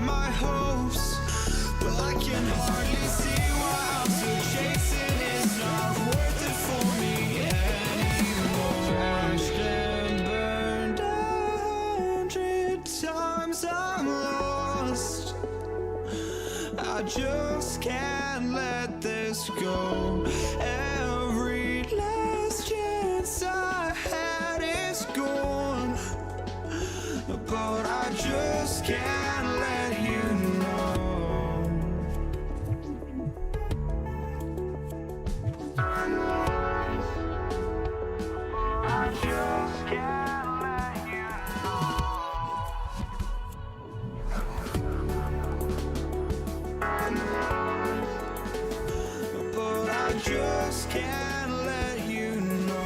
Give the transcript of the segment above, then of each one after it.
my hopes, but I can hardly see why I'm still chasing. It's not worth it for me anymore. Crashed and burned 100 times, I'm lost. I just can't let this go. Every last chance I had is gone, but I just can't let you know. I just can't let you know. But I just can't let you know.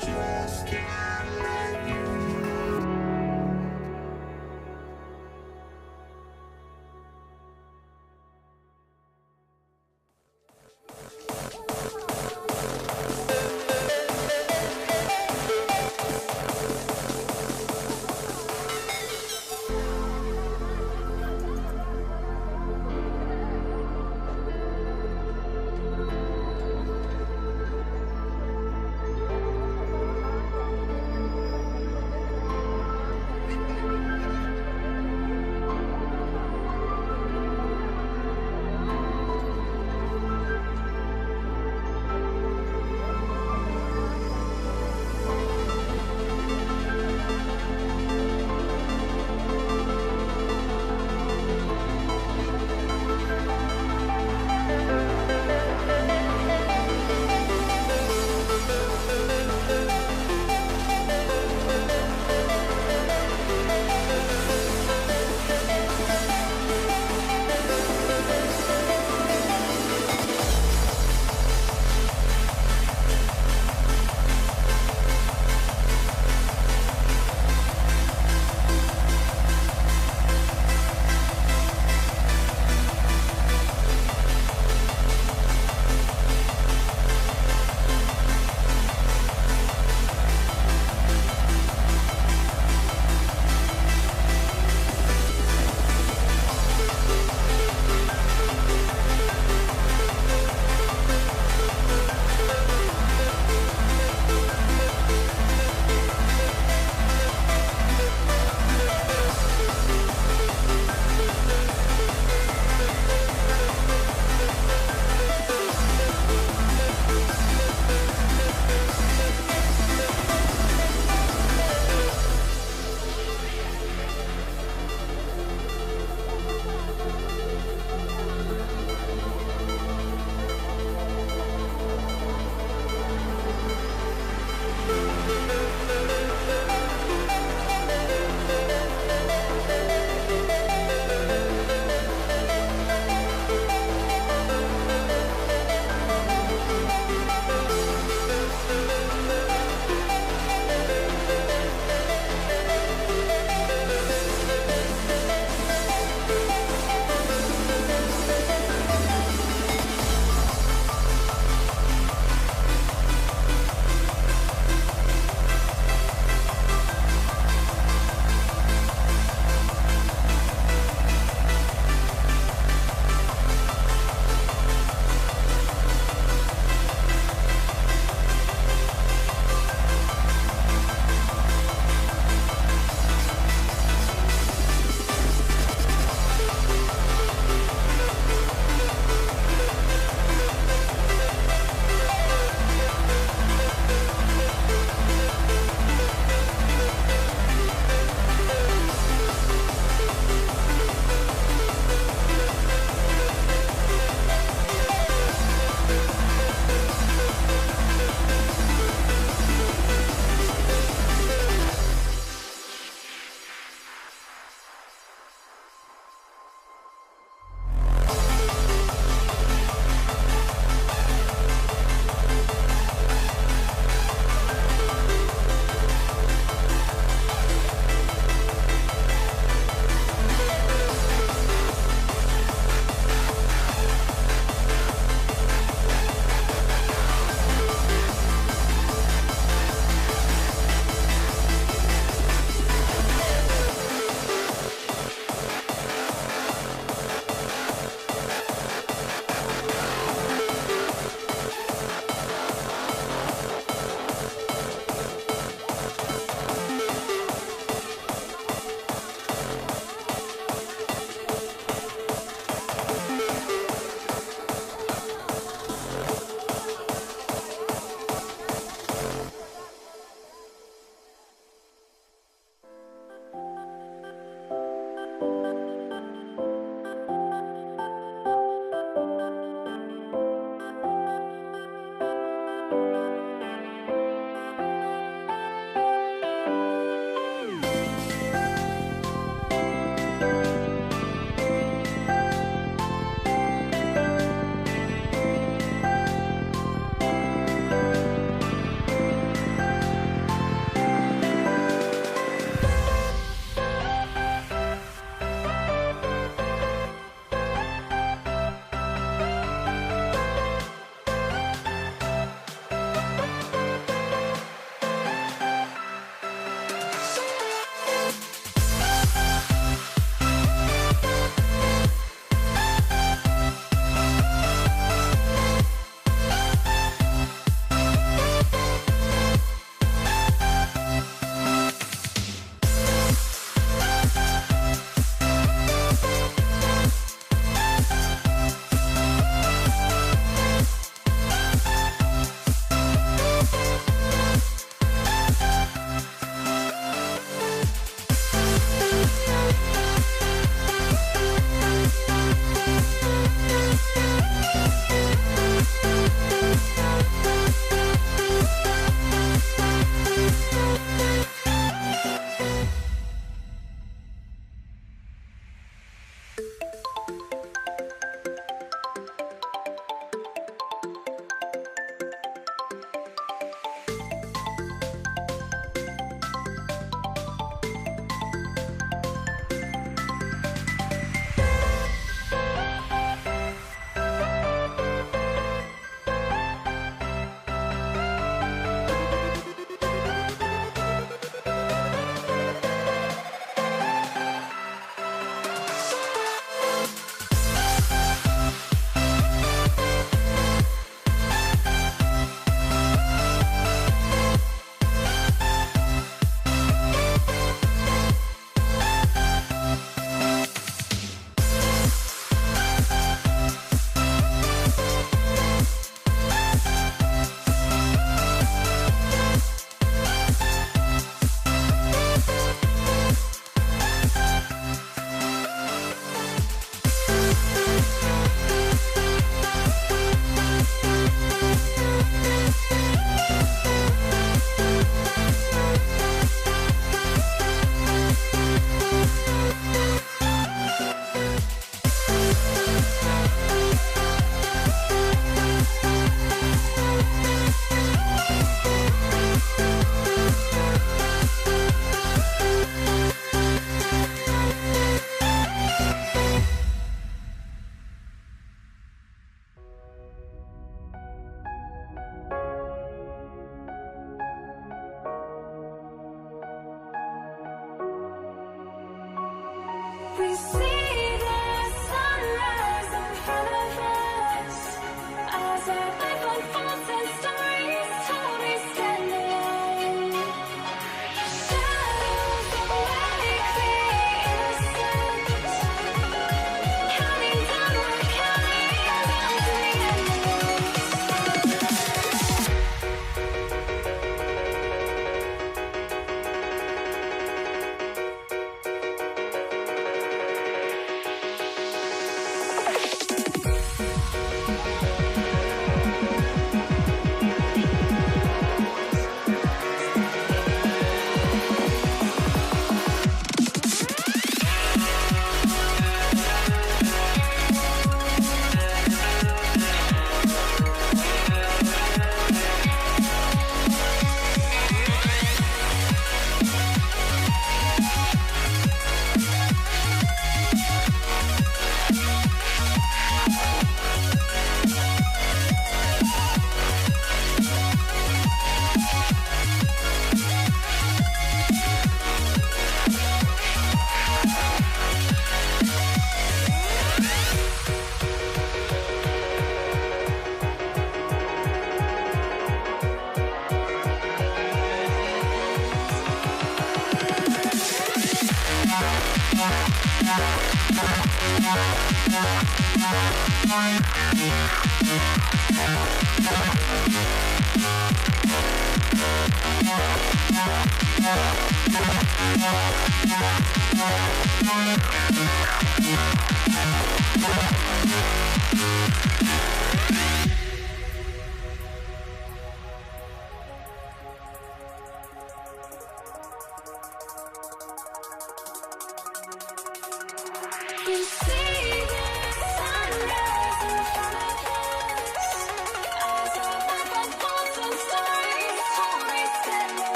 Just can't let you know.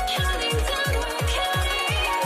Counting down, we're counting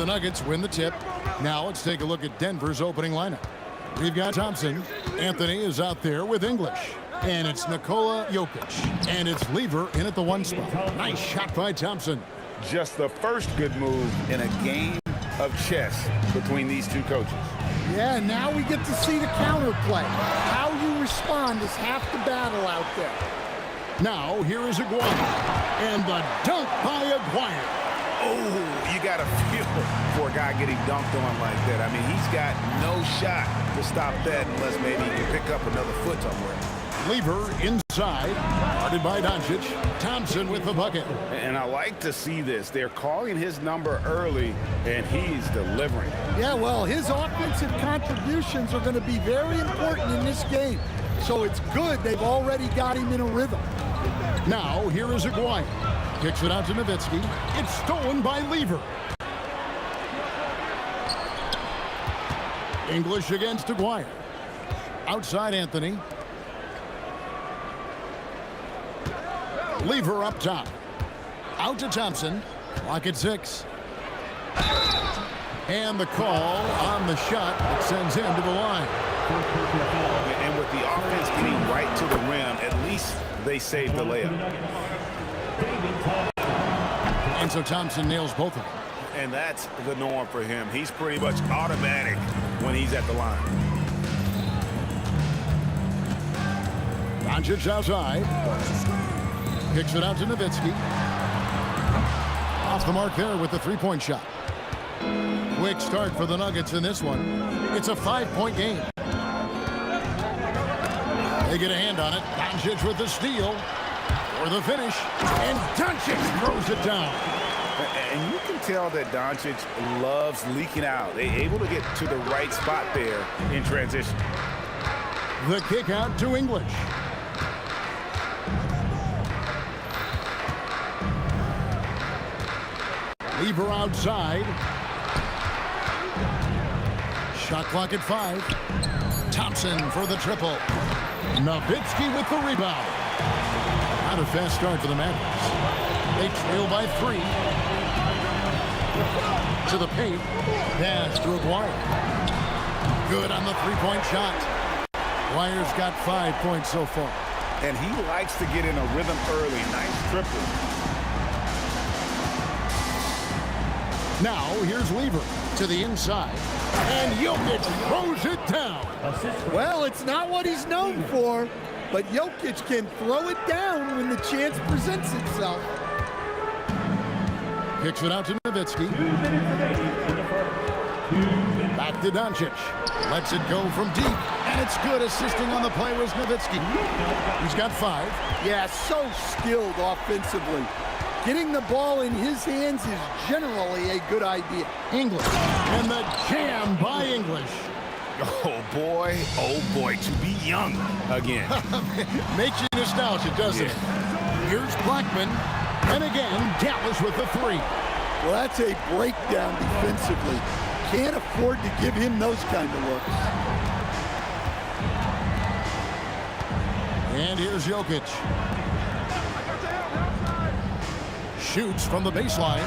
the Nuggets win the tip. Now let's take a look at Denver's opening lineup. We've got Thompson. Anthony is out there with English. And it's Nikola Jokic. And it's Lever in at the 1 spot. Nice shot by Thompson. Just the first good move in a game of chess between these two coaches. Yeah, now we get to see the counterplay. How you respond is half the battle out there. Now, here is Aguirre. And the dunk by Aguirre. Oh, you got to feel for a guy getting dunked on like that. I mean, he's got no shot to stop that unless maybe he can pick up another foot somewhere. Lever inside, guarded by Doncic. Thompson with the bucket. And I like to see this. They're calling his number early, and he's delivering. Yeah, well, his offensive contributions are going to be very important in this game. So it's good they've already got him in a rhythm. Now, here is Aguirre. Kicks it out to Nowitzki. It's stolen by Lever. English against Aguirre. Outside Anthony. Lever up top. Out to Thompson. Clock at 6. And the call on the shot that sends him to the line. And with the offense getting right to the rim, at least they saved the layup. And so Thompson nails both of them. And that's the norm for him. He's pretty much automatic when he's at the line. Doncic outside. Kicks it out to Nowitzki. Off the mark there with the three-point shot. Quick start for the Nuggets in this one. It's a 5-point game. They get a hand on it. Doncic with the steal. For the finish. And Doncic throws it down. And you can tell that Doncic loves leaking out. They're able to get to the right spot there in transition. The kick out to English. Lever outside. Shot clock at 5. Thompson for the triple. Nowitzki with the rebound. Not a fast start for the Mavericks. They trail by 3. To the paint. Pass to Aguirre. Good on the three-point shot. Aguirre's got 5 points so far. And he likes to get in a rhythm early. Nice triple. Now, here's Lever to the inside. And Jokic throws it down. Well, it's not what he's known for, but Jokic can throw it down when the chance presents itself. Kicks it out to Nowitzki. Back to Doncic. Lets it go from deep. And it's good. Assisting on the play was Nowitzki. He's got 5. Yeah, so skilled offensively. Getting the ball in his hands is generally a good idea. English. And the jam by English. Oh, boy, to be young again. Makes you nostalgic, doesn't it? Here's Blackman. And again, Dallas with the 3. Well, that's a breakdown defensively. Can't afford to give him those kind of looks. And here's Jokic. Shoots from the baseline.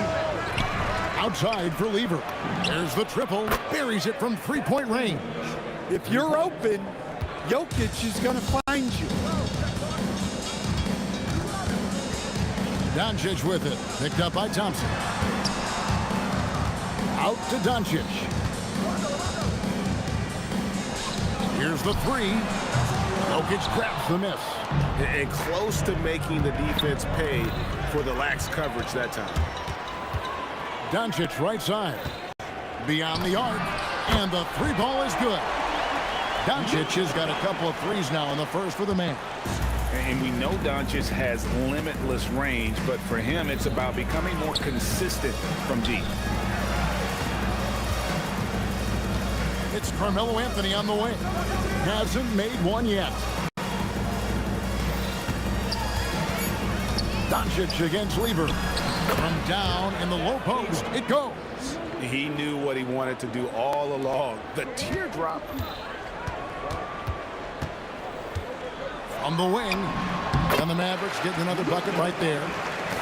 Outside for Lever. There's the triple. Buries it from 3-point range. If you're open, Jokic is going to find you. Doncic with it. Picked up by Thompson. Out to Doncic. Here's the 3. Jokic grabs the miss. And close to making the defense pay for the lax coverage that time. Doncic right side. Beyond the arc. And the 3 ball is good. Doncic has got a couple of threes now in the first for the man. And we know Doncic has limitless range, but for him, it's about becoming more consistent from deep. It's Carmelo Anthony on the wing. Hasn't made one yet. Doncic against Lever. From down in the low post, it goes. He knew what he wanted to do all along. The teardrop. From the wing. And the Mavericks getting another bucket right there.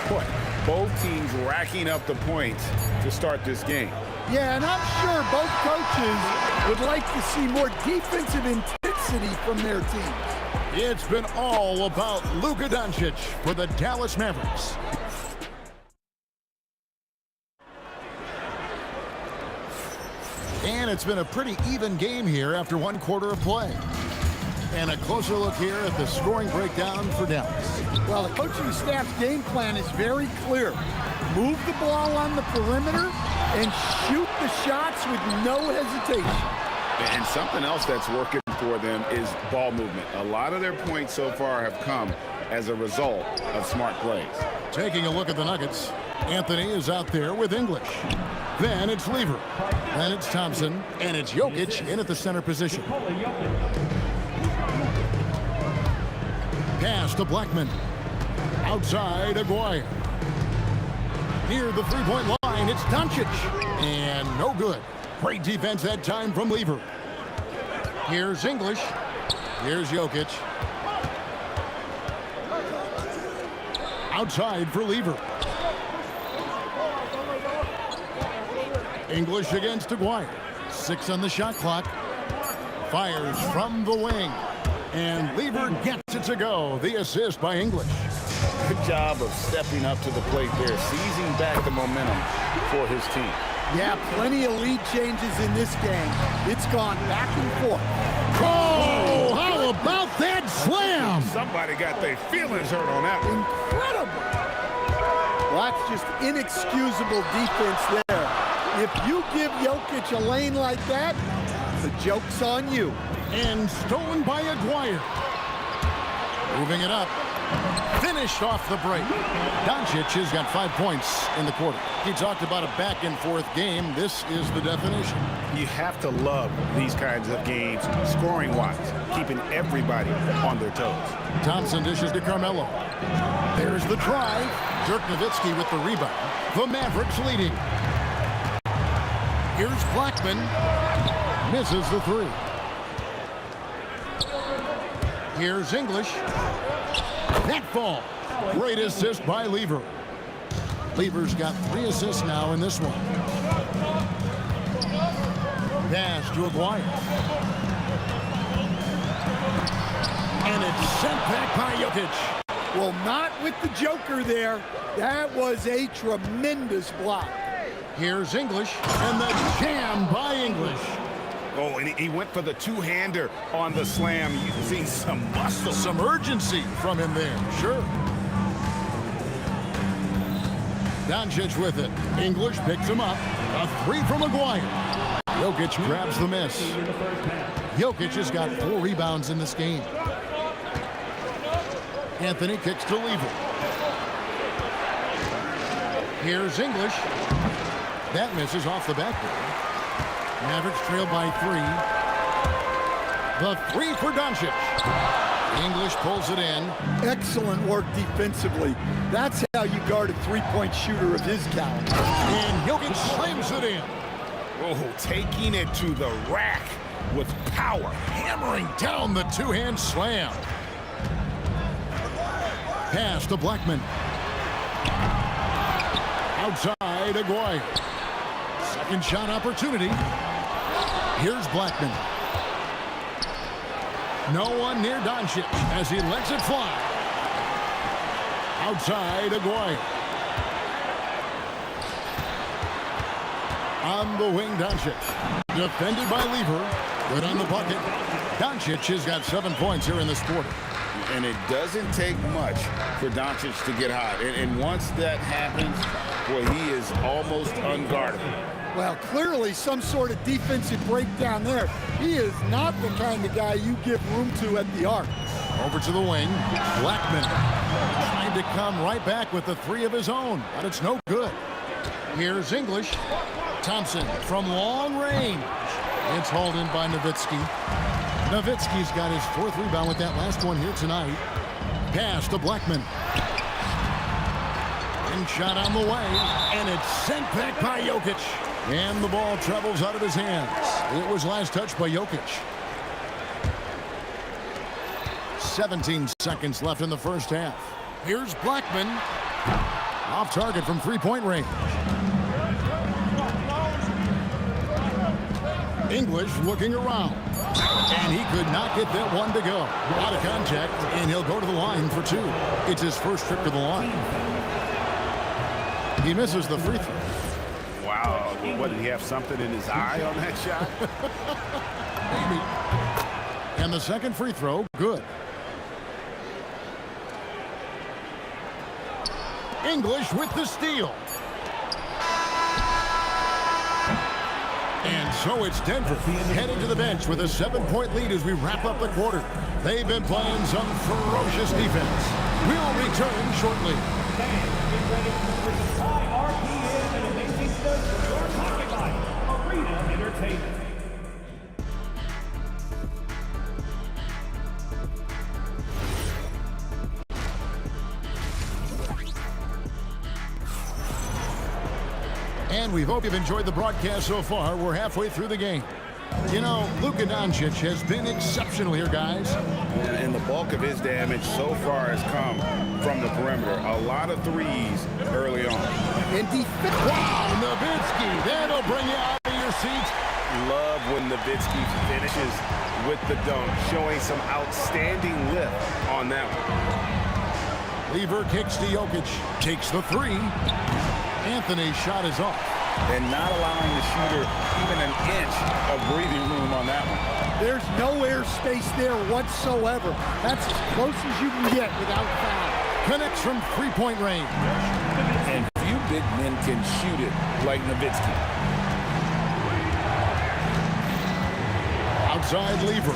Boy, both teams racking up the points to start this game. Yeah, and I'm sure both coaches would like to see more defensive intensity from their teams. It's been all about Luka Doncic for the Dallas Mavericks. And it's been a pretty even game here after one quarter of play. And a closer look here at the scoring breakdown for Dallas. Well, the coaching staff's game plan is very clear. Move the ball on the perimeter and shoot the shots with no hesitation. And something else that's working for them is ball movement. A lot of their points so far have come as a result of smart plays. Taking a look at the Nuggets, Anthony is out there with English. Then it's Lever. Then it's Thompson. And it's Jokic in at the center position. Pass to Blackman. Outside, Aguirre. Near the three-point line, it's Doncic. And no good. Great defense that time from Lever. Here's English. Here's Jokic. Outside for Lever. English against Aguirre. 6 on the shot clock. Fires from the wing. And Lever gets it to go. The assist by English. Good job of stepping up to the plate there, seizing back the momentum for his team. Yeah, plenty of lead changes in this game. It's gone back and forth. Oh, how about that slam? Somebody got their feelings hurt on that one. Incredible. Well, that's just inexcusable defense there. If you give Jokic a lane like that, the joke's on you. And stolen by Aguirre. Moving it up. Finished off the break. Doncic has got 5 points in the quarter. He talked about a back-and-forth game. This is the definition. You have to love these kinds of games, scoring-wise, keeping everybody on their toes. Thompson dishes to Carmelo. There's the drive. Dirk Nowitzki with the rebound. The Mavericks leading. Here's Blackman. Misses the three. Here's English. That ball. Great assist by Lever. Lever's got 3 assists now in this one. Pass to Aguirre. And it's sent back by Jokic. Well, not with the Joker there. That was a tremendous block. Here's English. And the jam by English. Oh, and he went for the two-hander on the slam. You see some muscle. Some urgency from him there. Sure. Doncic with it. English picks him up. A 3 from Aguirre. Jokic grabs the miss. Jokic has got 4 rebounds in this game. Anthony kicks to Lever. Here's English. That misses off the backboard. Mavericks trail by 3. The 3 for Doncic. English pulls it in. Excellent work defensively. That's how you guard a three-point shooter of his caliber. And Jokic slams it in. Oh, taking it to the rack with power. Hammering down the two-hand slam. Pass to Blackman. Outside, Aguirre. Second shot opportunity. Here's Blackman. No one near Doncic as he lets it fly. Outside, Aguirre. On the wing, Doncic. Defended by Lever. Good on the bucket. Doncic has got 7 points here in this quarter. And it doesn't take much for Doncic to get hot. And once that happens, boy, he is almost unguardable. Well, clearly some sort of defensive breakdown there. He is not the kind of guy you give room to at the arc. Over to the wing. Blackman trying to come right back with the 3 of his own, but it's no good. Here's English. Thompson from long range. It's hauled in by Nowitzki. Nowitzki's got his 4th rebound with that last one here tonight. Pass to Blackman. And shot on the way. And it's sent back by Jokic. And the ball travels out of his hands. It was last touched by Jokic. 17 seconds left in the first half. Here's Blackman. Off target from 3-point range. English looking around. And he could not get that one to go. Out of contact, and he'll go to the line for two. It's his first trip to the line. He misses the free throw. Wow, what, did he have something in his eye on that shot? Maybe. And the second free throw, good. English with the steal. And so it's Denver headed to the bench with a 7-point lead as we wrap up the quarter. They've been playing some ferocious defense. We'll return shortly. Arena Entertainment. And we hope you've enjoyed the broadcast so far. We're halfway through the game. You know, Luka Doncic has been exceptional here, guys. And the bulk of his damage so far has come from the perimeter. A lot of threes early on. And defense. Wow, Nowitzki, that'll bring you out of your seats. Love when Nowitzki finishes with the dunk, showing some outstanding lift on that one. Lever kicks to Jokic, takes the three. Anthony's shot is off. And not allowing the shooter even an inch of breathing room on that one. There's no air space there whatsoever. That's as close as you can get without foul. Connects from three-point range. And few big men can shoot it like Nowitzki. Outside Lever.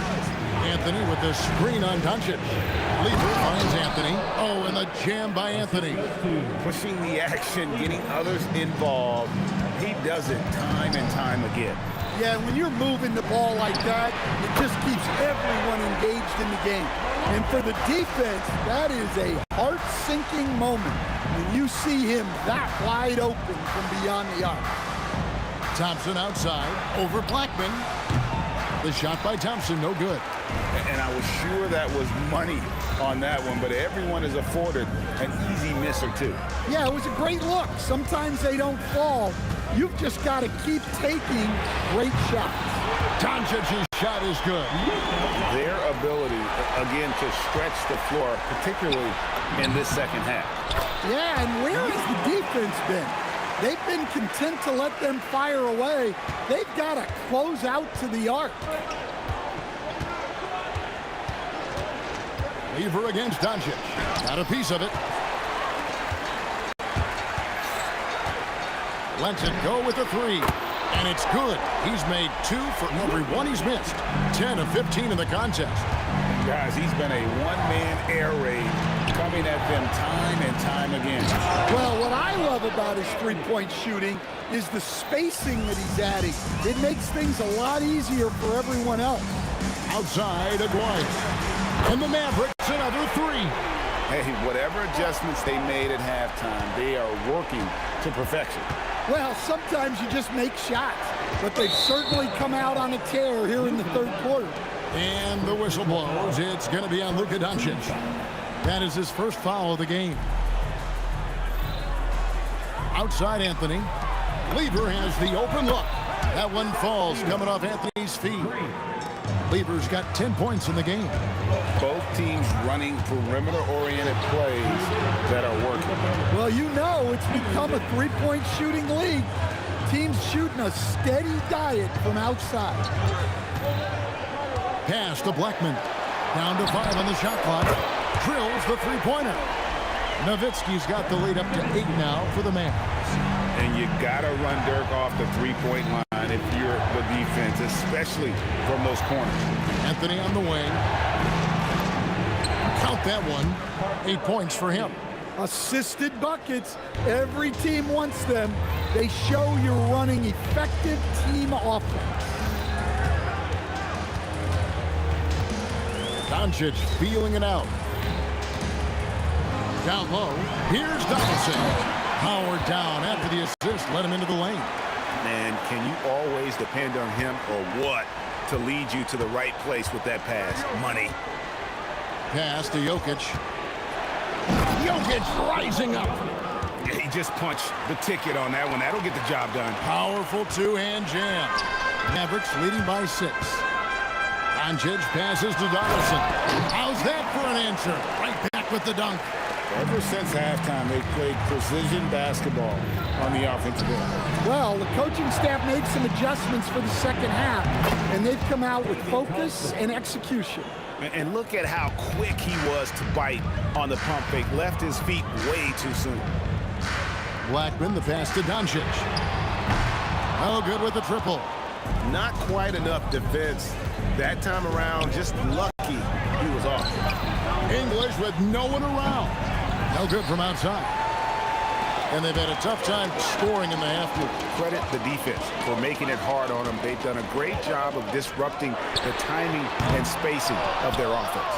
Anthony with the screen on Doncic. Lever finds Anthony. Oh, and the jam by Anthony. Pushing the action, getting others involved. He does it time and time again. Yeah, when you're moving the ball like that, it just keeps everyone engaged in the game. And for the defense, that is a heart-sinking moment when you see him that wide open from beyond the arc. Thompson outside, over Blackman. The shot by Thompson, no good. And I was sure that was money on that one, but everyone is afforded an easy miss or two. Yeah, it was a great look. Sometimes they don't fall. You've just got to keep taking great shots. Doncic's shot is good. Their ability, again, to stretch the floor, particularly in this second half. Yeah, and where has the defense been? They've been content to let them fire away. They've got to close out to the arc. Lever against Doncic. Got a piece of it. Lets it go with the three. And it's good. He's made 2 for every one he's missed. 10 of 15 in the contest. Guys, he's been a one-man air raid coming at them time and time again. Well, what I love about his three-point shooting is the spacing that he's adding. It makes things a lot easier for everyone else. Outside, Aguirre. And the Mavericks, another three. Hey, whatever adjustments they made at halftime, they are working to perfection. Well, sometimes you just make shots, but they've certainly come out on a tear here in the third quarter. And the whistle blows. It's going to be on Luka Doncic. That is his first foul of the game. Outside Anthony. Lever has the open look. That one falls coming off Anthony's feet. Lever's got 10 points in the game. Both teams running perimeter-oriented plays that are working. Well, you know it's become a three-point shooting league. Teams shooting a steady diet from outside. Pass to Blackman. Down to 5 on the shot clock. Drills the three-pointer. Nowitzki's got the lead up to 8 now for the Mavs. And you got to run Dirk off the three-point line if you're the defense, especially from those corners. Anthony on the wing. Count that one. 8 points for him. Assisted buckets. Every team wants them. They show you're running effective team offense. Doncic feeling it out. Down low. Here's Donaldson. Power down after the assist. Let him into the lane. Man, can you always depend on him or what to lead you to the right place with that pass? Money. Pass to Jokic. Jokic rising up. Yeah, he just punched the ticket on that one. That'll get the job done. Powerful two-hand jam. Mavericks leading by 6. Doncic passes to Donaldson. How's that for an answer? Right back with the dunk. Ever since halftime, they've played precision basketball on the offensive end. Well, the coaching staff made some adjustments for the second half, and they've come out with focus and execution. And look at how quick he was to bite on the pump fake. Left his feet way too soon. Blackman, the pass to Doncic. Oh, good with the triple. Not quite enough defense that time around. Just lucky he was off. English with no one around. No good from outside. And they've had a tough time scoring in the half period. Credit the defense for making it hard on them. They've done a great job of disrupting the timing and spacing of their offense.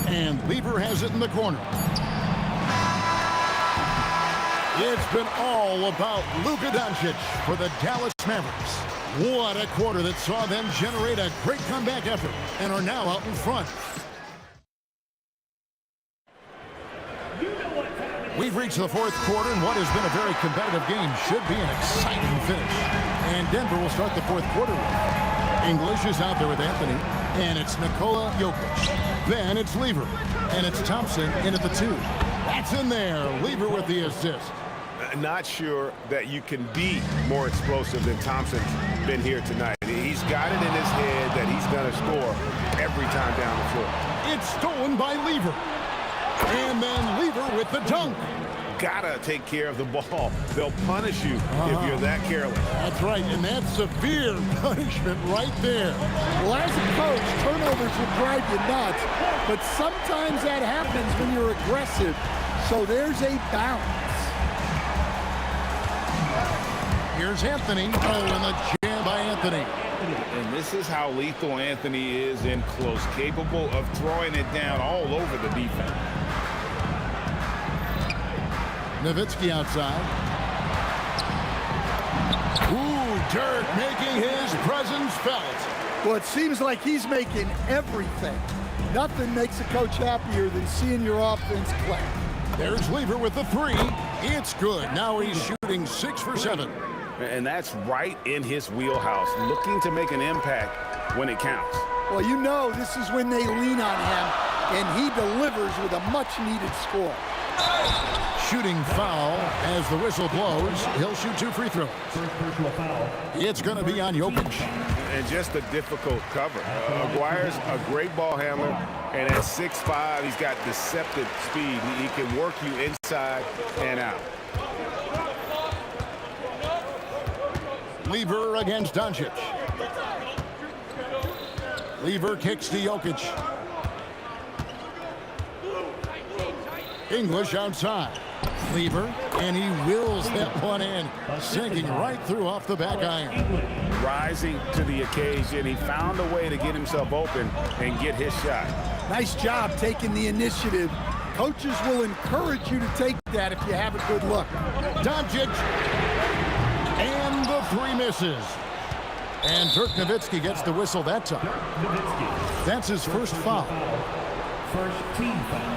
And Lever has it in the corner. It's been all about Luka Doncic for the Dallas Mavericks. What a quarter that saw them generate a great comeback effort and are now out in front. We've reached the fourth quarter, and what has been a very competitive game should be an exciting finish. And Denver will start the fourth quarter with. English is out there with Anthony, and it's Nikola Jokic. Then it's Lever, and it's Thompson in at the 2. That's in there. Lever with the assist. Not sure that you can be more explosive than Thompson's been here tonight. He's got it in his head that he's going to score every time down the floor. It's stolen by Lever. And then Lever with the dunk. Gotta take care of the ball. They'll punish you if you're that careless. That's right, and that's severe punishment right there. Well, as a coach, turnovers will drive you nuts, but sometimes that happens when you're aggressive. So there's a balance. Here's Anthony. Oh, and the jam by Anthony. And this is how lethal Anthony is in close, capable of throwing it down all over the defense. Nowitzki outside. Ooh, Dirk making his presence felt. Well, it seems like he's making everything. Nothing makes a coach happier than seeing your offense click. There's Lever with the 3. It's good. Now he's shooting 6 for 7. And that's right in his wheelhouse, looking to make an impact when it counts. Well, you know this is when they lean on him, and he delivers with a much-needed score. Shooting foul as the whistle blows. He'll shoot 2 free throws. It's going to be on Jokic. And just a difficult cover. Aguirre's a great ball handler, and at 6'5", he's got deceptive speed. He can work you inside and out. Lever against Doncic. Lever kicks to Jokic. English outside. Lever, and he wills that one in, sinking right through off the back iron. Rising to the occasion, he found a way to get himself open and get his shot. Nice job taking the initiative. Coaches will encourage you to take that if you have a good look. Doncic, and the 3 misses. And Dirk Nowitzki gets the whistle that time. That's his first foul. First team foul.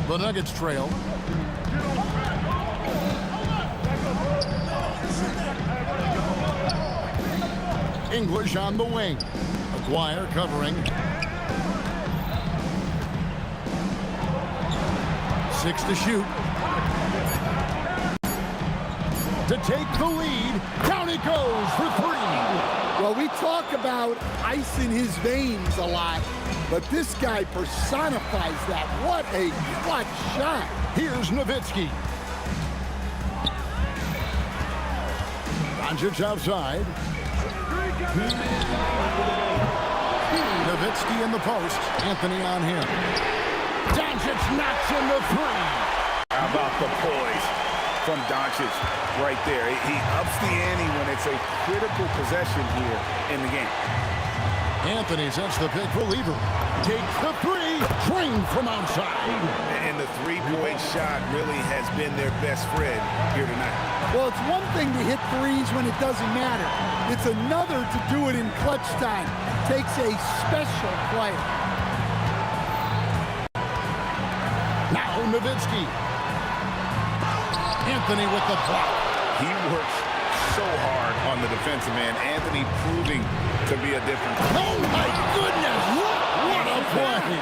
The Nuggets trail. English on the wing. Aguirre covering. 6 to shoot. To take the lead. Down it goes for 3. Well, we talk about ice in his veins a lot, but this guy personifies that. What a clutch shot. Here's Nowitzki. Doncic outside. Nowitzki in the post. Anthony on him. Doncic knocks in the 3. How about the poise from Doncic right there? He ups the ante when it's a critical possession here in the game. Anthony sets the pick for Lever. Takes the 3. Trained from outside. And the three-point shot really has been their best friend here tonight. Well, it's one thing to hit threes when it doesn't matter. It's another to do it in clutch time. Takes a special player. Now Nowitzki. Anthony with the block. He works on the defensive end. Anthony proving to be a difference. Oh, my goodness. What a play.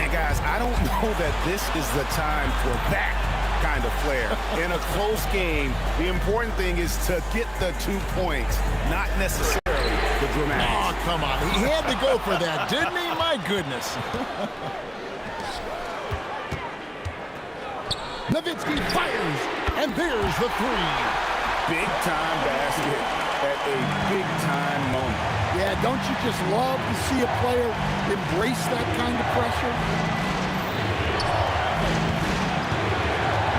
And, guys, I don't know that this is the time for that kind of flair. In a close game, the important thing is to get the 2 points, not necessarily the dramatics. Oh, come on. He had to go for that, didn't he? My goodness. Nowitzki fires, and there's the three. Big-time basket at a big-time moment. Yeah, don't you just love to see a player embrace that kind of pressure?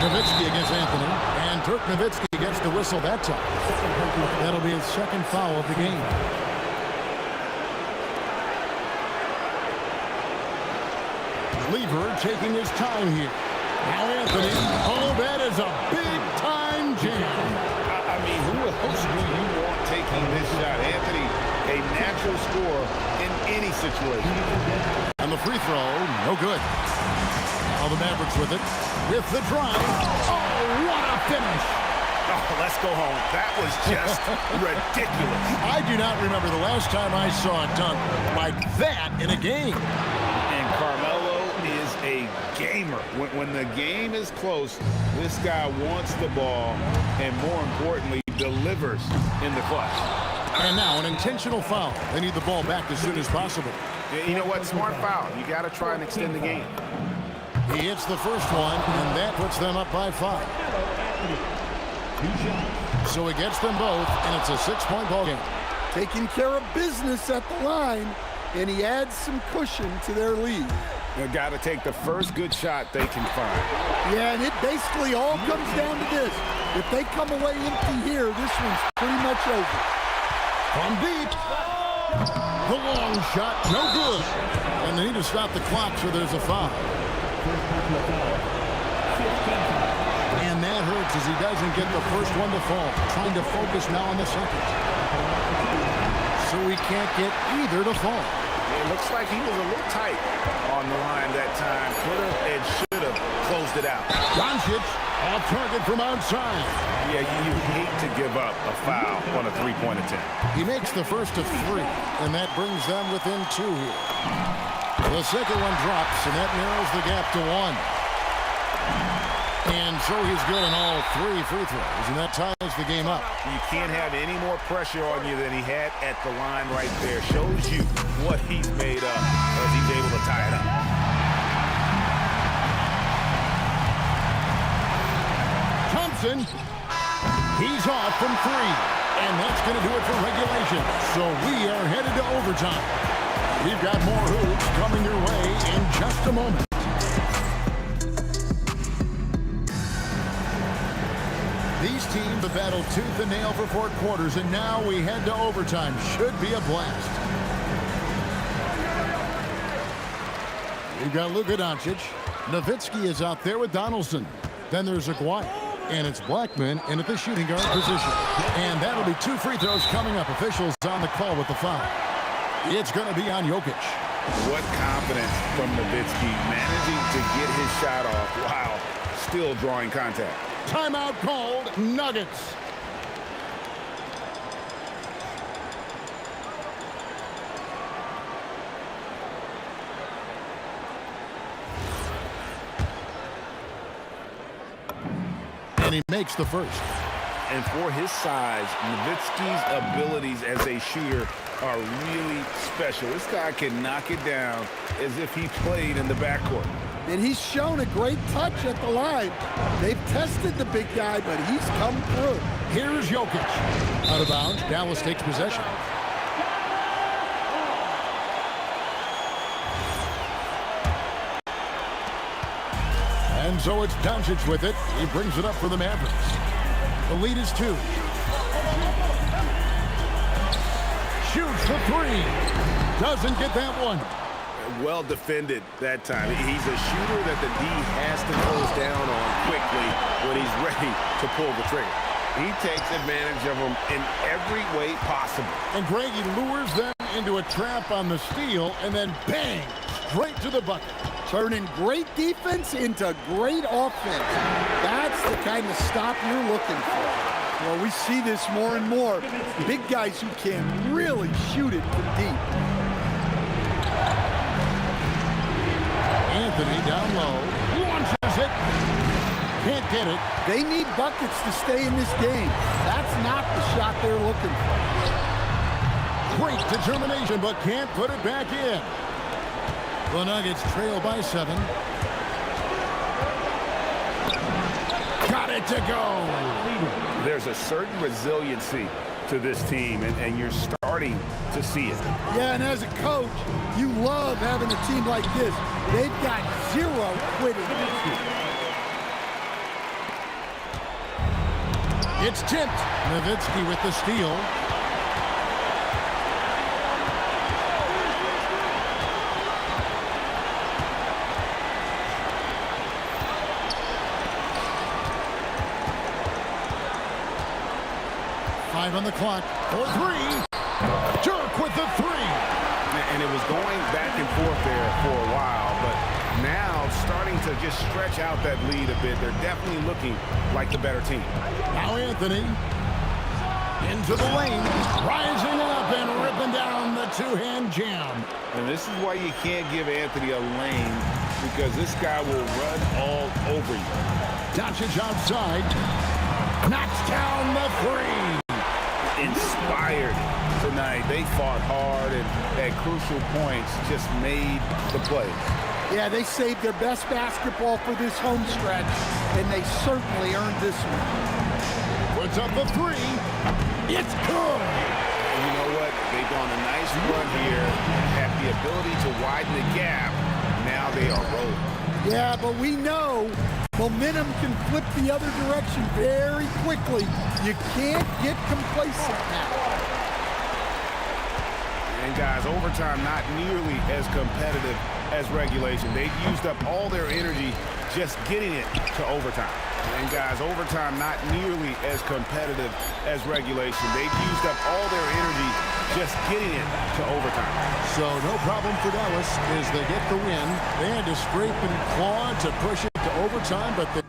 Nowitzki against Anthony, and Dirk Nowitzki gets the whistle that time. That'll be his second foul of the game. Lever taking his time here. Now Anthony. Oh, that is a big-time jam. I mean, who else do you want taking this shot? Anthony, a natural scorer in any situation. And the free throw, no good. Now the Mavericks with it. With the drive. Oh, what a finish. Oh, let's go home. That was just ridiculous. I do not remember the last time I saw a dunk like that in a game. And Carmelo is a gamer. When the game is close, this guy wants the ball and, more importantly, delivers in the clutch. And now an intentional foul. They need the ball back as soon as possible. You know what? Smart foul. You got to try and extend the game. He hits the first one, and that puts them up by 5. So he gets them both, and it's a 6-point ball game. Taking care of business at the line, and he adds some cushion to their lead. They've got to take the first good shot they can find. Yeah, and it basically all comes down to this. If they come away empty here, this one's pretty much over. From deep. The long shot, no good. And they need to stop the clock, so there's a foul. And that hurts as he doesn't get the first one to fall. Trying to focus now on the second. So he can't get either to fall. It looks like he was a little tight on the line that time. Could have and should have closed it out. Doncic off target from outside. Yeah, you hate to give up a foul on a three-point attempt. He makes the first of 3, and that brings them within 2 here. The second one drops, and that narrows the gap to 1. And so he's good on all 3 free throws, and that ties the game up. You can't have any more pressure on you than he had at the line right there. Shows you what he's made of as he's able to tie it up. Thompson, he's off from 3, and that's going to do it for regulation. So we are headed to overtime. We've got more hoops coming your way in just a moment. These teams have battled tooth and nail for 4 quarters, and now we head to overtime. Should be a blast. We've got Luka Doncic. Nowitzki is out there with Donaldson. Then there's Aguirre. And it's Blackman in at the shooting guard position. And that'll be 2 free throws coming up. Officials on the call with the foul. It's going to be on Jokic. What confidence from Nowitzki, managing to get his shot off while still drawing contact. Timeout called. Nuggets. And he makes the first. And for his size, Nowitzki's abilities as a shooter are really special. This guy can knock it down as if he played in the backcourt. And he's shown a great touch at the line. They've tested the big guy, but he's come through. Here's Jokic. Out of bounds, Dallas takes possession. And so it's Doncic with it. He brings it up for the Mavericks. The lead is 2. Shoots the 3. Doesn't get that one. Well defended that time. He's a shooter that the D has to close down on quickly when he's ready to pull the trigger. He takes advantage of them in every way possible. And Greg, he lures them into a trap on the steal, and then bang, straight to the bucket. Turning great defense into great offense. That's the kind of stop you're looking for. Well, we see this more and more. Big guys who can really shoot it from deep. Anthony down low. Launches it. Can't get it. They need buckets to stay in this game. That's not the shot they're looking for. Great determination, but can't put it back in. The Nuggets trail by 7. Got it to go. There's a certain resiliency to this team, and you're starting to see it. Yeah, and as a coach, you love having a team like this. They've got zero quitting. It's tipped. Nowitzki with the steal. On the clock for 3. Dirk with the 3. And it was going back and forth there for a while, but now starting to just stretch out that lead a bit. They're definitely looking like the better team. Now Anthony into the lane, rising up and ripping down the two-hand jam. And this is why you can't give Anthony a lane, because this guy will run all over you. Doncic outside, knocks down the 3. Inspired tonight. They fought hard and at crucial points just made the play. Yeah, they saved their best basketball for this home stretch, and they certainly earned this one. Puts up the 3. It's good. And you know what? They've done a nice run here, have the ability to widen the gap. Now they are rolling. Yeah, but we know momentum can flip the other direction very quickly. You can't get complacent now. And guys, overtime not nearly as competitive as regulation. They've used up all their energy just getting it to overtime. And guys, overtime not nearly as competitive as regulation. They've used up all their energy just getting it to overtime. So no problem for Dallas as they get the win. They had to scrape and claw to push it to overtime, but they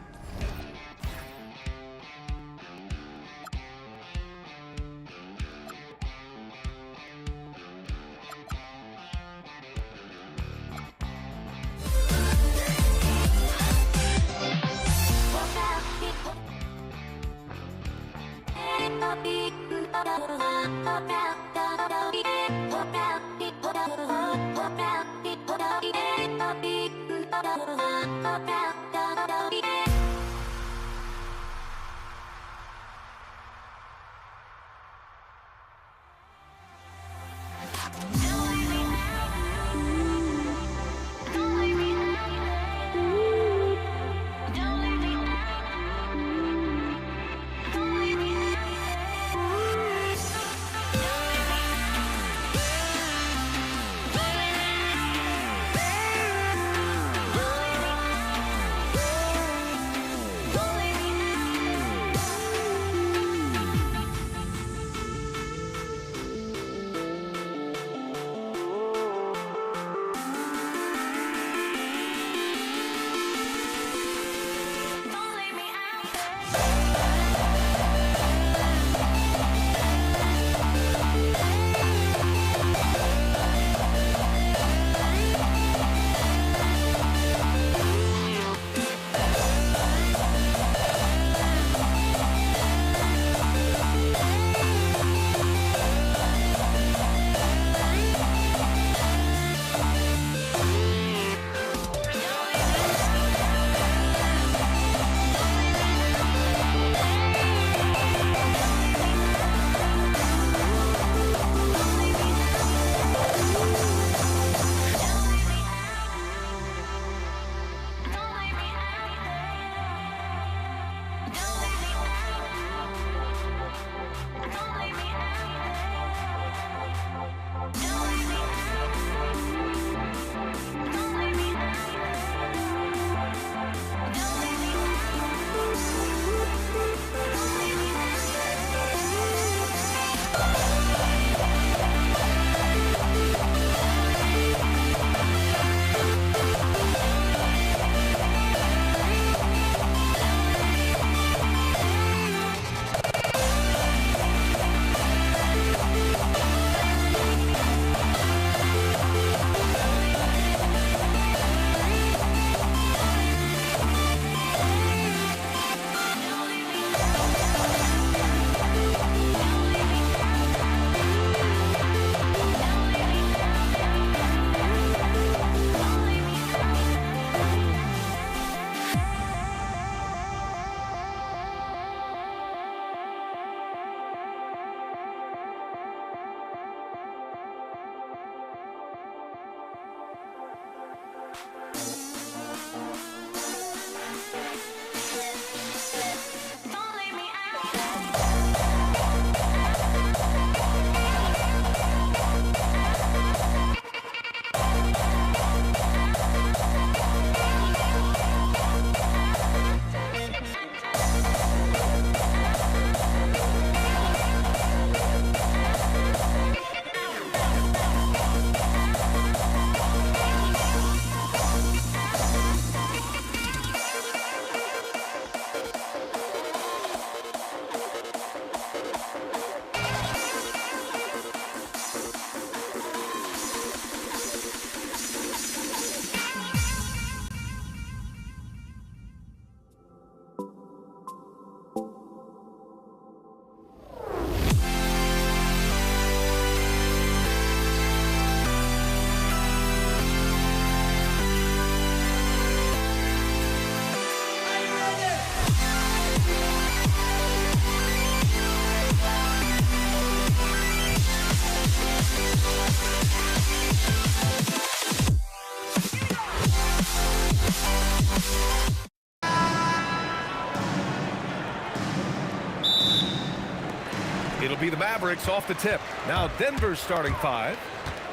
Mavericks off the tip. Now Denver's starting 5.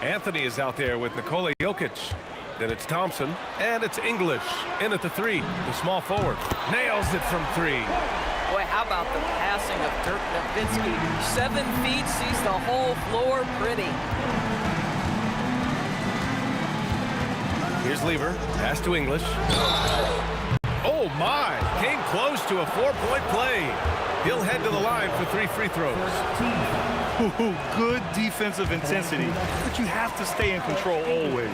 Anthony is out there with Nikola Jokic. Then it's Thompson, and it's English in at the 3. The small forward nails it from 3. Boy, how about the passing of Dirk Nowitzki? 7 feet, sees the whole floor pretty. Here's Lever, pass to English. Oh my, came close to a 4-point play. He'll head to the line for 3 free throws. Good defensive intensity, but you have to stay in control always.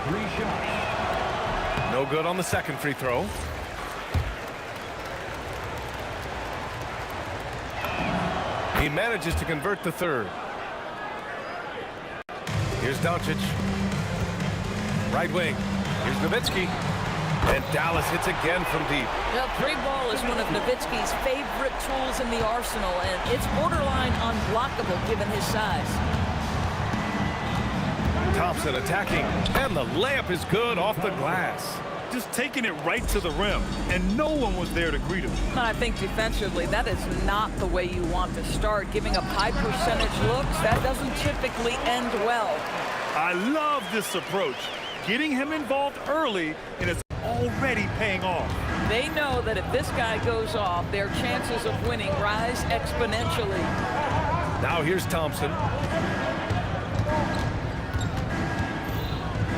3 shots. No good on the second free throw. He manages to convert the third. Here's Doncic. Right wing. Here's Nowitzki. And Dallas hits again from deep. Well, 3 ball is one of Nowitzki's favorite tools in the arsenal, and it's borderline unblockable given his size. Thompson attacking, and the layup is good off the glass. Just taking it right to the rim, and no one was there to greet him. I think defensively, that is not the way you want to start. Giving up high percentage looks, that doesn't typically end well. I love this approach. Getting him involved early, and it's already paying off. They know that if this guy goes off, their chances of winning rise exponentially. Now here's Thompson.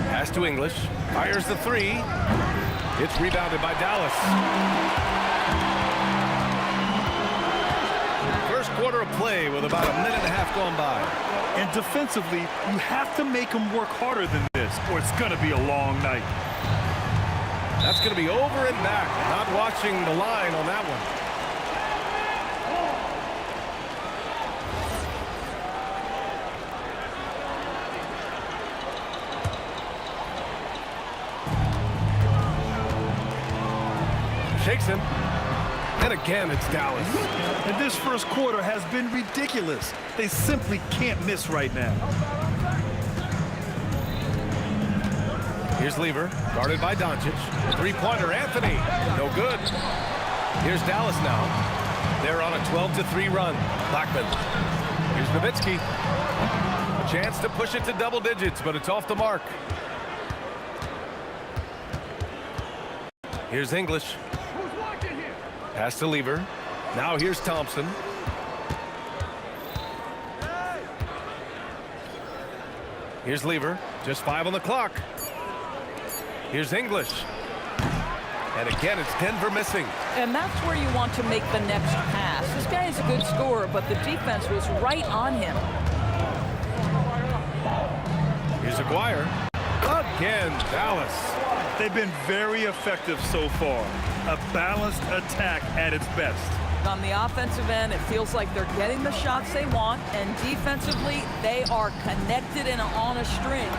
Pass to English. Fires the 3. It's rebounded by Dallas. First quarter of play with about a minute and a half gone by. And defensively, you have to make him work harder than this, or it's going to be a long night. That's going to be over and back. Not watching the line on that one. Shakes him. And again, it's Dallas. And this first quarter has been ridiculous. They simply can't miss right now. Here's Lever, guarded by Doncic. 3-pointer, Anthony. No good. Here's Dallas now. They're on a 12-3 run. Blackman. Here's Nowitzki. A chance to push it to double digits, but it's off the mark. Here's English. Pass to Lever. Now here's Thompson. Here's Lever. Just 5 on the clock. Here's English. And again, it's Denver missing. And that's where you want to make the next pass. This guy is a good scorer, but the defense was right on him. Here's Aguirre. Again, Dallas. They've been very effective so far. A balanced attack at its best. On the offensive end, it feels like they're getting the shots they want, and defensively, they are connected and on a string.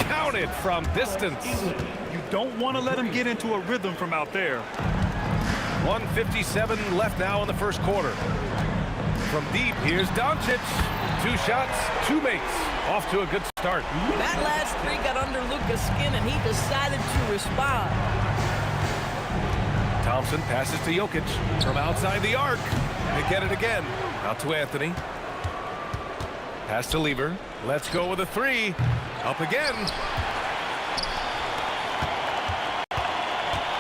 Counted from distance. You don't want to let him get into a rhythm from out there. 1:57 left now in the first quarter. From deep, here's Doncic. 2 shots, 2 makes. Off to a good start. That last 3 got under Luka's skin, and he decided to respond. Thompson passes to Jokic from outside the arc. They get it again. Out to Anthony. Pass to Lever. Let's go with a 3. Up again.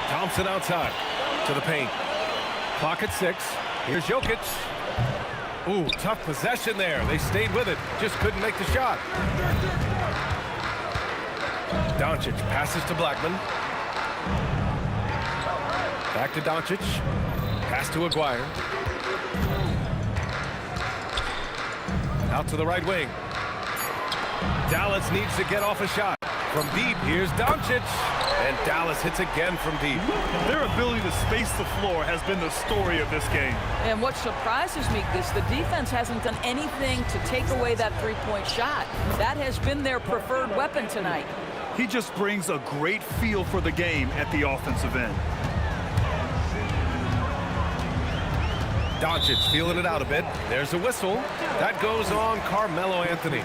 Thompson outside to the paint. Clock at 6. Here's Jokic. Ooh, tough possession there. They stayed with it. Just couldn't make the shot. Doncic passes to Blackman. Back to Doncic. Pass to Aguirre. Out to the right wing. Dallas needs to get off a shot. From deep, here's Doncic. And Dallas hits again from deep. Their ability to space the floor has been the story of this game. And what surprises me is the defense hasn't done anything to take away that 3-point shot. That has been their preferred weapon tonight. He just brings a great feel for the game at the offensive end. Doncic feeling it out a bit. There's a whistle. That goes on Carmelo Anthony.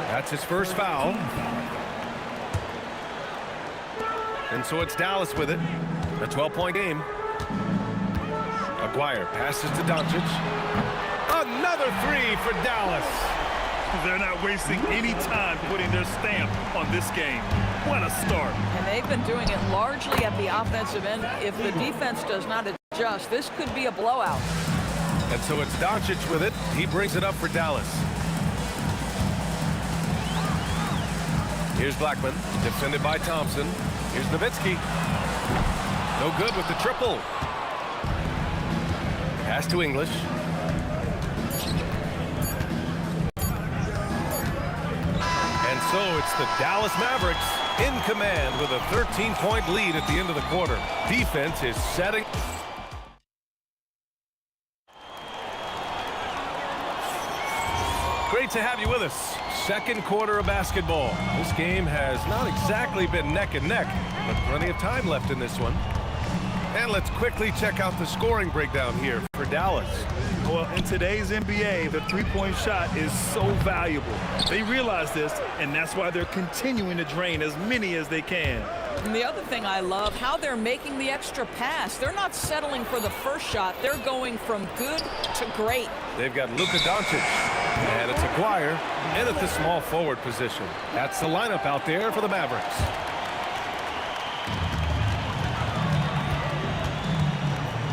That's his first foul. And so it's Dallas with it. A 12-point game. Aguirre passes to Doncic. another three for Dallas. They're not wasting any time putting their stamp on this game. What a start. And they've been doing it largely at the offensive end. If the defense does not adjust, this could be a blowout. And so it's Doncic with it. He brings it up for Dallas. Here's Blackman, defended by Thompson. Here's Nowitzki. No good with the triple. Pass to English. And so it's the Dallas Mavericks in command with a 13-point lead at the end of the quarter. Defense is setting. Great to have you with us. Second quarter of basketball. This game has not exactly been neck and neck, but plenty of time left in this one. And let's quickly check out the scoring breakdown here for Dallas. Well, in today's NBA, the three-point shot is so valuable. They realize this, and that's why they're continuing to drain as many as they can. And the other thing I love, how they're making the extra pass. They're not settling for the first shot. They're going from good to great. They've got Luka Doncic, and it's Aguirre in at the small forward position. That's the lineup out there for the Mavericks.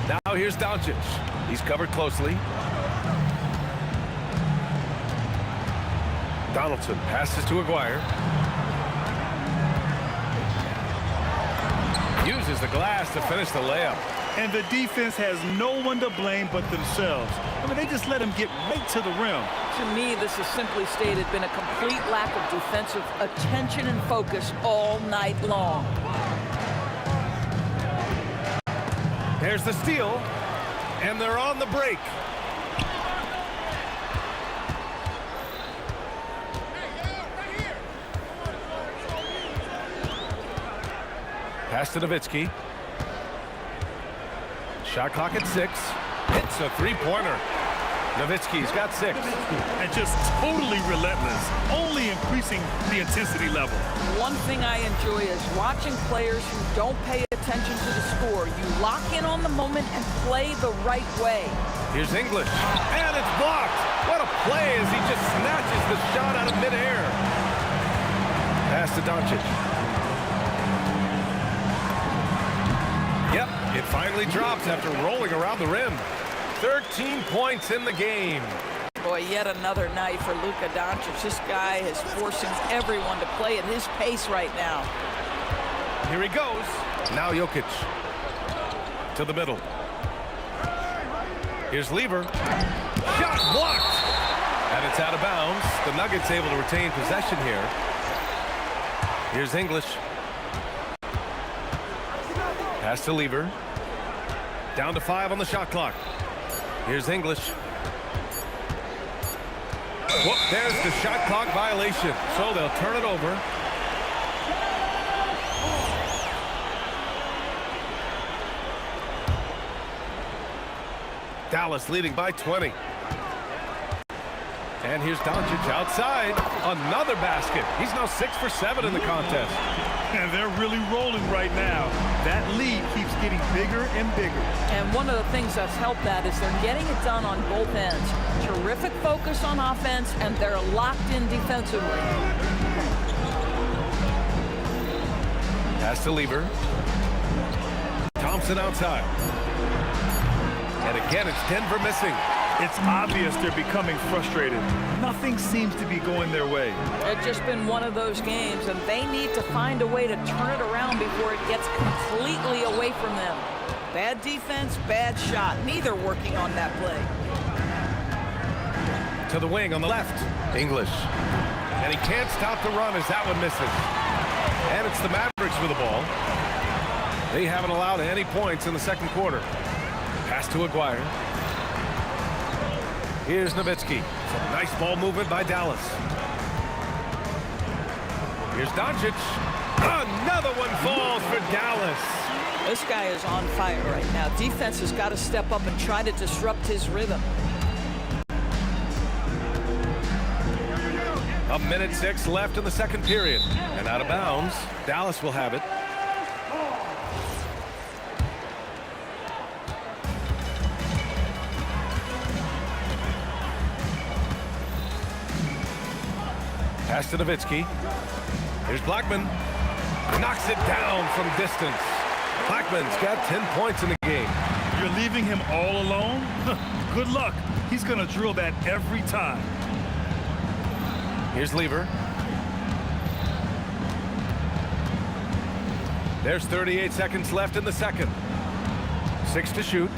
Now here's Doncic. He's covered closely. Donaldson passes to Aguirre. Uses the glass to finish the layup. And the defense has no one to blame but themselves. I mean, they just let him get right to the rim. To me, this has simply stated been a complete lack of defensive attention and focus all night long. There's the steal, and they're on the break. Pass to Nowitzki. Shot clock at 6. Hits a three-pointer. Nowitzki's got 6. And just totally relentless, only increasing the intensity level. One thing I enjoy is watching players who don't pay attention to the score. You lock in on the moment and play the right way. Here's English, and it's blocked. What a play as he just snatches the shot out of midair. Pass to Doncic. Yep, it finally drops after rolling around the rim. 13 points in the game. Boy, yet another night for Luka Doncic. This guy is forcing everyone to play at his pace right now. Here he goes. Now Jokic to the middle. Here's Lever. Shot blocked. And it's out of bounds. The Nuggets able to retain possession here. Here's English. Pass to Lever. Down to 5 on the shot clock. Here's English. Whoop, there's the shot clock violation. So they'll turn it over. Dallas leading by 20. And here's Doncic outside. Another basket. He's now 6 for 7 in the contest. And they're really rolling right now. That lead keeps getting bigger and bigger. And one of the things that's helped that is they're getting it done on both ends. Terrific focus on offense, and they're locked in defensively. Pass to Lever. Thompson outside. And again, it's Denver missing. It's obvious they're becoming frustrated. Nothing seems to be going their way. It's just been one of those games, and they need to find a way to turn it around before it gets completely away from them. Bad defense, bad shot. Neither working on that play. To the wing on the left. English. And he can't stop the run as that one misses. And it's the Mavericks with the ball. They haven't allowed any points in the second quarter. Pass to Aguirre. Here's Nowitzki. Some nice ball movement by Dallas. Here's Doncic. Another one falls for Dallas. This guy is on fire right now. Defense has got to step up and try to disrupt his rhythm. A minute 6 left in the second period. And out of bounds, Dallas will have it. Pass to Nowitzki. Here's Blackman. Knocks it down from distance. Blackman's got 10 points in the game. You're leaving him all alone? Good luck. He's going to drill that every time. Here's Lever. There's 38 seconds left in the second. 6 to shoot.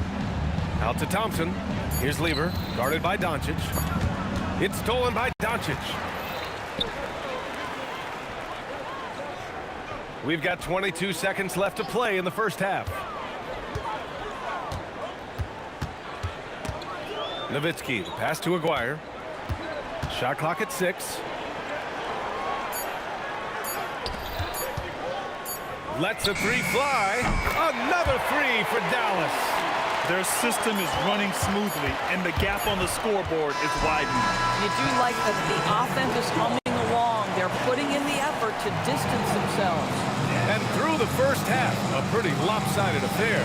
Out to Thompson. Here's Lever, guarded by Doncic. It's stolen by Doncic. We've got 22 seconds left to play in the first half. Nowitzki, pass to Aguirre. Shot clock at 6. Lets a three fly. Another three for Dallas. Their system is running smoothly, and the gap on the scoreboard is widening. You do like that the offense is humming along. They're putting in the effort to distance themselves. And through the first half, a pretty lopsided affair.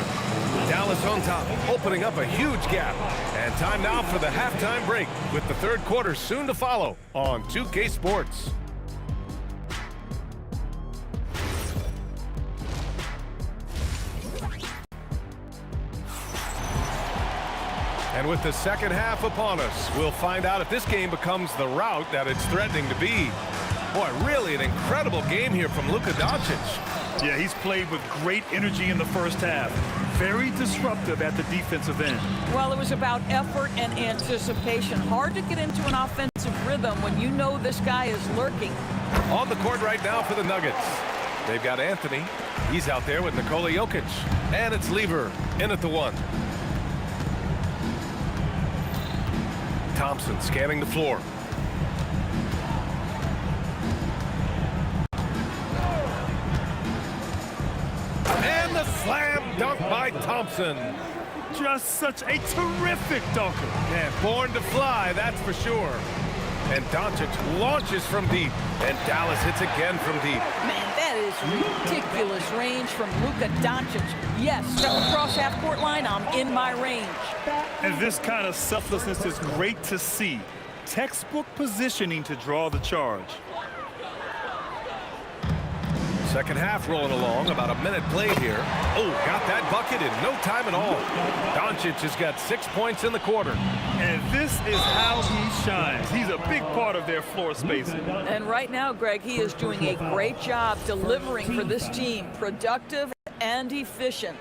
Dallas on top, opening up a huge gap. And time now for the halftime break, with the third quarter soon to follow on 2K Sports. And with the second half upon us, we'll find out if this game becomes the route that it's threatening to be. Boy, really an incredible game here from Luka Doncic. Yeah, he's played with great energy in the first half. Very disruptive at the defensive end. Well, it was about effort and anticipation. Hard to get into an offensive rhythm when you know this guy is lurking. On the court right now for the Nuggets. They've got Anthony. He's out there with Nikola Jokic. And it's Lever in at the 1. Thompson scanning the floor. And the slam dunk by Thompson. Just such a terrific dunker. Man, born to fly, that's for sure. And Doncic launches from deep. And Dallas hits again from deep. Man, that is ridiculous range from Luka Doncic. Yes, step across half-court line, I'm in my range. And this kind of selflessness is great to see. Textbook positioning to draw the charge. Second half rolling along, about a minute played here. Oh, got that bucket in no time at all. Doncic has got 6 points in the quarter. And this is how he shines. He's a big part of their floor spacing. And right now, Greg, he is doing a great job delivering for this team. Productive and efficient.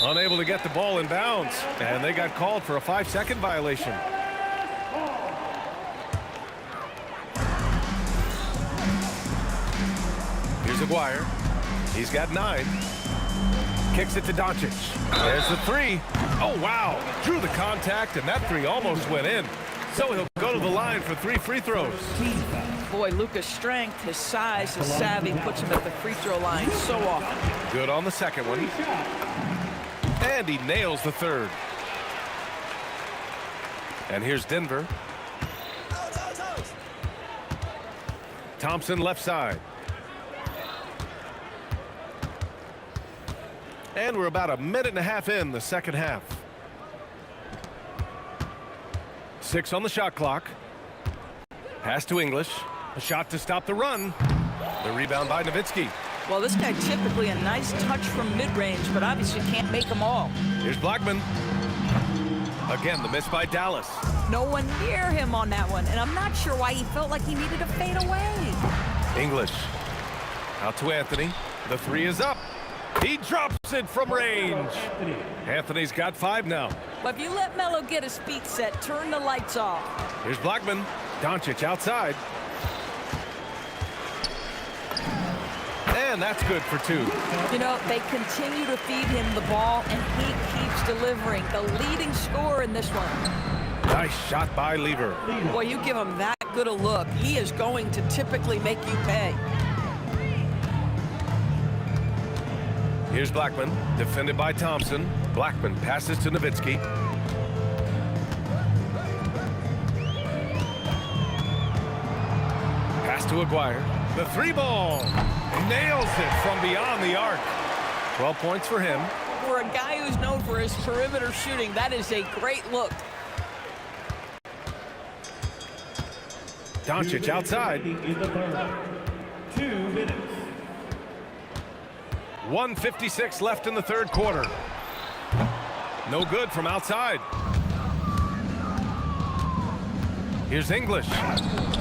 Unable to get the ball in bounds. And they got called for a 5-second violation. Here's Aguirre. He's got 9. Kicks it to Doncic. There's the 3. Oh, wow. Drew the contact, and that 3 almost went in. So he'll go to the line for 3 free throws. Boy, Luka's strength, his size, his savvy puts him at the free throw line so often. Good on the second one. And he nails the third. And here's Denver. Thompson left side. And we're about a minute and a half in the second half. 6 on the shot clock. Pass to English. A shot to stop the run. The rebound by Nowitzki. Well, this guy typically a nice touch from mid-range, but obviously can't make them all. Here's Blackman. Again, the miss by Dallas. No one near him on that one, and I'm not sure why he felt like he needed to fade away. English. Out to Anthony. The 3 is up. He drops it from range. Anthony's got 5 now. But if you let Melo get his feet set, turn the lights off. Here's Blackman. Doncic outside. And that's good for 2. You know, they continue to feed him the ball, and he keeps delivering. The leading scorer in this one. Nice shot by Lever. Boy, you give him that good a look, he is going to typically make you pay. Here's Blackman, defended by Thompson. Blackman passes to Nowitzki. Pass to Aguirre. The 3 ball. Nails it from beyond the arc. 12 points for him. For a guy who's known for his perimeter shooting, that is a great look. Doncic outside. In the third. 2 minutes. 1:56 left in the third quarter. No good from outside. Here's English.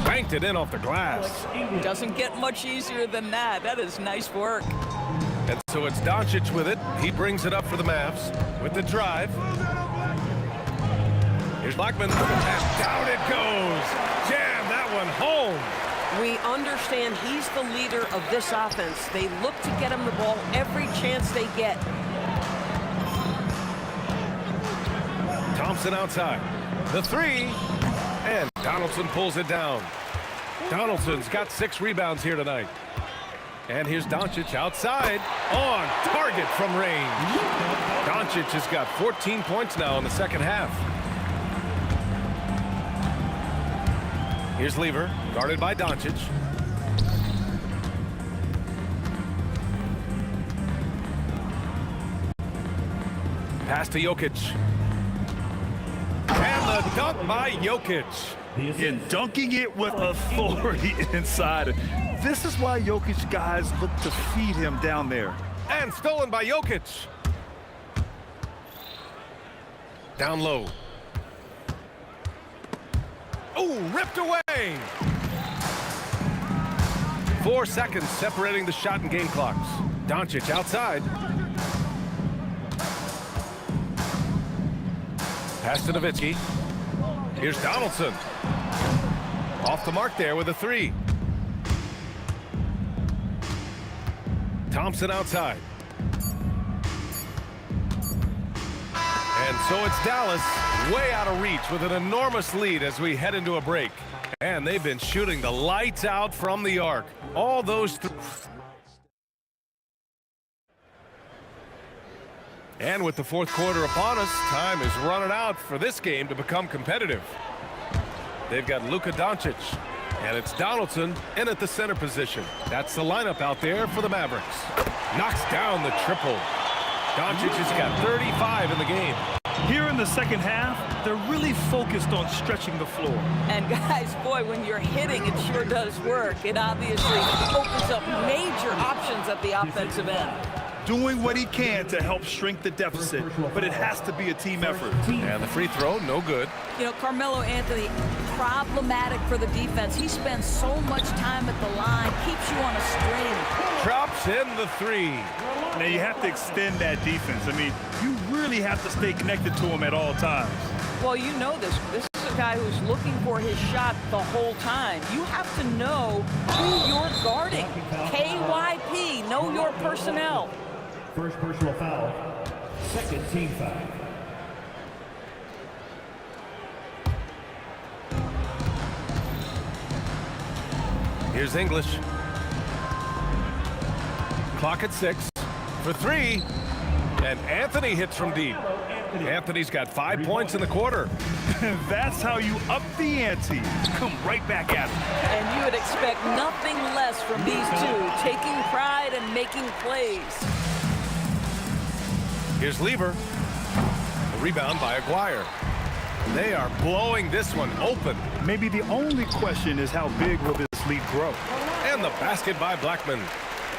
Banked it in off the glass. Doesn't get much easier than that. That is nice work. And so it's Doncic with it. He brings it up for the Mavs with the drive. Here's Blackman. And down it goes. Jam that one home. We understand he's the leader of this offense. They look to get him the ball every chance they get. Thompson outside. The three. And Donaldson pulls it down. Donaldson's got 6 rebounds here tonight. And here's Doncic outside on target from range. Doncic has got 14 points now in the second half. Here's Lever, guarded by Doncic. Pass to Jokic. And the dunk by Jokic. And dunking it with authority inside. This is why Jokic guys look to feed him down there. And stolen by Jokic. Down low. Oh, ripped away. 4 seconds separating the shot and game clocks. Doncic outside. Pass to Nowitzki. Here's Donaldson. Off the mark there with a 3. Thompson outside. And so it's Dallas way out of reach with an enormous lead as we head into a break. And they've been shooting the lights out from the arc. All those And with the fourth quarter upon us, time is running out for this game to become competitive. They've got Luka Doncic, and it's Donaldson in at the center position. That's the lineup out there for the Mavericks. Knocks down the triple. Doncic has got 35 in the game. Here in the second half, they're really focused on stretching the floor. And guys, boy, when you're hitting, it sure does work. It obviously opens up major options at the offensive end. Doing what he can to help shrink the deficit, but it has to be a team effort. And the free throw, no good. You know, Carmelo Anthony, problematic for the defense. He spends so much time at the line, keeps you on a string. Drops in the 3. Now you have to extend that defense. I mean, you really have to stay connected to him at all times. Well, you know this. This is a guy who's looking for his shot the whole time. You have to know who you're guarding. KYP, know your personnel. First personal foul. Second team foul. Here's English. Clock at 6 for 3. And Anthony hits from deep. Anthony's got 5 points in the quarter. That's how you up the ante. Come right back at him. And you would expect nothing less from these two, taking pride and making plays. Here's Lever. A rebound by Aguirre. They are blowing this one open. Maybe the only question is how big will this lead grow? And the basket by Blackman.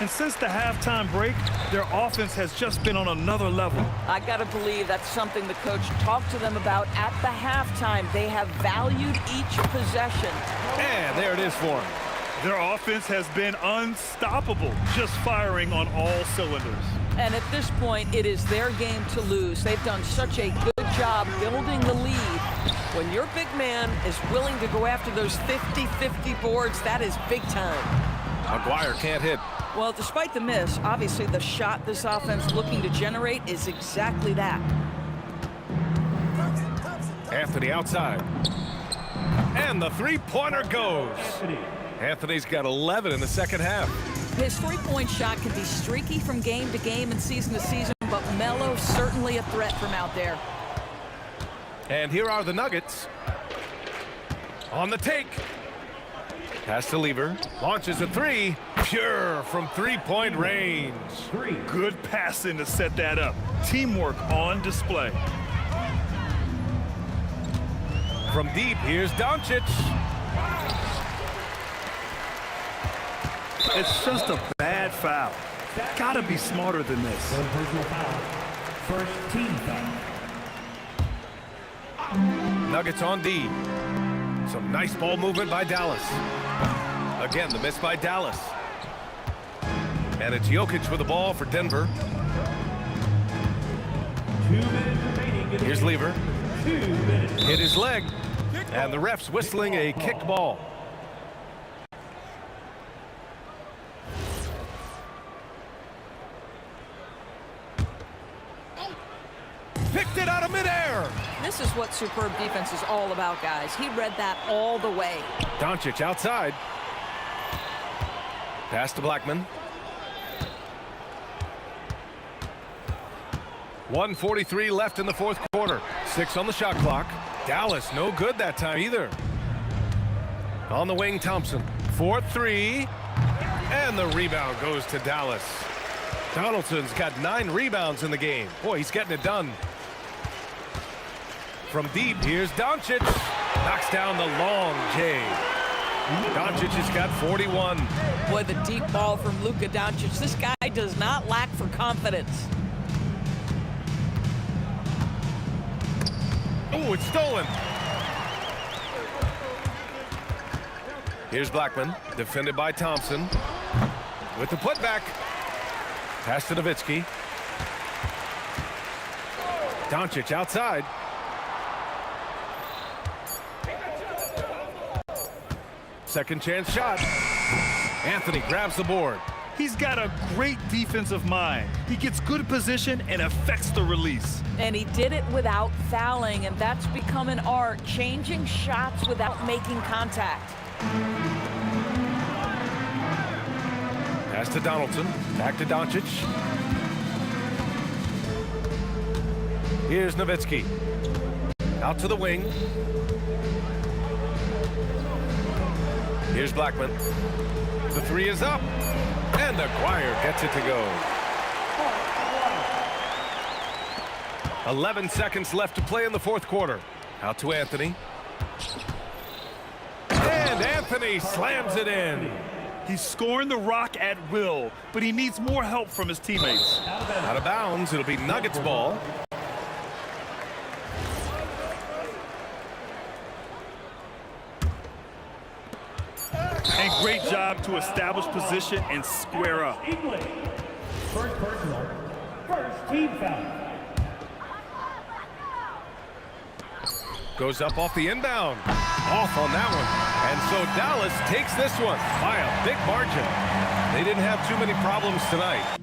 And since the halftime break, their offense has just been on another level. I got to believe that's something the coach talked to them about at the halftime. They have valued each possession. And there it is for him. Their offense has been unstoppable, just firing on all cylinders. And at this point, it is their game to lose. They've done such a good job building the lead. When your big man is willing to go after those 50-50 boards, that is big time. Aguirre can't hit. Well, despite the miss, obviously the shot this offense looking to generate is exactly that. Anthony outside. And the three-pointer goes. Anthony's got 11 in the second half. His three-point shot can be streaky from game to game and season to season, but Melo certainly a threat from out there. And here are the Nuggets. On the take. Pass to Lever. Launches a 3. Pure from three-point range. Good passing to set that up. Teamwork on display. From deep, here's Doncic. It's just a bad foul. Gotta be smarter than this. Personal foul. First team foul. Nuggets on D. Some nice ball movement by Dallas. Again, the miss by Dallas. And it's Jokic with the ball for Denver. 2 minutes remaining. Here's Lever. 2 minutes. Hit his leg. And the ref's whistling a kicked ball. Picked it out of midair. This is what superb defense is all about, guys. He read that all the way. Doncic outside. Pass to Blackman. 1:43 left in the fourth quarter. 6 on the shot clock. Dallas no good that time either. On the wing, Thompson. 4-3. And the rebound goes to Dallas. Donaldson's got 9 rebounds in the game. Boy, he's getting it done. From deep, here's Doncic. Knocks down the long J. Doncic has got 41. Boy, the deep ball from Luka Doncic. This guy does not lack for confidence. Oh, it's stolen. Here's Blackman, defended by Thompson. With the putback. Pass to Nowitzki. Doncic outside. Second chance shot. Anthony grabs the board. He's got a great defensive mind. He gets good position and affects the release. And he did it without fouling, and that's become an art, changing shots without making contact. Pass to Donaldson. Back to Doncic. Here's Nowitzki. Out to the wing. Here's Blackman. The three is up. And Aguirre gets it to go. 11 seconds left to play in the fourth quarter. Out to Anthony. And Anthony slams it in. He's scoring the rock at will, but he needs more help from his teammates. Out of bounds. It'll be Nuggets ball. And great job to establish position and square up. English. First personal. First team foul. Goes up off the inbound. Off on that one. And so Dallas takes this one by a big margin. They didn't have too many problems tonight.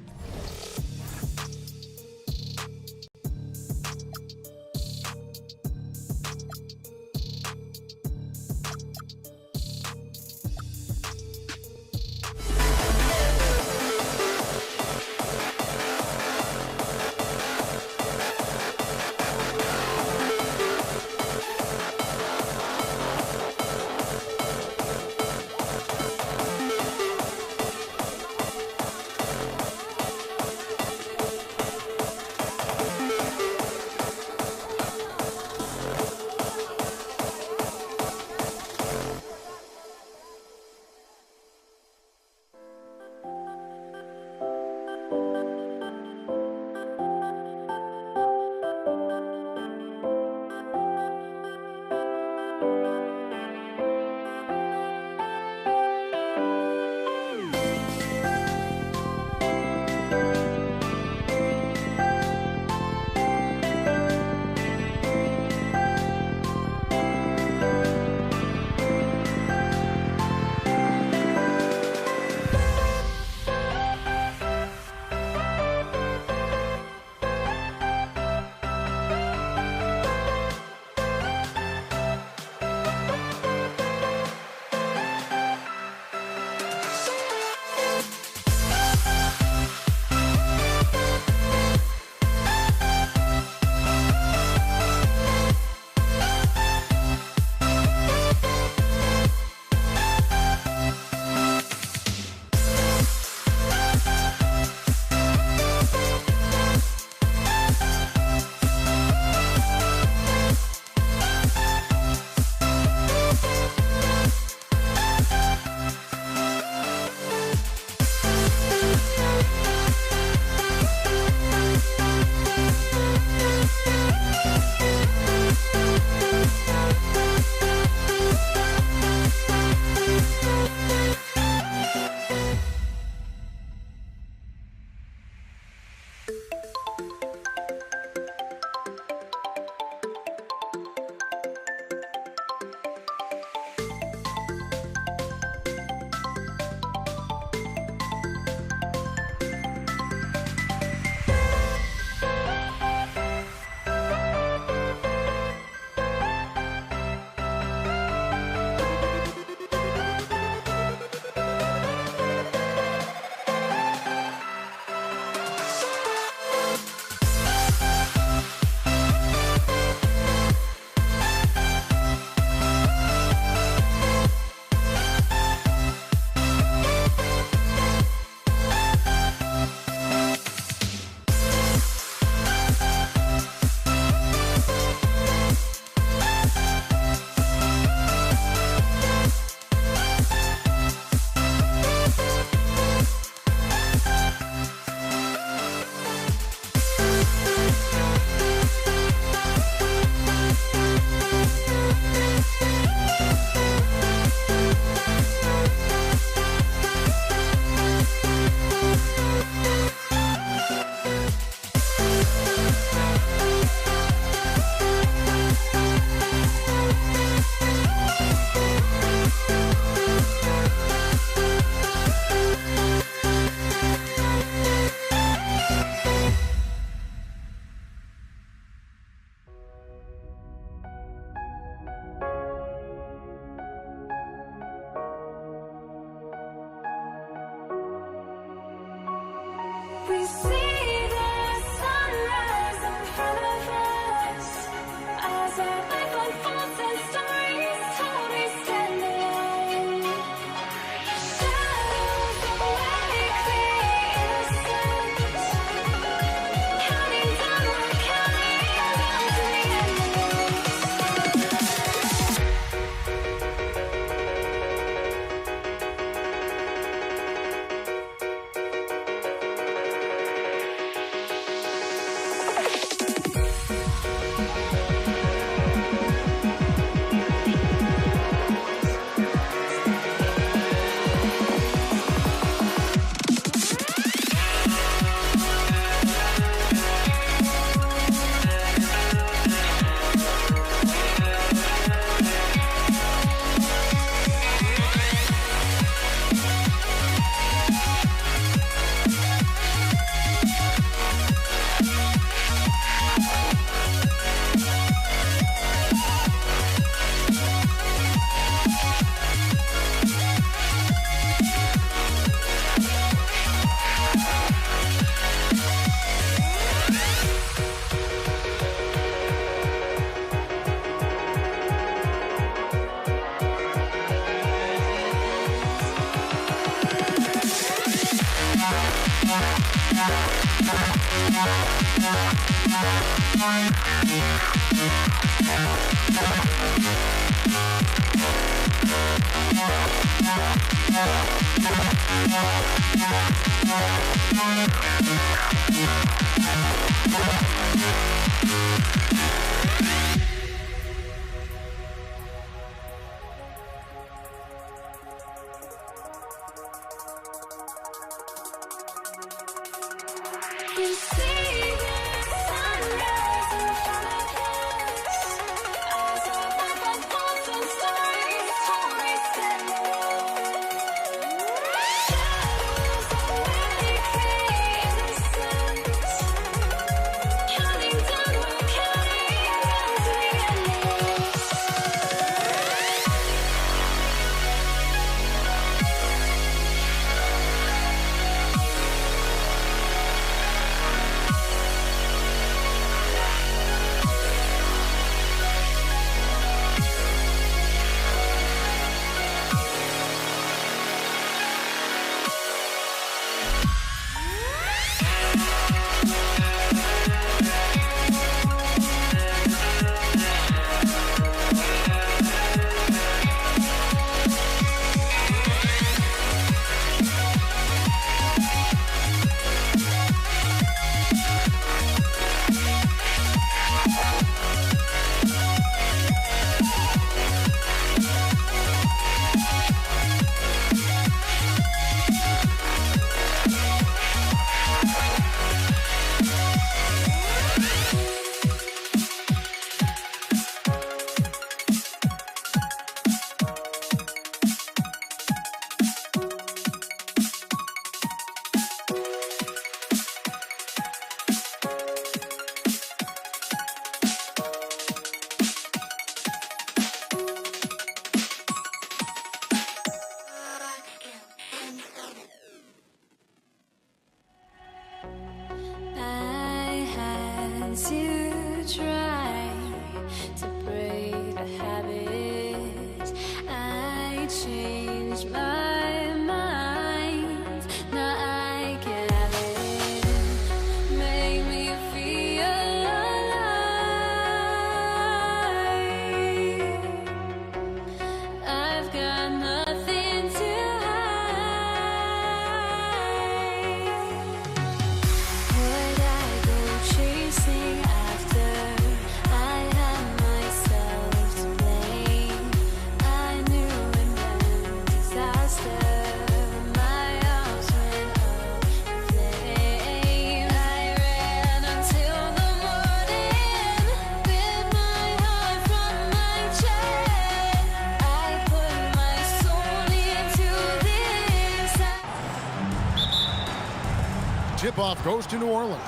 Tip-off goes to New Orleans.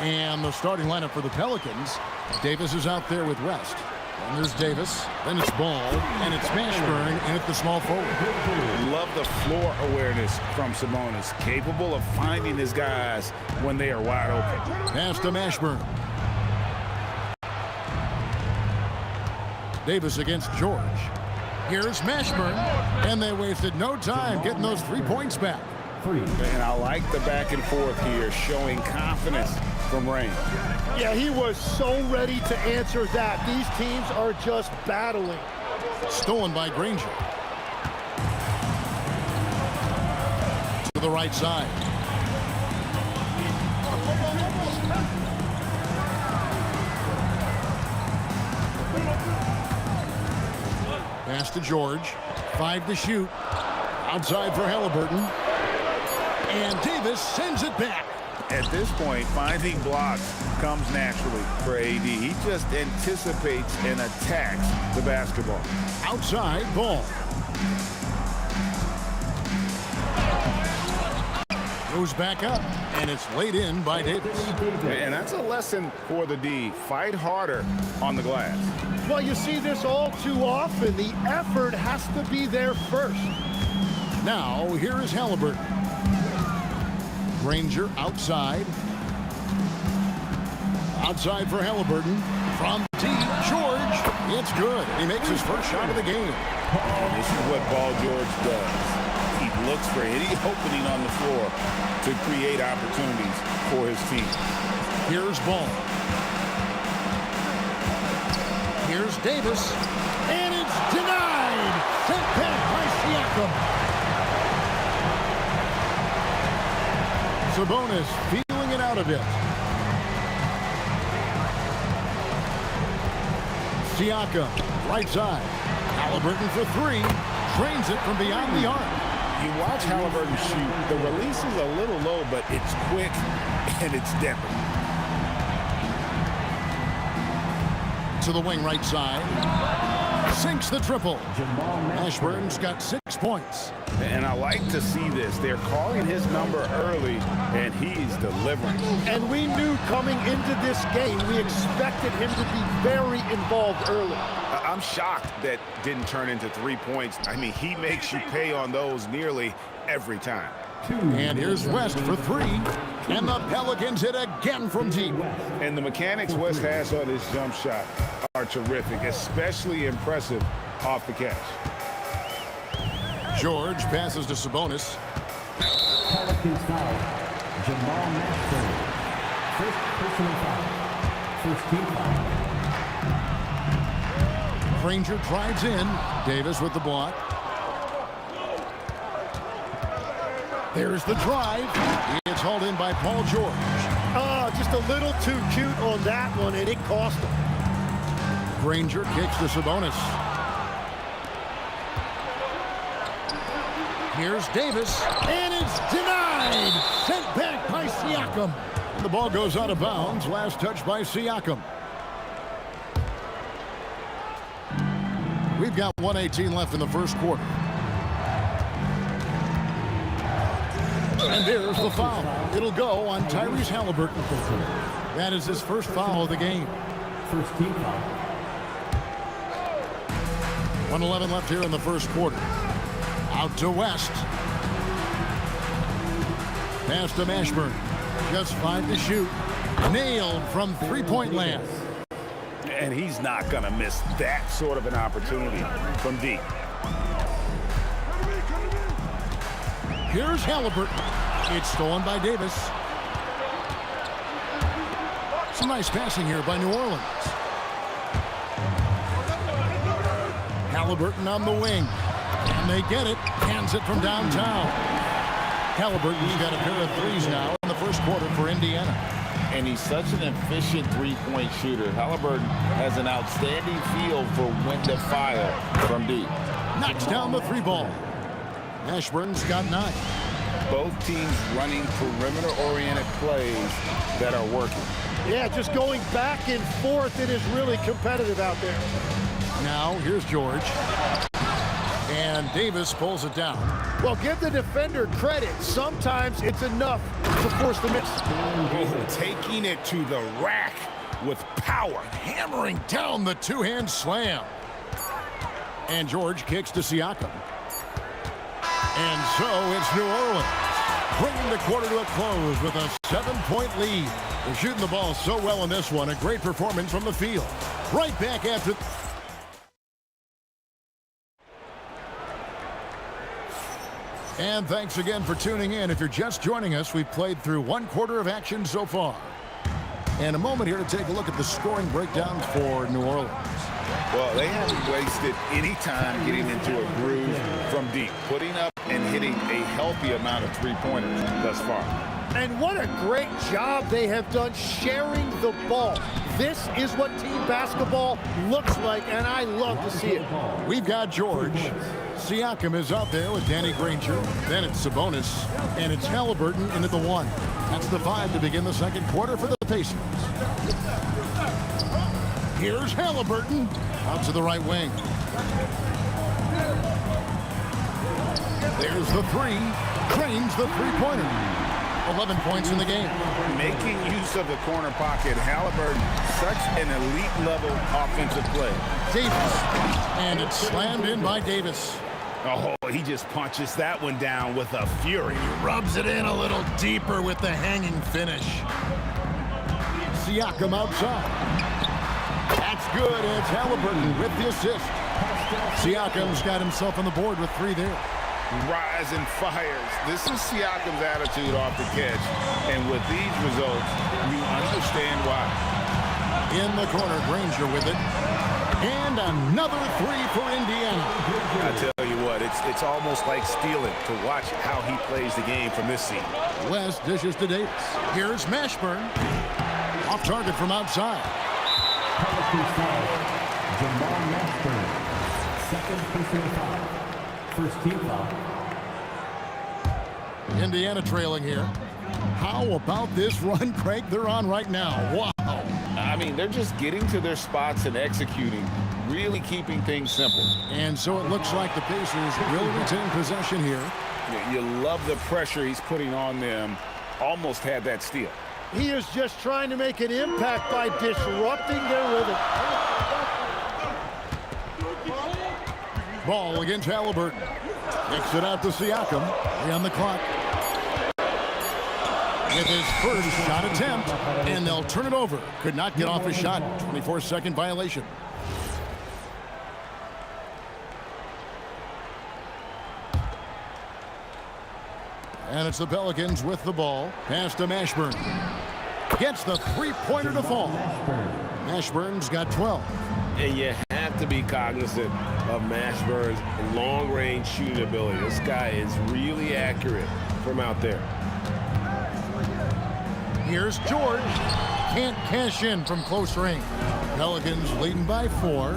And the starting lineup for the Pelicans. Davis is out there with rest. And there's Davis. Then it's Ball. And it's Mashburn in at the small forward. Love the floor awareness from Sabonis. Capable of finding his guys when they are wide open. Pass to Mashburn. Davis against George. Here's Mashburn. And they wasted no time getting those 3 points back. And I like the back and forth here, showing confidence from Rain. Yeah, he was so ready to answer that. These teams are just battling. Stolen by Granger. To the right side. Pass to George. 5 to shoot. Outside for Halliburton. And Davis sends it back. At this point, finding blocks comes naturally for AD. He just anticipates and attacks the basketball. Outside, Ball. Goes back up, and it's laid in by Davis. And that's a lesson for the D. Fight harder on the glass. Well, you see this all too often. The effort has to be there first. Now, here is Halliburton. Granger outside. Outside for Halliburton. From deep, George. It's good. He makes his first shot of the game. This is what Ball George does. He looks for any opening on the floor to create opportunities for his team. Here's Ball. Here's Davis. And it's denied. Sent back by Siakam. Sabonis feeling it out a bit. Siakam, right side. Halliburton for 3. Drains it from beyond the arc. You watch Halliburton shoot. The release is a little low, but it's quick and it's definite. To the wing right side. Sinks the triple. Mashburn's got 6 points. And I like to see this. They're calling his number early, and he's delivering. And we knew coming into this game, we expected him to be very involved early. I'm shocked that didn't turn into 3 points. I mean, he makes you pay on those nearly every time. And here's West for 3. And the Pelicans hit again from deep. And the mechanics West has on his jump shot are terrific, especially impressive off the catch. George passes to Sabonis. Pelicans foul. Jamal Mashburn. First personal foul. First team foul. Granger drives in. Davis with the block. There's the drive. It's hauled in by Paul George. Just a little too cute on that one, and it cost him. Granger kicks to Sabonis. Here's Davis, and it's denied. Sent back by Siakam. And the ball goes out of bounds. Last touch by Siakam. We've got 1:18 left in the first quarter. And there's the foul. It'll go on Tyrese Halliburton. That is his first foul of the game. First team foul. 1:11 left here in the first quarter. Out to West. Pass to Mashburn. Just 5 to shoot. Nailed from three-point land. And he's not going to miss that sort of an opportunity from deep. Here's Halliburton. It's stolen by Davis. Some nice passing here by New Orleans. Halliburton on the wing. And they get it. Hands it from downtown. Halliburton's got a pair of threes now in the first quarter for Indiana. And he's such an efficient three-point shooter. Halliburton has an outstanding feel for when to fire from deep. Knocks down the 3 ball. Mashburn's got 9. Both teams running perimeter-oriented plays that are working. Yeah, just going back and forth. It is really competitive out there. Now, here's George. And Davis pulls it down. Well, give the defender credit. Sometimes it's enough to force the miss. Taking it to the rack with power. Hammering down the two-hand slam. And George kicks to Siakam. And so it's New Orleans bringing the quarter to a close with a 7-point lead. They're shooting the ball so well in this one. A great performance from the field. Right back after... And thanks again for tuning in. If you're just joining us, we've played through one quarter of action so far. And a moment here to take a look at the scoring breakdowns for New Orleans. Well, they haven't wasted any time getting into a groove from deep, putting up and hitting a healthy amount of three-pointers thus far. And what a great job they have done sharing the ball. This is what team basketball looks like, and I love to see it. We've got George. Siakam is out there with Danny Granger. Then it's Sabonis, and it's Halliburton into the 1. That's the 5 to begin the second quarter for the Pacers. Here's Halliburton out to the right wing. There's the 3. Cranes the three-pointer. 11 points in the game. Making use of the corner pocket, Halliburton, such an elite-level offensive play. Davis, and it's slammed in by Davis. Oh, he just punches that one down with a fury. Rubs it in a little deeper with the hanging finish. Siakam outside. That's good. It's Halliburton with the assist. Siakam's got himself on the board with 3 there. Rise and fires. This is Siakam's attitude off the catch. And with these results, you understand why. In the corner, Granger with it. And another 3 for Indiana. I tell you what, it's almost like stealing to watch how he plays the game from this seat. West dishes to Davis. Here's Mashburn. Off target from outside. Jamal Mashburn, second personal foul. First team foul. Indiana trailing here. How about this run, Craig, they're on right now? Wow. I mean, they're just getting to their spots and executing, really keeping things simple. And so it looks like the Pacers will retain possession here. You love the pressure he's putting on them. Almost had that steal. He is just trying to make an impact by disrupting their rhythm. Ball against Halliburton. Kicks it out to Siakam. 3 on the clock. With his first shot attempt, and they'll turn it over. Could not get off his shot. 24-second violation. And it's the Pelicans with the ball. Pass to Mashburn. Gets the three-pointer to fall. Mashburn's got 12. And you have to be cognizant of Mashburn's long-range shooting ability. This guy is really accurate from out there. Here's George. Can't cash in from close range. Pelicans leading by 4.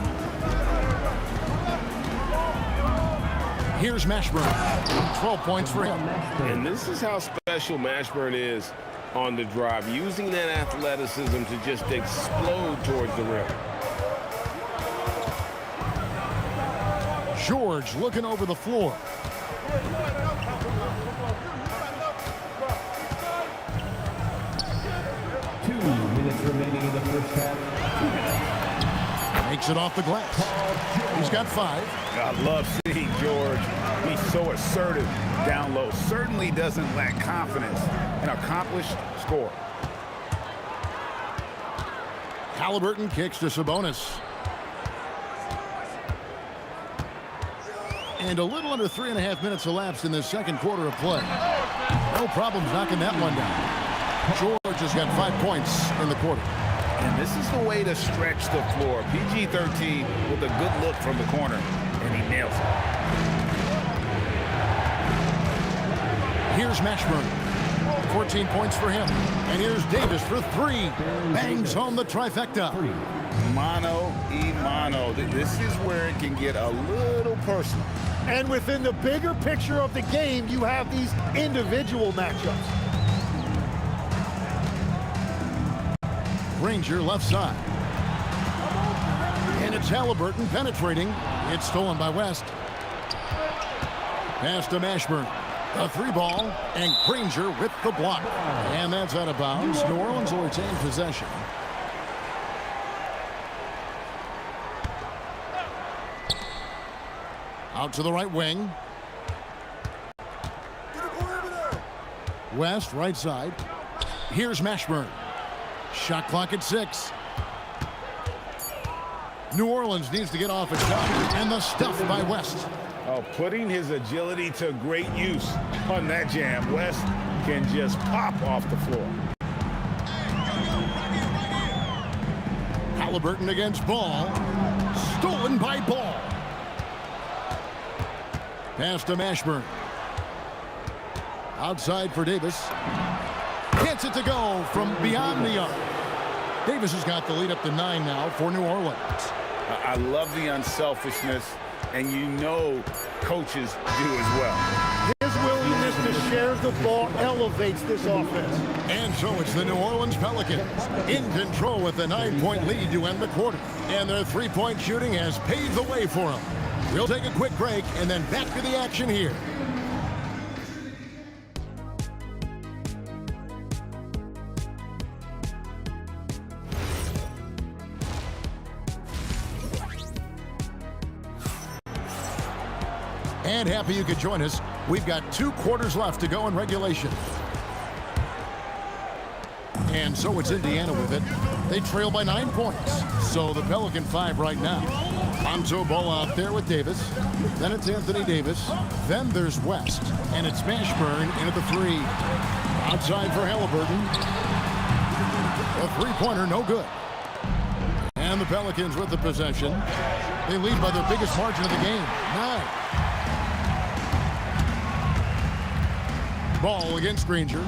Here's Mashburn. 12 points for him. And this is how special Mashburn is on the drive, using that athleticism to just explode towards the rim. George looking over the floor. Remaining in the first half. Makes it off the glass. He's got 5. I love seeing George. He's so assertive down low. Certainly doesn't lack confidence. An accomplished scorer. Halliburton kicks to Sabonis. And a little under 3.5 minutes elapsed in this second quarter of play. No problems knocking that one down. George has got 5 points in the quarter. And this is the way to stretch the floor. PG-13 with a good look from the corner, and he nails it. Here's Mashburn. 14 points for him. And here's Davis for 3. Bangs home the trifecta. Mano y mano. This is where it can get a little personal. And within the bigger picture of the game, you have these individual matchups. Granger left side. And it's Halliburton penetrating. It's stolen by West. Pass to Mashburn. A 3 ball, and Granger with the block. And that's out of bounds. New Orleans will retain possession. Out to the right wing. West, right side. Here's Mashburn. Shot clock at 6. New Orleans needs to get off a jump, and the stuff by West. Oh, putting his agility to great use on that jam. West can just pop off the floor. Halliburton against Ball. Stolen by Ball. Pass to Mashburn. Outside for Davis. Gets it to go from beyond the arc. Davis has got the lead up to 9 now for New Orleans. I love the unselfishness, and you know coaches do as well. His willingness to share the ball elevates this offense. And so it's the New Orleans Pelicans in control with a 9-point lead to end the quarter. And their three-point shooting has paved the way for them. We'll take a quick break and then back to the action here. And happy you could join us. We've got 2 quarters left to go in regulation. And so it's Indiana with it. They trail by 9 points. So the Pelican 5 right now. Lonzo Ball out there with Davis. Then it's Anthony Davis. Then there's West. And it's Mashburn in at the 3. Outside for Halliburton. A three-pointer, no good. And the Pelicans with the possession. They lead by their biggest margin of the game, 9. Ball against Granger.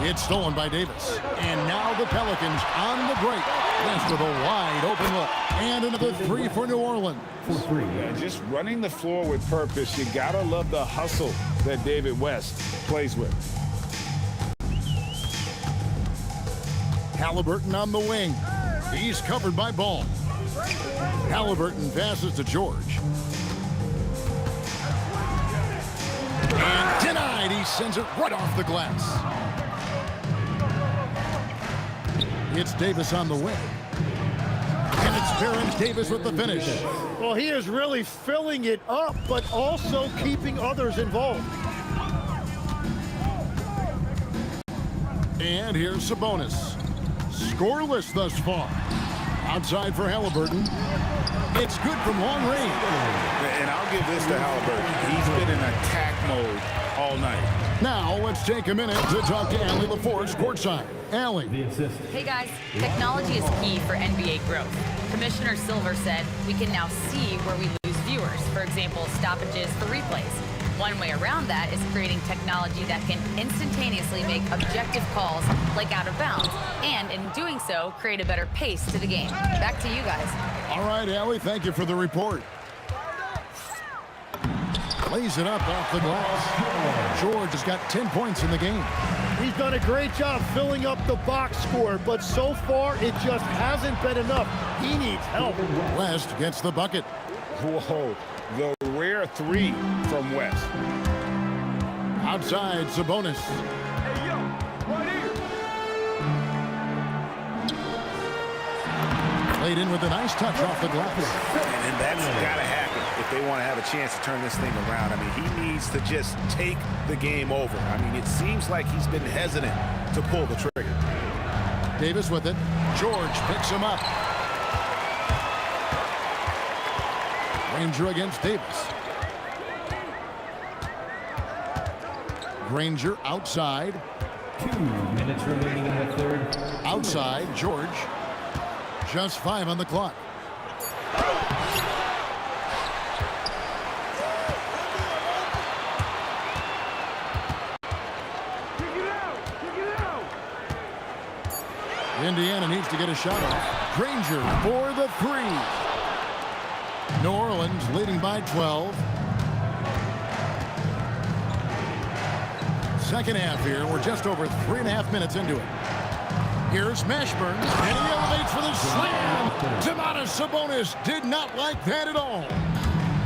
It's stolen by Davis. And now the Pelicans on the break. West with a wide open look. And another 3 for New Orleans. Yeah, just running the floor with purpose. You gotta love the hustle that David West plays with. Halliburton on the wing. He's covered by Ball. Halliburton passes to George. And denied. He sends it right off the glass. It's Davis on the wing. And it's Terrence Davis with the finish. Well, he is really filling it up, but also keeping others involved. And here's Sabonis. Scoreless thus far. Outside for Halliburton. It's good from long range. And I'll give this to Halliburton. He's been in attack mode all night. Now let's take a minute to talk to Allie LaForce courtside. Allie. Hey guys, technology is key for NBA growth. Commissioner Silver said we can now see where we lose viewers. For example, stoppages for replays. One way around that is creating technology that can instantaneously make objective calls like out of bounds, and in doing so, create a better pace to the game. Back to you guys. All right, Allie, thank you for the report. Lays it up off the glass. George has got 10 points in the game. He's done a great job filling up the box score, but so far it just hasn't been enough. He needs help. West gets the bucket. Whoa, the rare 3 from West. Outside, Sabonis. Hey, yo, right here. Played in with a nice touch off the glass. And that's got to happen if they want to have a chance to turn this thing around. I mean, he needs to just take the game over. I mean, it seems like he's been hesitant to pull the trigger. Davis with it. George picks him up. Granger against Davis. Granger outside. 2 minutes remaining in the third. Outside, George. Just 5 on the clock. Indiana needs to get a shot off. Granger for the 3. New Orleans leading by 12. Second half here. We're just over 3.5 minutes into it. Here's Mashburn, and he elevates for the slam. Domantas Sabonis did not like that at all.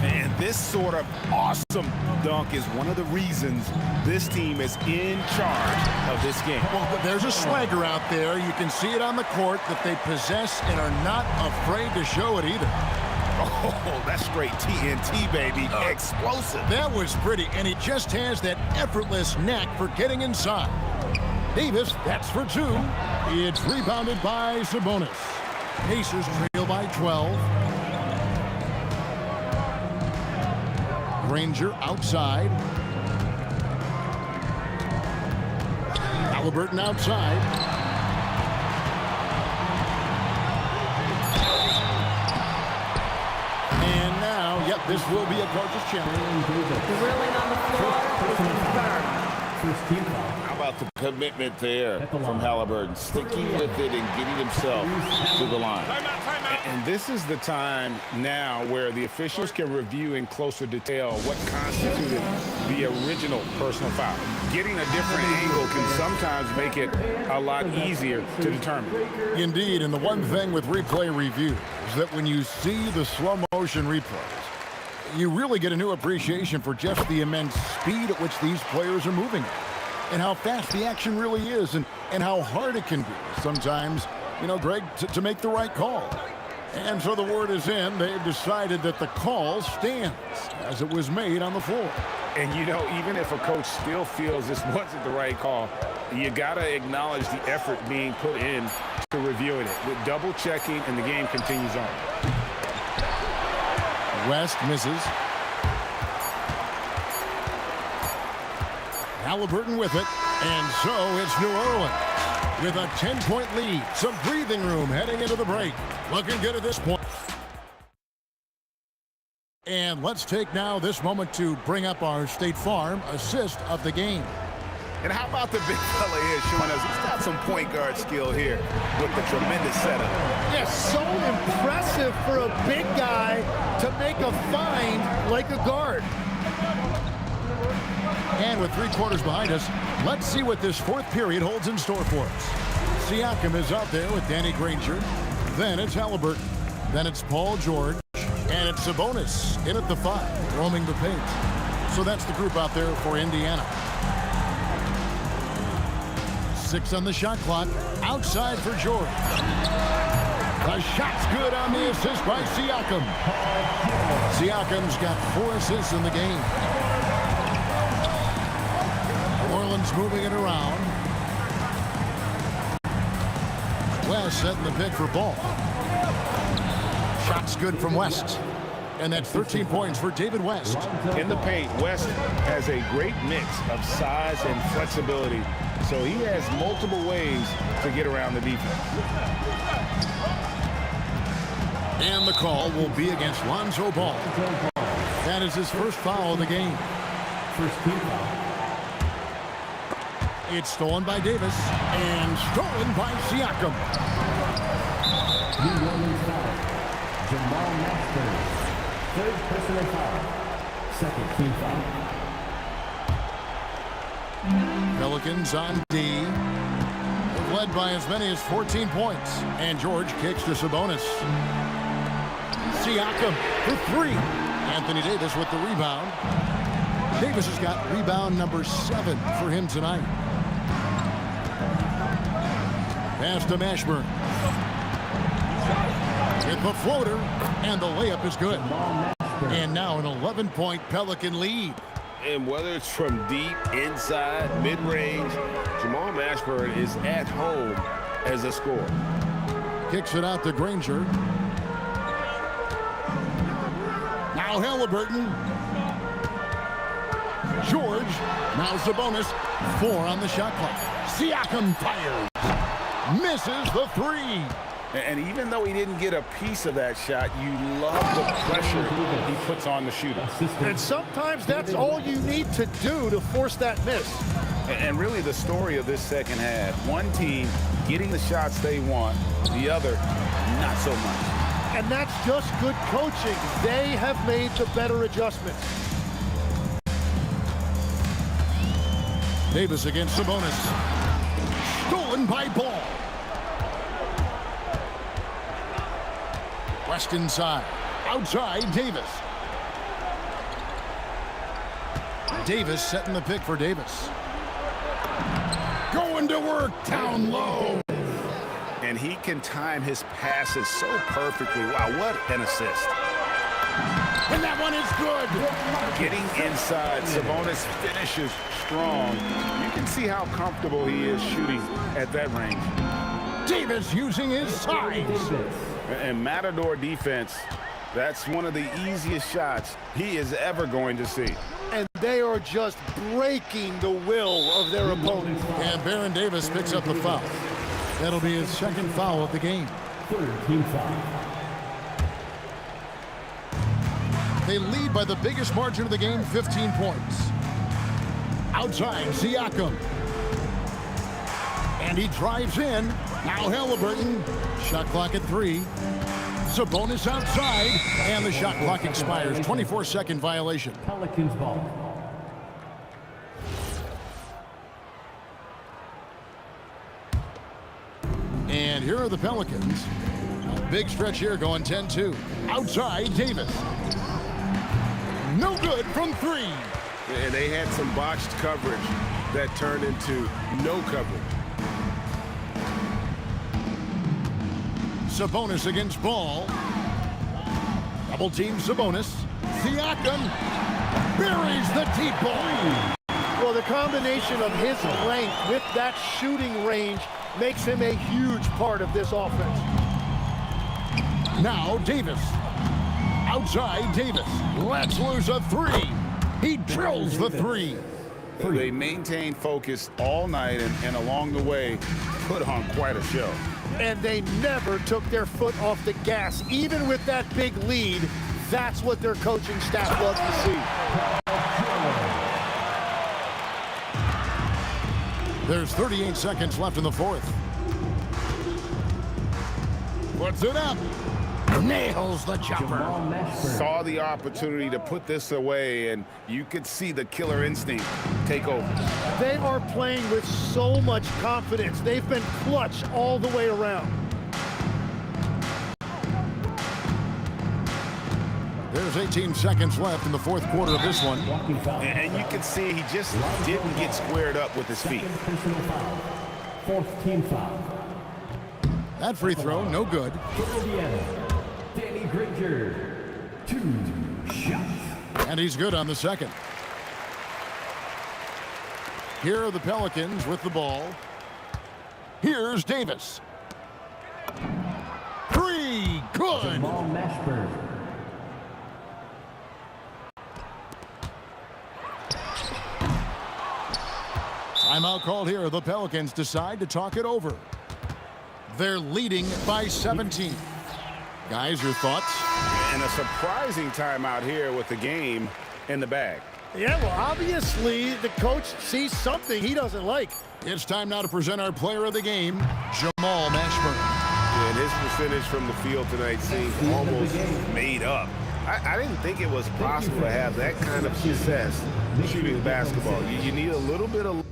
And this sort of awesome dunk is one of the reasons this team is in charge of this game. Well, there's a swagger out there. You can see it on the court that they possess and are not afraid to show it either. Oh, that's straight TNT, baby. Explosive. That was pretty, and he just has that effortless knack for getting inside. Davis, that's for 2. It's rebounded by Sabonis. Pacers trail by 12. Granger outside. Halliburton outside. And now, yep, this will be a coach's challenge. Drilling on the floor is confirmed. First team foul. How about the commitment there from Halliburton, sticking with it and getting himself to the line? And this is the time now where the officials can review in closer detail what constituted the original personal foul. Getting a different angle can sometimes make it a lot easier to determine. Indeed, and the one thing with replay review is that when you see the slow motion replays, you really get a new appreciation for just the immense speed at which these players are moving and how fast the action really is and how hard it can be sometimes, you know, Greg, to make the right call. And so the word is in. They've decided that the call stands as it was made on the floor. And, you know, even if a coach still feels this wasn't the right call, you got to acknowledge the effort being put in to reviewing it with double checking, and the game continues on. West misses. Halliburton with it. And so it's New Orleans with a 10-point lead. Some breathing room heading into the break. Looking good at this point. And let's take now this moment to bring up our State Farm assist of the game. And how about the big fella here showing us he's got some point guard skill here with the tremendous setup. Yes, so impressive for a big guy to make a find like a guard. And with 3 quarters behind us, let's see what this 4th period holds in store for us. Siakam is out there with Danny Granger. Then it's Halliburton. Then it's Paul George. And it's Sabonis in at the 5, roaming the paint. So that's the group out there for Indiana. 6 on the shot clock. Outside for George. The shot's good on the assist by Siakam. Siakam's got 4 assists in the game. Orleans moving it around. West setting the pick for Ball. Shot's good from West. And that's 13 points for David West. In the paint, West has a great mix of size and flexibility, so he has multiple ways to get around the defense. And the call will be against Lonzo Ball. That is his first foul of the game. First team foul. It's stolen by Davis and stolen by Siakam. New Orleans foul. Jamal Masters. 3rd personal foul. 2nd team foul. Pelicans on D. They've led by as many as 14 points. And George kicks to Sabonis. Siakam for 3. Anthony Davis with the rebound. Davis has got rebound number 7 for him tonight. Pass to Mashburn. With the floater, and the layup is good. And now an 11-point Pelican lead. And whether it's from deep, inside, mid-range, Jamal Mashburn is at home as a scorer. Kicks it out to Granger. Now Halliburton. George. Now Sabonis. 4 on the shot clock. Siakam fires. Misses the 3. And even though he didn't get a piece of that shot, you love the pressure he puts on the shooter. And sometimes that's all you need to do to force that miss. And really the story of this second half, one team getting the shots they want, the other not so much. And that's just good coaching. They have made the better adjustments. Davis against Sabonis. Stolen by Ball. West inside. Outside, Davis. Davis setting the pick for Davis. Going to work down low. And he can time his passes so perfectly. Wow, what an assist. and that one is good. Getting inside, Sabonis finishes strong. You can see how comfortable he is shooting at that range. Davis using his size. And Matador defense, that's one of the easiest shots he is ever going to see. And they are just breaking the will of their opponent. And Baron Davis picks up the foul. That'll be his second foul of the game. Third team foul. They lead by the biggest margin of the game, 15 points. Outside, Siakam. And he drives in. Now Halliburton. Shot clock at 3. Sabonis outside. And the shot clock expires. 24-second violation. Pelicans ball. And here are the Pelicans. A big stretch here going 10-2. Outside, Davis. No good from 3. And they had some botched coverage that turned into no coverage. Sabonis against Ball. Double team Sabonis. Siakam buries the deep ball. Well, the combination of his length with that shooting range makes him a huge part of this offense. Now Davis. Outside Davis. Lets loose a 3. He drills the 3. They maintained focus all night and along the way put on quite a show. And they never took their foot off the gas. Even with that big lead, that's what their coaching staff loves to see. There's 38 seconds left in the fourth. Puts it up. Nails the jumper. Saw the opportunity to put this away, and you could see the killer instinct take over. They are playing with so much confidence. They've been clutch all the way around. There's 18 seconds left in the fourth quarter of this one. And you can see he just didn't get squared up with his feet. Fourth team foul. That free throw, no good. Indiana. Danny Granger. 2 shots. And he's good on the second. Here are the Pelicans with the ball. Here's Davis. 3, good. Jamal Mashburn. Timeout called here. The Pelicans decide to talk it over. They're leading by 17. Guys, your thoughts? And a surprising timeout here with the game in the bag. Yeah, well, obviously the coach sees something he doesn't like. It's time now to present our player of the game, Jamal Mashburn. And his percentage from the field tonight seemed almost made up. I didn't think it was possible to have that kind of success shooting basketball. You need a little bit of...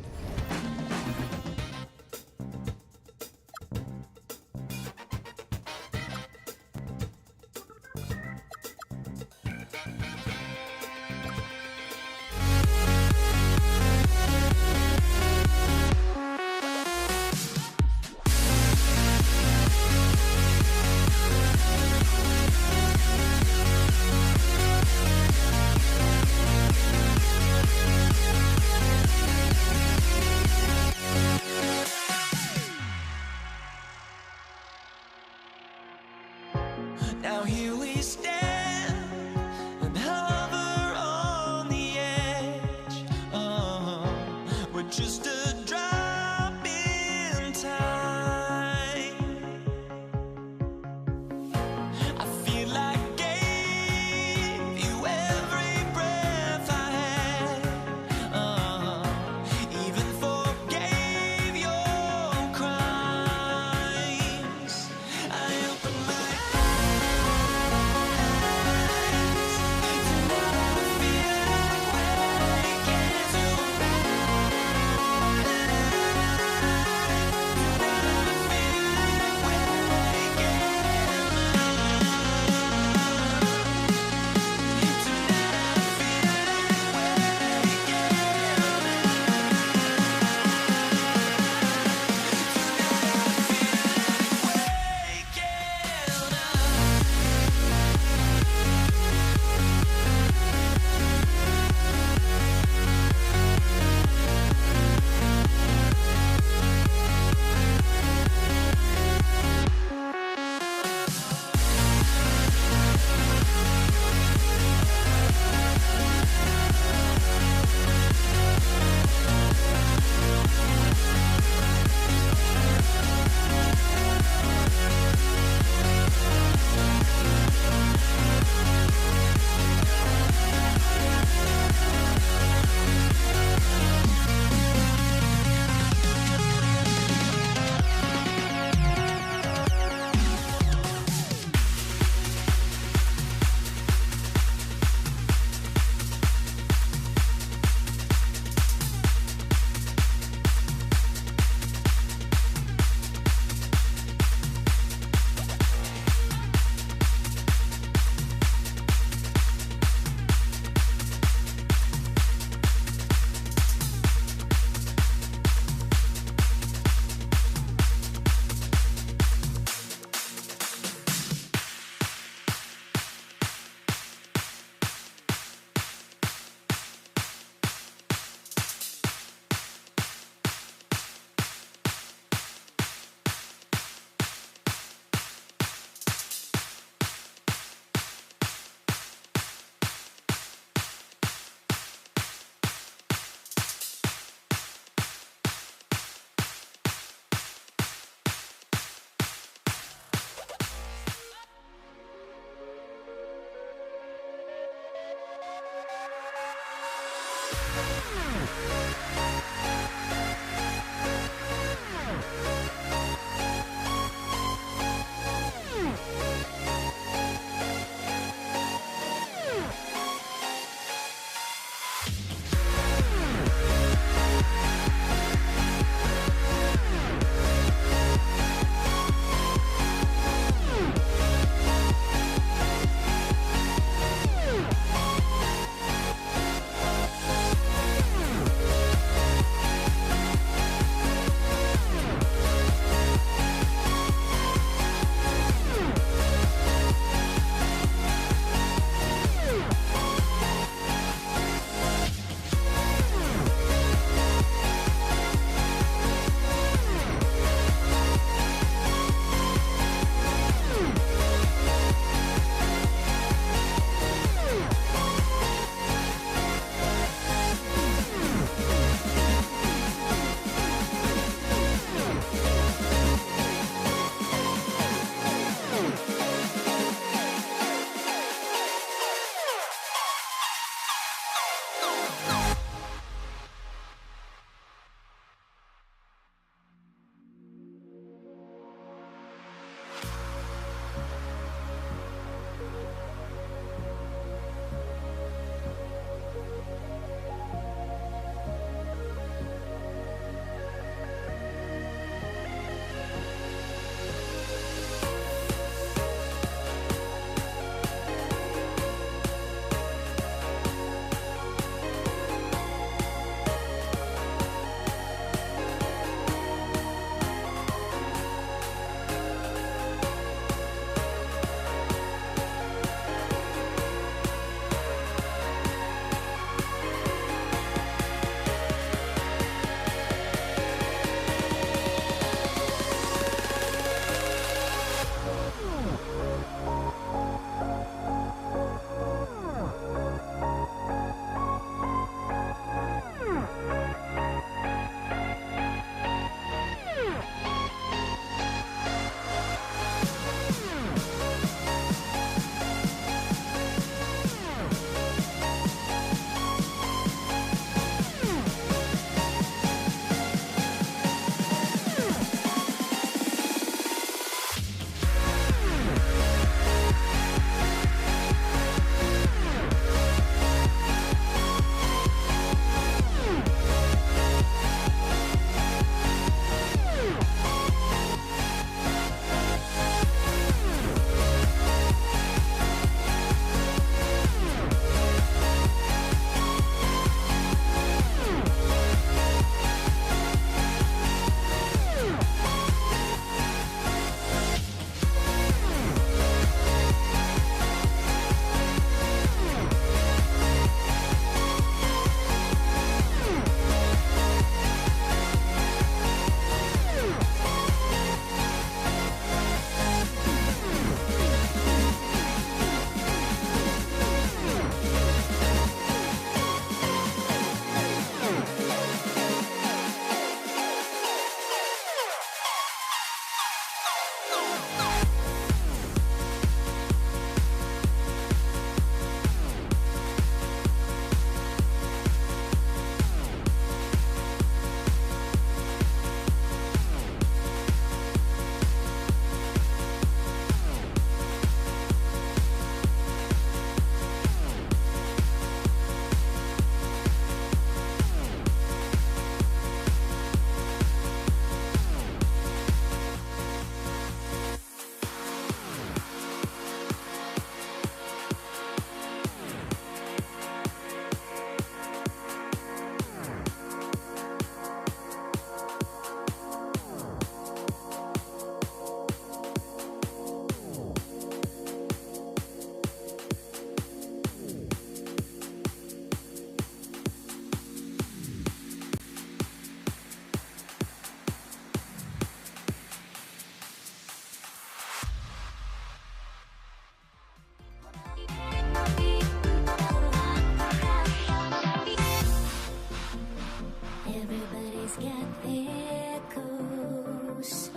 Everybody's got their ghosts,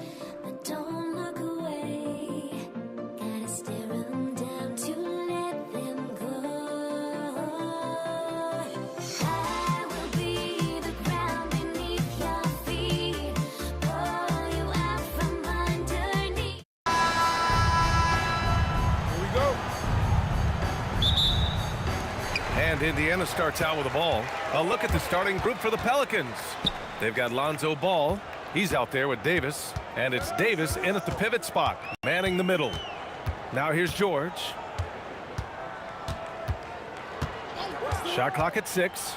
but don't look away. Gotta stare them down to let them go. I will be the ground beneath your feet, pull you out from underneath. Here we go. And Indiana starts out with the ball. A look at the starting group for the Pelicans. They've got Lonzo Ball. He's out there with Davis. And it's Davis in at the pivot spot, manning the middle. Now here's George. Shot clock at 6.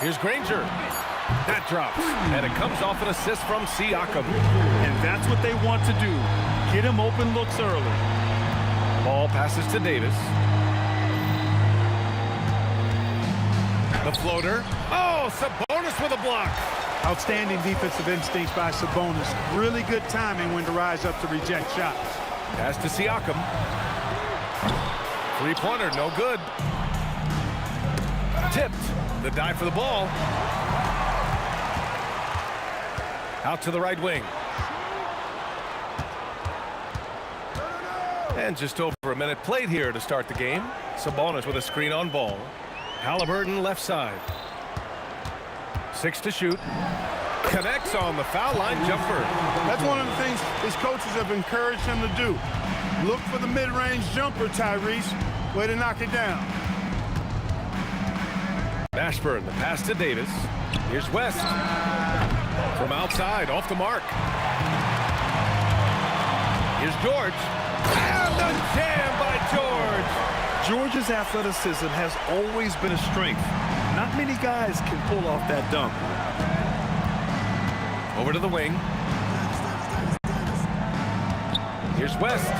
Here's Granger. That drops. And it comes off an assist from Siakam. And that's what they want to do. Get him open looks early. Ball passes to Davis. The floater. Oh, Sabonis with a block. Outstanding defensive instincts by Sabonis. Really good timing when to rise up to reject shots. Pass to Siakam. Three-pointer, no good. Tipped. The dive for the ball. Out to the right wing. And just over a minute played here to start the game. Sabonis with a screen on ball. Halliburton left side. 6 to shoot. Connects on the foul line jumper. That's one of the things his coaches have encouraged him to do. Look for the mid-range jumper, Tyrese. Way to knock it down. Mashburn, the pass to Davis. Here's West. From outside, off the mark. Here's George. And the jam by George. George's athleticism has always been a strength. Not many guys can pull off that dunk. Over to the wing. Here's West.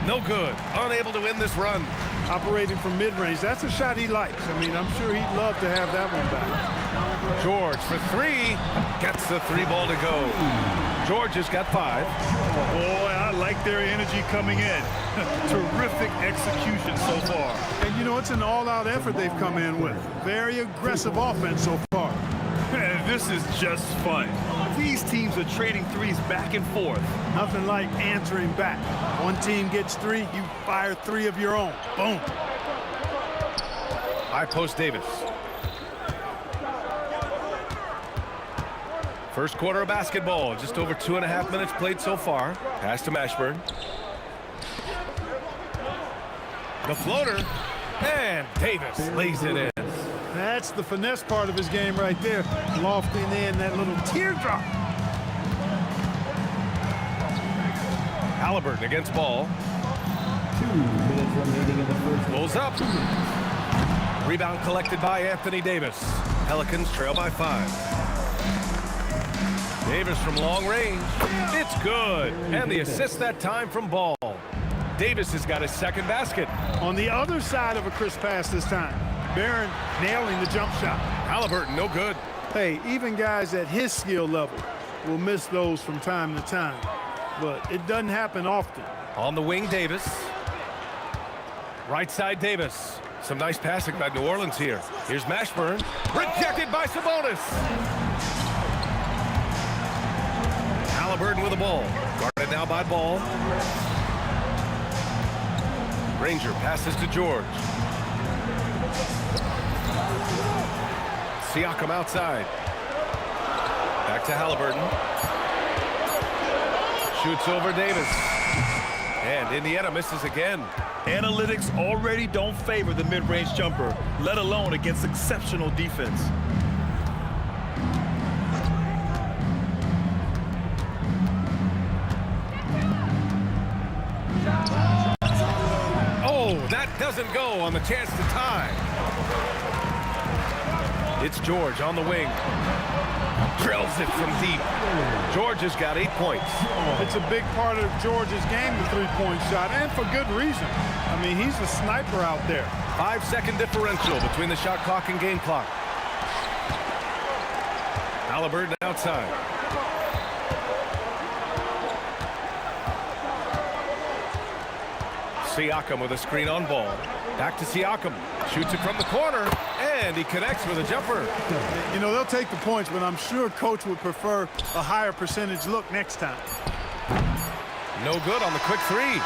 No good. Unable to win this run. Operating from mid-range. That's a shot he likes. I mean, I'm sure he'd love to have that one back. George for 3. Gets the 3-ball to go. George has got 5. Boy, I like their energy coming in. Terrific execution so far. And, you know, it's an all-out effort they've come in with. Very aggressive offense so far. Man, this is just fun. These teams are trading threes back and forth. Nothing like answering back. One team gets 3, you fire 3 of your own. Boom. High post Davis. First quarter of basketball. Just over 2.5 minutes played so far. Pass to Mashburn. The floater. And Davis lays it in. That's the finesse part of his game right there. Lofting in that little teardrop. Halliburton against Ball. 2 minutes remaining in the first. Pulls up. Rebound collected by Anthony Davis. Pelicans trail by 5. Davis from long range. It's good. And the assist that time from Ball. Davis has got his second basket. On the other side of a crisp pass this time. Barron nailing the jump shot. Halliburton, no good. Hey, even guys at his skill level will miss those from time to time. But it doesn't happen often. On the wing, Davis. Right side, Davis. Some nice passing by New Orleans here. Here's Mashburn. Rejected by Sabonis. Halliburton with the ball. Guarded now by Ball. Granger passes to George. Siakam outside. Back to Halliburton. Shoots over Davis. And Indiana misses again. Analytics already don't favor the mid-range jumper, let alone against exceptional defense. Oh, that doesn't go on the chance to tie. It's George on the wing. Drills it from deep. George has got 8 points. It's a big part of George's game, the three-point shot, and for good reason. I mean, he's a sniper out there. 5-second differential between the shot clock and game clock. Halliburton outside. Siakam with a screen on Ball. Back to Siakam. Shoots it from the corner, and he connects with a jumper. You know, they'll take the points, but I'm sure Coach would prefer a higher percentage look next time. No good on the quick three.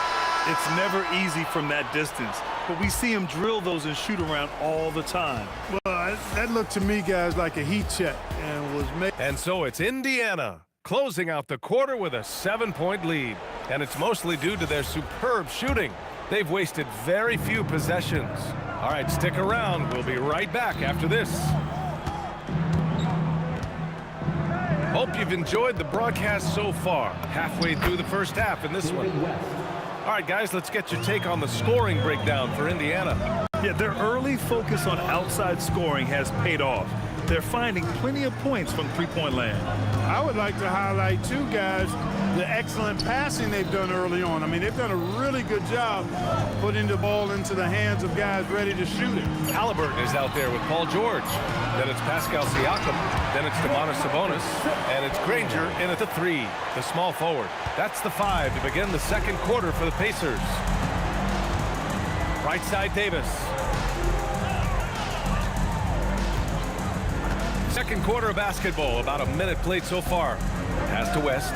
It's never easy from that distance, but we see him drill those and shoot around all the time. Well, that looked to me, guys, like a heat check and was made. And so it's Indiana closing out the quarter with a 7-point lead. And it's mostly due to their superb shooting. They've wasted very few possessions. All right, stick around. We'll be right back after this. Hope you've enjoyed the broadcast so far. Halfway through the first half in this one. All right, guys, let's get your take on the scoring breakdown for Indiana. Yeah, their early focus on outside scoring has paid off. They're finding plenty of points from three-point land. I would like to highlight, too, guys, the excellent passing they've done early on. I mean, they've done a really good job putting the ball into the hands of guys ready to shoot it. Halliburton is out there with Paul George. Then it's Pascal Siakam. Then it's Domantas Sabonis. And it's Granger in at the 3, the small forward. That's the 5 to begin the second quarter for the Pacers. Right side, Davis. Second quarter of basketball, about a minute played so far. Pass to West.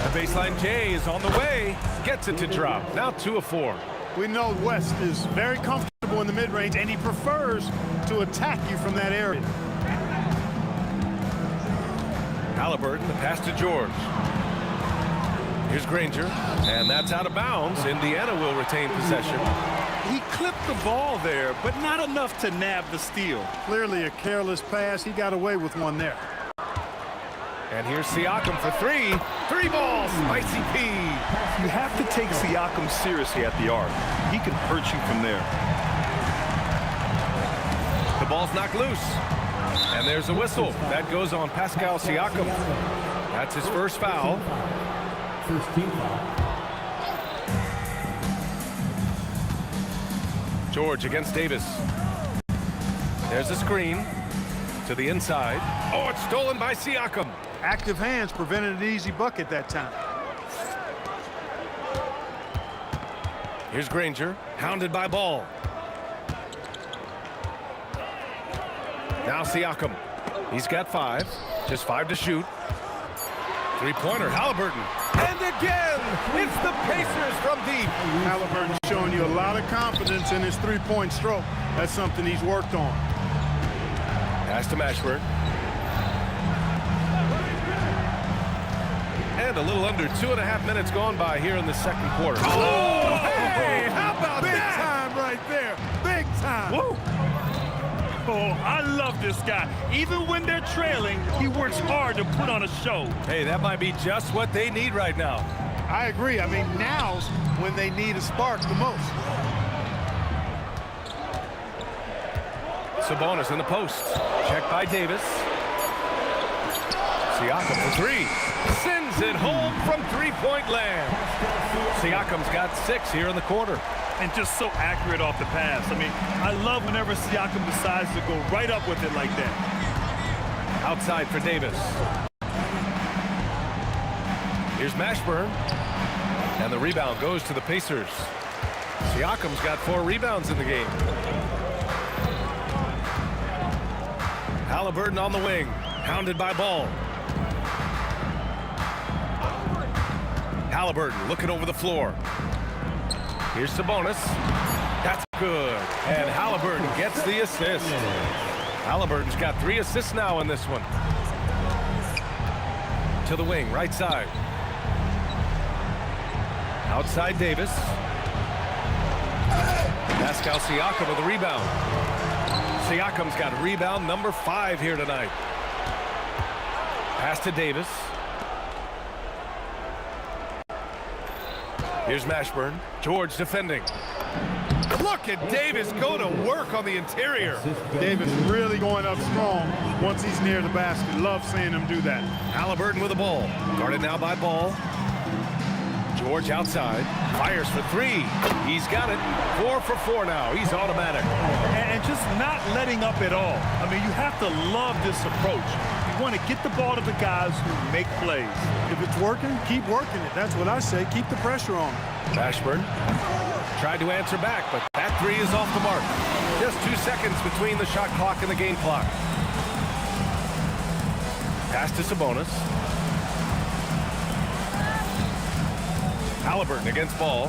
The baseline Jay is on the way. Gets it to drop. Now 2 of 4. We know West is very comfortable in the mid-range, and he prefers to attack you from that area. Halliburton, the pass to George. Here's Granger, and that's out of bounds. Indiana will retain possession. He clipped the ball there, but not enough to nab the steal. Clearly a careless pass. He got away with one there. And here's Siakam for 3. 3 balls, Spicy P. You have to take Siakam seriously at the arc. He can hurt you from there. The ball's knocked loose. And there's a whistle. That goes on Pascal Siakam. That's his first foul. First team foul. George against Davis. There's a screen to the inside. Oh, it's stolen by Siakam. Active hands prevented an easy bucket that time. Here's Granger, hounded by Ball. Now Siakam. He's got 5. Just 5 to shoot. Three-pointer, Halliburton. And again, it's the Pacers from deep. Halliburton showing you a lot of confidence in his three-point stroke. That's something he's worked on. Pass to Mashburn. And a little under 2.5 minutes gone by here in the second quarter. Oh, hey, how about big that? Big time right there. Big time. Whoa. Oh, I love this guy. Even when they're trailing, he works hard to put on a show. Hey, that might be just what they need right now. I agree. I mean, now's when they need a spark the most. Sabonis in the post. Checked by Davis. Siakam for 3. Sends it home from three-point land. Siakam's got 6 here in the quarter. And just so accurate off the pass. I mean, I love whenever Siakam decides to go right up with it like that. Outside for Davis. Here's Mashburn. And the rebound goes to the Pacers. Siakam's got 4 rebounds in the game. Halliburton on the wing. Hounded by Ball. Halliburton looking over the floor. Here's Sabonis. That's good. And Halliburton gets the assist. Halliburton's got 3 assists now in this one. To the wing, right side. Outside Davis. Pascal Siakam with the rebound. Siakam's got rebound number 5 here tonight. Pass to Davis. Here's Mashburn. George defending. Look at Davis go to work on the interior. Davis really going up strong once he's near the basket. Love seeing him do that. Halliburton with the ball. Guarded now by Ball. George outside. Fires for 3. He's got it. 4 for 4 now. He's automatic. And just not letting up at all. I mean, you have to love this approach. You want to get the ball to the guys who make plays. If it's working, keep working it. That's what I say. Keep the pressure on. Mashburn. Tried to answer back, but that three is off the mark. Just 2 seconds between the shot clock and the game clock. Pass to Sabonis. Halliburton against ball.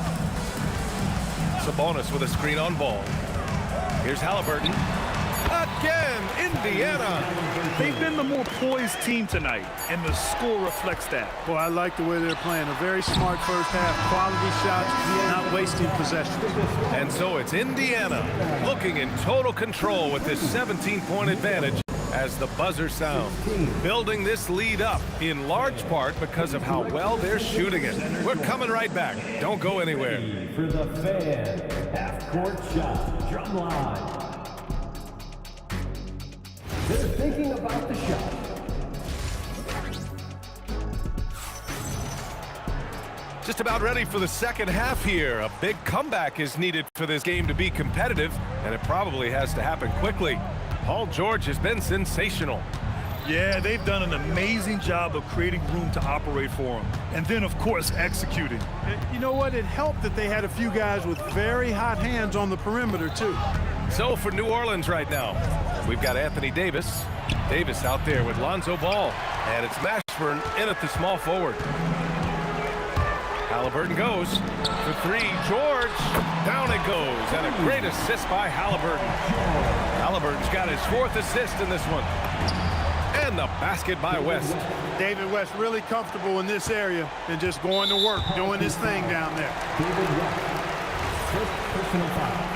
Sabonis with a screen on ball. Here's Halliburton. Again, Indiana. They've been the more poised team tonight, and the score reflects that. Well, I like the way they're playing. A very smart first half. Quality shots, not wasting possession. And so it's Indiana looking in total control with this 17-point advantage as the buzzer sounds. Building this lead up in large part because of how well they're shooting it. We're coming right back. Don't go anywhere. For the fan, half-court shot, drum line. They're thinking about the shot. Just about ready for the second half here. A big comeback is needed for this game to be competitive, and it probably has to happen quickly. Paul George has been sensational. Yeah, they've done an amazing job of creating room to operate for him. And then, of course, executing. You know what? It helped that they had a few guys with very hot hands on the perimeter, too. So for New Orleans right now, we've got Anthony Davis. Davis out there with Lonzo Ball. And it's Mashburn in at the small forward. Halliburton goes for three. George, down it goes. And a great assist by Halliburton. Halliburton's got his 4th assist in this one. And the basket by West. David West really comfortable in this area and just going to work, doing his thing down there. David West, first personal foul.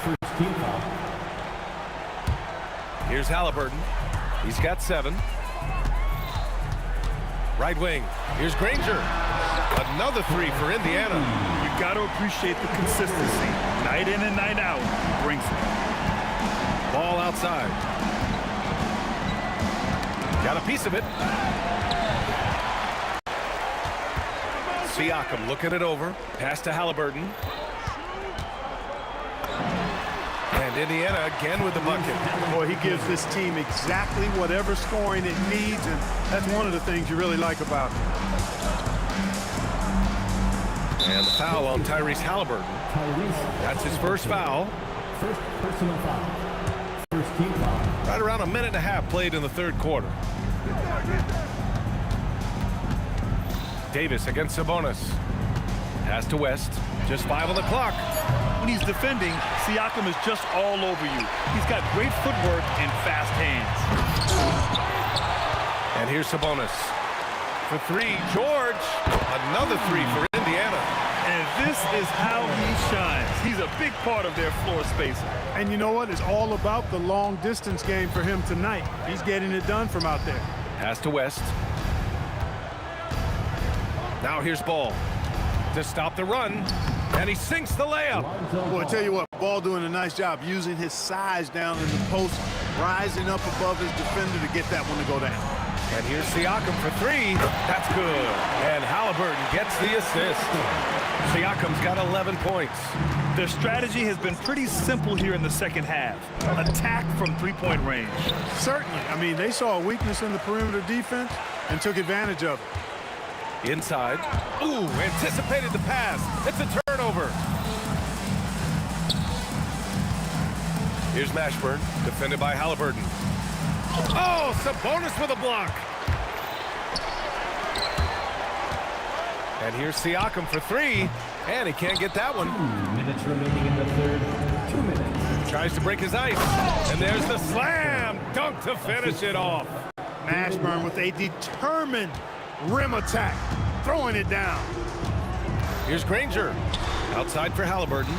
First team foul. Here's Halliburton. He's got 7. Right wing. Here's Granger. Another 3 for Indiana. You've got to appreciate the consistency. Night in and night out. Brings it. Ball outside. Got a piece of it. Siakam looking it over. Pass to Halliburton. And Indiana again with the bucket. Boy, he gives this team exactly whatever scoring it needs, and that's one of the things you really like about him. And the foul on Tyrese Halliburton. That's his first foul. First personal foul. First team foul. Right around a minute and a half played in the third quarter. Davis against Sabonis. Pass to West. Just 5 on the clock. When he's defending, Siakam is just all over you. He's got great footwork and fast hands. And here's Sabonis. For 3, George. Another 3 for Indiana. And this is how he shines. He's a big part of their floor spacing. And you know what? It's all about the long distance game for him tonight. He's getting it done from out there. Pass to West. Now here's Ball to stop the run. And he sinks the layup. Boy, I tell you what, Ball doing a nice job using his size down in the post, rising up above his defender to get that one to go down. And here's Siakam for 3. That's good. And Halliburton gets the assist. Siakam's got 11 points. Their strategy has been pretty simple here in the second half. Attack from 3-point range. Certainly. I mean, they saw a weakness in the perimeter defense and took advantage of it. Inside. Ooh, anticipated the pass. It's a turnover. Here's Mashburn, defended by Halliburton. Oh, Sabonis with a block. And here's Siakam for 3. And he can't get that one. 2 minutes remaining in the third. 2 minutes. Tries to break his ice. And there's the slam dunk to finish it off. Mashburn with a determined rim attack, throwing it down. Here's Granger. Outside for Halliburton.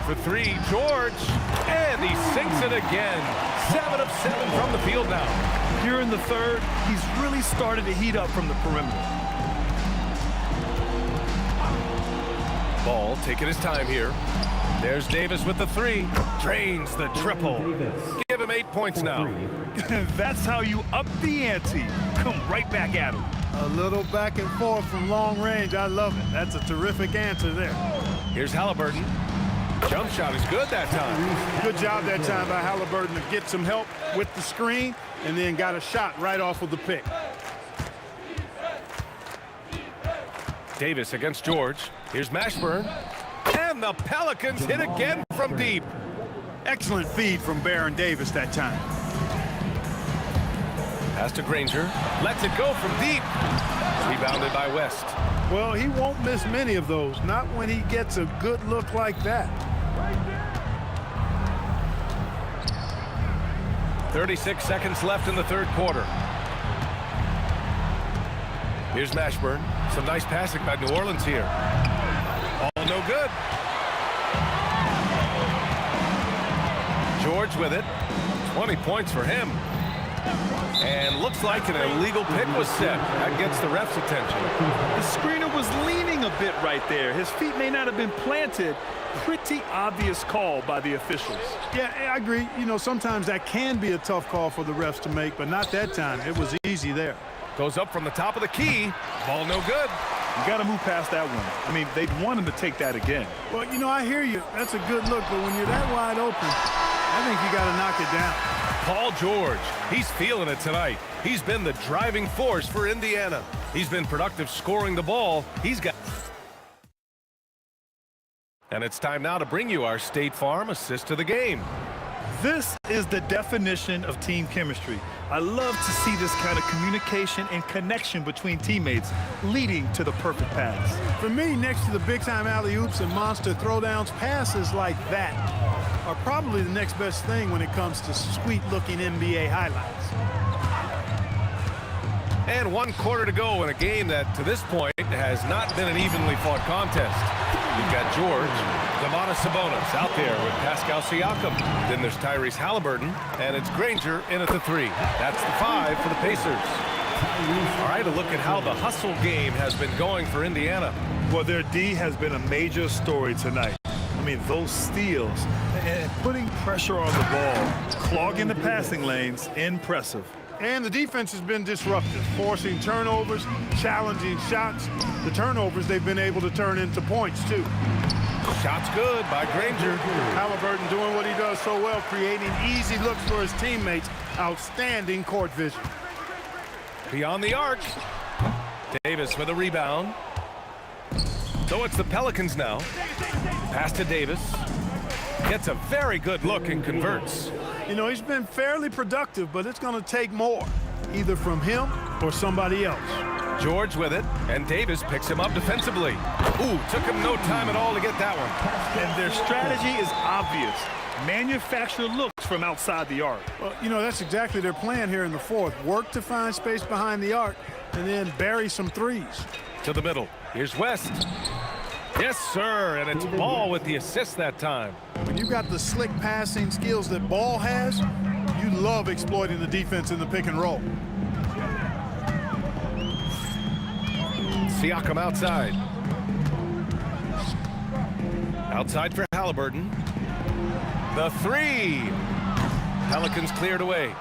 For 3, George. And he sinks it again. 7 of 7 from the field now. Here in the third, he's really started to heat up from the perimeter. Ball taking his time here. There's Davis with the 3. Drains the triple. Give him 8 points now. That's how you up the ante. Come right back at him. A little back and forth from long range. I love it. That's a terrific answer there. Here's Halliburton. Jump shot is good that time. Good job that time by Halliburton to get some help with the screen and then got a shot right off of the pick. Davis against George. Here's Mashburn. And And the Pelicans hit again from deep. Excellent feed from Baron Davis that time. Pass to Granger. Lets it go from deep. Rebounded by West. Well, he won't miss many of those, not when he gets a good look like that. 36 seconds left in the third quarter. Here's Mashburn. Some nice passing by New Orleans here. All no good. George with it. 20 points for him. And looks like an illegal pick was set. That gets the ref's attention. The screener was leaning a bit right there. His feet may not have been planted. Pretty obvious call by the officials. Yeah, I agree. You know, sometimes that can be a tough call for the refs to make, but not that time. It was easy there. Goes up from the top of the key. Ball no good. You got to move past that one. I mean, they'd want him to take that again. Well, you know, I hear you. That's a good look, but when you're that wide open, I think you got to knock it down. Paul George, he's feeling it tonight. He's been the driving force for Indiana. He's been productive scoring the ball. He's got... And it's time now to bring you our State Farm assist to the game. This is the definition of team chemistry. I love to see this kind of communication and connection between teammates leading to the perfect pass. For me, next to the big-time alley-oops and monster throwdowns, passes like that are probably the next best thing when it comes to sweet-looking NBA highlights. And 1 quarter to go in a game that, to this point, has not been an evenly fought contest. You've got George, Domantas Sabonis out there with Pascal Siakam. Then there's Tyrese Halliburton, and it's Granger in at the 3. That's the 5 for the Pacers. All right, a look at how the hustle game has been going for Indiana. Well, their D has been a major story tonight. I mean, those steals and putting pressure on the ball, clogging the passing lanes, impressive. And the defense has been disruptive, forcing turnovers, challenging shots. The turnovers they've been able to turn into points, too. Shot's good by Granger. Halliburton doing what he does so well, creating easy looks for his teammates. Outstanding court vision. Beyond the arc. Davis with a rebound. So it's the Pelicans now. Pass to Davis. Gets a very good look and converts. You know, he's been fairly productive, but it's going to take more, either from him or somebody else. George with it, and Davis picks him up defensively. Ooh, took him no time at all to get that one. And their strategy is obvious. Manufacture looks from outside the arc. Well, you know, that's exactly their plan here in the fourth. Work to find space behind the arc and then bury some threes. To the middle. Here's West. Yes, sir, and it's Ball with the assist that time. When you've got the slick passing skills that Ball has, you love exploiting the defense in the pick and roll. Siakam outside. Outside for Halliburton. The 3. Pelicans cleared away.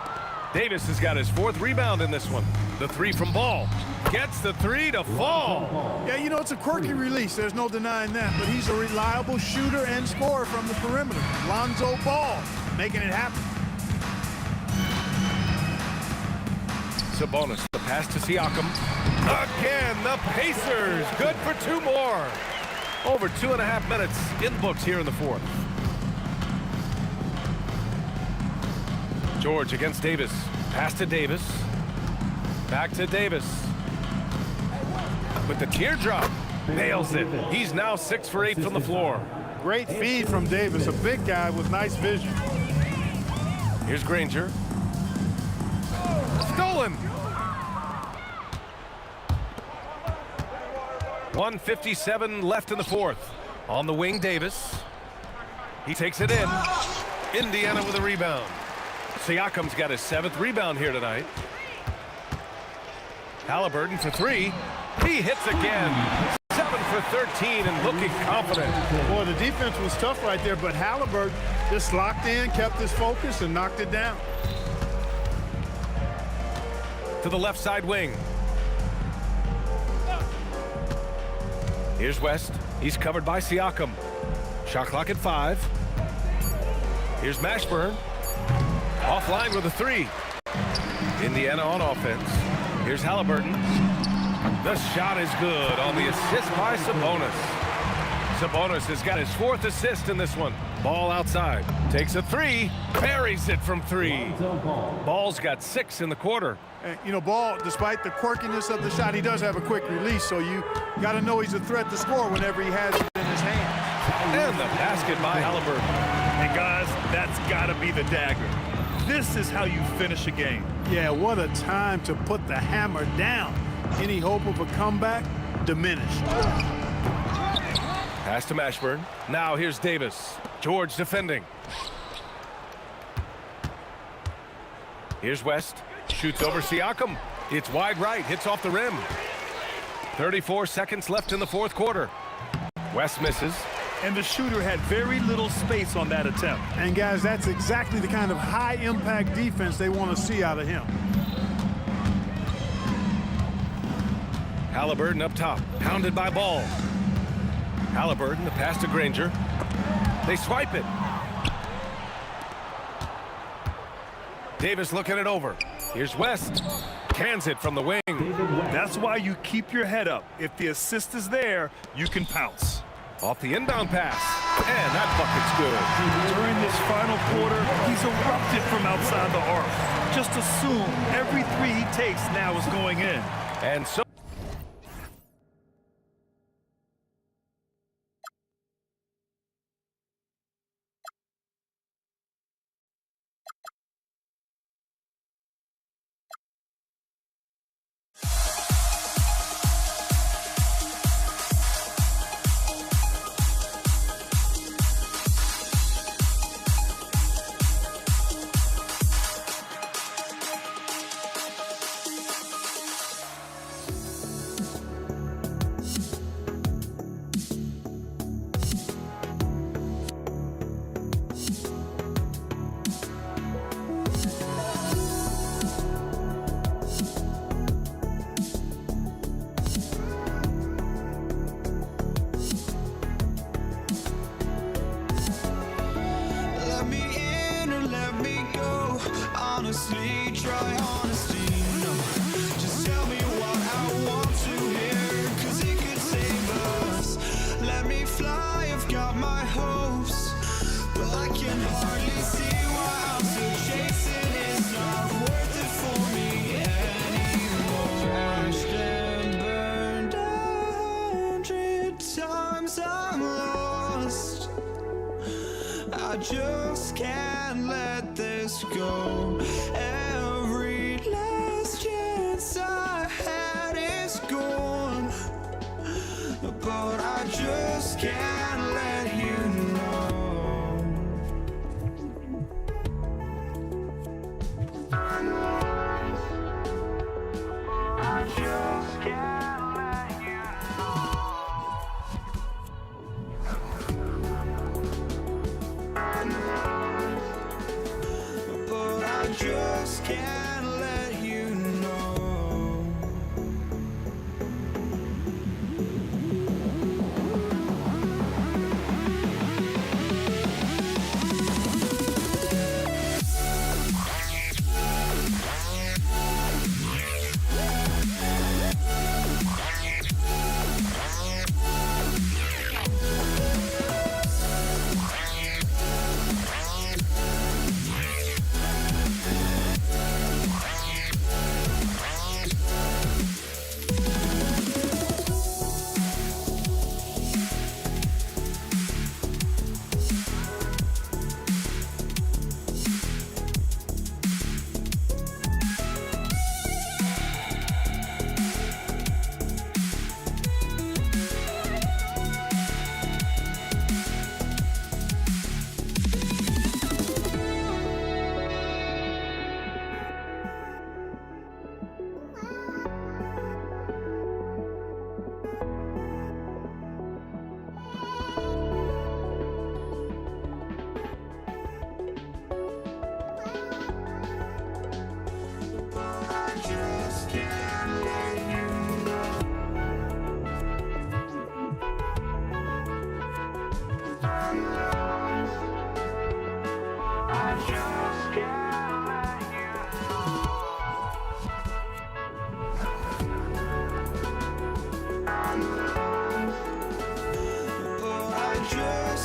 Davis has got his 4th rebound in this one. The 3 from Ball. Gets the 3 to fall. Yeah, you know, it's a quirky release. There's no denying that. But he's a reliable shooter and scorer from the perimeter. Lonzo Ball making it happen. Sabonis, the pass to Siakam. Again, the Pacers. Good for 2 more. Over 2.5 minutes in books here in the 4th. George against Davis. Pass to Davis. Back to Davis. With the teardrop. Nails it. He's now 6 for 8 from the floor. Great feed from Davis. A big guy with nice vision. Here's Granger. Stolen. 1:57 left in the 4th. On the wing, Davis. He takes it in. Indiana with a rebound. Siakam's got his 7th rebound here tonight. Halliburton for 3. He hits again. 7 for 13 and looking confident. Boy, the defense was tough right there, but Halliburton just locked in, kept his focus, and knocked it down. To the left side wing. Here's West. He's covered by Siakam. Shot clock at 5. Here's Mashburn. Offline with a 3. Indiana on offense. Here's Halliburton. The shot is good on the assist by Sabonis. Sabonis has got his 4th assist in this one. Ball outside. Takes a 3. Buries it from 3. Ball's got 6 in the quarter. And, you know, Ball, despite the quirkiness of the shot, he does have a quick release, so you got to know he's a threat to score whenever he has it in his hands. And the basket by Halliburton. And guys, that's got to be the dagger. This is how you finish a game. Yeah, what a time to put the hammer down. Any hope of a comeback diminished. Pass to Mashburn. Now here's Davis. George defending. Here's West. Shoots over Siakam. It's wide right. Hits off the rim. 34 seconds left in the 4th quarter. West misses. And the shooter had very little space on that attempt. And guys, that's exactly the kind of high-impact defense they want to see out of him. Halliburton up top. Pounded by Ball. Halliburton, the pass to Granger. They swipe it. Davis looking it over. Here's West. Cans it from the wing. That's why you keep your head up. If the assist is there, you can pounce. Off the inbound pass. And that bucket's good. During this final quarter, he's erupted from outside the arc. Just assume every 3 he takes now is going in. And so Let me in or let me go. Honestly, try honesty. No, just tell me what I want to hear, 'cause it could save us. Let me fly, I've got my hopes, but I can hardly see why I'm still chasing. It's not worth it for me anymore. Crashed and burned 100 times, I'm lost. I just can't let this go. Every last chance I had is gone, but I just can't let you know. I just can't let you know. But I just can't let you know.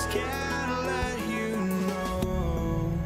just can't let you know.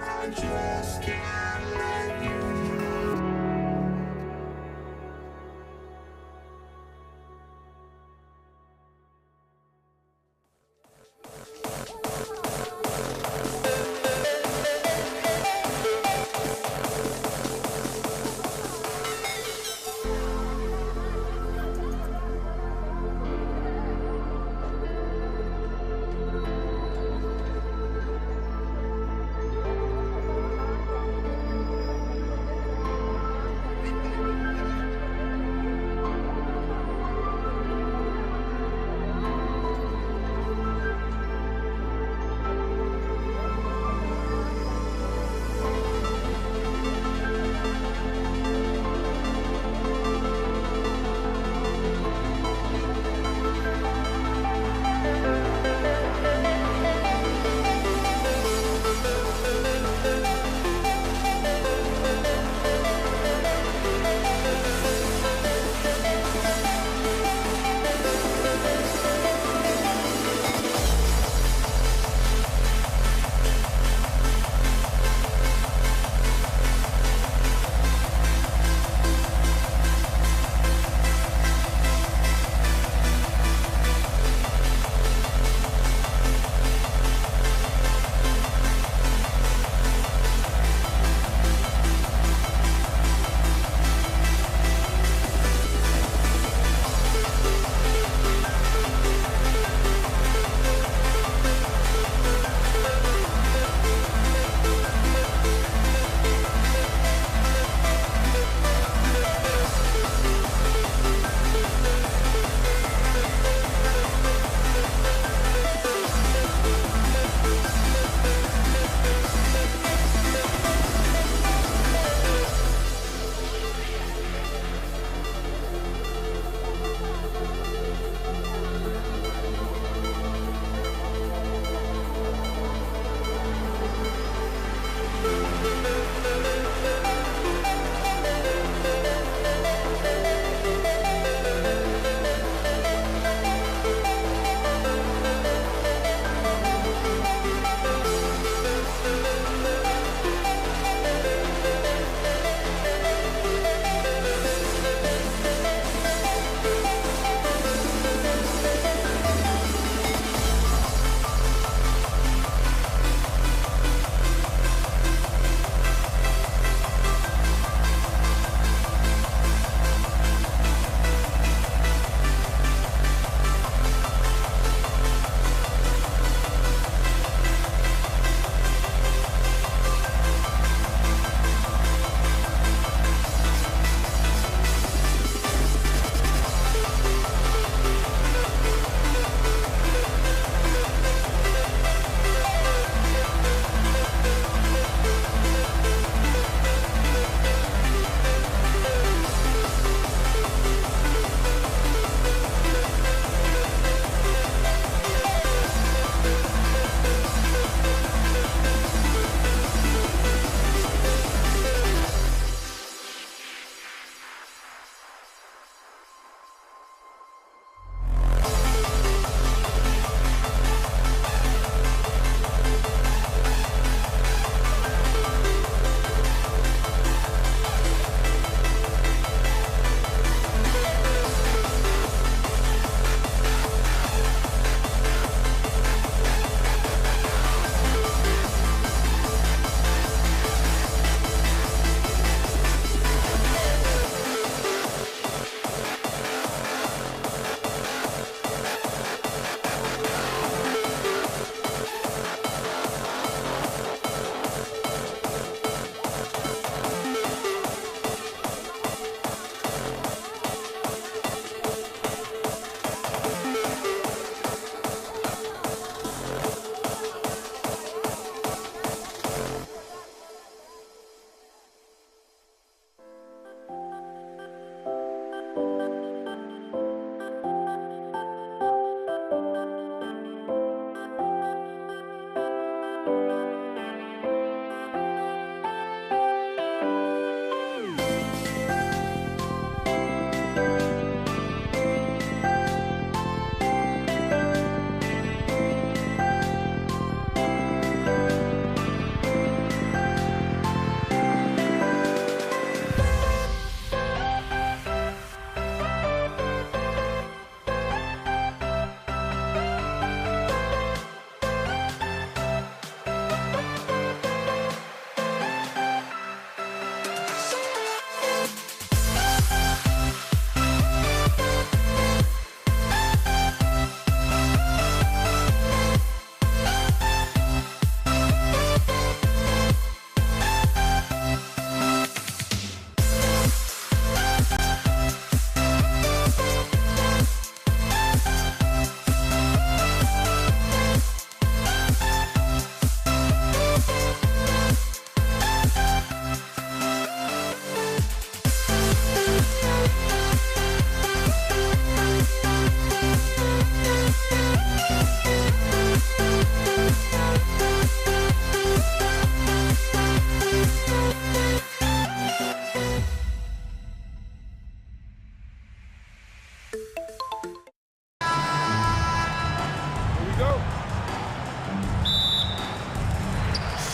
I just can't let you know.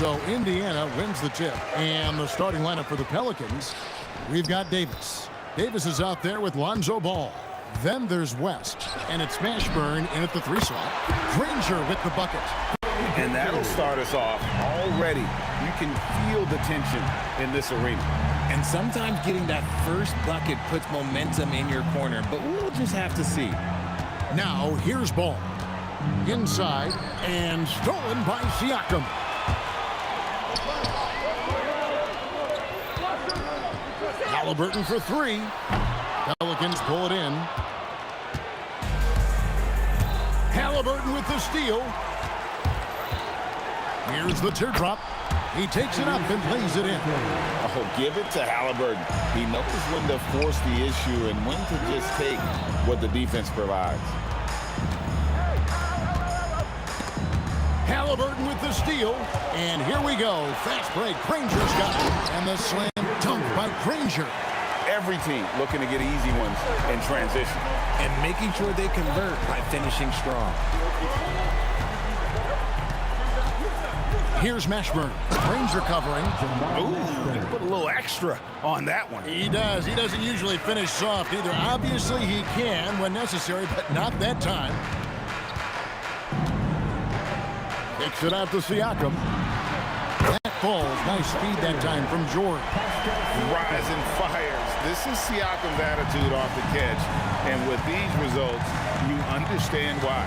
So Indiana wins the tip. And the starting lineup for the Pelicans, we've got Davis. Davis is out there with Lonzo Ball. Then there's West, and it's Mashburn in at the 3 slot. Granger with the bucket. And that'll start us off already. You can feel the tension in this arena. And sometimes getting that first bucket puts momentum in your corner, but we'll just have to see. Now here's Ball. Inside, and stolen by Siakam. Halliburton for 3. Pelicans pull it in. Halliburton with the steal. Here's the teardrop. He takes it up and lays it in. Oh, give it to Halliburton. He knows when to force the issue and when to just take what the defense provides. Halliburton with the steal. And here we go. Fast break. Granger's got it. And the slam dunk by Granger. Every team looking to get easy ones in transition. And making sure they convert by finishing strong. Here's Mashburn. Granger covering. Ooh, he put a little extra on that one. He does. He doesn't usually finish soft either. Obviously, he can when necessary, but not that time. Kicks it out to Siakam. That falls. Nice speed that time from George. Rising fires. This is Siakam's attitude off the catch. And with these results, you understand why.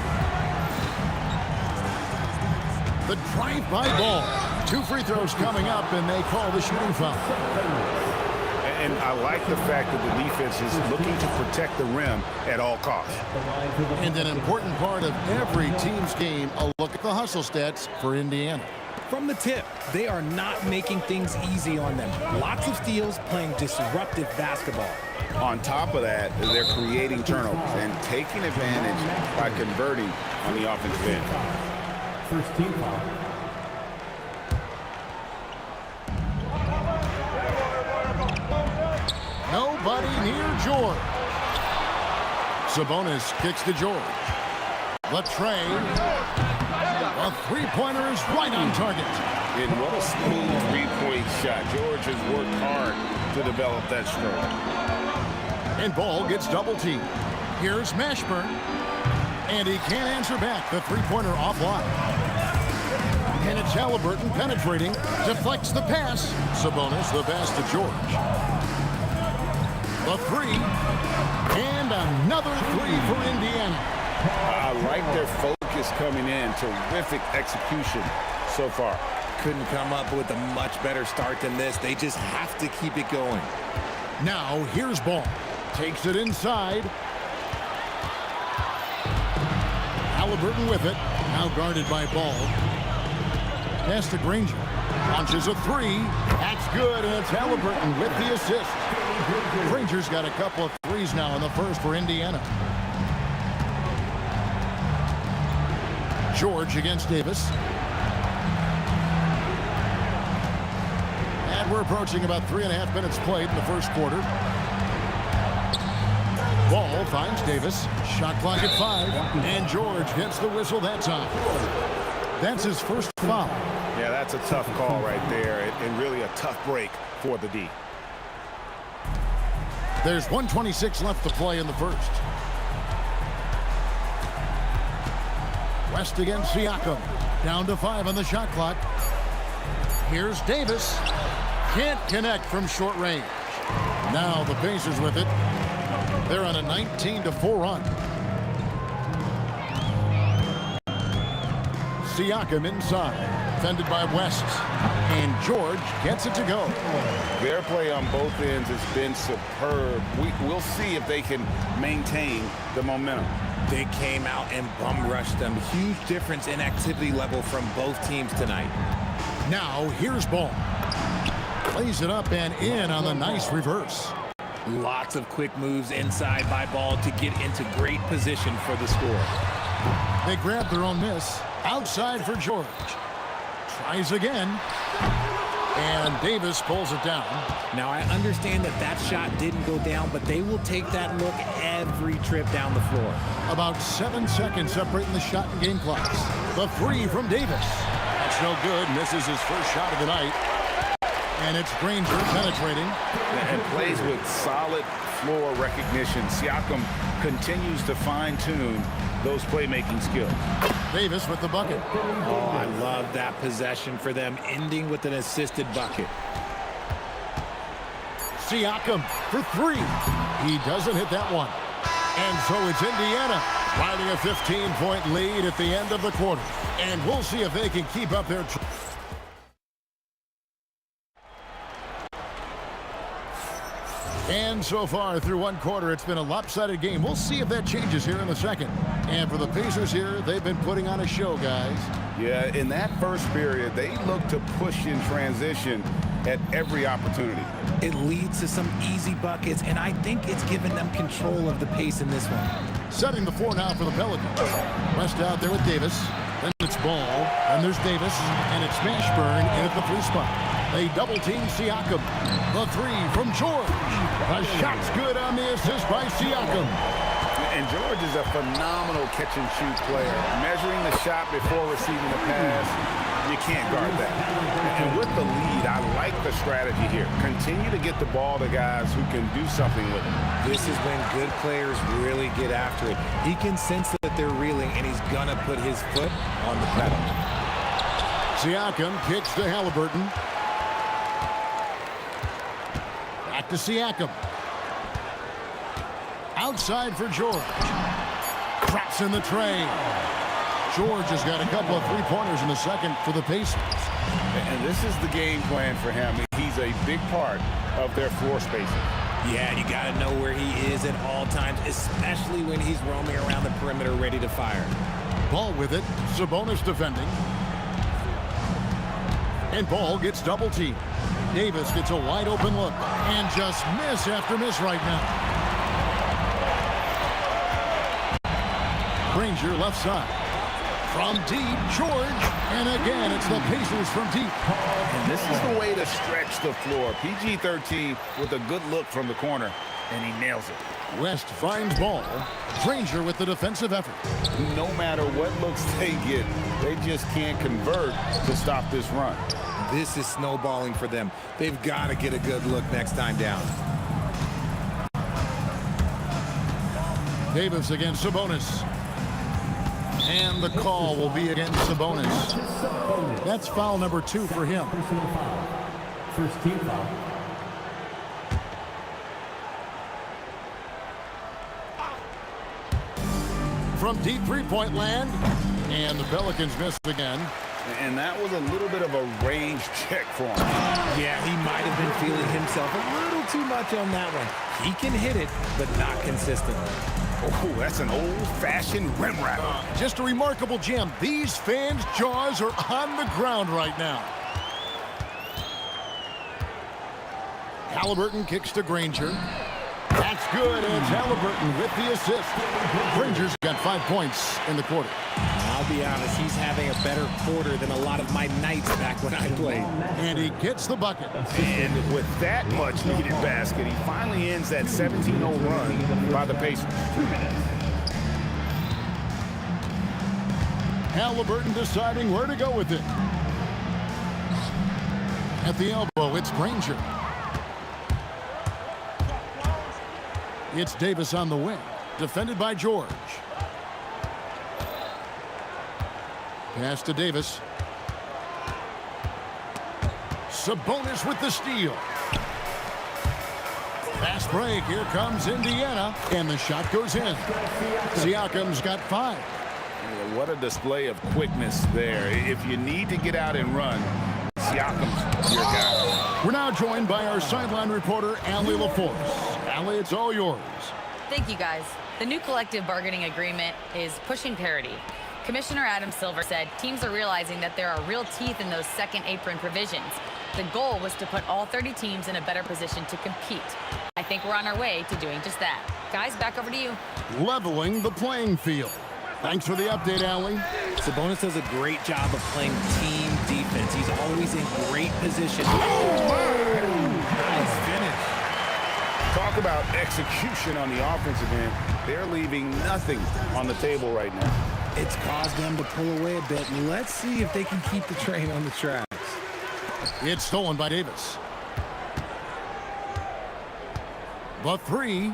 The drive-by Ball. 2 free throws coming up, and they call the shooting foul. And I like the fact that the defense is looking to protect the rim at all costs. And an important part of every team's game, a look at the hustle stats for Indiana. From the tip, they are not making things easy on them. Lots of steals, playing disruptive basketball. On top of that, they're creating turnovers and taking advantage by converting on the offensive end. First team foul. Nobody near George. Sabonis kicks to George. Latrey. A three-pointer is right on target. And what a smooth three-point shot. George has worked hard to develop that stroke. And Ball gets double-teamed. Here's Mashburn. And he can't answer back. The three-pointer offline. And it's Halliburton penetrating. Deflects the pass. Sabonis the pass to George. The 3. And another 3 for Indiana. I like their focus coming in. Terrific execution so far. Couldn't come up with a much better start than this. They just have to keep it going. Now here's Ball. Takes it inside. Halliburton with it. Now guarded by Ball. Pass to Granger. Launches a 3. That's good, and it's Halliburton with the assist. Rangers got a couple of threes now in the first for Indiana. George against Davis. And we're approaching about 3.5 minutes played in the first quarter. Ball finds Davis. Shot clock at 5. And George gets the whistle that time. That's his first foul. Yeah, that's a tough call right there, and really a tough break for the D. There's 1:26 left to play in the first. West against Siakam. Down to 5 on the shot clock. Here's Davis. Can't connect from short range. Now the Pacers with it. They're on a 19-4 run. Siakam inside. Defended by West. And George gets it to go. Their play on both ends has been superb. We'll see if they can maintain the momentum. They came out and bum rushed them. Huge difference in activity level from both teams tonight. Now here's Ball. Plays it up and in on the nice reverse. Lots of quick moves inside by Ball to get into great position for the score. They grab their own miss. Outside for George. Tries again. And Davis pulls it down. Now, I understand that shot didn't go down, but they will take that look every trip down the floor. About 7 seconds separating the shot and game clocks. The three from Davis. That's no good. Misses his first shot of the night. And it's Granger penetrating. And plays with solid floor recognition. Siakam continues to fine-tune those playmaking skills. Davis with the bucket. Oh, I love that possession for them, ending with an assisted bucket. Siakam for 3. He doesn't hit that one. And so it's Indiana riding a 15-point lead at the end of the quarter. And we'll see if they can keep up their... And so far through one quarter, it's been a lopsided game. We'll see if that changes here in the second. And for the Pacers here, they've been putting on a show, guys. Yeah, in that first period, they look to push in transition at every opportunity. It leads to some easy buckets, and I think it's given them control of the pace in this one. Setting the floor now for the Pelicans. West out there with Davis. Then it's Ball. Then there's Davis. And it's Mashburn in at the 3 spot. They double-team Siakam. The 3 from George. The shot's good on the assist by Siakam. And George is a phenomenal catch-and-shoot player. Measuring the shot before receiving the pass, you can't guard that. And with the lead, I like the strategy here. Continue to get the ball to guys who can do something with it. This is when good players really get after it. He can sense that they're reeling, and he's going to put his foot on the pedal. Siakam kicks to Halliburton. Back to Siakam. Outside for George. Drops in the tray. George has got a couple of 3-pointers in the second for the Pacers. And this is the game plan for him. He's a big part of their floor spacing. Yeah, you got to know where he is at all times, especially when he's roaming around the perimeter ready to fire. Ball with it. Sabonis defending. And Ball gets double-teamed. Davis gets a wide-open look. And just miss after miss right now. Granger left side. From deep, George. And again, it's the Pacers from deep. And this is the way to stretch the floor. PG-13 with a good look from the corner, and he nails it. West finds Ball. Granger with the defensive effort. No matter what looks they get, they just can't convert to stop this run. This is snowballing for them. They've got to get a good look next time down. Davis against Sabonis. And the call will be against Sabonis. That's foul number 2 for him. First team foul. From deep 3-point land. And the Pelicans miss again. And that was a little bit of a range check for him. Yeah, he might have been feeling himself a little too much on that one. He can hit it, but not consistently. Oh, that's an old-fashioned rim wrap. Just a remarkable jam. These fans' jaws are on the ground right now. Halliburton kicks to Granger. That's good, and it's Halliburton with the assist. Granger's got 5 points in the quarter. I'll be honest, he's having a better quarter than a lot of my nights back when I played. And he gets the bucket. And with that much needed basket, he finally ends that 17-0 run by the Pacers. Halliburton deciding where to go with it. At the elbow, it's Granger. It's Davis on the wing, defended by George. Pass to Davis. Sabonis with the steal. Fast break. Here comes Indiana. And the shot goes in. Siakam's got 5. What a display of quickness there. If you need to get out and run, Siakam's your guy. We're now joined by our sideline reporter, Allie LaForce. Allie, it's all yours. Thank you, guys. The new collective bargaining agreement is pushing parity. Commissioner Adam Silver said teams are realizing that there are real teeth in those second apron provisions. The goal was to put all 30 teams in a better position to compete. I think we're on our way to doing just that. Guys, back over to you. Leveling the playing field. Thanks for the update, Allie. Sabonis does a great job of playing team defense. He's always in great position. Nice finish. Talk about execution on the offensive end. They're leaving nothing on the table right now. It's caused them to pull away a bit. Let's see if they can keep the train on the tracks. It's stolen by Davis. The 3.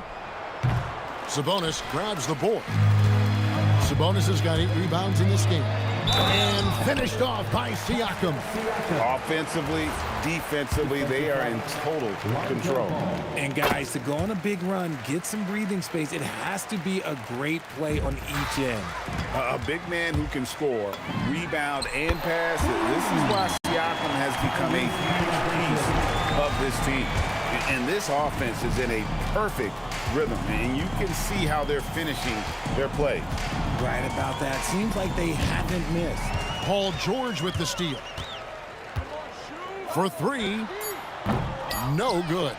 Sabonis grabs the board. Sabonis has got 8 rebounds in this game. And finished off by Siakam. Offensively, defensively, they are in total control. And guys, to go on a big run, get some breathing space, it has to be a great play on each end. A big man who can score, rebound, and pass. This is why Siakam has become a huge piece of this team. And this offense is in a perfect rhythm, and you can see how they're finishing their play. Right about that. Seems like they haven't missed. Paul George with the steal. For 3. No good.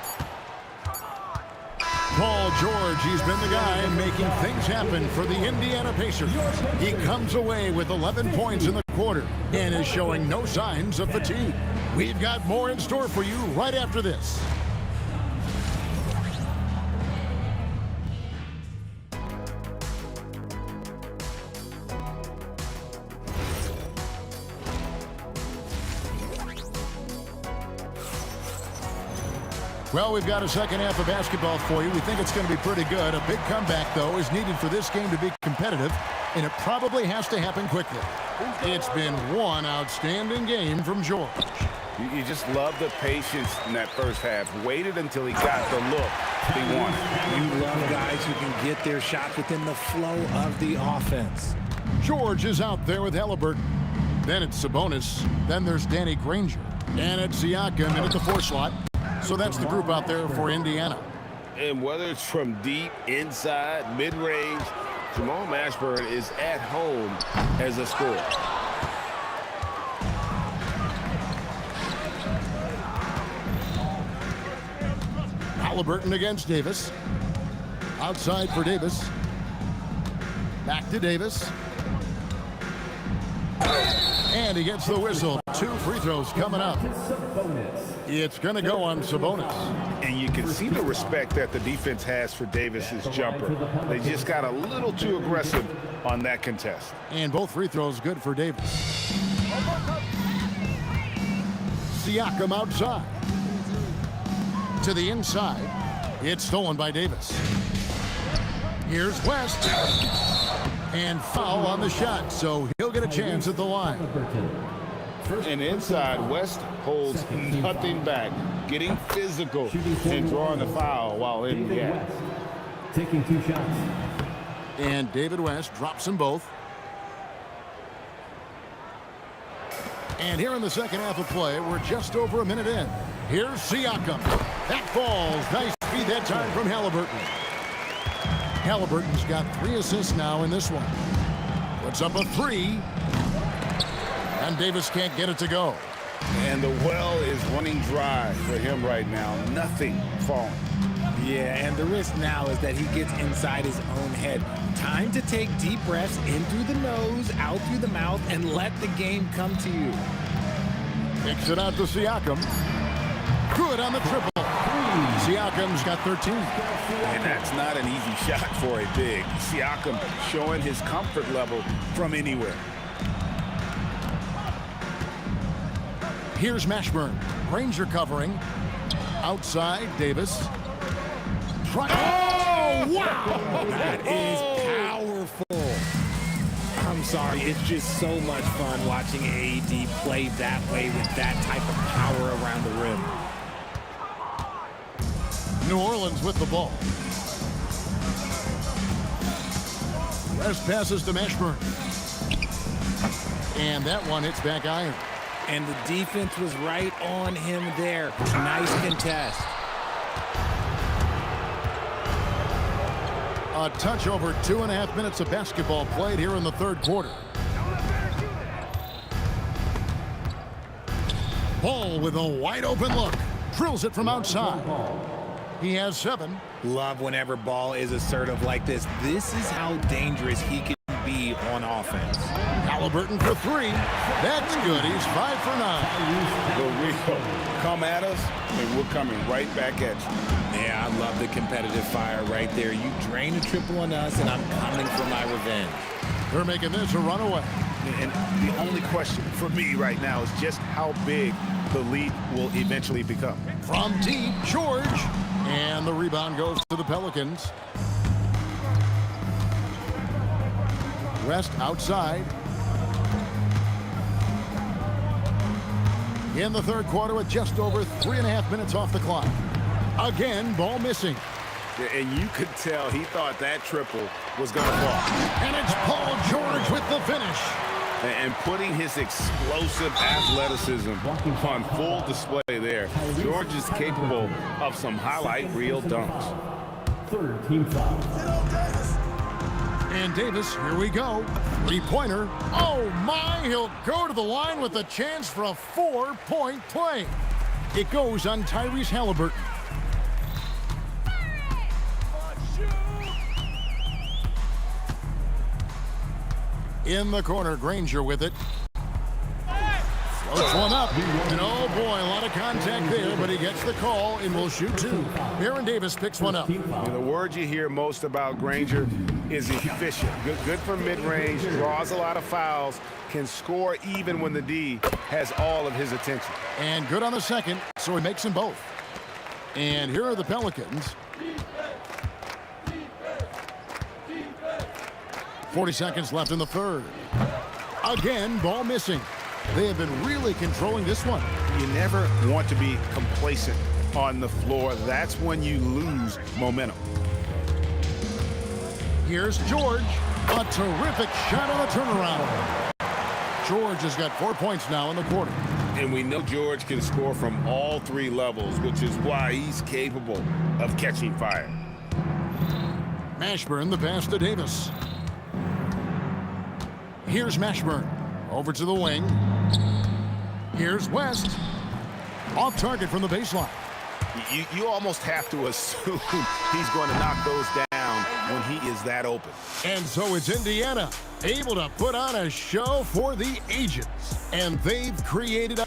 Paul George, he's been the guy making things happen for the Indiana Pacers. He comes away with 11 points in the quarter and is showing no signs of fatigue. We've got more in store for you right after this. Well, we've got a second half of basketball for you. We think it's going to be pretty good. A big comeback, though, is needed for this game to be competitive, and it probably has to happen quickly. It's been one outstanding game from George. You just love the patience in that first half. Waited until he got the look he wanted. You love guys who can get their shots within the flow of the offense. George is out there with Halliburton. Then it's Sabonis. Then there's Danny Granger. And it's Siakam in at the 4 slot. So that's the group out there for Indiana. And whether it's from deep, inside, mid-range, Jamal Mashburn is at home as a scorer. Halliburton against Davis. Outside for Davis. Back to Davis. And he gets the whistle. 2 free throws coming up. It's going to go on Sabonis. And you can see the respect that the defense has for Davis's jumper. They just got a little too aggressive on that contest. And both free throws good for Davis. Siakam outside. To the inside. It's stolen by Davis. Here's West. And foul on the shot, so he'll get a chance at the line. And inside, West holds nothing back, getting physical and drawing the foul while in the act. Taking 2 shots. And David West drops them both. And here in the second half of play, we're just over a minute in. Here's Siakam. That falls. Nice speed that time from Halliburton. Halliburton's got 3 assists now in this one. Puts up a 3. And Davis can't get it to go. And the well is running dry for him right now. Nothing falling. Yeah, and the risk now is that he gets inside his own head. Time to take deep breaths in through the nose, out through the mouth, and let the game come to you. Kicks it out to Siakam. Good on the triple. Siakam's got 13. And that's not an easy shot for a big. Siakam showing his comfort level from anywhere. Here's Mashburn. Granger covering. Outside, Davis. Oh, wow! That is powerful. I'm sorry, it's just so much fun watching AD play that way with that type of power around the rim. New Orleans with the ball. West passes to Mashburn. And that one hits back iron. And the defense was right on him there. Nice contest. A touch over 2.5 minutes of basketball played here in the third quarter. Ball with a wide open look. Drills it from outside. He has 7. Love whenever Ball is assertive like this. This is how dangerous he can be on offense. Halliburton for 3. That's good. He's 5 for 9. The real come at us, and we're coming right back at you. Yeah, I love the competitive fire right there. You drain a triple on us, and I'm coming for my revenge. They're making this a runaway. And the only question for me right now is just how big the lead will eventually become. From deep, George. And the rebound goes to the Pelicans. West outside. In the third quarter with just over 3.5 minutes off the clock. Again, ball missing. And you could tell he thought that triple was going to fall. And it's Paul George with the finish. And putting his explosive athleticism on full display there. George is capable of some highlight reel dunks. Third team foul. And Davis, here we go. 3-pointer. Oh my, he'll go to the line with a chance for a 4-point play. It goes on Tyrese Halliburton. In the corner, Granger with it. Floats one up. And oh boy, a lot of contact there, but he gets the call and will shoot 2. Baron Davis picks one up. And the word you hear most about Granger is efficient. Good from mid-range, draws a lot of fouls, can score even when the D has all of his attention. And good on the second, so he makes them both. And here are the Pelicans. 40 seconds left in the third. Again, ball missing. They have been really controlling this one. You never want to be complacent on the floor. That's when you lose momentum. Here's George. A terrific shot on the turnaround. George has got 4 points now in the quarter. And we know George can score from all 3 levels, which is why he's capable of catching fire. Mashburn, the pass to Davis. Here's Mashburn. Over to the wing. Here's West. Off target from the baseline. You almost have to assume he's going to knock those down when he is that open. And so it's Indiana, able to put on a show for the ages. And they've created a...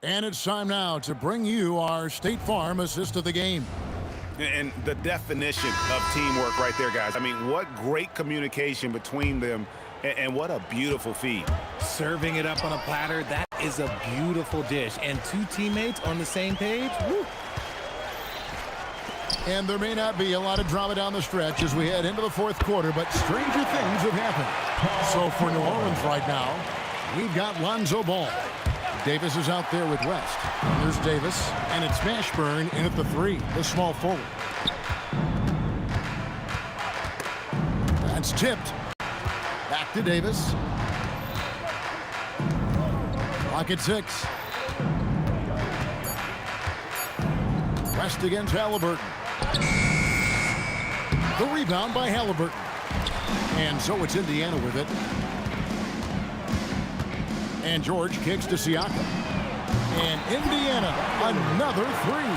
And it's time now to bring you our State Farm assist of the game. And the definition of teamwork right there, guys. I mean, what great communication between them, and what a beautiful feed. Serving it up on a platter, that is a beautiful dish. And 2 teammates on the same page, woo. And there may not be a lot of drama down the stretch as we head into the fourth quarter, but stranger things have happened. So for New Orleans right now, we've got Lonzo Ball. Davis is out there with West. There's Davis, and it's Mashburn in at the 3, the small forward. That's tipped. Back to Davis. Clock at 6. West against Halliburton. The rebound by Halliburton. And so it's Indiana with it. And George kicks to Siakam. And Indiana, another three.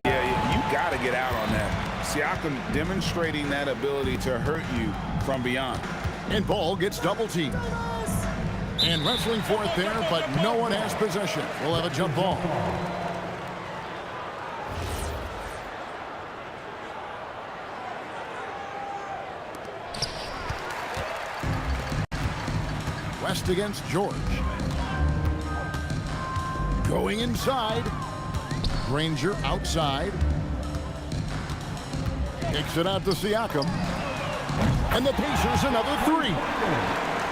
Yeah, you got to get out on that. Siakam demonstrating that ability to hurt you from beyond. And Ball gets double teamed. And wrestling for it there, but no one has possession. We'll have a jump ball. West against George. Going inside. Granger outside. Kicks it out to Siakam. And the Pacers another three.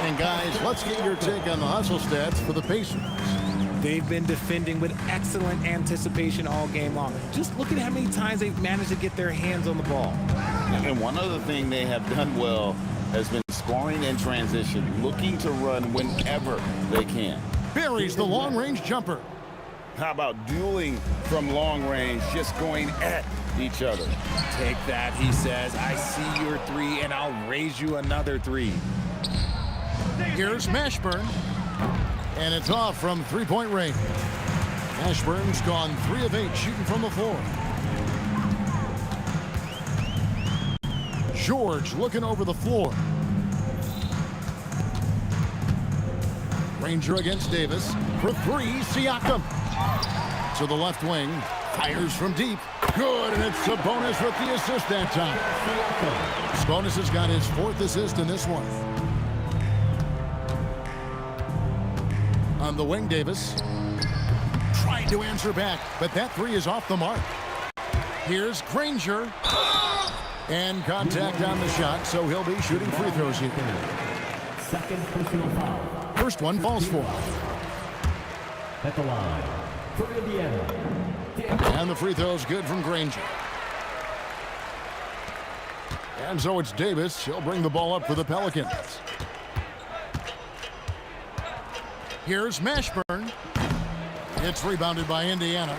And guys, let's get your take on the hustle stats for the Pacers. They've been defending with excellent anticipation all game long. Just look at how many times they've managed to get their hands on the ball. And one other thing they have done well has been scoring in transition, looking to run whenever they can. Buries the long-range jumper. How about dueling from long range, just going at each other? Take that, he says. I see your three, and I'll raise you another three. Here's Mashburn. And it's off from three-point range. Mashburn's gone 3 of 8 shooting from the floor. George looking over the floor. Granger against Davis. For three, Siakam. To the left wing. Fires from deep. Good, and it's Sabonis with the assist that time. Sabonis has got his 4th assist in this one. On the wing, Davis. Tried to answer back, but that three is off the mark. Here's Granger. And contact on the shot, so he'll be shooting free throws here. Second personal foul. First one falls for. At the line for Indiana. And the free throw's good from Granger. And so it's Davis. He'll bring the ball up for the Pelicans. Here's Mashburn. It's rebounded by Indiana.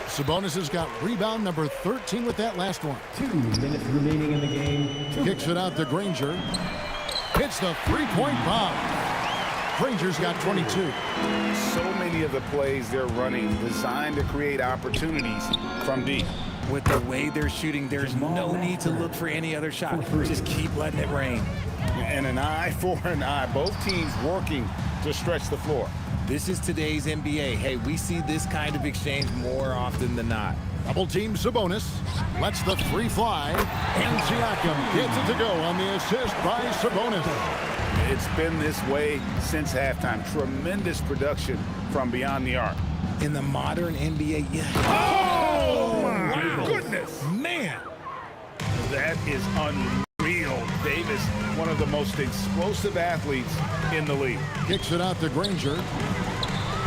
Sabonis has got rebound number 13 with that last one. 2 minutes remaining in the game. Kicks it out to Granger. Hits the three-point bomb. Granger's got 22. So many of the plays they're running designed to create opportunities from deep. With the way they're shooting, there's no need to look for any other shot. Just keep letting it rain. And an eye for an eye. Both teams working to stretch the floor. This is today's NBA. Hey, we see this kind of exchange more often than not. Double team Sabonis. Lets the three fly. And Siakam gets it to go on the assist by Sabonis. It's been this way since halftime. Tremendous production from beyond the arc. In the modern NBA, yeah. Oh, my goodness. Man. That is unreal. Davis, one of the most explosive athletes in the league. Kicks it out to Granger.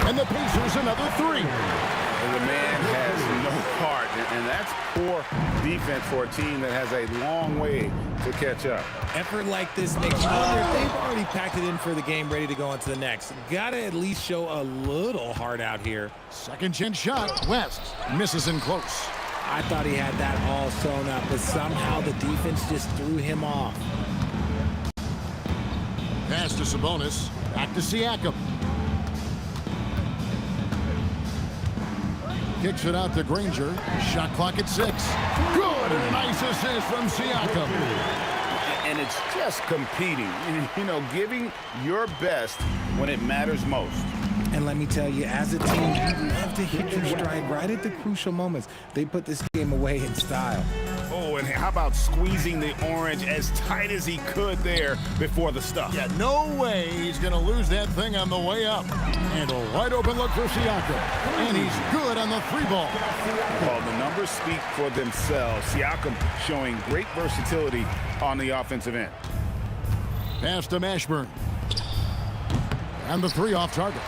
And the Pacers another three. And the man has no heart, and that's poor defense for a team that has a long way to catch up. Effort like this makes you wonder if they've already packed it in for the game, ready to go on to the next. Gotta at least show a little heart out here. Second chance shot. West misses in close. I thought he had that all sewn up, but somehow the defense just threw him off. Pass to Sabonis. Back to Siakam. Kicks it out to Granger. Shot clock at 6. Good. Nice assist from Siakam. And it's just competing, you know, giving your best when it matters most. And let me tell you, as a team, you love to hit your stride right at the crucial moments. They put this game away in style. Oh, and how about squeezing the orange as tight as he could there before the stuff? Yeah, no way he's going to lose that thing on the way up. And a wide open look for Siakam. And he's good on the three ball. Well, the numbers speak for themselves. Siakam showing great versatility on the offensive end. Pass to Mashburn. And the three off target.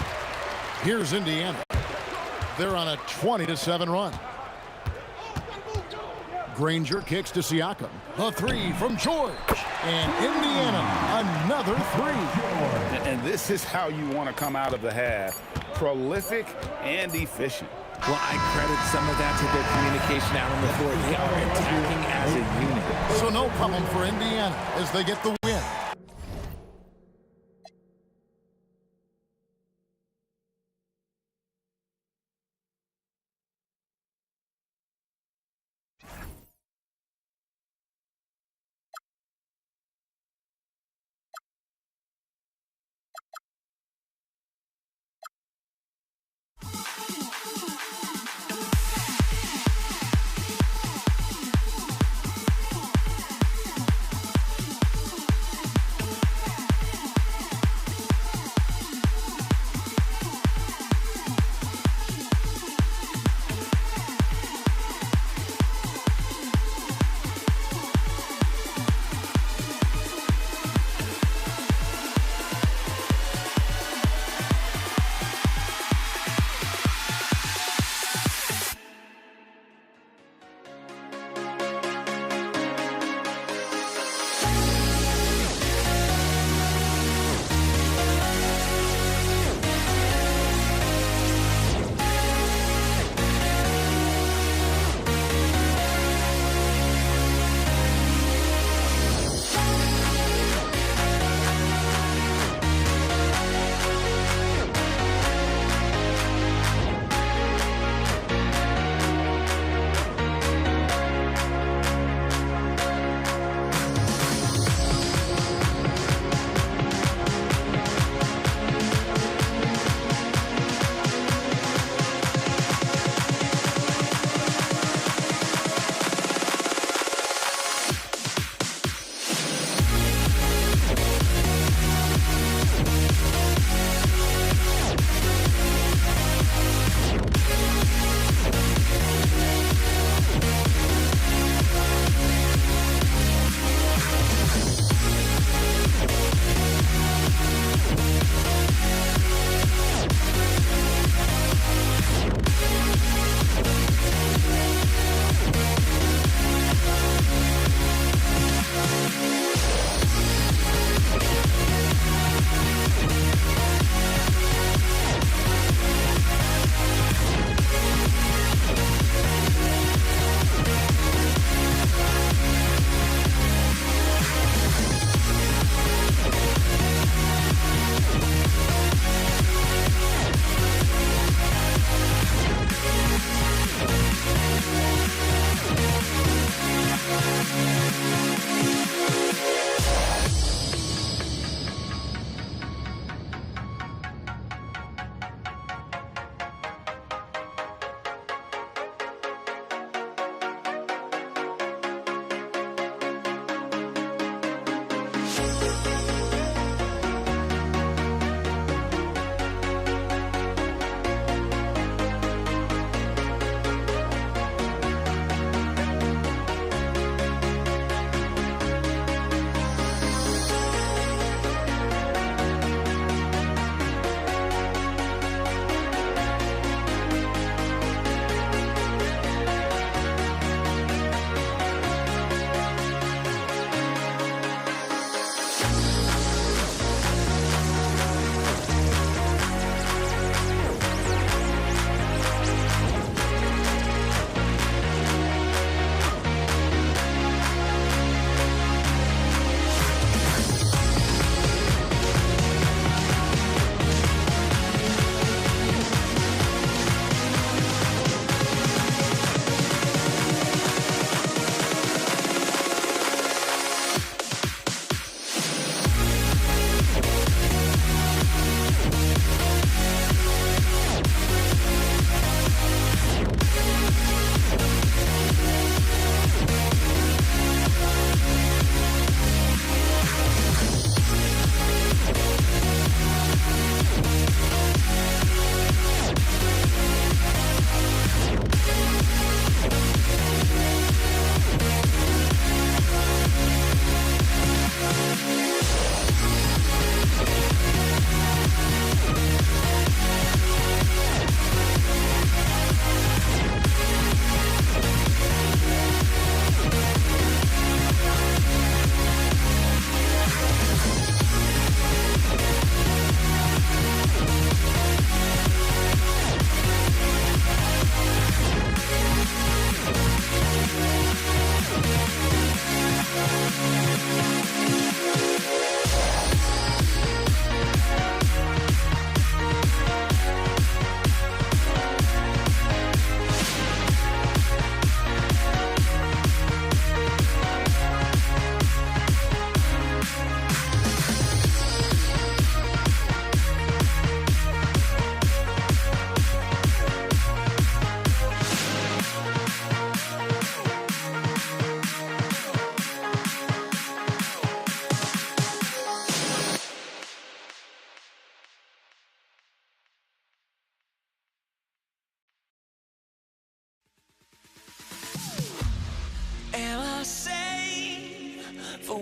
Here's Indiana. They're on a 20-7 run. Granger kicks to Siakam. The three from George. And Indiana, another three. And this is how you want to come out of the half. Prolific and efficient. Well, I credit some of that to their communication out on the floor. They are attacking as a unit. So no problem for Indiana as they get the win.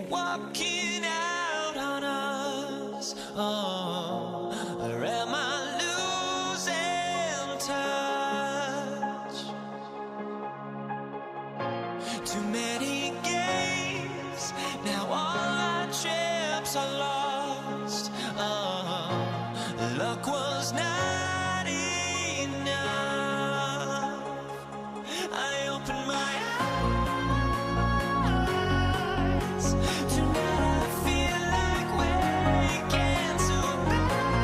walking out on us. Oh, or am I losing touch? Too many games, now all our chips are lost. Oh, luck was not enough. I opened my eyes. Tonight I feel like waking to life.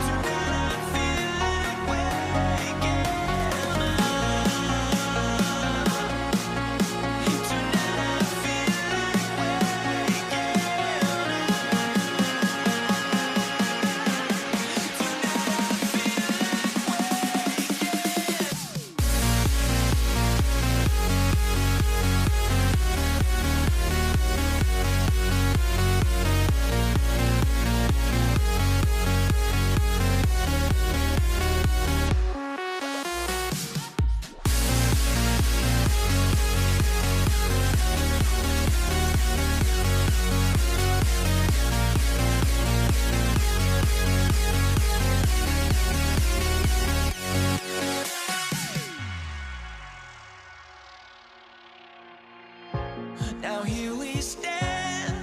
Tonight I feel like waking up. Tonight I feel like waking Now here we stand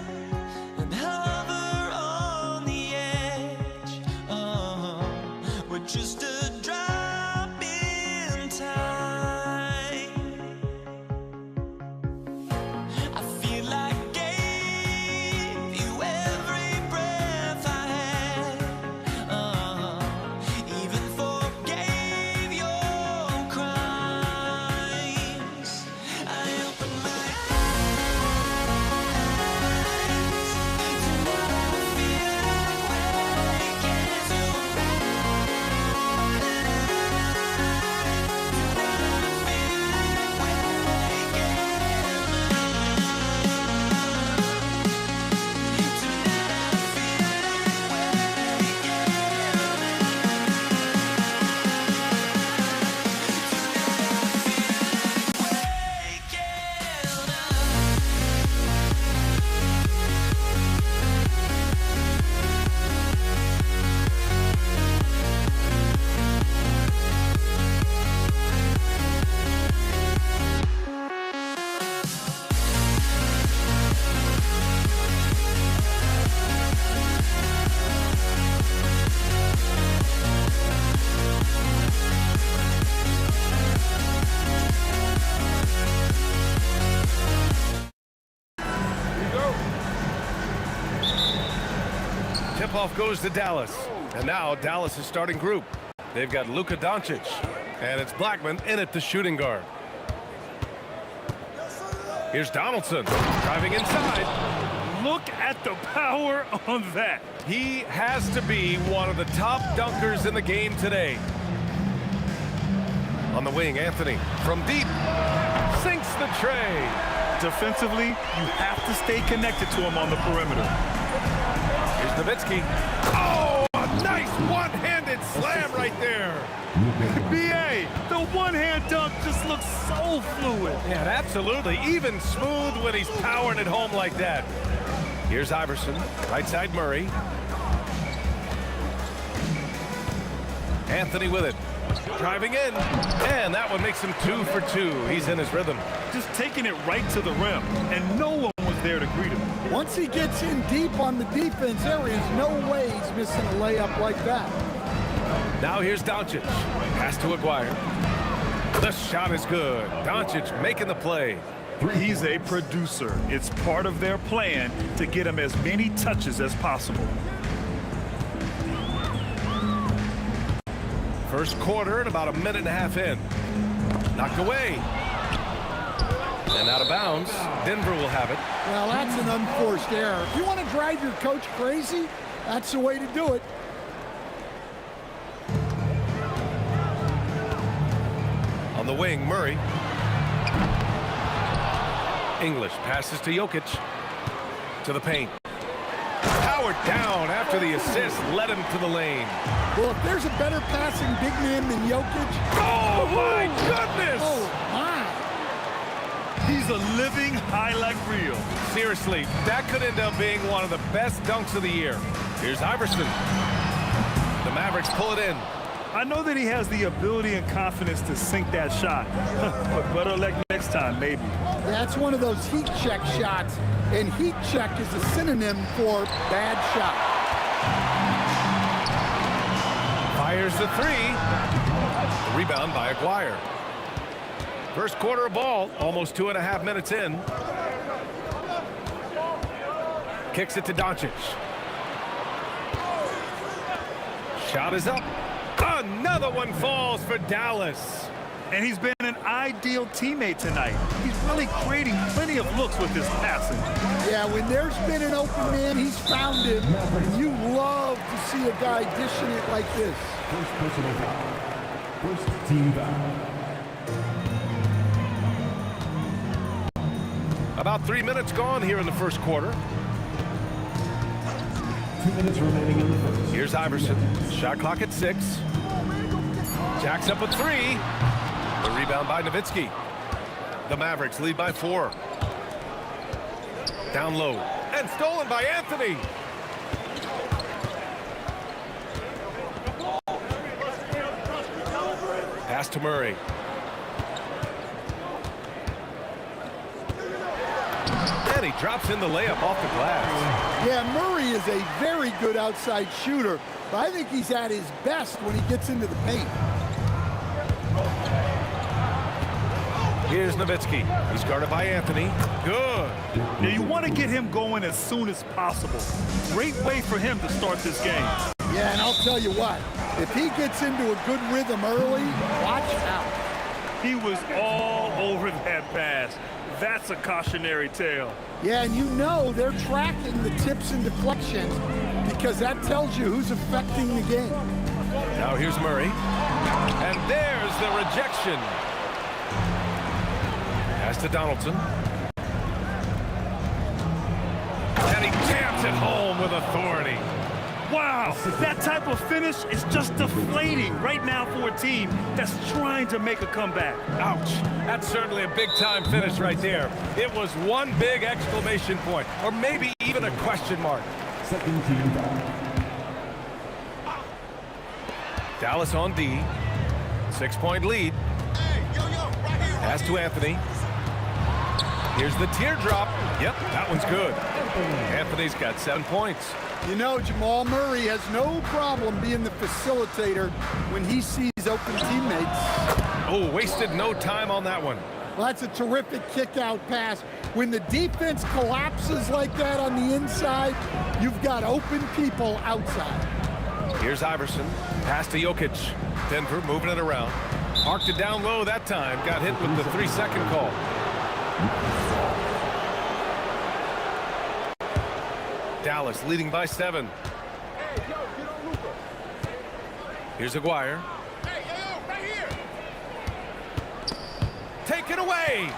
and hover on the edge. We're just a drop in time. I feel like gave you every breath I had. Even forgave your crimes. I opened my Tip-off goes to Dallas. And now Dallas is starting group. They've got Luka Doncic. And it's Blackman in at the shooting guard. Here's Donaldson driving inside. Look at the power on that. He has to be one of the top dunkers in the game today. On the wing, Anthony from deep sinks the tray. Defensively, you have to stay connected to him on the perimeter. Here's Nowitzki. Oh, a nice one-handed slam right there. B.A., the one-hand dunk just looks so fluid. Yeah, absolutely. Even smooth when he's powering it home like that. Here's Iverson, right side Murray. Anthony with it. Driving in. And that one makes him 2 for 2. He's in his rhythm. Just taking it right to the rim, and no one was there to greet him. Once he gets in deep on the defense, there is no way he's missing a layup like that. Now here's Doncic. Pass to Aguirre. The shot is good. Doncic making the play. He's a producer. It's part of their plan to get him as many touches as possible. First quarter and about a minute and a half in. Knocked away. And out of bounds. Denver will have it. Well, that's an unforced error. If you want to drive your coach crazy, that's the way to do it. On the wing, Murray. English passes to Jokic. To the paint. Powered down after the assist led him to the lane. Well, if there's a better passing big man than Jokic. Oh, my goodness! Oh, my. He's He's a living highlight reel. Seriously, that could end up being one of the best dunks of the year. Here's Iverson. The Mavericks pull it in. I know that he has the ability and confidence to sink that shot, but better luck next time, maybe. That's one of those heat check shots, and heat check is a synonym for bad shot. Fires the three. Rebound by Aguirre. First quarter of ball, almost 2.5 minutes in. Kicks it to Doncic. Shot is up. Another one falls for Dallas. And he's been an ideal teammate tonight. He's really creating plenty of looks with his passing. Yeah, when there's been an open man, he's found him. And you love to see a guy dishing it like this. First personal foul. First team foul. About 3 minutes gone here in the first quarter. 2 minutes remaining in the first. Here's Iverson. Shot clock at 6. Jacks up a three. The rebound by Nowitzki. The Mavericks lead by 4. Down low. And stolen by Anthony. Pass to Murray. And he drops in the layup off the glass. Yeah, Murray is a very good outside shooter, but I think he's at his best when he gets into the paint. Here's Nowitzki. He's guarded by Anthony. Good. Now you want to get him going as soon as possible. Great way for him to start this game. Yeah, and I'll tell you what, if he gets into a good rhythm early, watch out. He was all over that pass. That's a cautionary tale. Yeah, and you know they're tracking the tips and deflections because that tells you who's affecting the game. Now here's Murray. And there's the rejection. Pass to Donaldson. And he jams it home with authority. Wow, that type of finish is just deflating right now for a team that's trying to make a comeback. Ouch. That's certainly a big-time finish right there. It was one big exclamation point, or maybe even a question mark. Second team foul. Dallas on D. 6-point lead. Pass to Anthony. Here's the teardrop. Yep, that one's good. Anthony's got 7 points. You know, Jamal Murray has no problem being the facilitator when he sees open teammates. Oh, wasted no time on that one. Well, that's a terrific kick-out pass. When the defense collapses like that on the inside, you've got open people outside. Here's Iverson. Pass to Jokic. Denver moving it around. Parked it down low that time. Got hit with the 3-second call. Dallas leading by 7. Here's Aguirre. Take it away.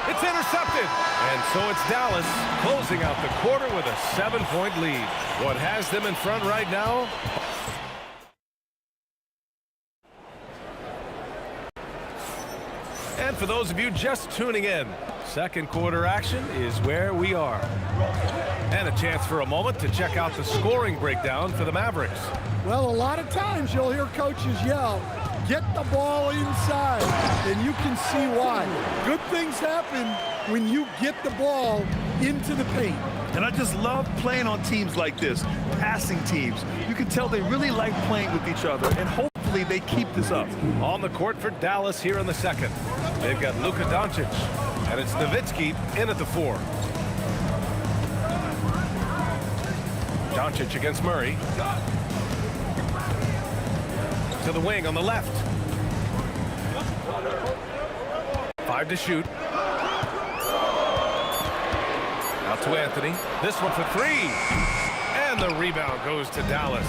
It's intercepted. And so it's Dallas closing out the quarter with a 7-point lead. What has them in front right now? And for those of you just tuning in, second quarter action is where we are. And a chance for a moment to check out the scoring breakdown for the Mavericks. Well, a lot of times you'll hear coaches yell, get the ball inside, and you can see why. Good things happen when you get the ball into the paint. And I just love playing on teams like this, passing teams. You can tell they really like playing with each other, and hopefully they keep this up. On the court for Dallas here in the second. They've got Luka Doncic, and it's Nowitzki in at the 4. Doncic against Murray. To the wing on the left. 5 to shoot. Out to Anthony. This one for 3. And the rebound goes to Dallas.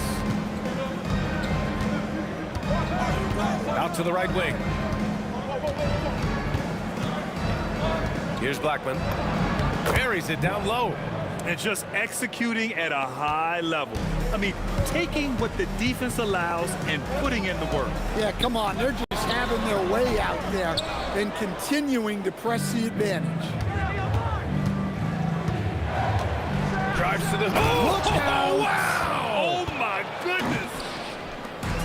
Out to the right wing. Here's Blackman. Buries it down low. And just executing at a high level. I mean, taking what the defense allows and putting in the work. Yeah, come on. They're just having their way out there and continuing to press the advantage. Drives to the... Look out! Wow! Oh, my goodness.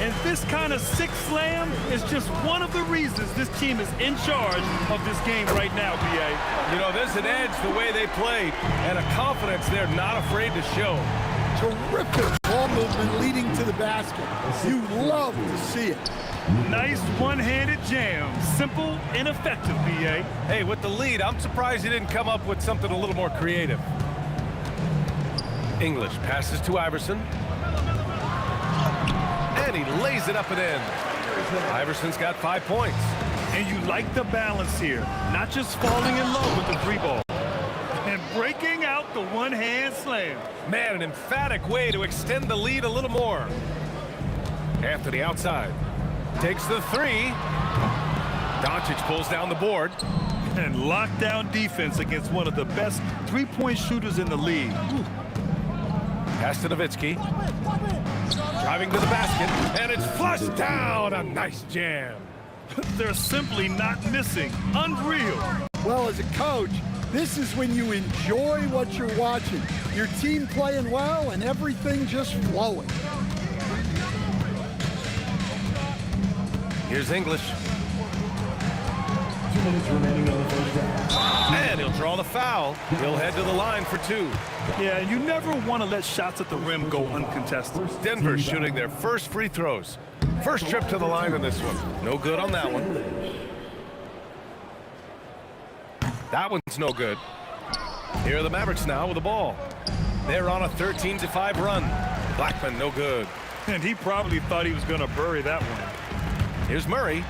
And this kind of sick slam is just one of the reasons this team is in charge of this game right now, B.A. You know, there's an edge the way they played and a confidence they're not afraid to show. Terrific ball movement leading to the basket. You love to see it. Nice one-handed jam. Simple and effective, B.A. Hey, with the lead, I'm surprised he didn't come up with something a little more creative. English passes to Iverson. And he lays it up and in. Iverson's got 5 points. And you like the balance here. Not just falling in love with the three ball. And breaking out the one-hand slam. Man, an emphatic way to extend the lead a little more. Anthony outside. Takes the three. Doncic pulls down the board. And lockdown defense against one of the best three-point shooters in the league. Pass to Nowitzki. Driving to the basket, and it's flushed down. A nice jam. They're simply not missing. Unreal. Well, as a coach, this is when you enjoy what you're watching. Your team playing well and everything just flowing. Here's English. 2 minutes remaining on the first half. And he'll draw the foul. He'll head to the line for 2. Yeah, you never want to let shots at the rim go uncontested. Denver shooting their first free throws. First trip to the line in this one. No good on that one. That one's no good. Here are the Mavericks now with the ball. They're on a 13-5 run. Blackman, no good. And he probably thought he was going to bury that one. Here's Murray.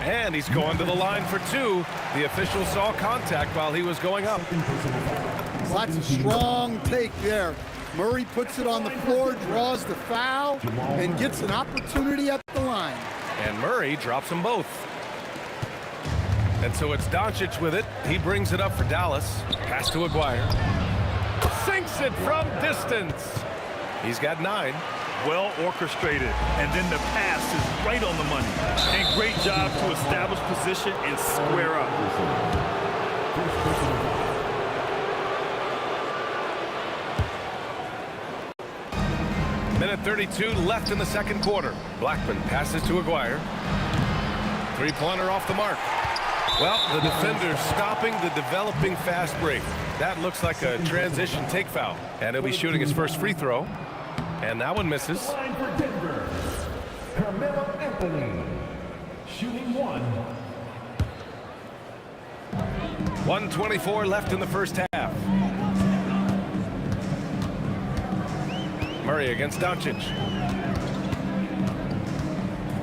And he's going to the line for 2. The official saw contact while he was going up. Well, that's a strong take there. Murray puts it on the floor, draws the foul, and gets an opportunity at the line. And Murray drops them both. And so it's Doncic with it. He brings it up for Dallas. Pass to Aguirre. Sinks it from distance. He's got 9. Well orchestrated, and then the pass is right on the money. And great job to establish position and square up. Minute 32 left in the second quarter. Blackman passes to Aguirre. Three-pointer off the mark. Well, the defender's stopping the developing fast break. That looks like a transition take foul. And he'll be shooting his first free throw. And that one misses. Line for Denver. Carmelo Anthony. Shooting 1. 1:24 left in the first half. Murray against Doncic.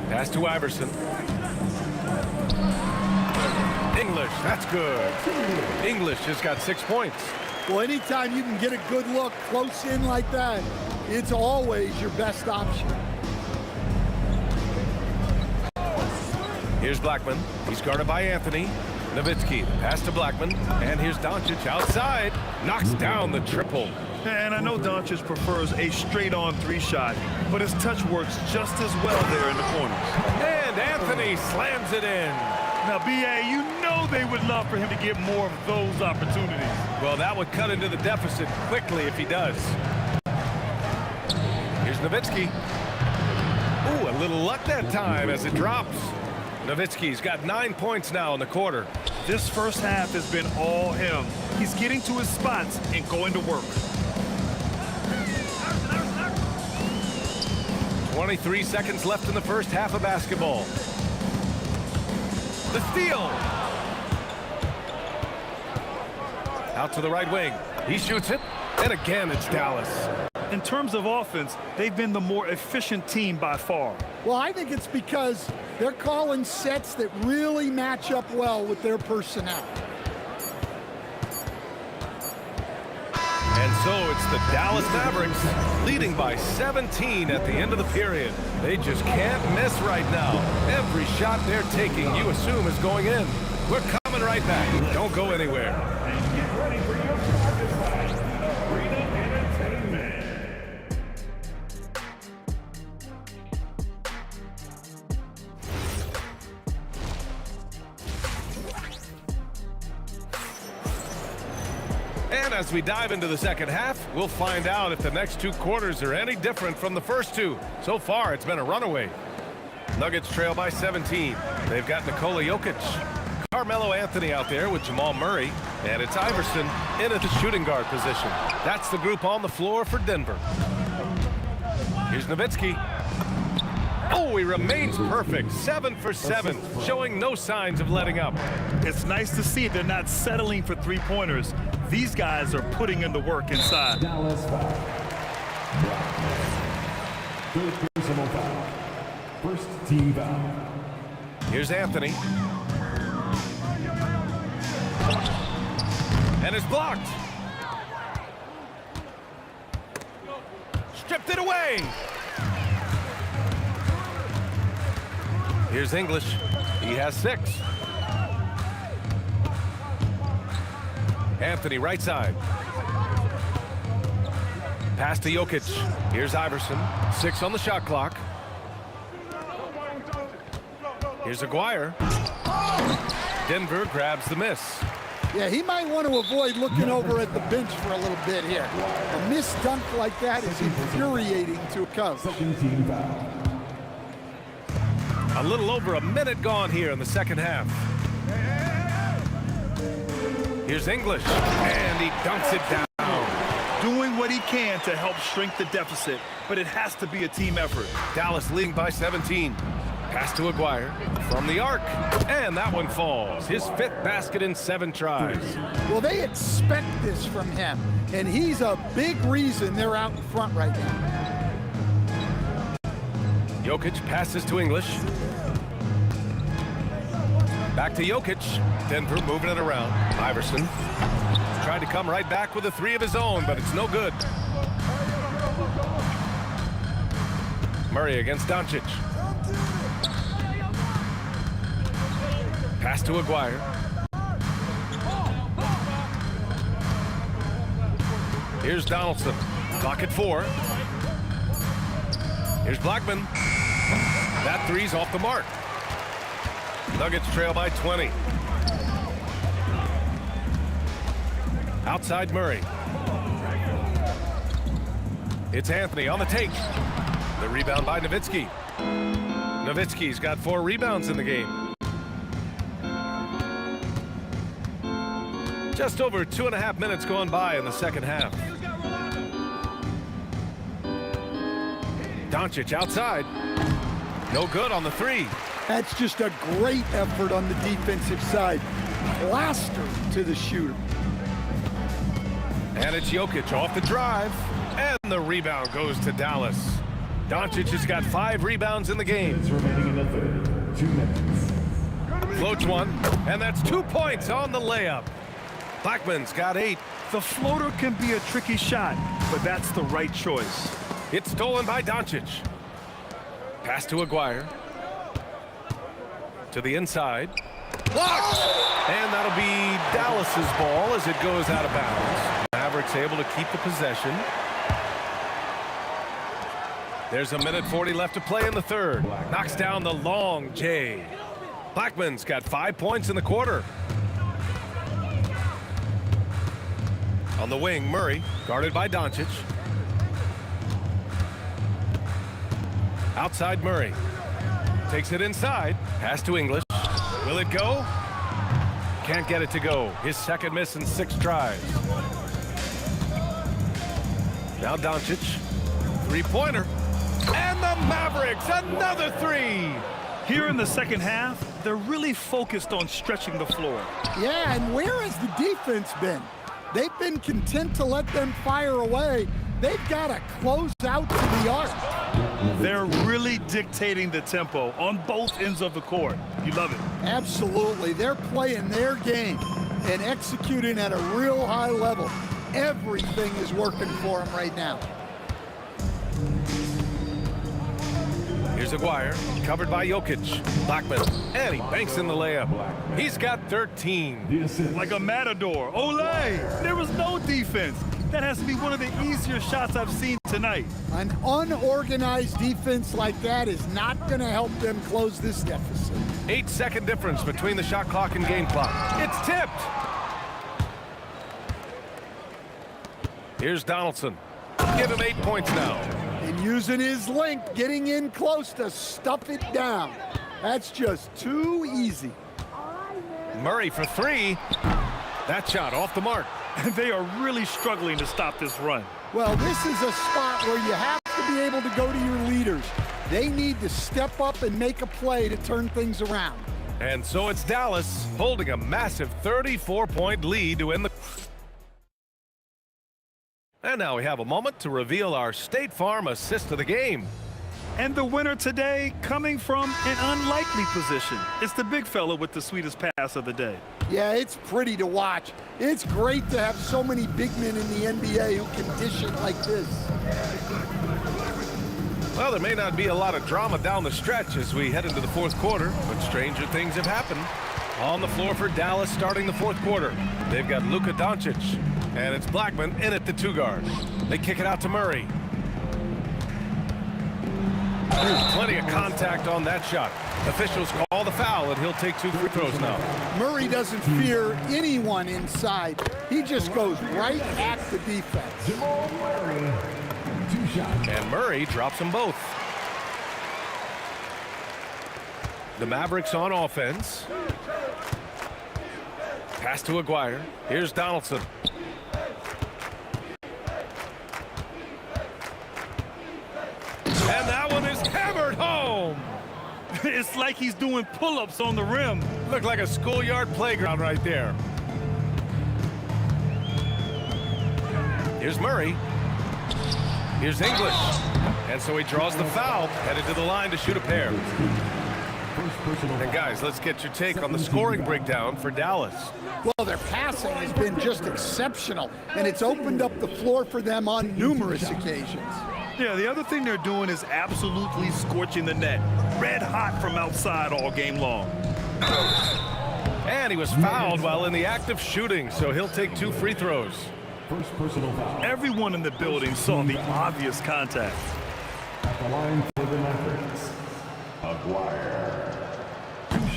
Pass to Iverson. English, that's good. English has got 6 points. Well, anytime you can get a good look close in like that, it's always your best option. Here's Blackman. He's guarded by Anthony. Nowitzki, pass to Blackman. And here's Doncic outside. Knocks down the triple. And I know Doncic prefers a straight-on 3-shot, but his touch works just as well there in the corners. And Anthony slams it in. Now, B.A., you know they would love for him to get more of those opportunities. Well, that would cut into the deficit quickly if he does. Here's Nowitzki. Ooh, a little luck that time as it drops. Nowitzki's got 9 points now in the quarter. This first half has been all him. He's getting to his spots and going to work. 23 seconds left in the first half of basketball. The steal. Out to the right wing. He shoots it. And again, it's Dallas. In terms of offense, they've been the more efficient team by far. Well, I think it's because they're calling sets that really match up well with their personnel. And so it's the Dallas Mavericks leading by 17 at the end of the period. They just can't miss right now. Every shot they're taking, you assume, is going in. We're coming right back. Don't go anywhere. And get ready for your practice side. Freedom Entertainment. And as we dive into the second half, we'll find out if the next 2 quarters are any different from the first 2. So far, it's been a runaway. Nuggets trail by 17. They've got Nikola Jokic, Carmelo Anthony out there with Jamal Murray, and it's Iverson in at the shooting guard position. That's the group on the floor for Denver. Here's Nowitzki. Oh, he remains perfect. 7 for 7, showing no signs of letting up. It's nice to see they're not settling for three-pointers. These guys are putting in the work inside. Dallas foul. Third personal foul. First team foul. Here's Anthony. And it's blocked. Stripped it away. Here's English. He has 6. Anthony right side. Pass to Jokic. Here's Iverson. 6 on the shot clock. Here's Aguirre. Denver grabs the miss. Yeah, he might want to avoid looking over at the bench for a little bit here. A missed dunk like that is infuriating to a coach. Second team foul. A little over a minute gone here in the second half. Here's English, and he dunks it down. Doing what he can to help shrink the deficit, but it has to be a team effort. Dallas leading by 17. Pass to Aguirre from the arc, and that one falls. His 5th basket in 7 tries. Well, they expect this from him, and he's a big reason they're out in front right now. Jokic passes to English. Back to Jokic. Denver moving it around. Iverson tried to come right back with a 3 of his own, but it's no good. Murray against Doncic. Pass to Aguirre. Here's Donaldson. Clock at 4. Here's Blackman. That 3's off the mark. Nuggets trail by 20. Outside Murray. It's Anthony on the take. The rebound by Nowitzki. Nowitzki's got 4 rebounds in the game. Just over 2.5 minutes going by in the second half. Doncic outside. No good on the 3. That's just a great effort on the defensive side. Plaster to the shooter. And it's Jokic off the drive. And the rebound goes to Dallas. Doncic has got 5 rebounds in the game. Minutes remaining in the third. 2 minutes. Floats one, and that's 2 points on the layup. Blackman's got 8. The floater can be a tricky shot, but that's the right choice. It's stolen by Doncic. Pass to Aguirre. To the inside. Blocked! And that'll be Dallas's ball as it goes out of bounds. Mavericks able to keep the possession. There's 1:40 left to play in the third. Knocks down the long J. Blackman's got 5 points in the quarter. On the wing, Murray, guarded by Doncic. Outside Murray. Takes it inside. Pass to English. Will it go? Can't get it to go. His 2nd miss in 6 tries. Now Doncic. 3-pointer. And the Mavericks, another 3. Here in the second half, they're really focused on stretching the floor. Yeah, and where has the defense been? They've been content to let them fire away. They've got to close out to the arc. They're really dictating the tempo on both ends of the court. You love it. Absolutely. They're playing their game and executing at a real high level. Everything is working for them right now. Here's Aguirre, covered by Jokic. Blackman, and he banks in the layup. He's got 13. Like a matador. Olé! There was no defense. That has to be one of the easier shots I've seen tonight. An unorganized defense like that is not going to help them close this deficit. 8-second difference between the shot clock and game clock. It's tipped. Here's Donaldson. Give him 8 points now. And using his length, getting in close to stuff it down. That's just too easy. Murray for 3. That shot off the mark. They are really struggling to stop this run. Well, this is a spot where you have to be able to go to your leaders. They need to step up and make a play to turn things around. And so it's Dallas holding a massive 34-point lead to end the... And now we have a moment to reveal our State Farm assist of the game. And the winner today coming from an unlikely position. It's the big fella with the sweetest pass of the day. Yeah, it's pretty to watch. It's great to have so many big men in the NBA who can dish it like this. Well, there may not be a lot of drama down the stretch as we head into the fourth quarter, but stranger things have happened. On the floor for Dallas starting the fourth quarter. They've got Luka Doncic, and it's Blackman in at the 2 guard. They kick it out to Murray. There's plenty of contact on that shot. Officials call the foul, and he'll take 2 free throws now. Murray doesn't fear anyone inside. He just goes right at the defense. And Murray drops them both. The Mavericks on offense. Pass to Aguirre. Here's Donaldson. And that one is hammered home. It's like he's doing pull-ups on the rim. Looked like a schoolyard playground right there. Here's Murray. Here's English. And so he draws the foul, headed to the line to shoot a pair. And guys, let's get your take on the scoring breakdown for Dallas. Well, their passing has been just exceptional, and it's opened up the floor for them on numerous occasions. Yeah, the other thing they're doing is absolutely scorching the net. Red hot from outside all game long. And he was fouled while in the act of shooting, so he'll take 2 free throws. First personal foul. Everyone in the building saw the obvious contact. At the line for the Mavericks, Aguirre.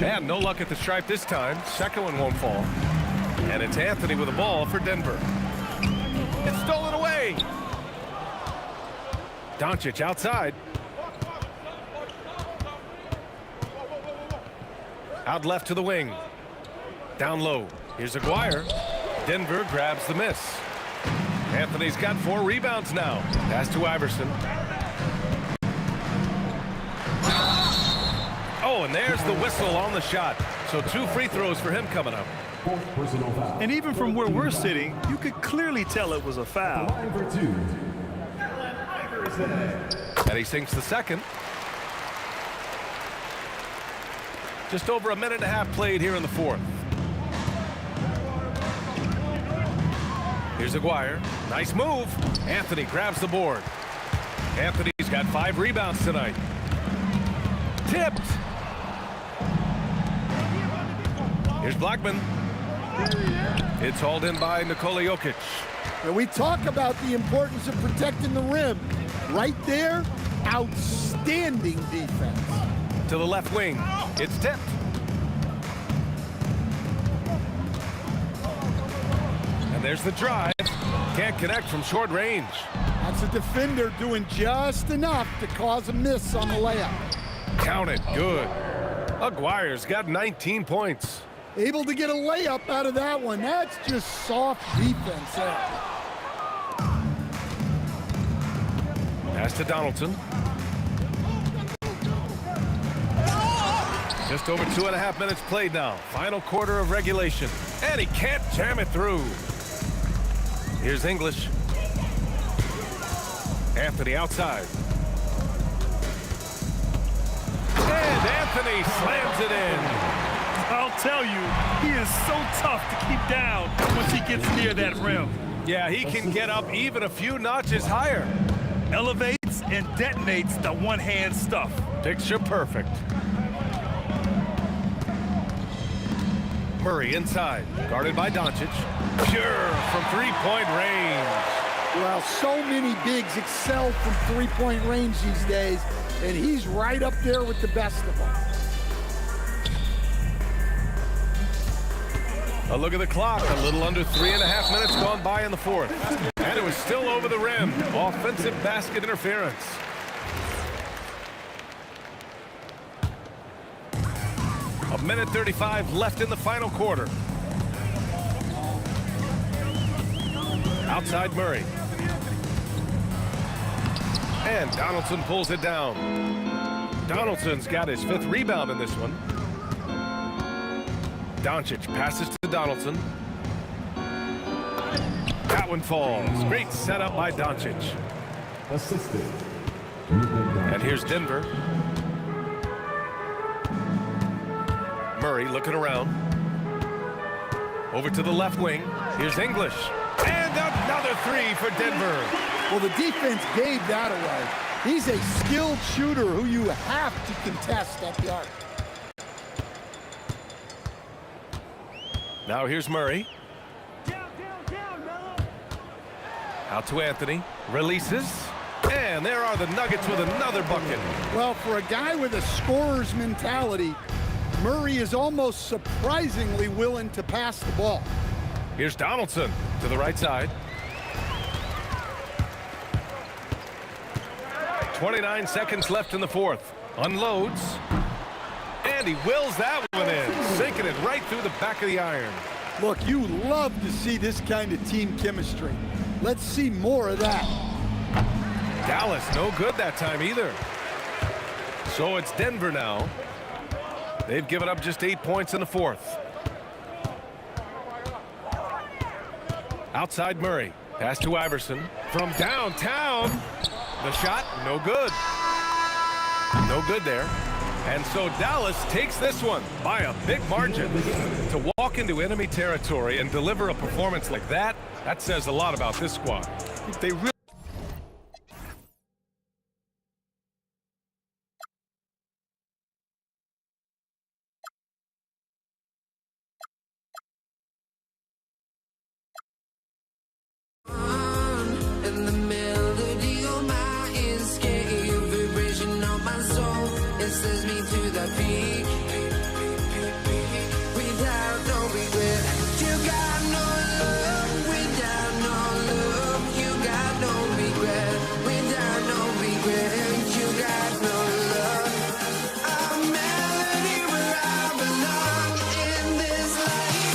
And no luck at the stripe this time. Second one won't fall. And it's Anthony with the ball for Denver. It's stolen away. Doncic outside. Out left to the wing. Down low. Here's Aguirre. Denver grabs the miss. Anthony's got 4 rebounds now. Pass to Iverson. Oh, and there's the whistle on the shot. So 2 free throws for him coming up. Fourth personal foul. And even from where we're sitting, you could clearly tell it was a foul. Line for 2. And he sinks the second. Just over a minute and a half played here in the fourth. Here's Aguirre. Nice move. Anthony grabs the board. Anthony's got 5 rebounds tonight. Tipped. Here's Blackman. It's hauled in by Nikola Jokic. And we talk about the importance of protecting the rim. Right there, outstanding defense. To the left wing. It's tipped. And there's the drive. Can't connect from short range. That's a defender doing just enough to cause a miss on the layup. Count it. Good. Aguirre's got 19 points. Able to get a layup out of that one. That's just soft defense there. Pass to Donaldson. Just over 2.5 minutes played now. Final quarter of regulation. And he can't jam it through. Here's English. Anthony outside. And Anthony slams it in. I'll tell you, he is so tough to keep down once he gets near that rim. Yeah, he can get up even a few notches higher. Elevates and detonates the one-hand stuff. Picture perfect. Murray inside, guarded by Doncic. Pure from 3-point range. Well, so many bigs excel from 3-point range these days, and he's right up there with the best of them. A look at the clock. A little under 3.5 minutes gone by in the fourth. And And it was still over the rim. Offensive basket interference. A minute 35 left in the final quarter. Outside Murray. And Donaldson pulls it down. Donaldson's got his 5th rebound in this one. Doncic passes to Donaldson. That one falls. Great setup by Doncic. Assisted. And here's Denver. Murray looking around. Over to the left wing. Here's English. And another 3 for Denver. Well, the defense gave that away. He's a skilled shooter who you have to contest at the arc. Now here's Murray. Out to Anthony. Releases. And there are the Nuggets with another bucket. Well, for a guy with a scorer's mentality, Murray is almost surprisingly willing to pass the ball. Here's Donaldson to the right side. 29 seconds left in the 4th. Unloads. And he wills that one in. Sinking it right through the back of the iron. Look, you love to see this kind of team chemistry. Let's see more of that. Dallas, no good that time either. So it's Denver now. They've given up just 8 points in the 4th. Outside Murray. Pass to Iverson. From downtown. The shot, no good. No good there. And so Dallas takes this one by a big margin. To walk into enemy territory and deliver a performance like that, that says a lot about this squad. They really And the melody of my ears, your vibration on my soul, it sends me to the peak. Without no regret, you got no love. Without no love, you got no regret. Without no regret, you got no love. A melody where I belong in this life.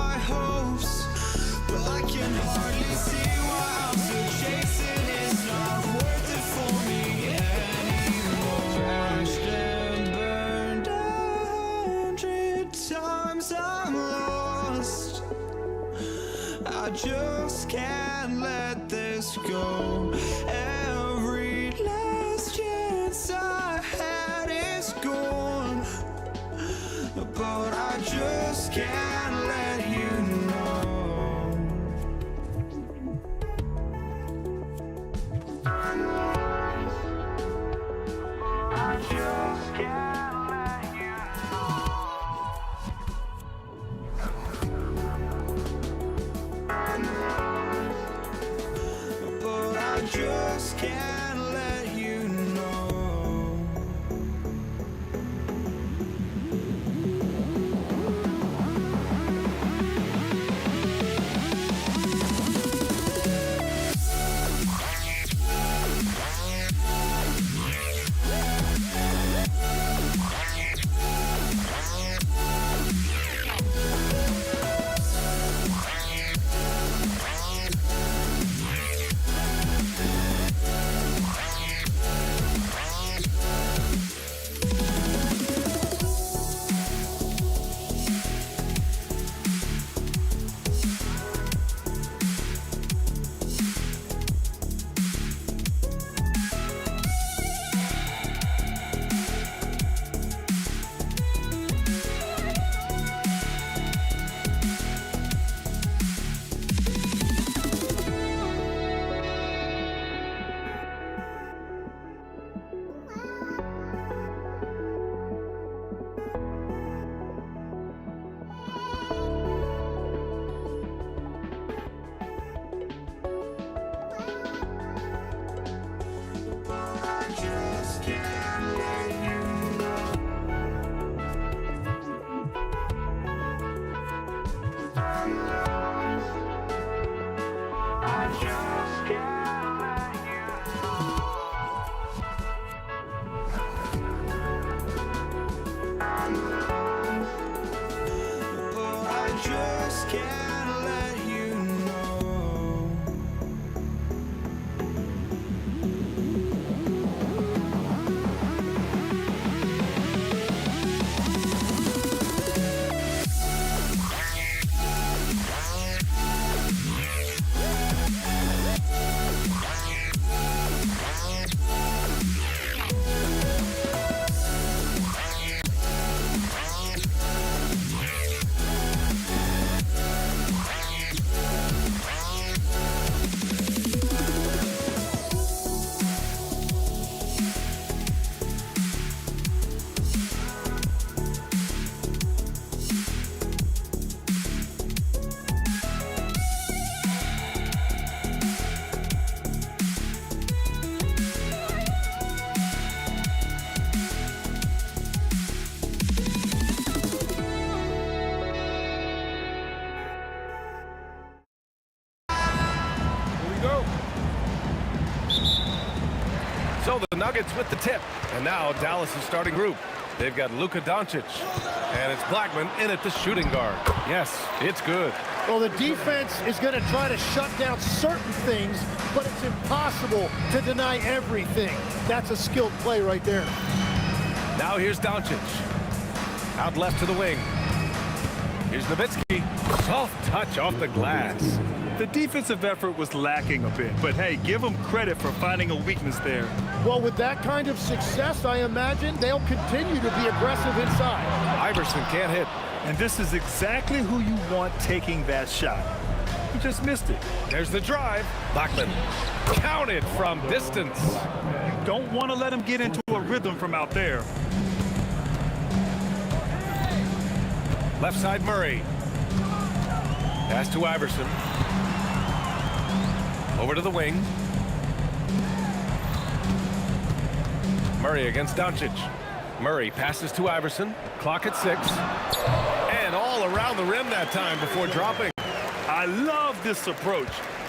my hopes, but I can hardly see why I'm still chasing. It's not worth it for me anymore. Crashed and burned 100 times, I'm lost. I just can't let this go. Every last chance I had is gone, but I just can't let you know. I just can't let you know. But I just can't let you know. So the Nuggets with the tip. And now Dallas' starting group. They've got Luka Doncic. And it's Blackman in at the shooting guard. Yes, it's good. Well, the defense is going to try to shut down certain things, but it's impossible to deny everything. That's a skilled play right there. Now here's Doncic. Out left to the wing. Here's Nowitzki. Soft touch off the glass. The defensive effort was lacking a bit, but hey, give them credit for finding a weakness there. Well, with that kind of success, I imagine they'll continue to be aggressive inside. Iverson can't hit. And this is exactly who you want taking that shot. He just missed it. There's the drive. Blackman counted from distance. You don't want to let him get into a rhythm from out there. Left side Murray. Pass to Iverson. Over to the wing. Murray against Doncic. Murray passes to Iverson. Clock at 6. And all around the rim that time before dropping. I love this approach.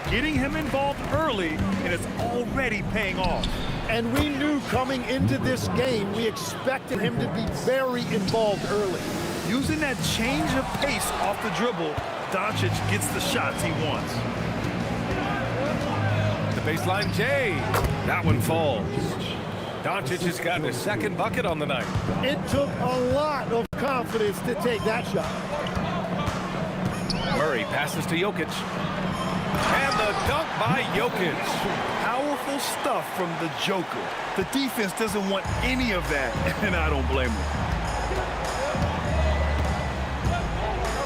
Getting him involved early, and it's already paying off. And we knew coming into this game, we expected him to be very involved early. Using that change of pace off the dribble, Doncic gets the shots he wants. The baseline J. That one falls. Doncic has gotten his second bucket on the night. It took a lot of confidence to take that shot. Murray passes to Jokic. And the dunk by Jokic. Powerful stuff from the Joker. The defense doesn't want any of that, and I don't blame them.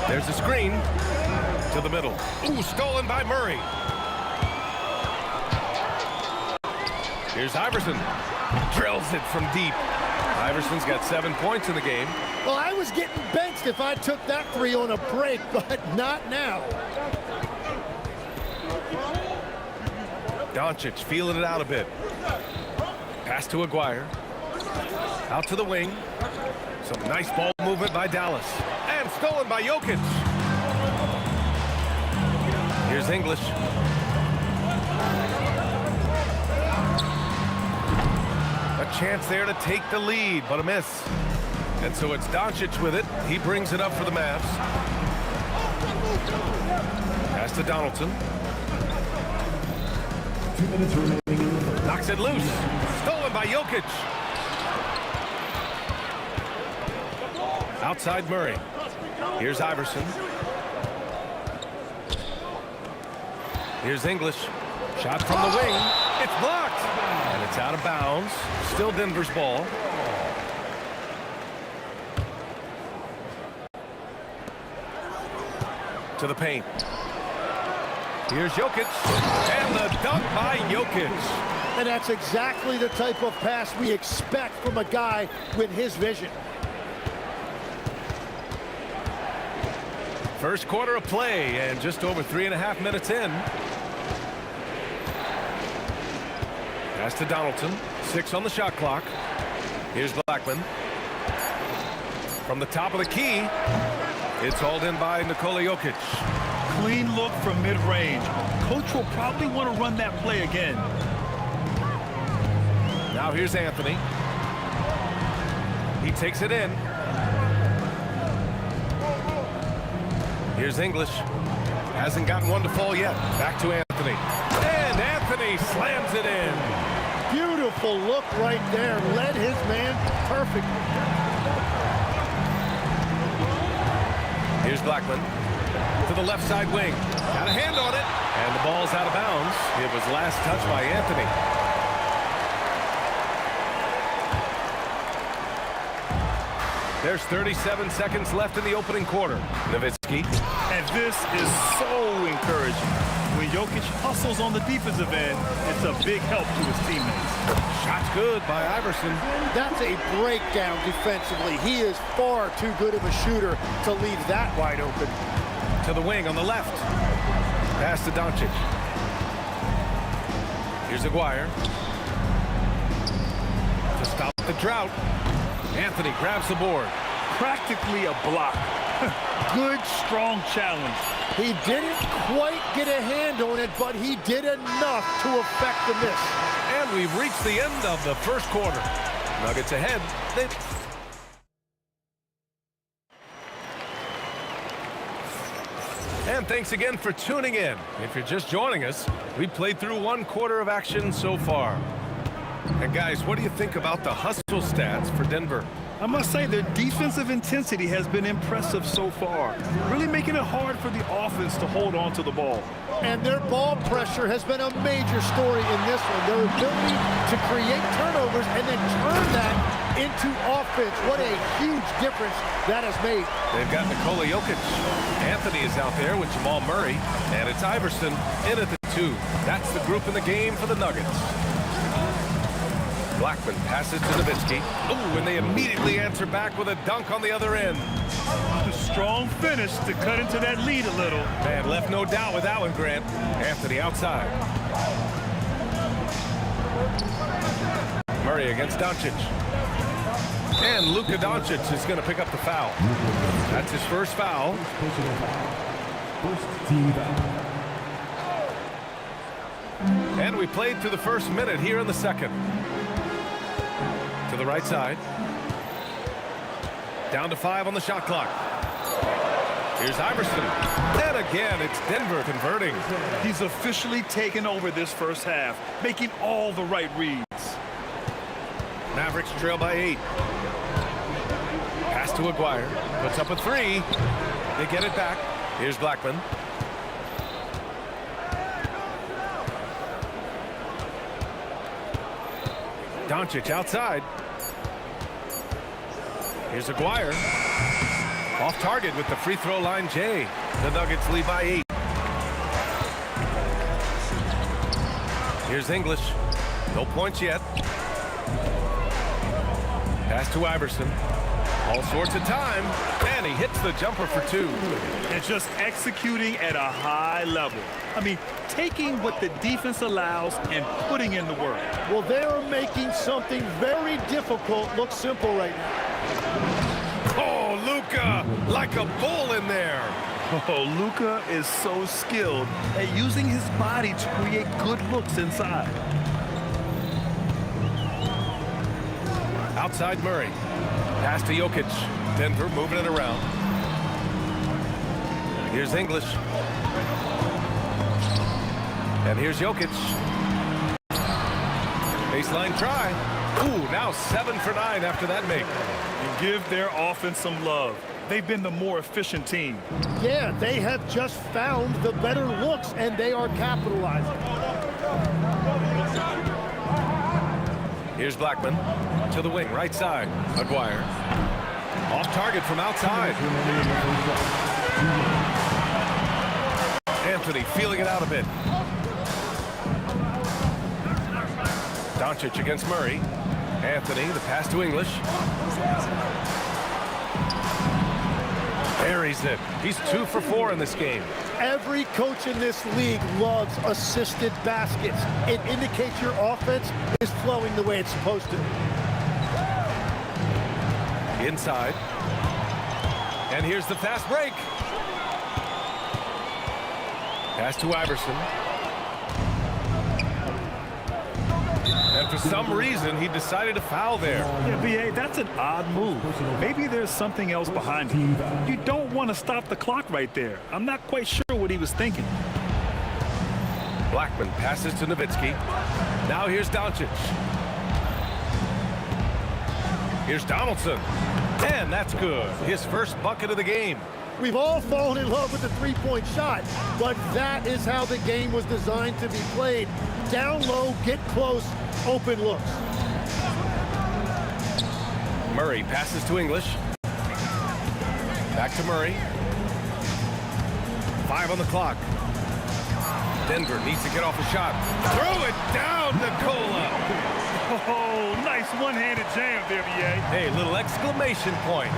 There's a screen to the middle. Ooh, stolen by Murray. Here's Iverson. Drills it from deep. Iverson's got 7 points in the game. Well, I was getting benched if I took that three on a break, but not now. Doncic feeling it out a bit. Pass to Aguirre. Out to the wing. Some nice ball movement by Dallas. And stolen by Jokic. Here's English. A chance there to take the lead, but a miss. And so it's Doncic with it. He brings it up for the Mavs. Pass to Donaldson. 2 minutes remaining. Knocks it loose. Stolen by Jokic. Outside Murray. Here's Iverson. Here's English. Shot from the wing. It's blocked. And it's out of bounds. Still Denver's ball. To the paint. Here's Jokic. And the dunk by Jokic. And that's exactly the type of pass we expect from a guy with his vision. First quarter of play and just over 3.5 minutes in. Pass to Donaldson. 6 on the shot clock. Here's Blackman. From the top of the key. It's hauled in by Nikola Jokic. Clean look from mid-range. Coach will probably want to run that play again. Now here's Anthony. He takes it in. Here's English. Hasn't gotten one to fall yet. Back to Anthony. And Anthony slams it in. Beautiful look right there. Led his man perfectly. Here's Blackman. To the left side wing. Got a hand on it. And the ball's out of bounds. It was last touched by Anthony. There's 37 seconds left in the opening quarter. Nowitzki. And this is so encouraging. When Jokic hustles on the defensive end, it's a big help to his teammates. Shot's good by Iverson. That's a breakdown defensively. He is far too good of a shooter to leave that wide open. To the wing on the left. Pass to Doncic. Here's Aguirre. To stop the drought. Anthony grabs the board. Practically a block. Good, strong challenge. He didn't quite get a hand on it, but he did enough to affect the miss. And we've reached the end of the first quarter. Nuggets ahead. And thanks again for tuning in. If you're just joining us, we played through 1 quarter of action so far. And guys, what do you think about the hustle stats for Denver? I must say their defensive intensity has been impressive so far, really making it hard for the offense to hold on to the ball. And their ball pressure has been a major story in this one. Their ability to create turnovers and then turn that into offense. What a huge difference that has made. They've got Nikola Jokic. Anthony is out there with Jamal Murray. And it's Iverson in at the 2. That's the group in the game for the Nuggets. Blackman passes to Nowitzki. Ooh, and they immediately answer back with a dunk on the other end. A strong finish to cut into that lead a little. Man, left no doubt with that one, Grant. Anthony outside. Murray against Doncic. And Luka Doncic is going to pick up the foul. That's his first foul. First team foul. And we played through the first minute here in the second. To the right side. Down to 5 on the shot clock. Here's Iverson. And again, it's Denver converting. He's officially taken over this first half, making all the right reads. Mavericks trail by 8. Pass to Aguirre. Puts up a 3. They get it back. Here's Blackman. Doncic outside. Here's Aguirre. Off target with the free throw line, Jay. The Nuggets lead by 8. Here's English. No points yet. Pass to Iverson. All sorts of time. And he hits the jumper for 2. And just executing at a high level. I mean, taking what the defense allows and putting in the work. Well, they're making something very difficult look simple right now. Oh, Luka, like a bull in there. Oh, Luka is so skilled at using his body to create good looks inside. Outside Murray. Pass to Jokic. Denver moving it around. Here's English. And here's Jokic. Baseline try. Ooh, now 7 for 9 after that make. And give their offense some love. They've been the more efficient team. Yeah, they have just found the better looks, and they are capitalizing. Here's Blackman to the wing, right side. Aguirre. Off target from outside. Anthony feeling it out a bit. Doncic against Murray. Anthony, the pass to English. Buries it. He's 2 for 4 in this game. Every coach in this league loves assisted baskets. It indicates your offense is flowing the way it's supposed to. Inside. And here's the fast break. Pass to Iverson. And for some reason, he decided to foul there. Yeah, B.A., that's an odd move. Maybe there's something else behind it. You don't want to stop the clock right there. I'm not quite sure what he was thinking. Blackman passes to Nowitzki. Now here's Doncic. Here's Donaldson. And that's good. His first bucket of the game. We've all fallen in love with the three-point shot, but that is how the game was designed to be played. Down low, get close, open looks. Murray passes to English. Back to Murray. 5 on the clock. Denver needs to get off a shot. Throw it down, Nikola. Oh, nice one-handed jam there, B.A. Hey, little exclamation point.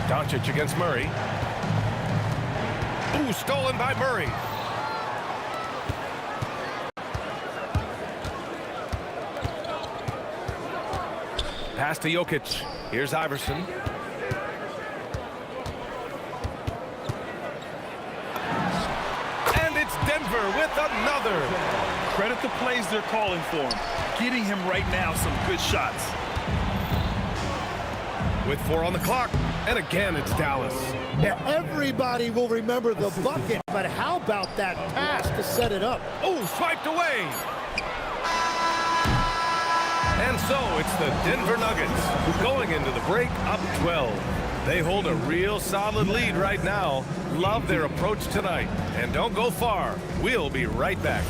Doncic against Murray. Ooh, stolen by Murray. Pass to Jokic. Here's Iverson. And it's Denver with another. Credit the plays they're calling for him. Getting him right now some good shots. With 4 on the clock. And again, it's Dallas. Yeah, everybody will remember the bucket, but how about that pass to set it up? Oh, swiped away. And so it's the Denver Nuggets going into the break up 12. They hold a real solid lead right now. Love their approach tonight. And don't go far. We'll be right back.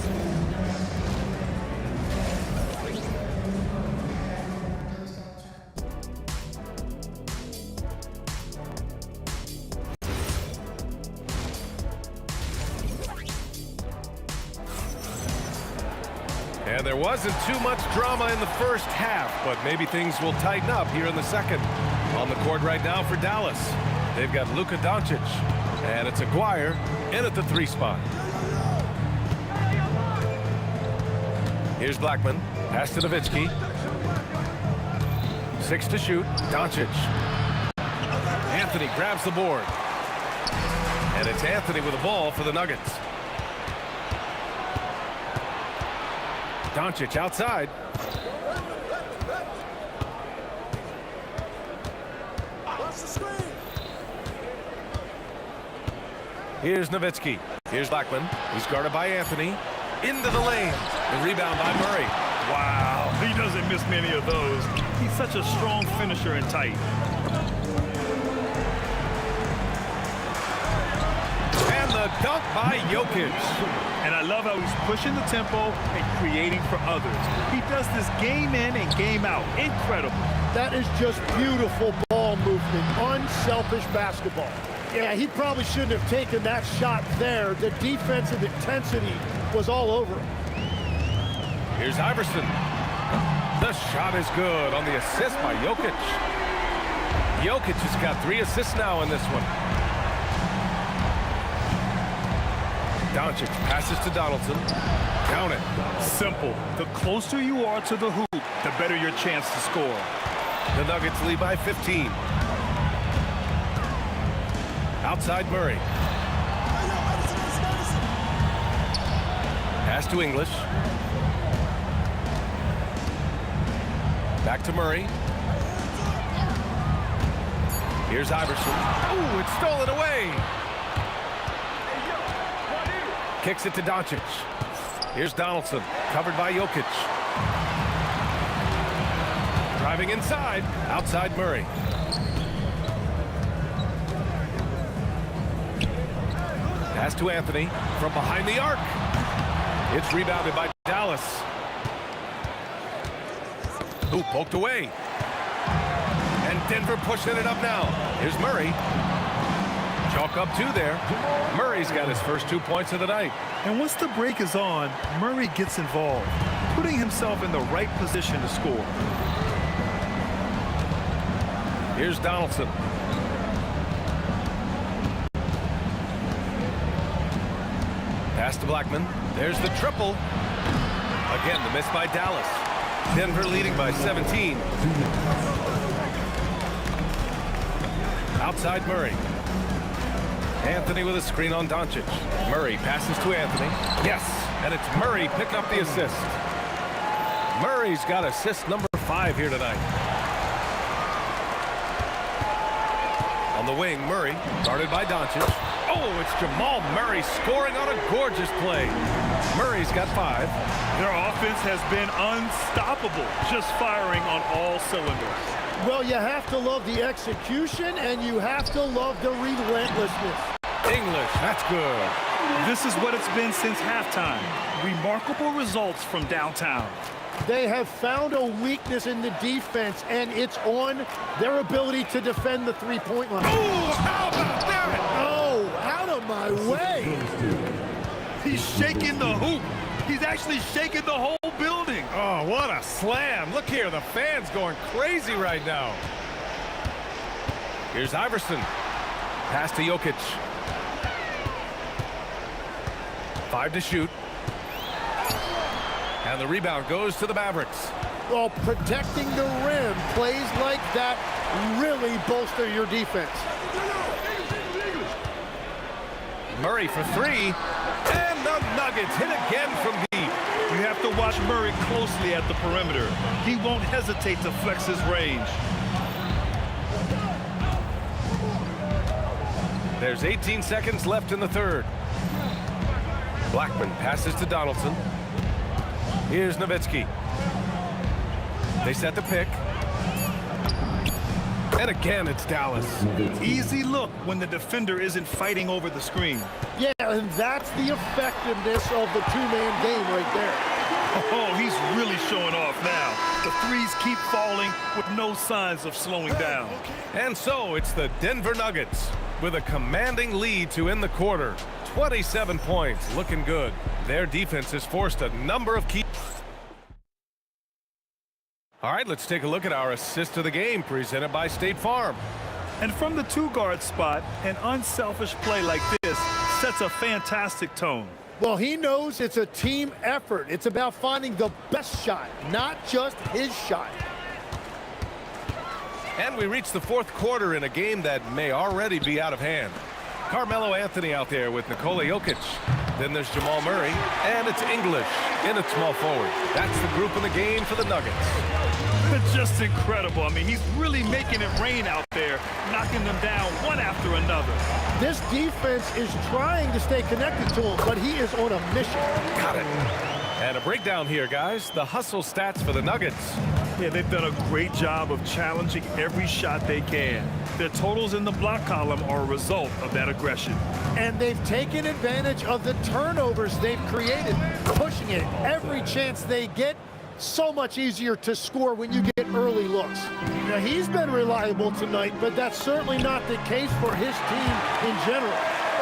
And there wasn't too much drama in the first half, but maybe things will tighten up here in the second. On the court right now for Dallas, they've got Luka Doncic, and it's Aguirre in at the 3 spot. Here's Blackman, pass to Nowitzki. 6 to shoot, Doncic. Anthony grabs the board. And it's Anthony with the ball for the Nuggets. Doncic outside. Here's Nowitzki. Here's Blackman. He's guarded by Anthony. Into the lane. The rebound by Murray. Wow, he doesn't miss many of those. He's such a strong finisher and tight. And the dunk by Jokic. And I love how he's pushing the tempo and creating for others. He does this game in and game out. Incredible. That is just beautiful ball movement, unselfish basketball. Yeah, he probably shouldn't have taken that shot there. The defensive intensity was all over him. Here's Iverson. The shot is good on the assist by Jokic. Jokic has got 3 assists now in this one. Doncic passes to Donaldson. Count it. Simple. The closer you are to the hoop, the better your chance to score. The Nuggets lead by 15. Outside Murray. Pass to English. Back to Murray. Here's Iverson. Ooh, it's stolen away. Kicks it to Doncic. Here's Donaldson, covered by Jokic. Driving inside, outside Murray. Pass to Anthony from behind the arc. It's rebounded by Dallas. Ooh, poked away. And Denver pushing it up now. Here's Murray. Chalk up 2 there. Murray's got his first 2 points of the night. And once the break is on, Murray gets involved, putting himself in the right position to score. Here's Donaldson. Pass to Blackman. There's the triple. Again, the miss by Dallas. Denver leading by 17. Outside Murray. Anthony with a screen on Doncic. Murray passes to Anthony. Yes, and it's Murray picking up the assist. Murray's got assist number 5 here tonight. On the wing, Murray, guarded by Doncic. Oh, it's Jamal Murray scoring on a gorgeous play. Murray's got 5. Their offense has been unstoppable, just firing on all cylinders. Well, you have to love the execution, and you have to love the relentlessness. English, that's good. This is what it's been since halftime. Remarkable results from downtown. They have found a weakness in the defense, and it's on their ability to defend the three-point line. Oh, how about that? Oh, out of my way. He's shaking the hoop. He's actually shaking the whole building. Oh, what a slam. Look here, the fans going crazy right now. Here's Iverson. Pass to Jokic. 5 to shoot. And the rebound goes to the Mavericks. Well, protecting the rim, plays like that really bolster your defense. Murray for 3. And the Nuggets hit again from deep. You have to watch Murray closely at the perimeter. He won't hesitate to flex his range. There's 18 seconds left in the third. Blackman passes to Donaldson. Here's Nowitzki. They set the pick. And again, it's Dallas. Easy look when the defender isn't fighting over the screen. Yeah, and that's the effectiveness of the two-man game right there. Oh, he's really showing off now. The threes keep falling with no signs of slowing down. And so it's the Denver Nuggets with a commanding lead to end the quarter. 27 points, looking good. Their defense has forced a number of key... All right, let's take a look at our assist of the game presented by State Farm. And from the two-guard spot, an unselfish play like this sets a fantastic tone. Well, he knows it's a team effort. It's about finding the best shot, not just his shot. And we reach the fourth quarter in a game that may already be out of hand. Carmelo Anthony out there with Nikola Jokic. Then there's Jamal Murray, and it's English in at small forward. That's the group in the game for the Nuggets. Just incredible. I mean, he's really making it rain out there, knocking them down one after another. This defense is trying to stay connected to him, but he is on a mission. Got it. And a breakdown here, guys. The hustle stats for the Nuggets. Yeah, they've done a great job of challenging every shot they can. Their totals in the block column are a result of that aggression. And they've taken advantage of the turnovers they've created, pushing it every chance they get. So much easier to score when you get early looks. Now, he's been reliable tonight, but that's certainly not the case for his team in general.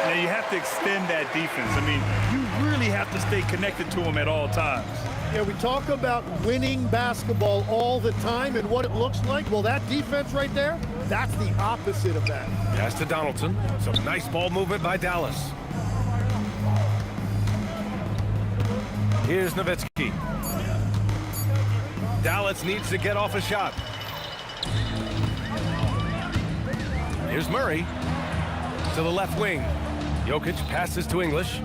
Now, you have to extend that defense. I mean, you really have to stay connected to him at all times. Yeah, we talk about winning basketball all the time and what it looks like. Well, that defense right there, that's the opposite of that. Pass to Donaldson. Some nice ball movement by Dallas. Here's Nowitzki. Dallas needs to get off a shot. Here's Murray to the left wing. Jokic passes to English.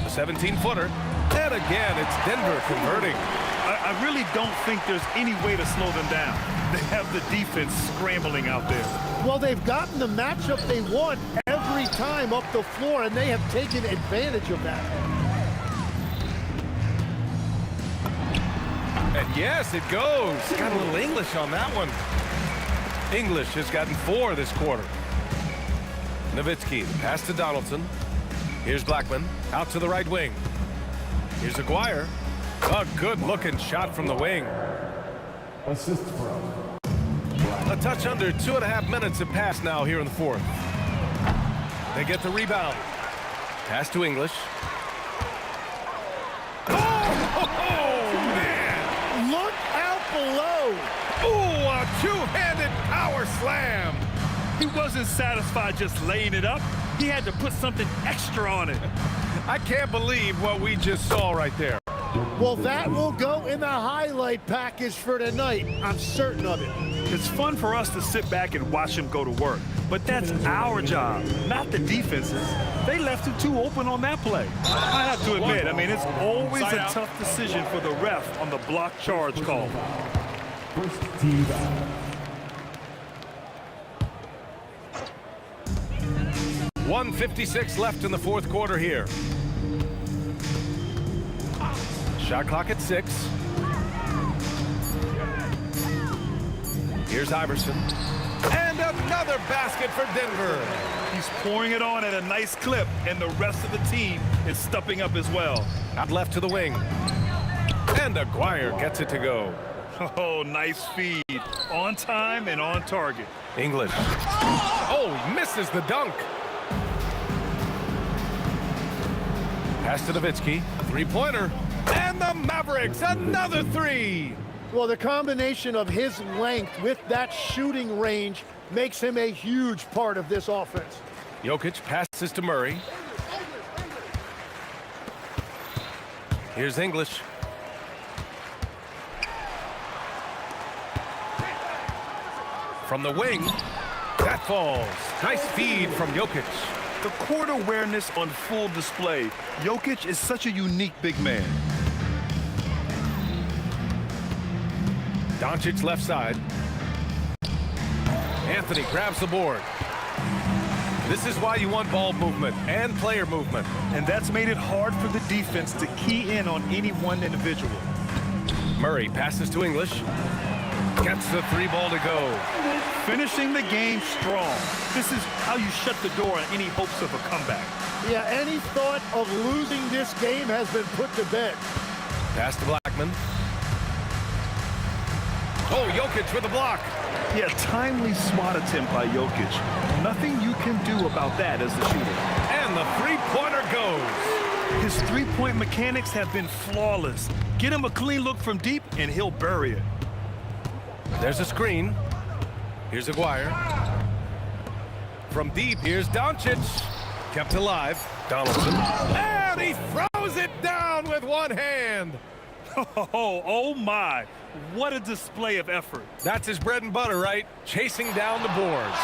A 17-footer. And again, it's Denver converting. I really don't think there's any way to slow them down. They have the defense scrambling out there. Well, they've gotten the matchup they want every time up the floor, and they have taken advantage of that. And yes, it goes. Got a little English on that one. English has gotten 4 this quarter. Nowitzki, pass to Donaldson. Here's Blackman, out to the right wing. Here's Aguirre. A good-looking shot from the wing. Assist from. A touch under 2.5 minutes have passed now here in the fourth. They get the rebound. Pass to English. Oh, man! Look out below! Ooh, a two-handed power slam! He wasn't satisfied just laying it up. He had to put something extra on it. I can't believe what we just saw right there. Well, that will go in the highlight package for tonight. I'm certain of it. It's fun for us to sit back and watch him go to work. But that's our job, not the defense's. They left it too open on that play. I have to admit, I mean, it's always a tough decision for the ref on the block charge call. First team foul. 1:56 left in the fourth quarter here. Shot clock at 6. Here's Iverson. And another basket for Denver. He's pouring it on at a nice clip, and the rest of the team is stepping up as well. Out left to the wing. And Aguirre gets it to go. Oh, nice feed. On time and on target. English. Oh, he misses the dunk. Pass to Nowitzki. Three-pointer. And the Mavericks, another 3. Well, the combination of his length with that shooting range makes him a huge part of this offense. Jokic passes to Murray. Here's English. From the wing, that falls. Nice feed from Jokic. The court awareness on full display. Jokic is such a unique big man. Doncic left side. Anthony grabs the board. This is why you want ball movement and player movement. And that's made it hard for the defense to key in on any one individual. Murray passes to English. Gets the 3-ball to go. Finishing the game strong. This is how you shut the door on any hopes of a comeback. Yeah, any thought of losing this game has been put to bed. Pass to Blackman. Oh, Jokic with a block. Yeah, timely swat attempt by Jokic. Nothing you can do about that as the shooter. And the three-pointer goes. His three-point mechanics have been flawless. Get him a clean look from deep, and he'll bury it. There's a screen. Here's Aguirre. From deep, here's Doncic. Kept alive. Donaldson. And he throws it down with one hand. Oh my. What a display of effort. That's his bread and butter, right? Chasing down the boards.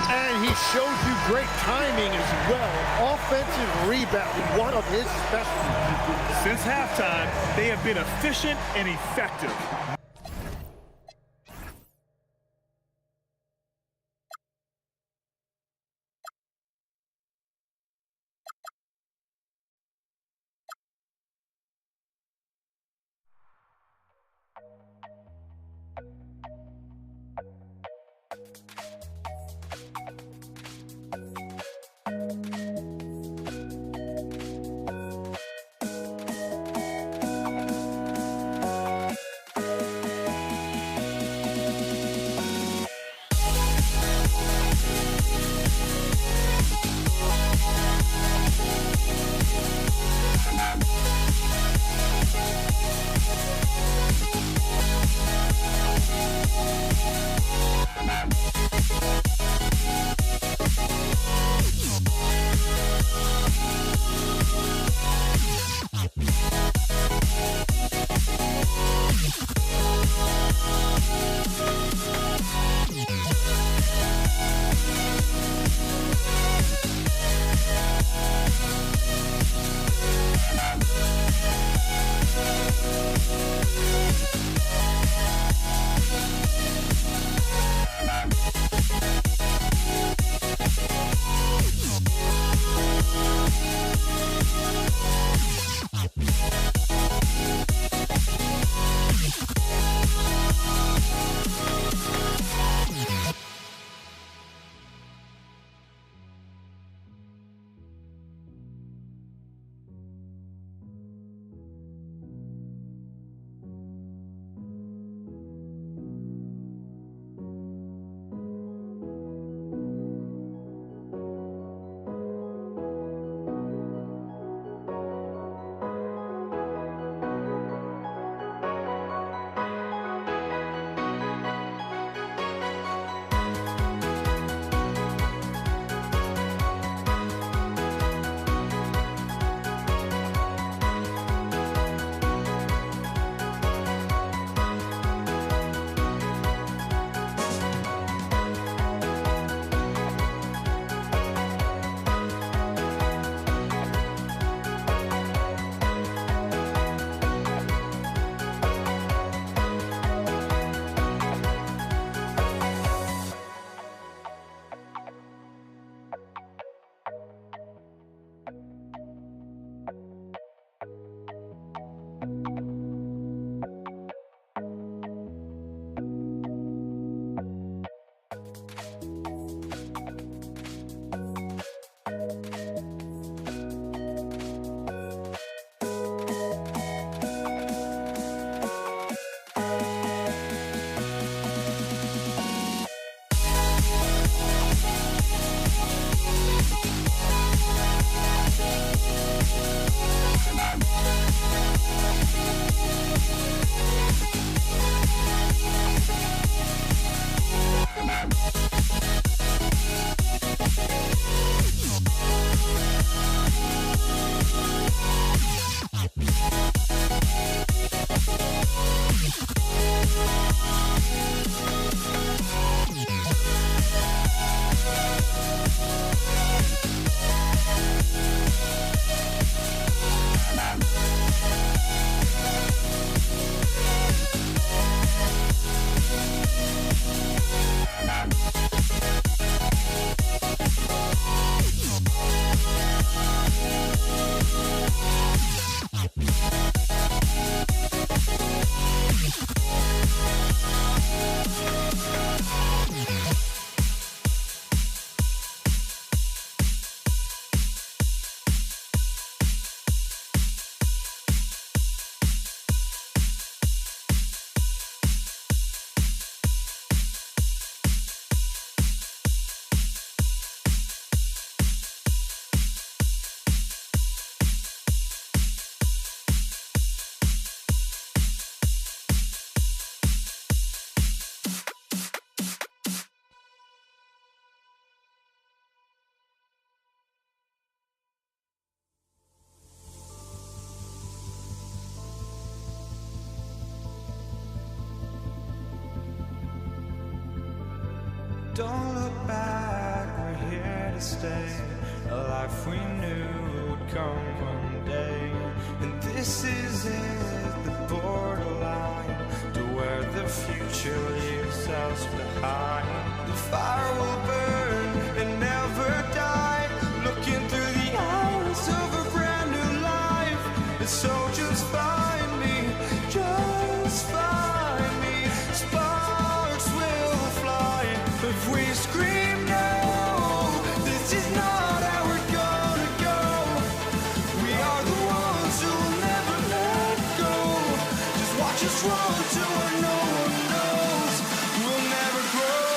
And he shows you great timing as well. Offensive rebounding, one of his specialties. Since halftime, they have been efficient and effective. Don't look back, we're here to stay. A life we knew would come one day. And this is it, the borderline to where the future leaves us behind. The fire will burn and never die, looking through the eyes of a brand new life. And so just find me, just find me. Sparks will fly if we scream no. This is not how we're gonna go. We are the ones who will never let go. Just watch us run to where no one knows. We'll never grow.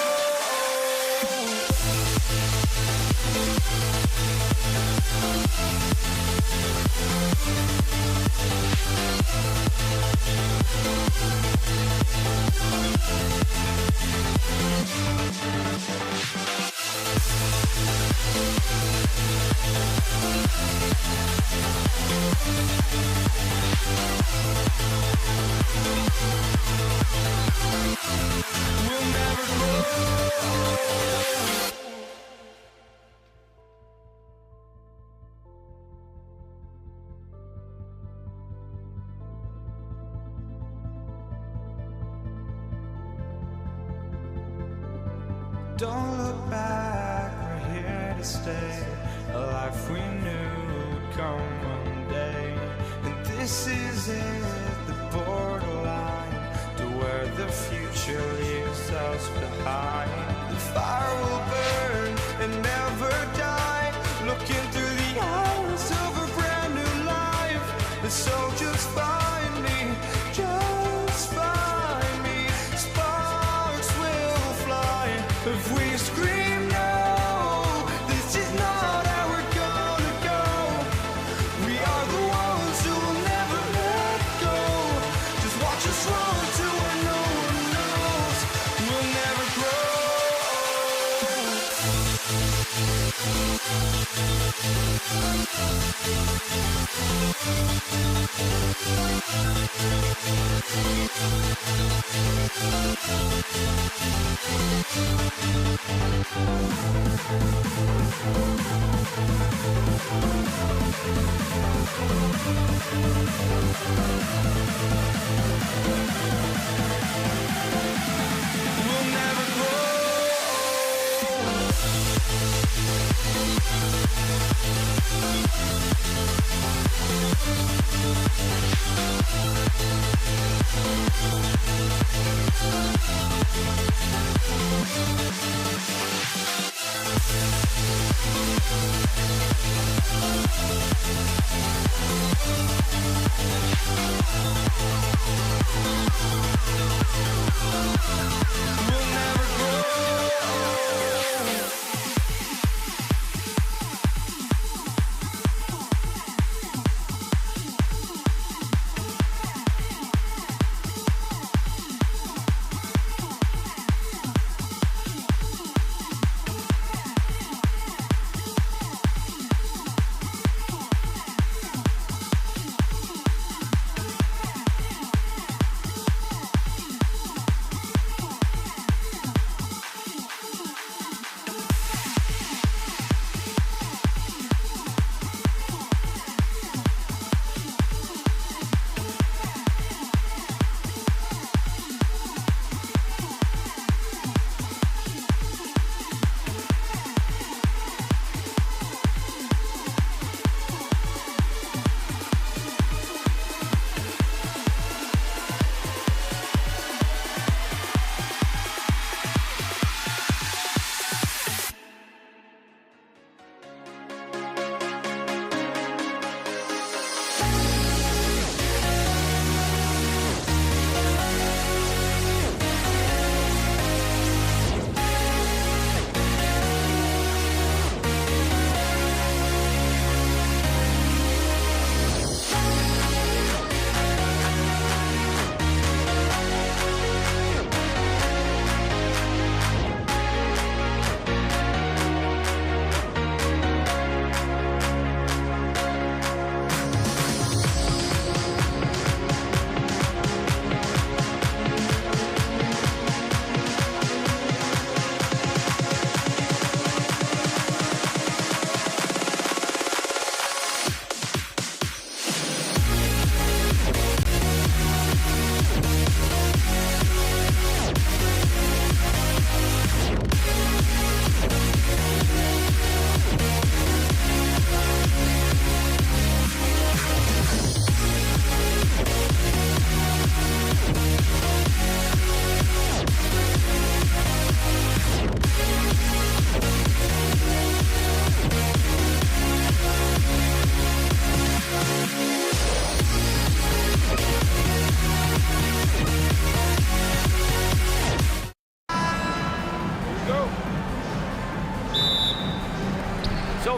We'll never grow. Don't look back, we're here to stay. A life we knew would come one day. And this is it, the borderline to where the future leaves us behind. The fire will burn and never die, looking through the eyes of a brand new life. And so just find me, just find me. Sparks will fly if we scream no. This is not how we're gonna go. We are the ones who will never let go. Just watch us run to where no one knows. We'll never grow. We'll never grow. We'll never grow.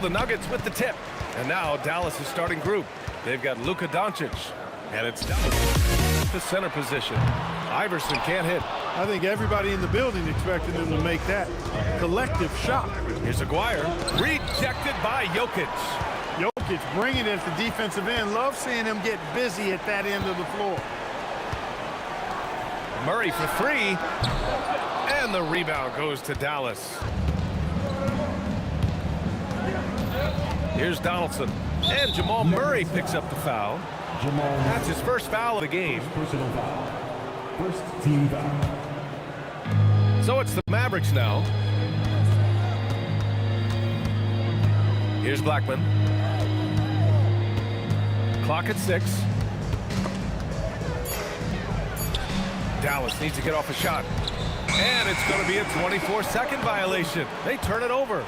the Nuggets with the tip. And now Dallas is starting group. They've got Luka Doncic. And it's Dallas, the center position. Iverson can't hit. I think everybody in the building expected him to make that collective shot. Here's Aguirre. Rejected by Jokic. Jokic bringing it at the defensive end. Love seeing him get busy at that end of the floor. Murray for three. And the rebound goes to Dallas. Here's Donaldson. And Jamal Murray picks up the foul. That's his first foul of the game. Personal foul. First team foul. So it's the Mavericks now. Here's Blackman. Clock at 6. Dallas needs to get off a shot. And it's going to be a 24-second violation. They turn it over.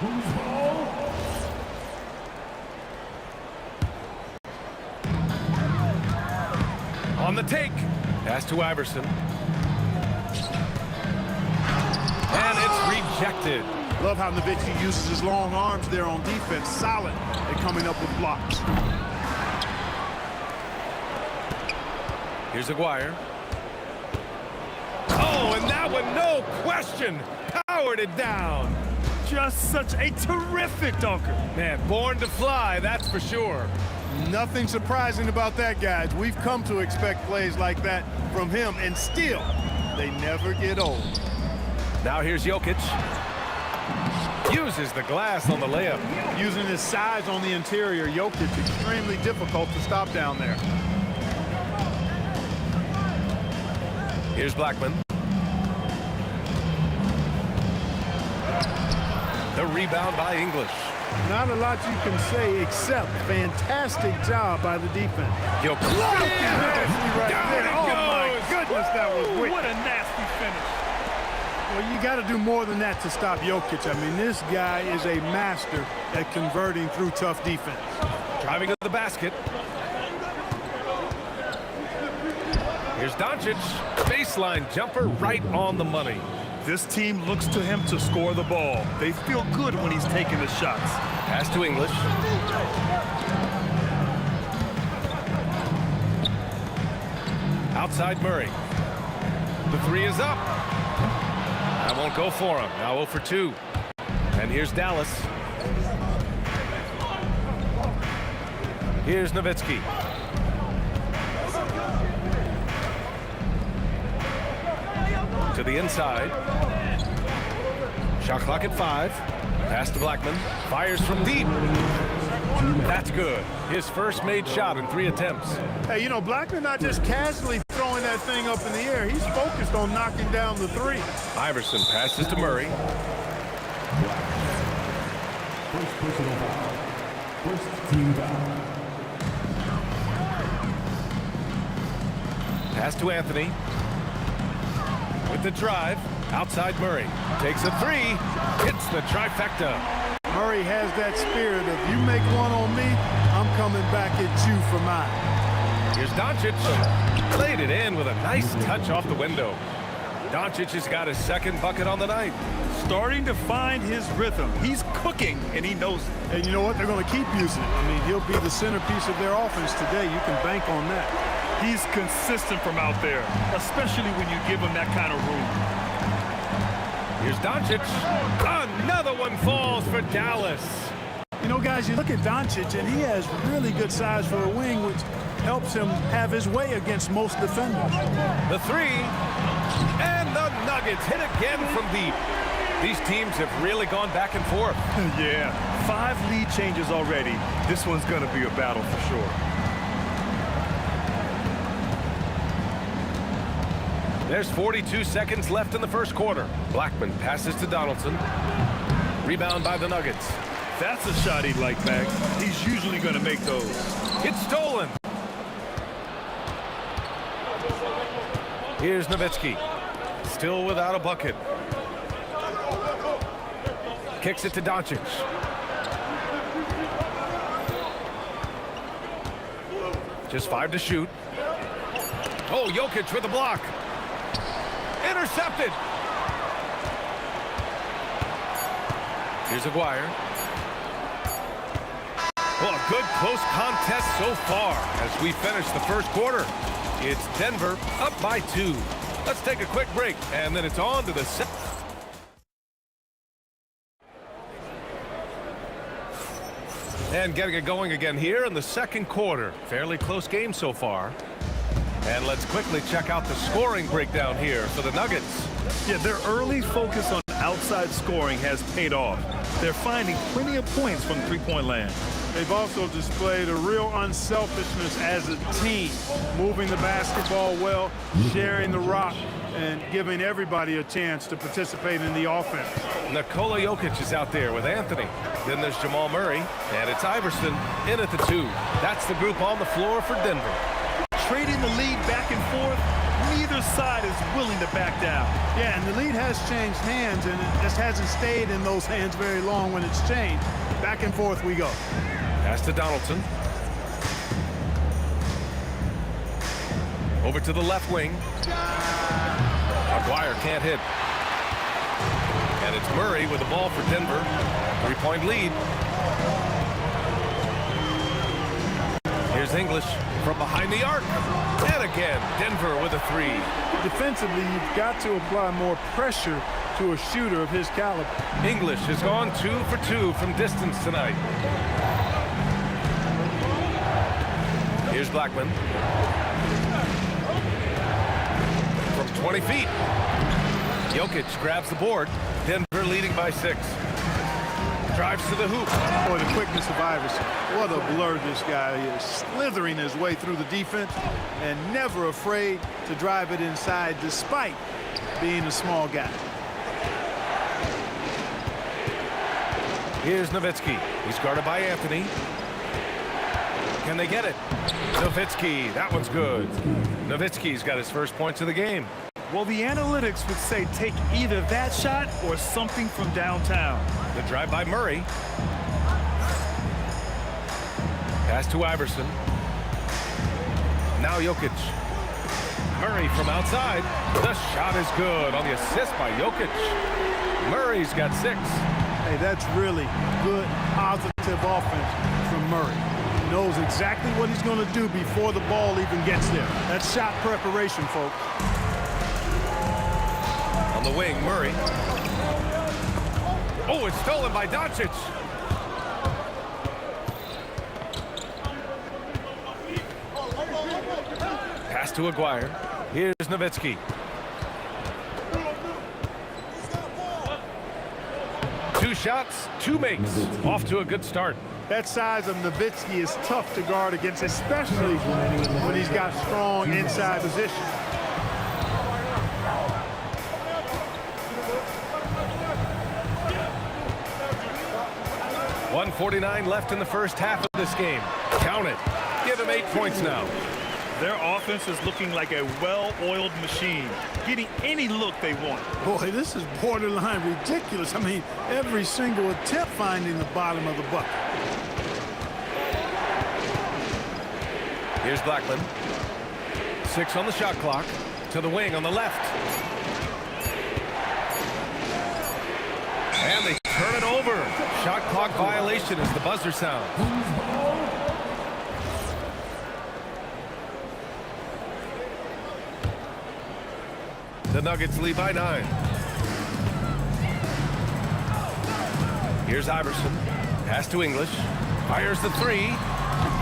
On the take. Pass to Iverson. And it's rejected. Love how Nowitzki uses his long arms there on defense. Solid at coming up with blocks. Here's Aguirre. Oh, and that one, no question, powered it down. Just such a terrific dunker. Man, born to fly, that's for sure. Nothing surprising about that, guys. We've come to expect plays like that from him, and still, they never get old. Now here's Jokic. Uses the glass on the layup. Using his size on the interior, Jokic extremely difficult to stop down there. Here's Blackman. The rebound by English. Not a lot you can say except fantastic job by the defense. Jokic. Right Down there. it Oh goes. my goodness, that was wicked. What a nasty finish. Well, you got to do more than that to stop Jokic. I mean, this guy is a master at converting through tough defense. Driving to the basket. Here's Doncic. Baseline jumper right on the money. This team looks to him to score the ball. They feel good when he's taking the shots. Pass to English. Outside Murray. The three is up. That won't go for him. Now 0 for 2. And here's Dallas. Here's Nowitzki. To the inside. Shot clock at 5. Pass to Blackman. Fires from deep. That's good. His first made shot in 3 attempts. Hey, you know, Blackman not just casually throwing that thing up in the air. He's focused on knocking down the 3. Iverson passes to Murray. First personal foul. First team foul. Pass to Anthony. With the drive. Outside Murray. Takes a 3. Hits the trifecta. Murray has that spirit of, you make one on me, I'm coming back at you for mine. Here's Doncic. Played it in with a nice touch off the window. Doncic has got his second bucket on the night. Starting to find his rhythm. He's cooking, and he knows it. And you know what? They're going to keep using it. I mean, he'll be the centerpiece of their offense today. You can bank on that. He's consistent from out there, especially when you give him that kind of room. Here's Doncic. Another one falls for Dallas. You know, guys, you look at Doncic, and he has really good size for a wing, which helps him have his way against most defenders. The 3. And the Nuggets hit again from deep. These teams have really gone back and forth. Yeah, 5 lead changes already. This one's going to be a battle for sure. There's 42 seconds left in the first quarter. Blackman passes to Donaldson. Rebound by the Nuggets. That's a shot he'd like back. He's usually going to make those. It's stolen. Here's Nowitzki. Still without a bucket. Kicks it to Doncic. Just 5 to shoot. Oh, Jokic with a block. Intercepted. Here's Aguirre. Well, a good close contest so far as we finish the first quarter. It's Denver up by 2. Let's take a quick break, and then it's on to the second. And getting it going again here in the second quarter. Fairly close game so far. And let's quickly check out the scoring breakdown here for the Nuggets. Yeah, their early focus on outside scoring has paid off. They're finding plenty of points from three-point land. They've also displayed a real unselfishness as a team, moving the basketball well, sharing the rock, and giving everybody a chance to participate in the offense. Nikola Jokic is out there with Anthony. Then there's Jamal Murray, and it's Iverson in at the 2. That's the group on the floor for Denver. Trading the lead back and forth, neither side is willing to back down. Yeah, and the lead has changed hands, and it just hasn't stayed in those hands very long when it's changed. Back and forth we go. Pass to Donaldson. Over to the left wing. Maguire can't hit. And it's Murray with the ball for Denver. 3-point lead. Here's English from behind the arc. And again, Denver with a 3. Defensively, you've got to apply more pressure to a shooter of his caliber. English has gone 2 for 2 from distance tonight. Here's Blackman. From 20 feet. Jokic grabs the board. Denver leading by 6. Drives to the hoop. Boy, the quickness of Iverson. What a blur this guy is. Slithering his way through the defense and never afraid to drive it inside despite being a small guy. Here's Nowitzki. He's guarded by Anthony. Can they get it? Nowitzki, that one's good. Nowitzki's got his first points of the game. Well, the analytics would say take either that shot or something from downtown. The drive by Murray. Pass to Iverson. Now Jokic. Murray from outside. The shot is good on the assist by Jokic. Murray's got 6. Hey, that's really good, positive offense from Murray. He knows exactly what he's going to do before the ball even gets there. That's shot preparation, folks. On the wing, Murray. Oh, it's stolen by Doncic. Pass to Aguirre. Here's Nowitzki. Two shots, 2 makes. Off to a good start. That size of Nowitzki is tough to guard against, especially when he's got strong inside position. .149 left in the first half of this game. Count it. Give him 8 points now. Their offense is looking like a well-oiled machine, getting any look they want. Boy, this is borderline ridiculous. I mean, every single attempt finding the bottom of the bucket. Here's Blackman. 6 on the shot clock. To the wing on the left. And they turn it over. Shot clock violation as the buzzer sounds. The Nuggets lead by 9. Here's Iverson. Pass to English. Fires the 3.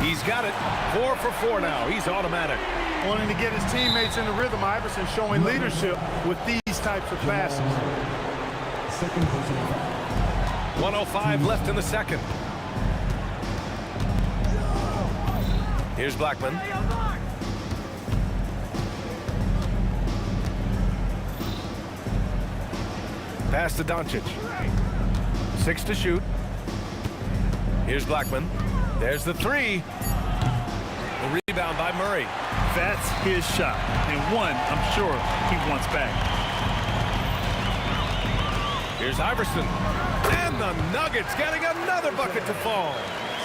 He's got it. 4 for 4 now. He's automatic. Wanting to get his teammates in the rhythm, Iverson showing leadership with these types of passes. 1:05 left in the second. Here's Blackman. Pass to Doncic. 6 to shoot. Here's Blackman. There's the 3. The rebound by Murray. That's his shot, and one I'm sure he wants back. Here's Iverson. And the Nuggets getting another bucket to fall.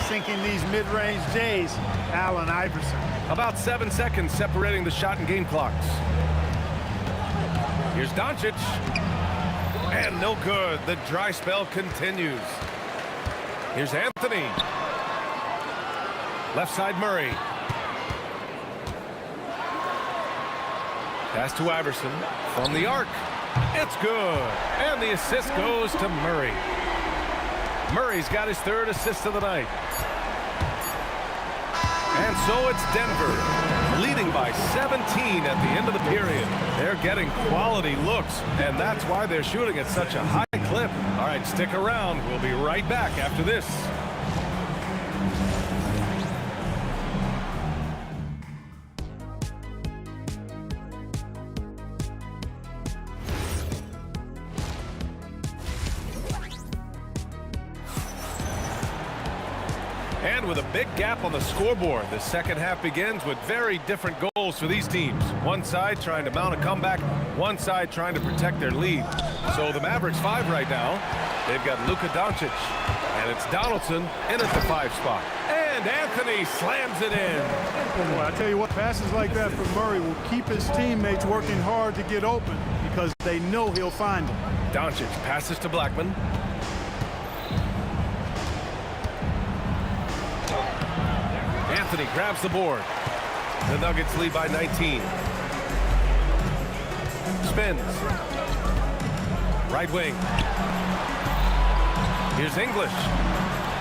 Sinking these mid-range J's, Allen Iverson. About 7 seconds separating the shot and game clocks. Here's Doncic. And no good. The dry spell continues. Here's Anthony. Left side Murray. Pass to Iverson from the arc. It's good. And the assist goes to Murray. Murray's got his 3rd assist of the night. And so it's Denver leading by 17 at the end of the period. They're getting quality looks, and that's why they're shooting at such a high clip. All right, stick around. We'll be right back after this. And with a big gap on the scoreboard, the second half begins with very different goals for these teams. One side trying to mount a comeback, one side trying to protect their lead. So the Mavericks 5 right now. They've got Luka Doncic, and it's Donaldson in at the 5 spot. And Anthony slams it in. Boy, I tell you what, passes like that from Murray will keep his teammates working hard to get open because they know he'll find them. Doncic passes to Blackman. Anthony grabs the board. The Nuggets lead by 19. Spins. Right wing. Here's English.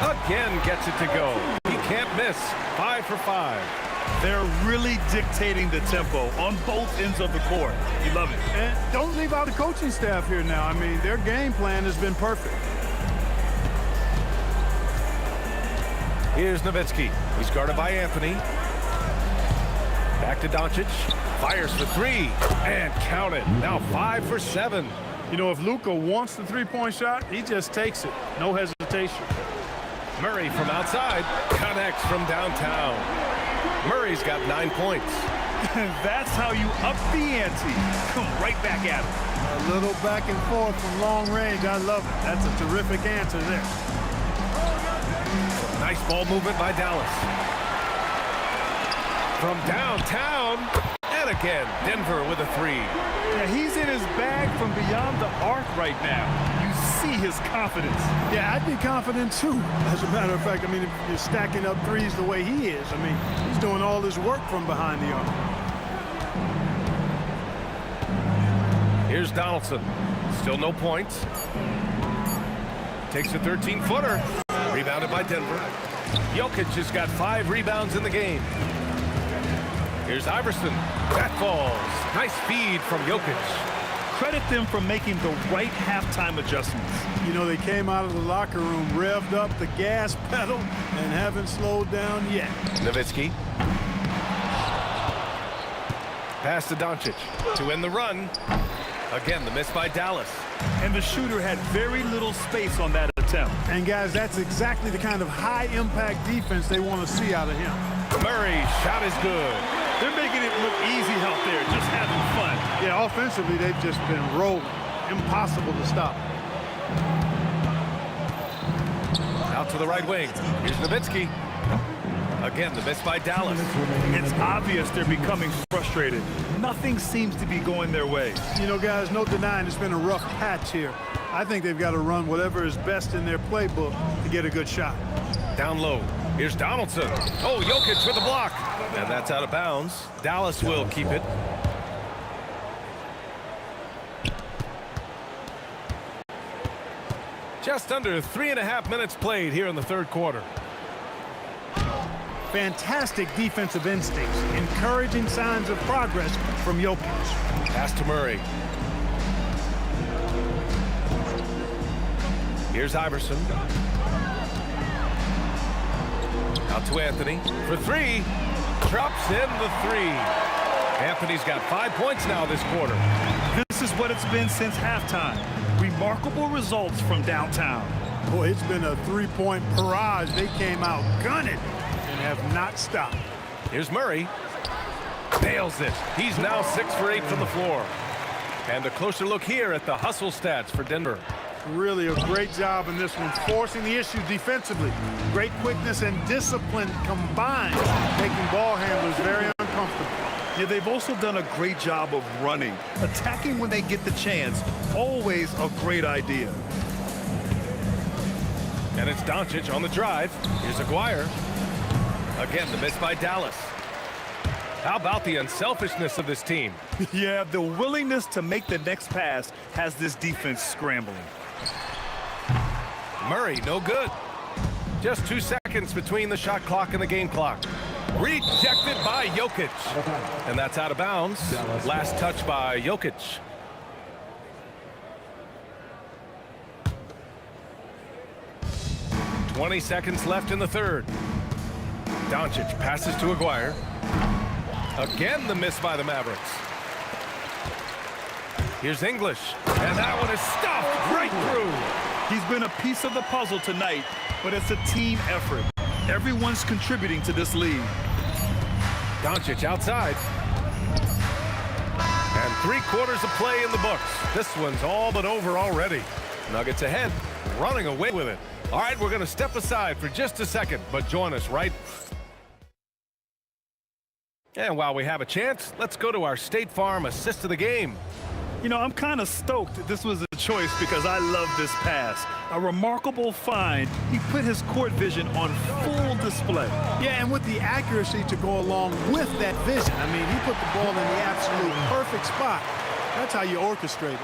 Again gets it to go. He can't miss. 5 for 5. They're really dictating the tempo on both ends of the court. You love it. And don't leave out the coaching staff here now. I mean, their game plan has been perfect. Here's Nowitzki. He's guarded by Anthony. Back to Doncic. Fires for 3. And count it. Now 5 for 7. You know, if Luka wants the three-point shot, he just takes it. No hesitation. Murray from outside. Connects from downtown. Murray's got 9 points. That's how you up the ante. Come right back at him. A little back and forth from long range. I love it. That's a terrific answer there. Nice ball movement by Dallas. From downtown, and again, Denver with a 3. Yeah, he's in his bag from beyond the arc right now. You see his confidence. Yeah, I'd be confident too. As a matter of fact, I mean, if you're stacking up threes the way he is, I mean, he's doing all his work from behind the arc. Here's Donaldson. Still no points. Takes a 13-footer. Rebounded by Denver. Jokic has got 5 rebounds in the game. Here's Iverson. That falls. Nice feed from Jokic. Credit them for making the right halftime adjustments. You know, they came out of the locker room, revved up the gas pedal, and haven't slowed down yet. Nowitzki. Pass to Doncic to end the run. Again, the miss by Dallas. And the shooter had very little space on that attempt. And guys, that's exactly the kind of high-impact defense they want to see out of him. Murray, shot is good. They're making it look easy out there, just having fun. Yeah, offensively, they've just been rolling. Impossible to stop. Out to the right wing. Here's Nowitzki. Again, the miss by Dallas. It's obvious they're becoming frustrated. Nothing seems to be going their way. You know, guys, no denying it's been a rough patch here. I think they've got to run whatever is best in their playbook to get a good shot. Down low. Here's Donaldson. Oh, Jokic with the block. And that's out of bounds. Dallas will keep it. Just under 3.5 minutes played here in the third quarter. Fantastic defensive instincts. Encouraging signs of progress from Jokic. Pass to Murray. Here's Iverson. Out to Anthony for 3. Drops in the 3. Anthony's got 5 points now this quarter. This is what it's been since halftime. Remarkable results from downtown. Boy, it's been a three-point barrage. They came out gunning and have not stopped. Here's Murray. Nails it. He's now 6 for 8 from the floor. And a closer look here at the hustle stats for Denver. Really a great job in this one, forcing the issue defensively. Great quickness and discipline combined, making ball handlers very uncomfortable. Yeah, they've also done a great job of running. Attacking when they get the chance, always a great idea. And it's Doncic on the drive. Here's Aguirre. Again, the miss by Dallas. How about the unselfishness of this team? Yeah, the willingness to make the next pass has this defense scrambling. Murray, no good. Just 2 seconds between the shot clock and the game clock. Rejected by Jokic. And that's out of bounds. Last touch by Jokic. "20 seconds left in the third. Doncic passes to Aguirre. Again, the miss by the Mavericks. Here's English, and that one is stuffed right through. He's been a piece of the puzzle tonight, but it's a team effort. Everyone's contributing to this lead. Doncic outside. And 3/4 of play in the books. This one's all but over already. Nuggets ahead, running away with it. All right, we're going to step aside for just a second, but join us right. And while we have a chance, let's go to our State Farm assist of the game. You know, I'm kind of stoked this was a choice because I love this pass. A remarkable find. He put his court vision on full display. Yeah, and with the accuracy to go along with that vision. I mean, he put the ball in the absolute perfect spot. That's how you orchestrate it.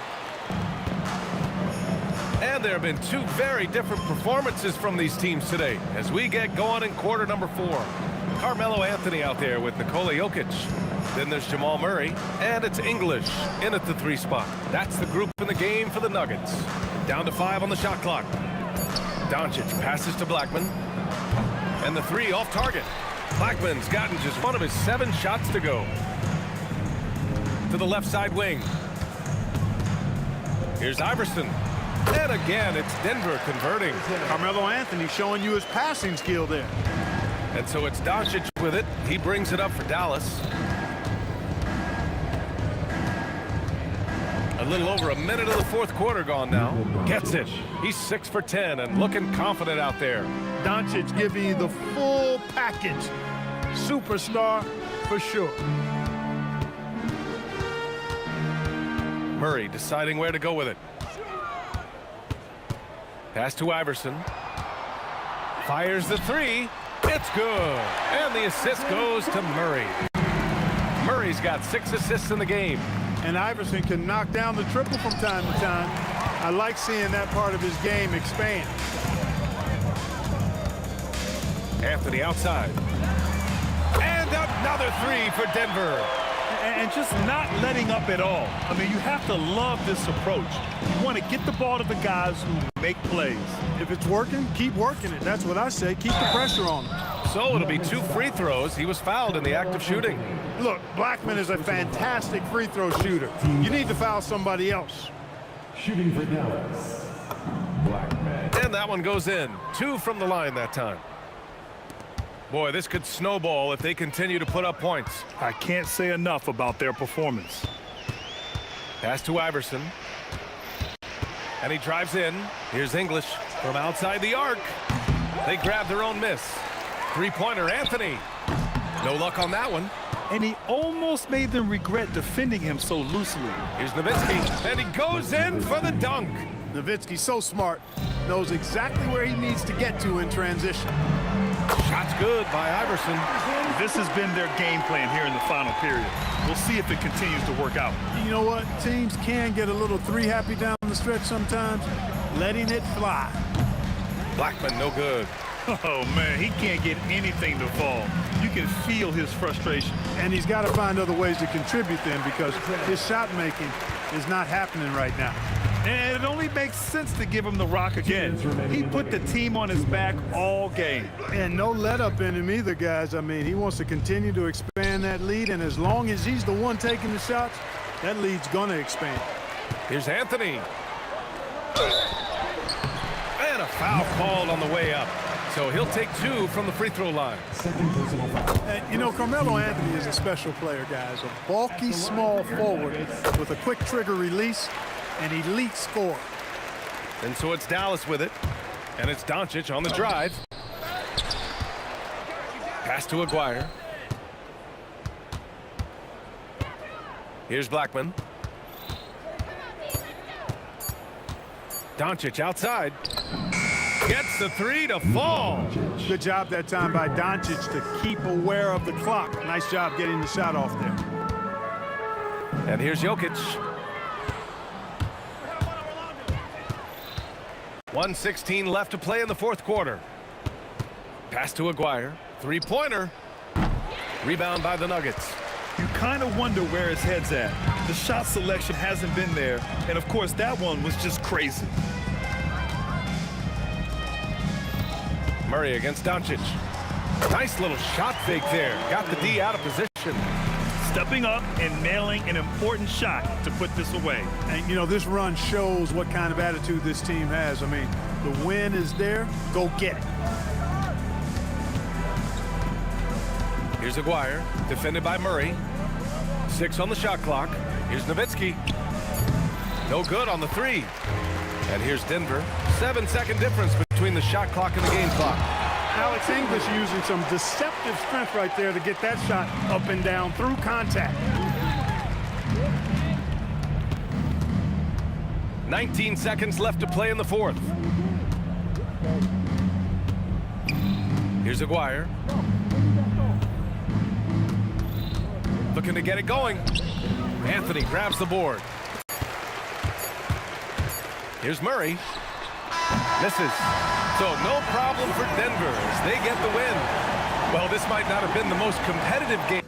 And there have been two very different performances from these teams today as we get going in quarter number 4. Carmelo Anthony out there with Nikola Jokic. Then there's Jamal Murray, and it's English in at the 3 spot. That's the group in the game for the Nuggets. Down to 5 on the shot clock. Doncic passes to Blackman. And the 3 off target. Blackman's gotten just one of his 7 shots to go. To the left side wing. Here's Iverson. And again, it's Denver converting. Carmelo Anthony showing you his passing skill there. And so it's Doncic with it. He brings it up for Dallas. A little over a minute of the 4th quarter gone now. Gets it. He's 6 for 10 and looking confident out there. Doncic giving you the full package. Superstar for sure. Murray deciding where to go with it. Pass to Iverson. Fires the 3. It's good. And the assist goes to Murray. Murray's got 6 assists in the game. And Iverson can knock down the triple from time to time. I like seeing that part of his game expand. Anthony outside. And another 3 for Denver. And just not letting up at all. I mean, you have to love this approach. You want to get the ball to the guys who make plays. If it's working, keep working it. That's what I say. Keep the pressure on him. So it'll be 2 free throws. He was fouled in the act of shooting. Look, Blackman is a fantastic free throw shooter. You need to foul somebody else. Shooting for Dallas, Blackman. And that one goes in. 2 from the line that time. Boy, this could snowball if they continue to put up points. I can't say enough about their performance. Pass to Iverson. And he drives in. Here's English from outside the arc. They grab their own miss. 3-pointer, Anthony. No luck on that one. And he almost made them regret defending him so loosely. Here's Nowitzki, and he goes in for the dunk. Nowitzki, so smart, knows exactly where he needs to get to in transition. Shot's good by Iverson. This has been their game plan here in the final period. We'll see if it continues to work out. You know what? Teams can get a little 3-happy down the stretch sometimes. Letting it fly. Blackman, no good. Oh, man, he can't get anything to fall. You can feel his frustration. And he's got to find other ways to contribute then because his shot making is not happening right now. And it only makes sense to give him the rock again. He put the team on his back all game. And no let up in him either, guys. I mean, he wants to continue to expand that lead, and as long as he's the one taking the shots, that lead's going to expand. Here's Anthony. And a foul called on the way up. So he'll take 2 from the free throw line. You know, Carmelo Anthony is a special player, guys. A bulky, small forward with a quick trigger release, an elite scorer. And so it's Dallas with it. And it's Doncic on the drive. Pass to Aguirre. Here's Blackman. Doncic outside. Gets the three to fall. Good job that time by Doncic to keep aware of the clock. Nice job getting the shot off there. And here's Jokic. 1:16 left to play in the fourth quarter. Pass to Aguirre. Three-pointer. Rebound by the Nuggets. You kind of wonder where his head's at. The shot selection hasn't been there, and of course that one was just crazy. Murray against Doncic. Nice little shot fake there. Got the D out of position. Stepping up and nailing an important shot to put this away. And, you know, this run shows what kind of attitude this team has. I mean, the win is there. Go get it. Here's Aguirre, defended by Murray. 6 on the shot clock. Here's Nowitzki. No good on the three. And here's Denver. 7-second difference between the shot clock and the game clock. Alex English using some deceptive strength right there to get that shot up and down through contact. 19 seconds left to play in the fourth. Here's Aguirre. Looking to get it going. Anthony grabs the board. Here's Murray. Misses. So no problem for Denver as they get the win. Well, this might not have been the most competitive game.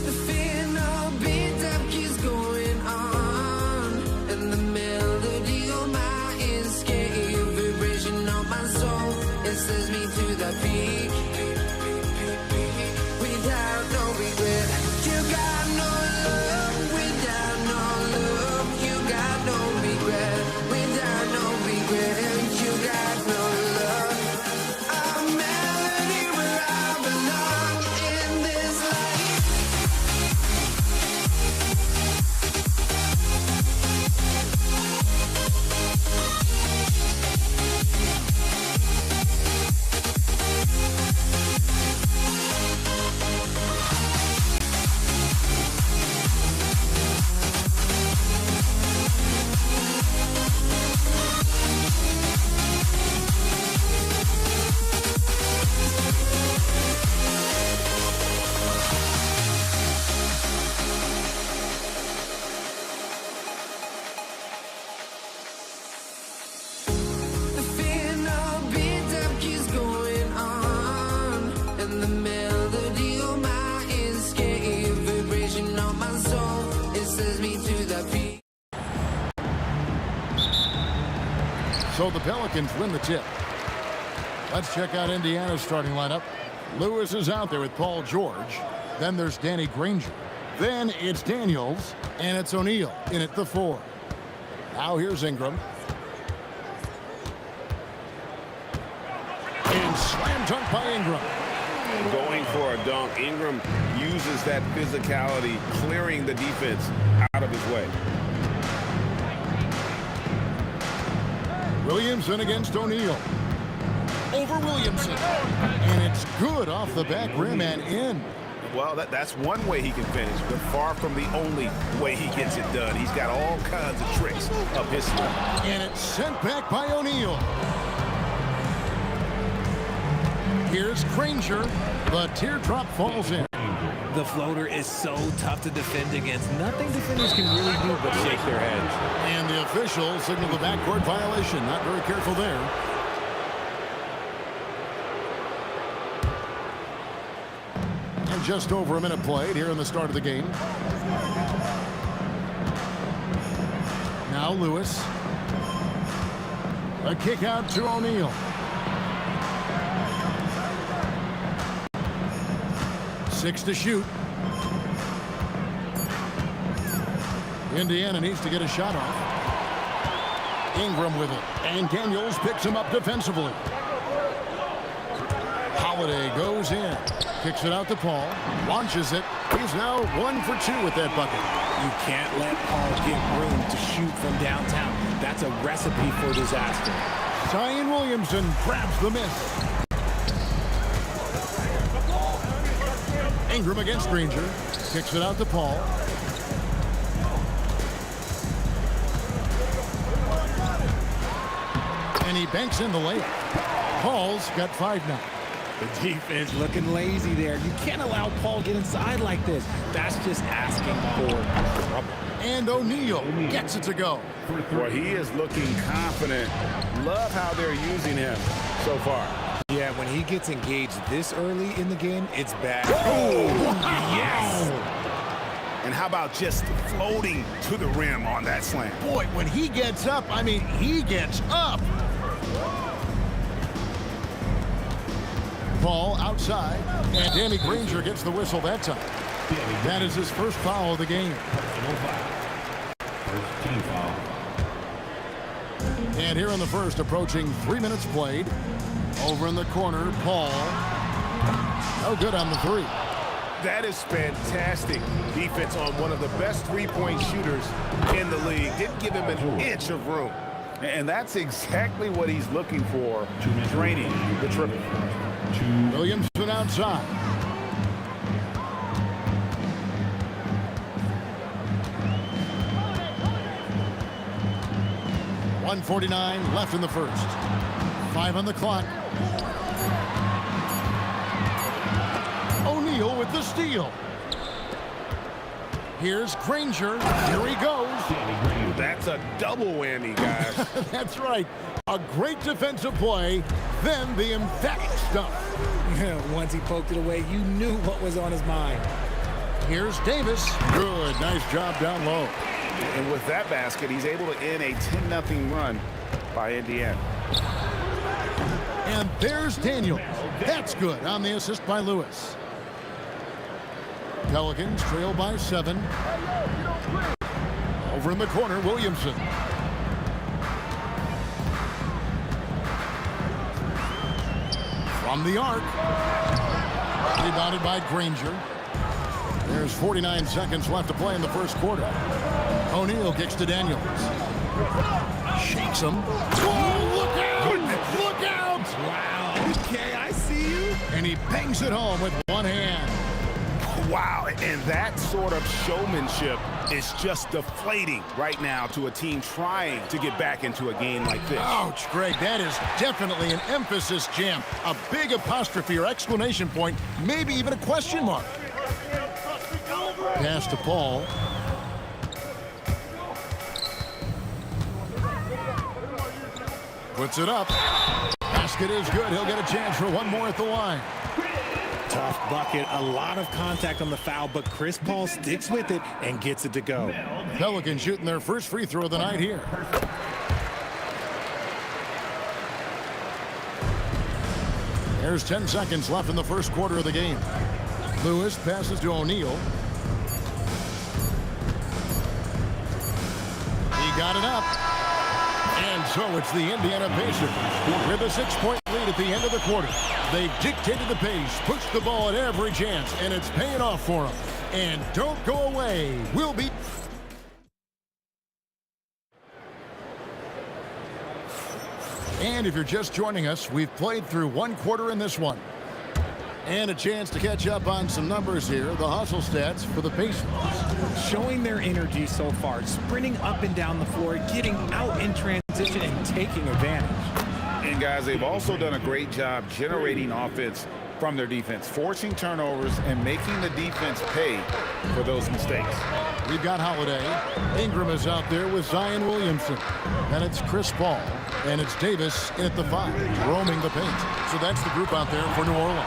The final beat up keeps going on, and the melody on my ears gave a vibration on my soul. It sends me to the peak without no regret. You got no love without no love. You got no regret without no regret. You got no love. A melody where I belong in this life. The final beat up keeps going on, and the melody on my ears gave a vibration on my soul. It sends me to the peak. So the Pelicans win the tip. Let's check out Indiana's starting lineup. Lewis is out there with Paul George. Then there's Danny Granger. Then it's Daniels, and it's O'Neal in at the 4. Now here's Ingram. And slam dunk by Ingram. Going for a dunk. Ingram uses that physicality, clearing the defense out of his way. Williamson against O'Neal. Over Williamson. And it's good off the back rim and in. Well, that's one way he can finish, but far from the only way he gets it done. He's got all kinds of tricks up his sleeve. And it's sent back by O'Neal. Here's Granger. The teardrop falls in. The floater is so tough to defend against. Nothing defenders can really do but shake their heads. And the officials signal the backcourt violation. Not very careful there. And just over a minute played here in the start of the game. Now Lewis. A kick out to O'Neal. 6 to shoot. Indiana needs to get a shot off. Ingram with it. And Daniels picks him up defensively. Holiday goes in. Kicks it out to Paul. Launches it. He's now 1 for 2 with that bucket. You can't let Paul get room to shoot from downtown. That's a recipe for disaster. Zion Williamson grabs the miss. Ingram against Granger. Kicks it out to Paul. And he banks in the layup. Paul's got 5 now. The defense looking lazy there. You can't allow Paul get inside like this. That's just asking for trouble. And O'Neal gets it to go. Well, he is looking confident. Love how they're using him so far. Yeah, when he gets engaged this early in the game, it's bad. Oh, yes! And how about just floating to the rim on that slam? Boy, when he gets up, I mean, he gets up. Paul outside, and Danny Granger gets the whistle that time. That is his first foul of the game. First team foul. And here in the first, approaching 3 minutes played. Over in the corner, Paul. No good on the 3. That is fantastic defense on one of the best three-point shooters in the league. Didn't give him an inch of room. And that's exactly what he's looking for, draining the triple. 1:49 left in the first. 5 on the clock. O'Neal with the steal. Here's Granger. Here he goes. That's a double whammy, guys. That's right. A great defensive play, then the emphatic stuff. Once he poked it away, you knew what was on his mind. Here's Davis. Good. Nice job down low. And with that basket, he's able to end a 10-0 run by Indiana. And there's Daniels. That's good on the assist by Lewis. Pelicans trail by 7. Over in the corner, Williamson. From the arc. Rebounded by Granger. There's 49 seconds left to play in the first quarter. O'Neal kicks to Daniels. Shakes him. Whoa, look out! Look out! Wow. Okay, I see you. And he bangs it home with one hand. Wow, and that sort of showmanship is just deflating right now to a team trying to get back into a game like this. Ouch, Greg, that is definitely an emphasis jam. A big apostrophe or exclamation point, maybe even a question mark. Pass to Paul. Puts it up. Basket is good. He'll get a chance for one more at the line. Tough bucket, a lot of contact on the foul, but Chris Paul sticks with it and gets it to go. Pelicans shooting their first free throw of the night here. There's 10 seconds left in the first quarter of the game. Lewis passes to O'Neal. He got it up. And so it's the Indiana Pacers with a 6-point lead at the end of the quarter. They've dictated the pace, pushed the ball at every chance, and it's paying off for them. And don't go away. We'll be... And if you're just joining us, we've played through one quarter in this one. And a chance to catch up on some numbers here. The hustle stats for the Pacers. Showing their energy so far, sprinting up and down the floor, getting out in transition and taking advantage. And guys, they've also done a great job generating offense from their defense, forcing turnovers and making the defense pay for those mistakes. We've got Holiday. Ingram is out there with Zion Williamson. Then it's Chris Paul. And it's Davis in at the 5, roaming the paint. So that's the group out there for New Orleans.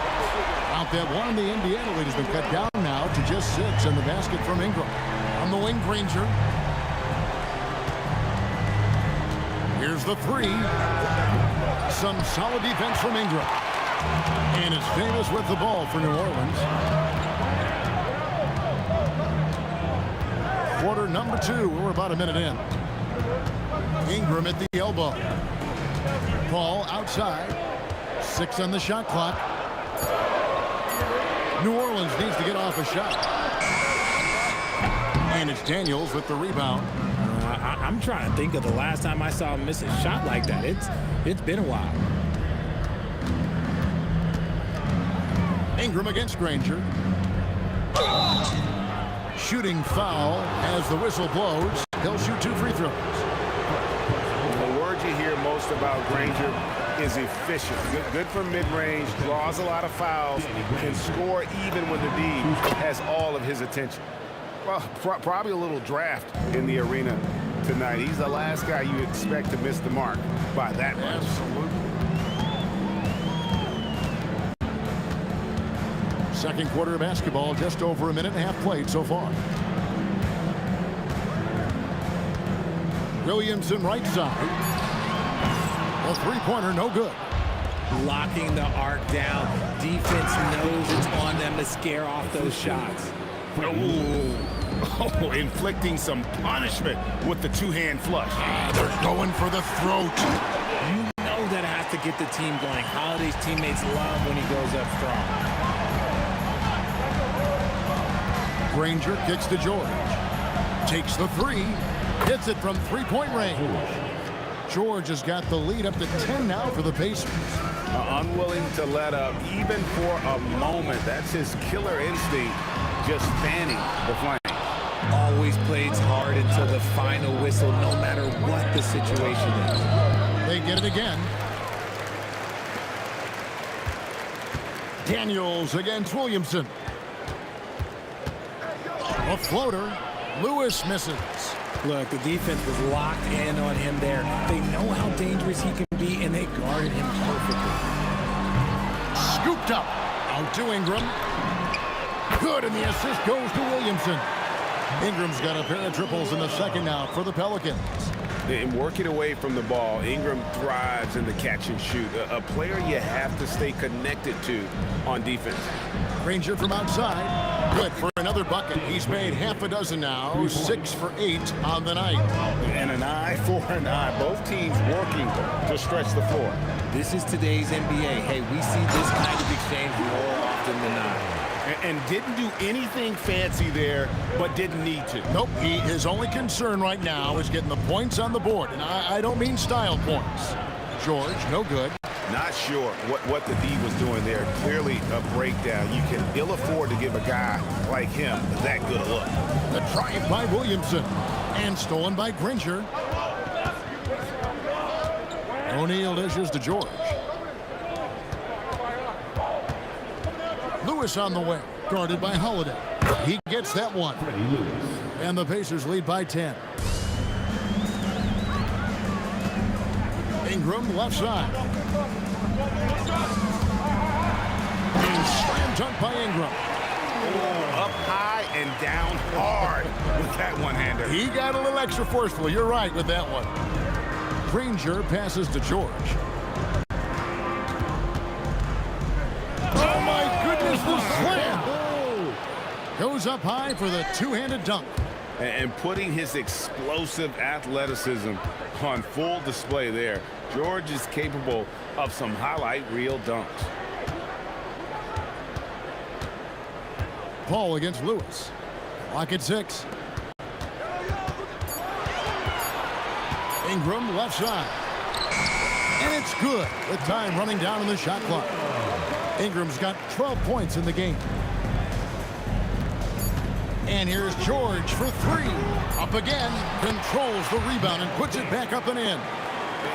Out that one, the Indiana lead has been cut down now to just 6, and the basket from Ingram. On the wing, Granger. Here's the 3. Some solid defense from Ingram. And it's Davis with the ball for New Orleans. Quarter number 2. We're about a minute in. Ingram at the elbow. Paul outside. 6 on the shot clock. New Orleans needs to get off a shot. And it's Daniels with the rebound. I'm trying to think of the last time I saw him miss a shot like that. It's been a while. Ingram against Granger. Shooting foul as the whistle blows. He'll shoot 2 free throws. The word you hear most about Granger is efficient. Good from mid-range, draws a lot of fouls, can score even when the D has all of his attention. Well, probably a little draft in the arena tonight. He's the last guy you expect to miss the mark by that much. Absolutely. Second quarter of basketball, just over a minute and a half played so far. Williamson right side. A three-pointer, no good. Locking the arc down. Defense knows it's on them to scare off those shots. Oh, inflicting some punishment with the two-hand flush. They're going for the throat. You know that has to get the team going. Holiday's teammates love when he goes up strong. Granger kicks to George. Takes the 3. Hits it from three-point range. George has got the lead up to 10 now for the Pacers. Unwilling to let up even for a moment. That's his killer instinct, just fanning the flame. always plays hard until the final whistle, no matter what the situation is. They get it again. Daniels against Williamson. A floater. Lewis misses. Look, the defense was locked in on him there. They know how dangerous he can be, and they guarded him perfectly. Scooped up. Out to Ingram. Good, and the assist goes to Williamson. Ingram's got a pair of triples in the second now for the Pelicans. In working away from the ball, Ingram thrives in the catch and shoot. A player you have to stay connected to on defense. Granger from outside. Good for another bucket. He's made half a dozen now. 6 for 8 on the night. And an eye for an eye. Both teams working to stretch the floor. This is today's NBA. Hey, we see this kind of exchange more often than not. And didn't do anything fancy there, but didn't need to. Nope, his only concern right now is getting the points on the board. And I don't mean style points. George, no good. Not sure what the D was doing there. Clearly a breakdown. You can ill afford to give a guy like him that good a look. The triumph by Williamson. And stolen by Granger. O'Neal dishes to George. Lewis on the way, guarded by Holiday. He gets that one. And the Pacers lead by 10. Ingram left side. And slam dunk by Ingram. Up high and down hard with that one-hander. He got a little extra forceful. You're right with that one. Granger passes to George. Oh my goodness, the slam! Goes up high for the two-handed dunk. And putting his explosive athleticism on full display there. George is capable of some highlight reel dunks. Paul against Lewis. Clock at 6. Ingram left side. And it's good with time running down in the shot clock. Ingram's got 12 points in the game. And here's George for 3. Up again. Controls the rebound and puts it back up and in.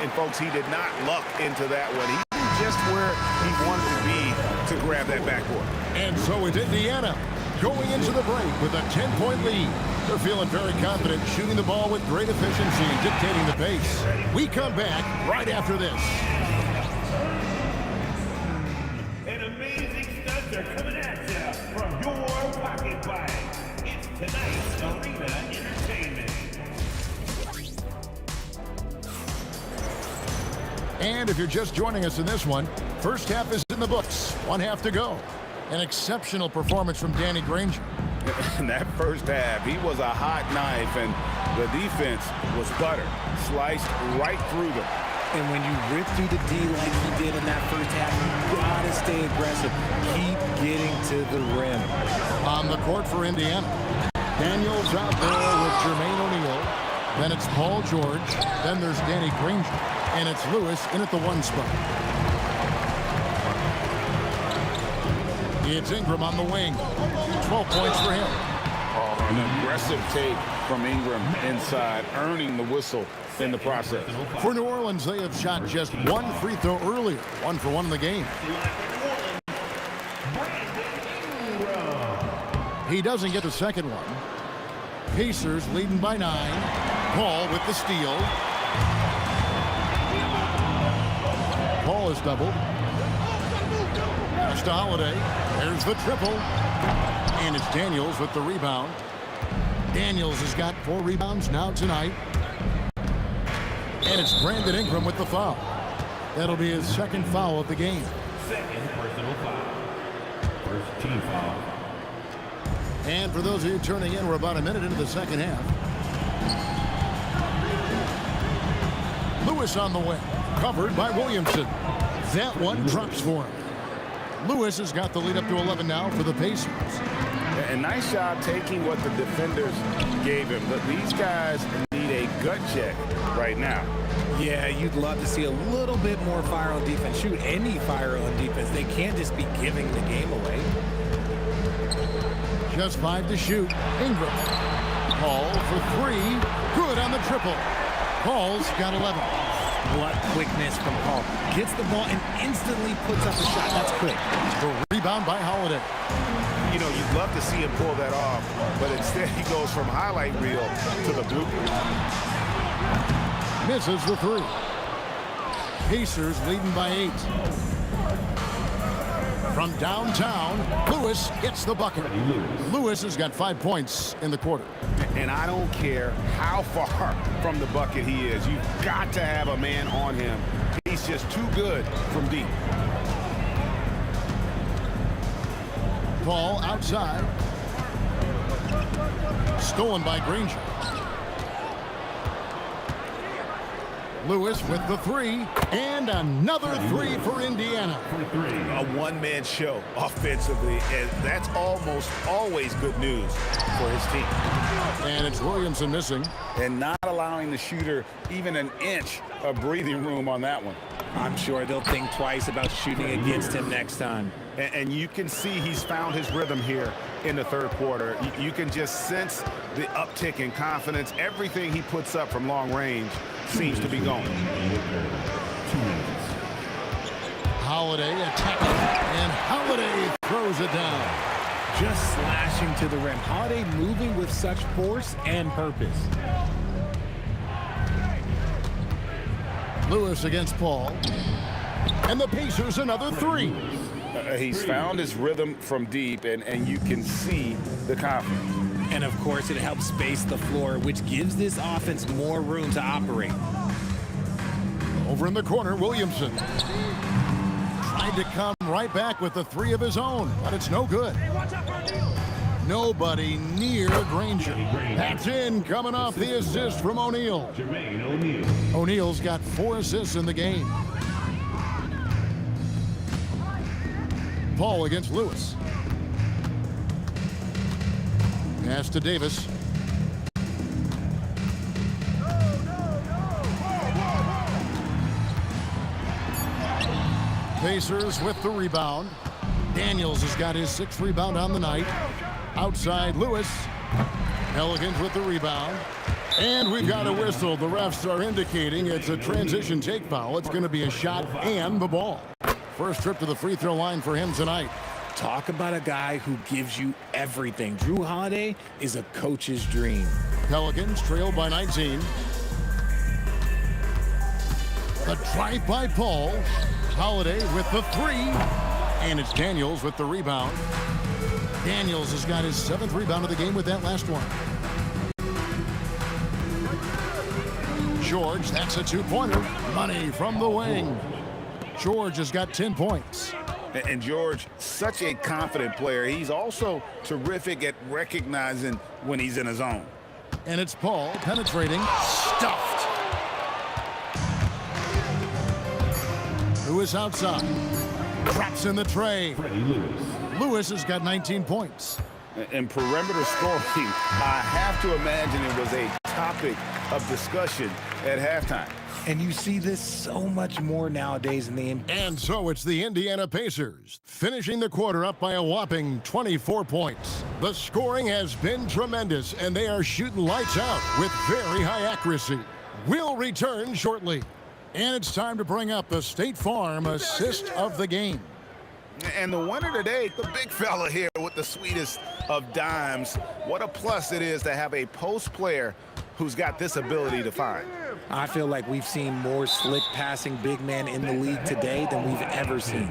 And folks, he did not luck into that one. He knew just where he wanted to be to grab that backboard. And so is Indiana, going into the break with a 10-point lead. They're feeling very confident, shooting the ball with great efficiency and dictating the pace. We come back right after this. An amazing stunts are coming at you from your pocket bag. It's tonight's Arena Entertainment. And if you're just joining us in this one, first half is in the books. 1 half to go. An exceptional performance from Danny Granger. In that first half, he was a hot knife, and the defense was butter, sliced right through them. And when you rip through the D like he did in that first half, you gotta stay aggressive. Keep getting to the rim. On the court for Indiana, Daniels out there with Jermaine O'Neal. Then it's Paul George. Then there's Danny Granger. And it's Lewis in at the 1 spot. It's Ingram on the wing. 12 points for him. An aggressive take from Ingram inside, earning the whistle in the process. For New Orleans, they have shot just 1 free throw earlier. 1 for 1 in the game. He doesn't get the second one. Pacers leading by 9. Paul with the steal. Paul is doubled. Pass to Holiday. There's the triple. And it's Daniels with the rebound. Daniels has got 4 rebounds now tonight. And it's Brandon Ingram with the foul. That'll be his second foul of the game. Second personal foul. First team foul. And for those of you turning in, we're about a minute into the second half. Lewis on the way. Covered by Williamson. That one drops for him. Lewis has got the lead up to 11 now for the Pacers. And nice job taking what the defenders gave him. But these guys need a gut check right now. Yeah, you'd love to see a little bit more fire on defense. Shoot, any fire on defense. They can't just be giving the game away. Just 5 to shoot. Ingram. Paul for three. Good on the triple. Paul's got 11. What quickness from Paul. Gets the ball and instantly puts up a shot. That's quick. The rebound by Holiday. You know, you'd love to see him pull that off, but instead he goes from highlight reel to the blooper. Misses the three. Pacers leading by 8. From downtown, Lewis gets the bucket. Lewis has got 5 points in the quarter. And I don't care how far from the bucket he is. You've got to have a man on him. He's just too good from deep. Ball outside. Stolen by Granger. Lewis with the three, and another three for Indiana. A one-man show offensively, and that's almost always good news for his team. And it's Williamson missing. And not allowing the shooter even an inch of breathing room on that one. I'm sure they'll think twice about shooting against him next time. And you can see he's found his rhythm here in the third quarter. You can just sense the uptick in confidence. Everything he puts up from long range seems to be going. Holiday attacking, and Holiday throws it down. Just slashing to the rim. Holiday moving with such force and purpose. Lewis against Paul. And the Pacers another three. He's found his rhythm from deep, and you can see the confidence. And of course, it helps space the floor, which gives this offense more room to operate. Over in the corner, Williamson. Tried to come right back with the three of his own, but it's no good. Nobody near Granger. That's in, coming off the assist from O'Neal. O'Neal's got 4 assists in the game. Paul against Lewis. Pass to Davis. Pacers with the rebound. Daniels has got his 6th rebound on the night. Outside Lewis. Pelicans with the rebound. And we've got a whistle. The refs are indicating it's a transition take foul. It's going to be a shot and the ball. First trip to the free throw line for him tonight. Talk about a guy who gives you everything. Drew Holiday is a coach's dream. Pelicans trailed by 19. The drive by Paul. Holiday with the three. And it's Daniels with the rebound. Daniels has got his 7th rebound of the game with that last one. George, that's a 2-pointer. Money from the wing. George has got 10 points. And George, such a confident player. He's also terrific at recognizing when he's in his zone. And it's Paul penetrating. Stuffed. Lewis outside. Drops in the tray. Lewis has got 19 points. And perimeter scoring, I have to imagine it was a topic of discussion at halftime. And you see this so much more nowadays in the NBA. And so it's the Indiana Pacers, finishing the quarter up by a whopping 24 points. The scoring has been tremendous, and they are shooting lights out with very high accuracy. We'll return shortly. And it's time to bring up the State Farm assist of the game. And the winner today, the big fella here with the sweetest of dimes. What a plus it is to have a post player who's got this ability to find. I feel like we've seen more slick passing big men in the league today than we've ever seen.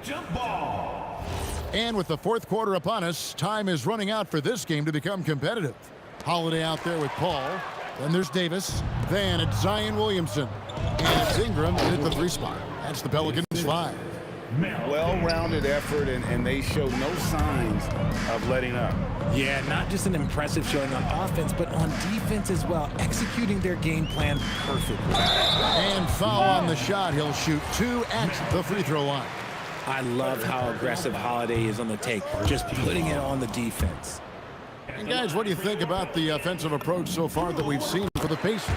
Jump ball. And with the 4th quarter upon us, time is running out for this game to become competitive. Holiday out there with Paul. Then there's Davis. Then it's Zion Williamson. And it's Ingram at the 3 spot. That's the Pelicans 5. Well-rounded effort, and they show no signs of letting up. Yeah, not just an impressive showing on offense, but on defense as well, executing their game plan perfectly. And foul on the shot. He'll shoot 2 at the free throw line. I love how aggressive Holiday is on the take, just putting it on the defense. And guys, what do you think about the offensive approach so far that we've seen for the Pacers?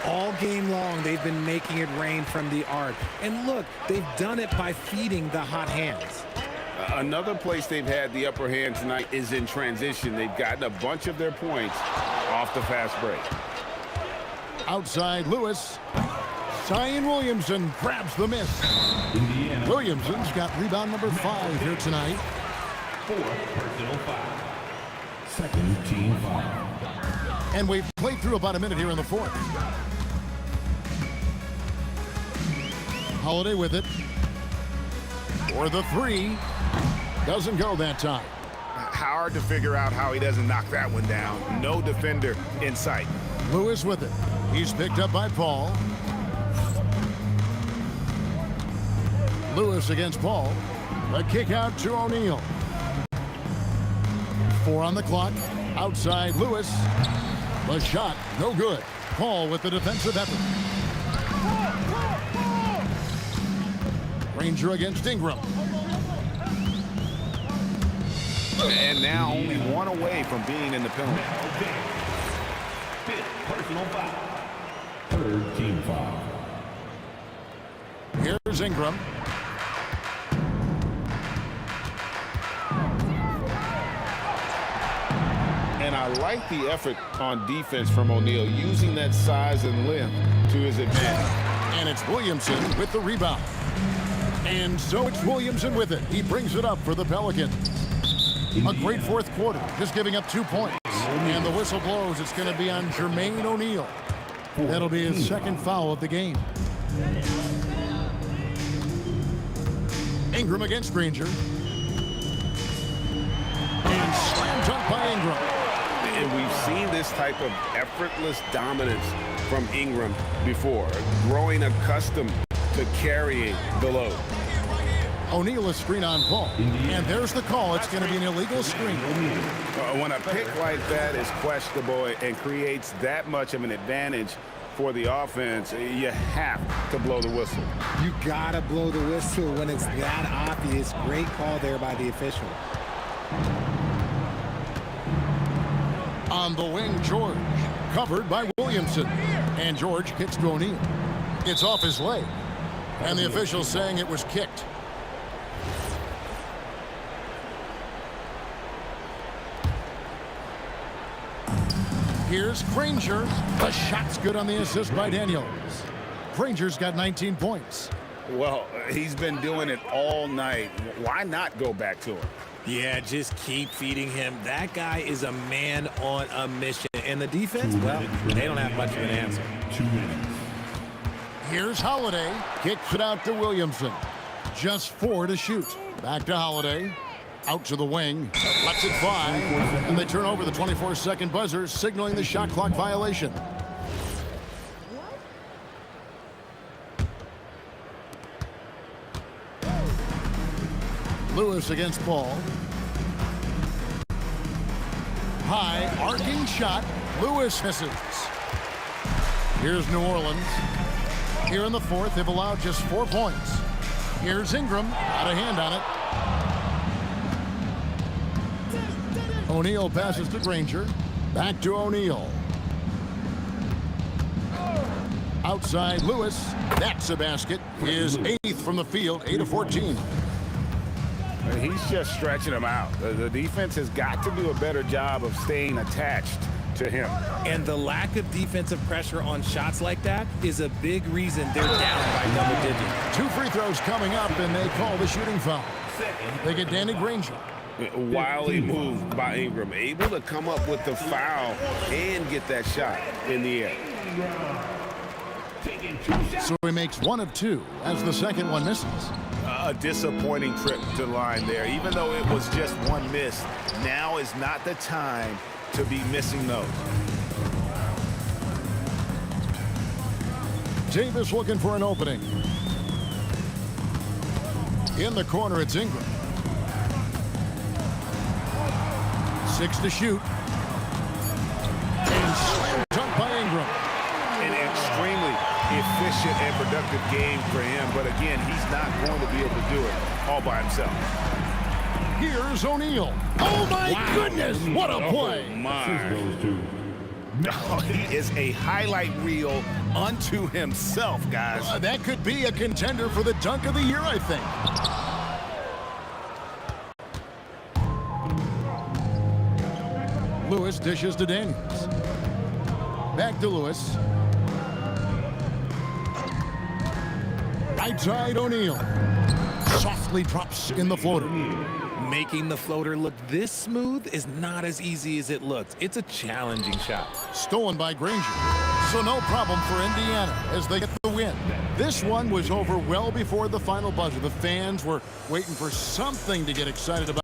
All game long, they've been making it rain from the arc. And look, they've done it by feeding the hot hands. Another place they've had the upper hand tonight is in transition. They've gotten a bunch of their points off the fast break. Outside Lewis. Zion Williamson grabs the miss. Williamson's got rebound number 5 here tonight. 4th personal foul. Second team foul. And we've played through about a minute here in the 4th. Holiday with it. For the 3. Doesn't go that time. Hard to figure out how he doesn't knock that one down. No defender in sight. Lewis with it. He's picked up by Paul. Lewis against Paul. A kick out to O'Neal. 4 on the clock. Outside Lewis. The shot, no good. Paul with the defensive effort. Granger against Ingram. And now only 1 away from being in the penalty. 5th personal foul. 3rd team foul. Here's Ingram. And I like the effort on defense from O'Neal, using that size and length to his advantage. And it's Williamson with the rebound. And so it's Williamson with it. He brings it up for the Pelicans. A great 4th quarter, just giving up 2 points. And the whistle blows. It's going to be on Jermaine O'Neal. That'll be his 2nd foul of the game. Ingram against Granger. And slam dunk by Ingram. And we've seen this type of effortless dominance from Ingram before, growing accustomed to carrying the load. O'Neal is screen on Paul. And there's the call. It's going to be an illegal screen. When a pick like that is questionable and creates that much of an advantage for the offense, you have to blow the whistle. You gotta blow the whistle when it's that obvious. Great call there by the official. On the wing, George, covered by Williamson. And George kicks to O'Neal. It's off his leg. And the official's saying it was kicked. Here's Granger. The shot's good on the assist by Daniels. Granger's got 19 points. Well, he's been doing it all night. Why not go back to him? Yeah, just keep feeding him. That guy is a man on a mission. And the defense, well, they don't have much of an answer. 2 minutes. Here's Holiday. Kicks it out to Williamson. Just 4 to shoot. Back to Holiday. Out to the wing. Lets it fly. And they turn over the 24-second buzzer, signaling the shot clock violation. Lewis against Paul. High, arcing shot. Lewis misses. Here's New Orleans. Here in the 4th, they've allowed just 4 points. Here's Ingram. Out of hand on it. O'Neal passes to Granger. Back to O'Neal. Outside Lewis. That's a basket. His 8th from the field, 8 of 14. He's just stretching him out. The defense has got to do a better job of staying attached to him. And the lack of defensive pressure on shots like that is a big reason they're down by double digits. 2 free throws coming up, and they call the shooting foul. They get Danny Granger. Wily move by Ingram, able to come up with the foul and get that shot in the air. So he makes 1 of 2 as the second one misses. A disappointing trip to the line there. Even though it was just 1 miss, now is not the time to be missing those. Davis looking for an opening. In the corner, it's Ingram. 6 to shoot. And slam dunk by Ingram. An extremely efficient and productive game for him, but again, he's not going to be able to do it all by himself. Here's O'Neal. Oh my goodness, what a play. Oh my. No, he is a highlight reel unto himself, guys. That could be a contender for the dunk of the year, I think. Lewis dishes to Daniels. Back to Lewis. Right side, O'Neal. Softly drops in the floater. Making the floater look this smooth is not as easy as it looks. It's a challenging shot. Stolen by Granger. So no problem for Indiana as they get the win. This one was over well before the final buzzer. The fans were waiting for something to get excited about.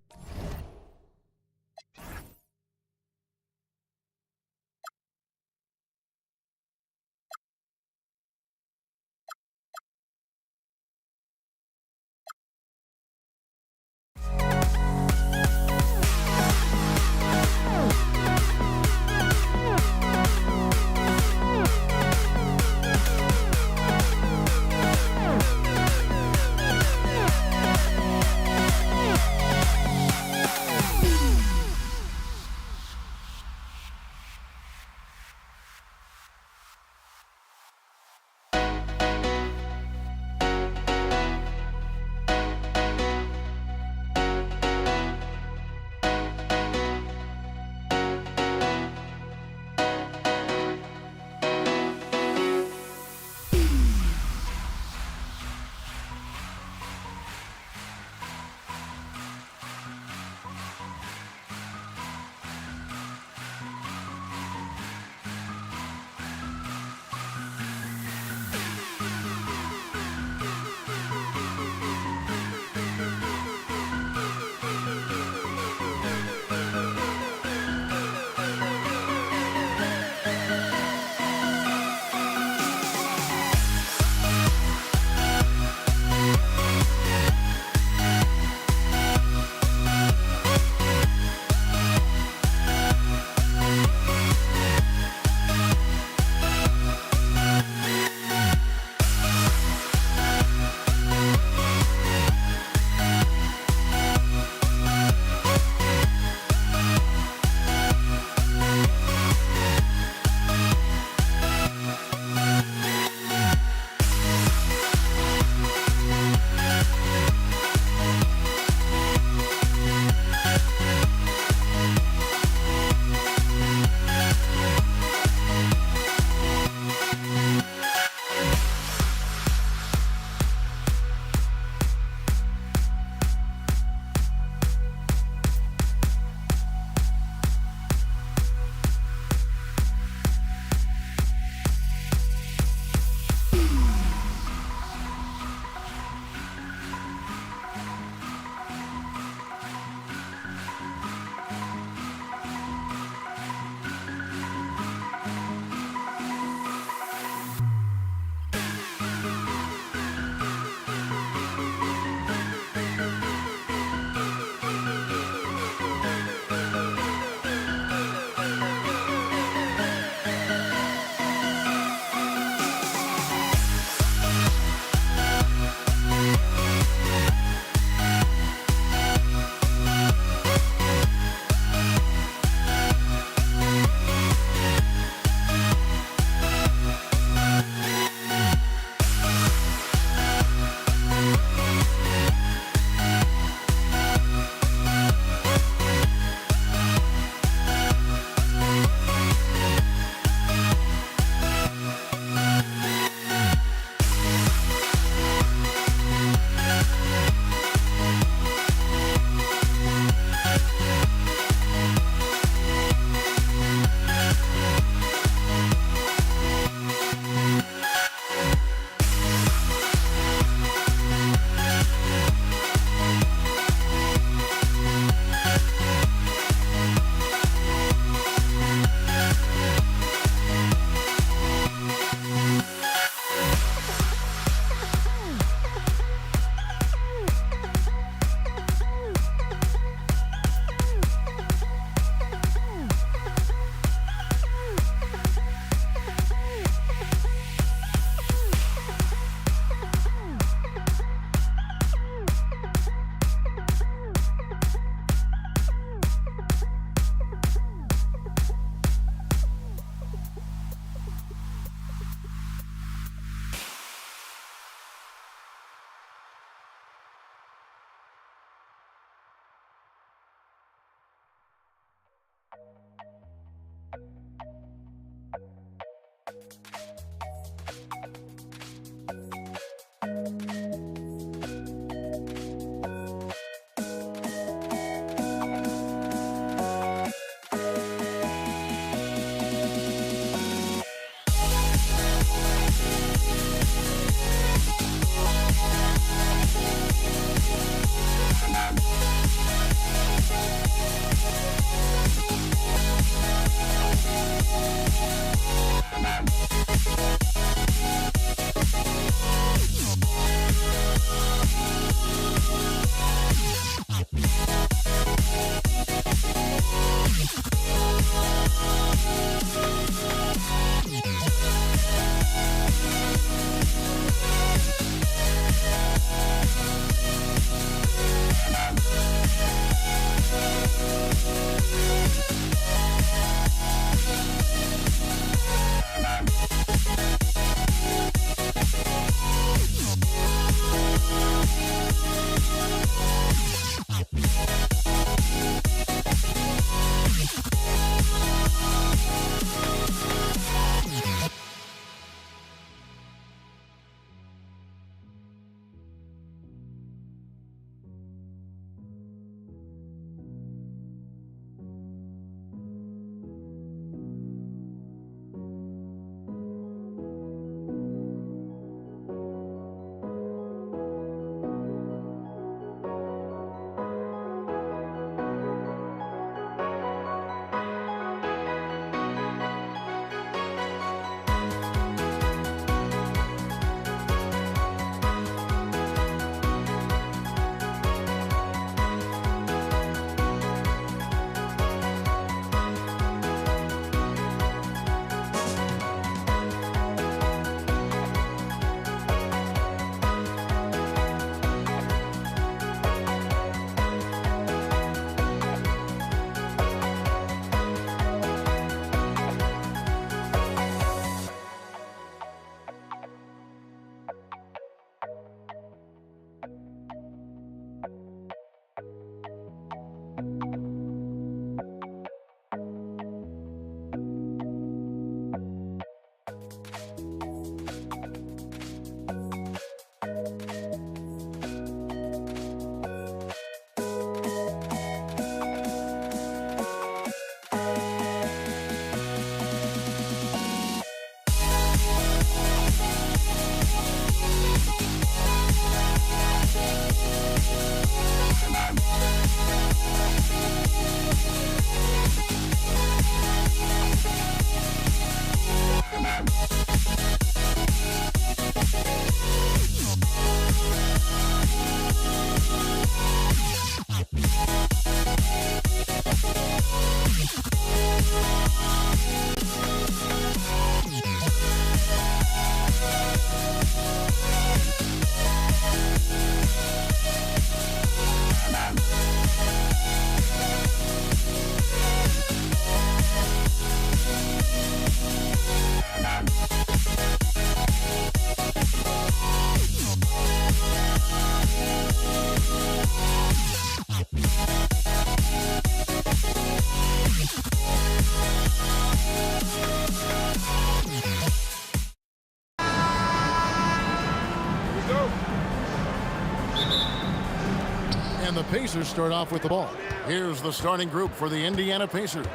Pacers start off with the ball. Here's the starting group for the Indiana Pacers.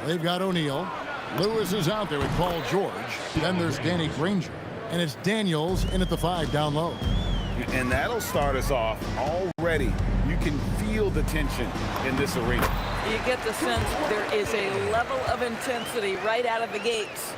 They've got O'Neal. Lewis is out there with Paul George. Then there's Danny Granger. And it's Daniels in at the 5 down low. And that'll start us off already. You can feel the tension in this arena. You get the sense there is a level of intensity right out of the gates.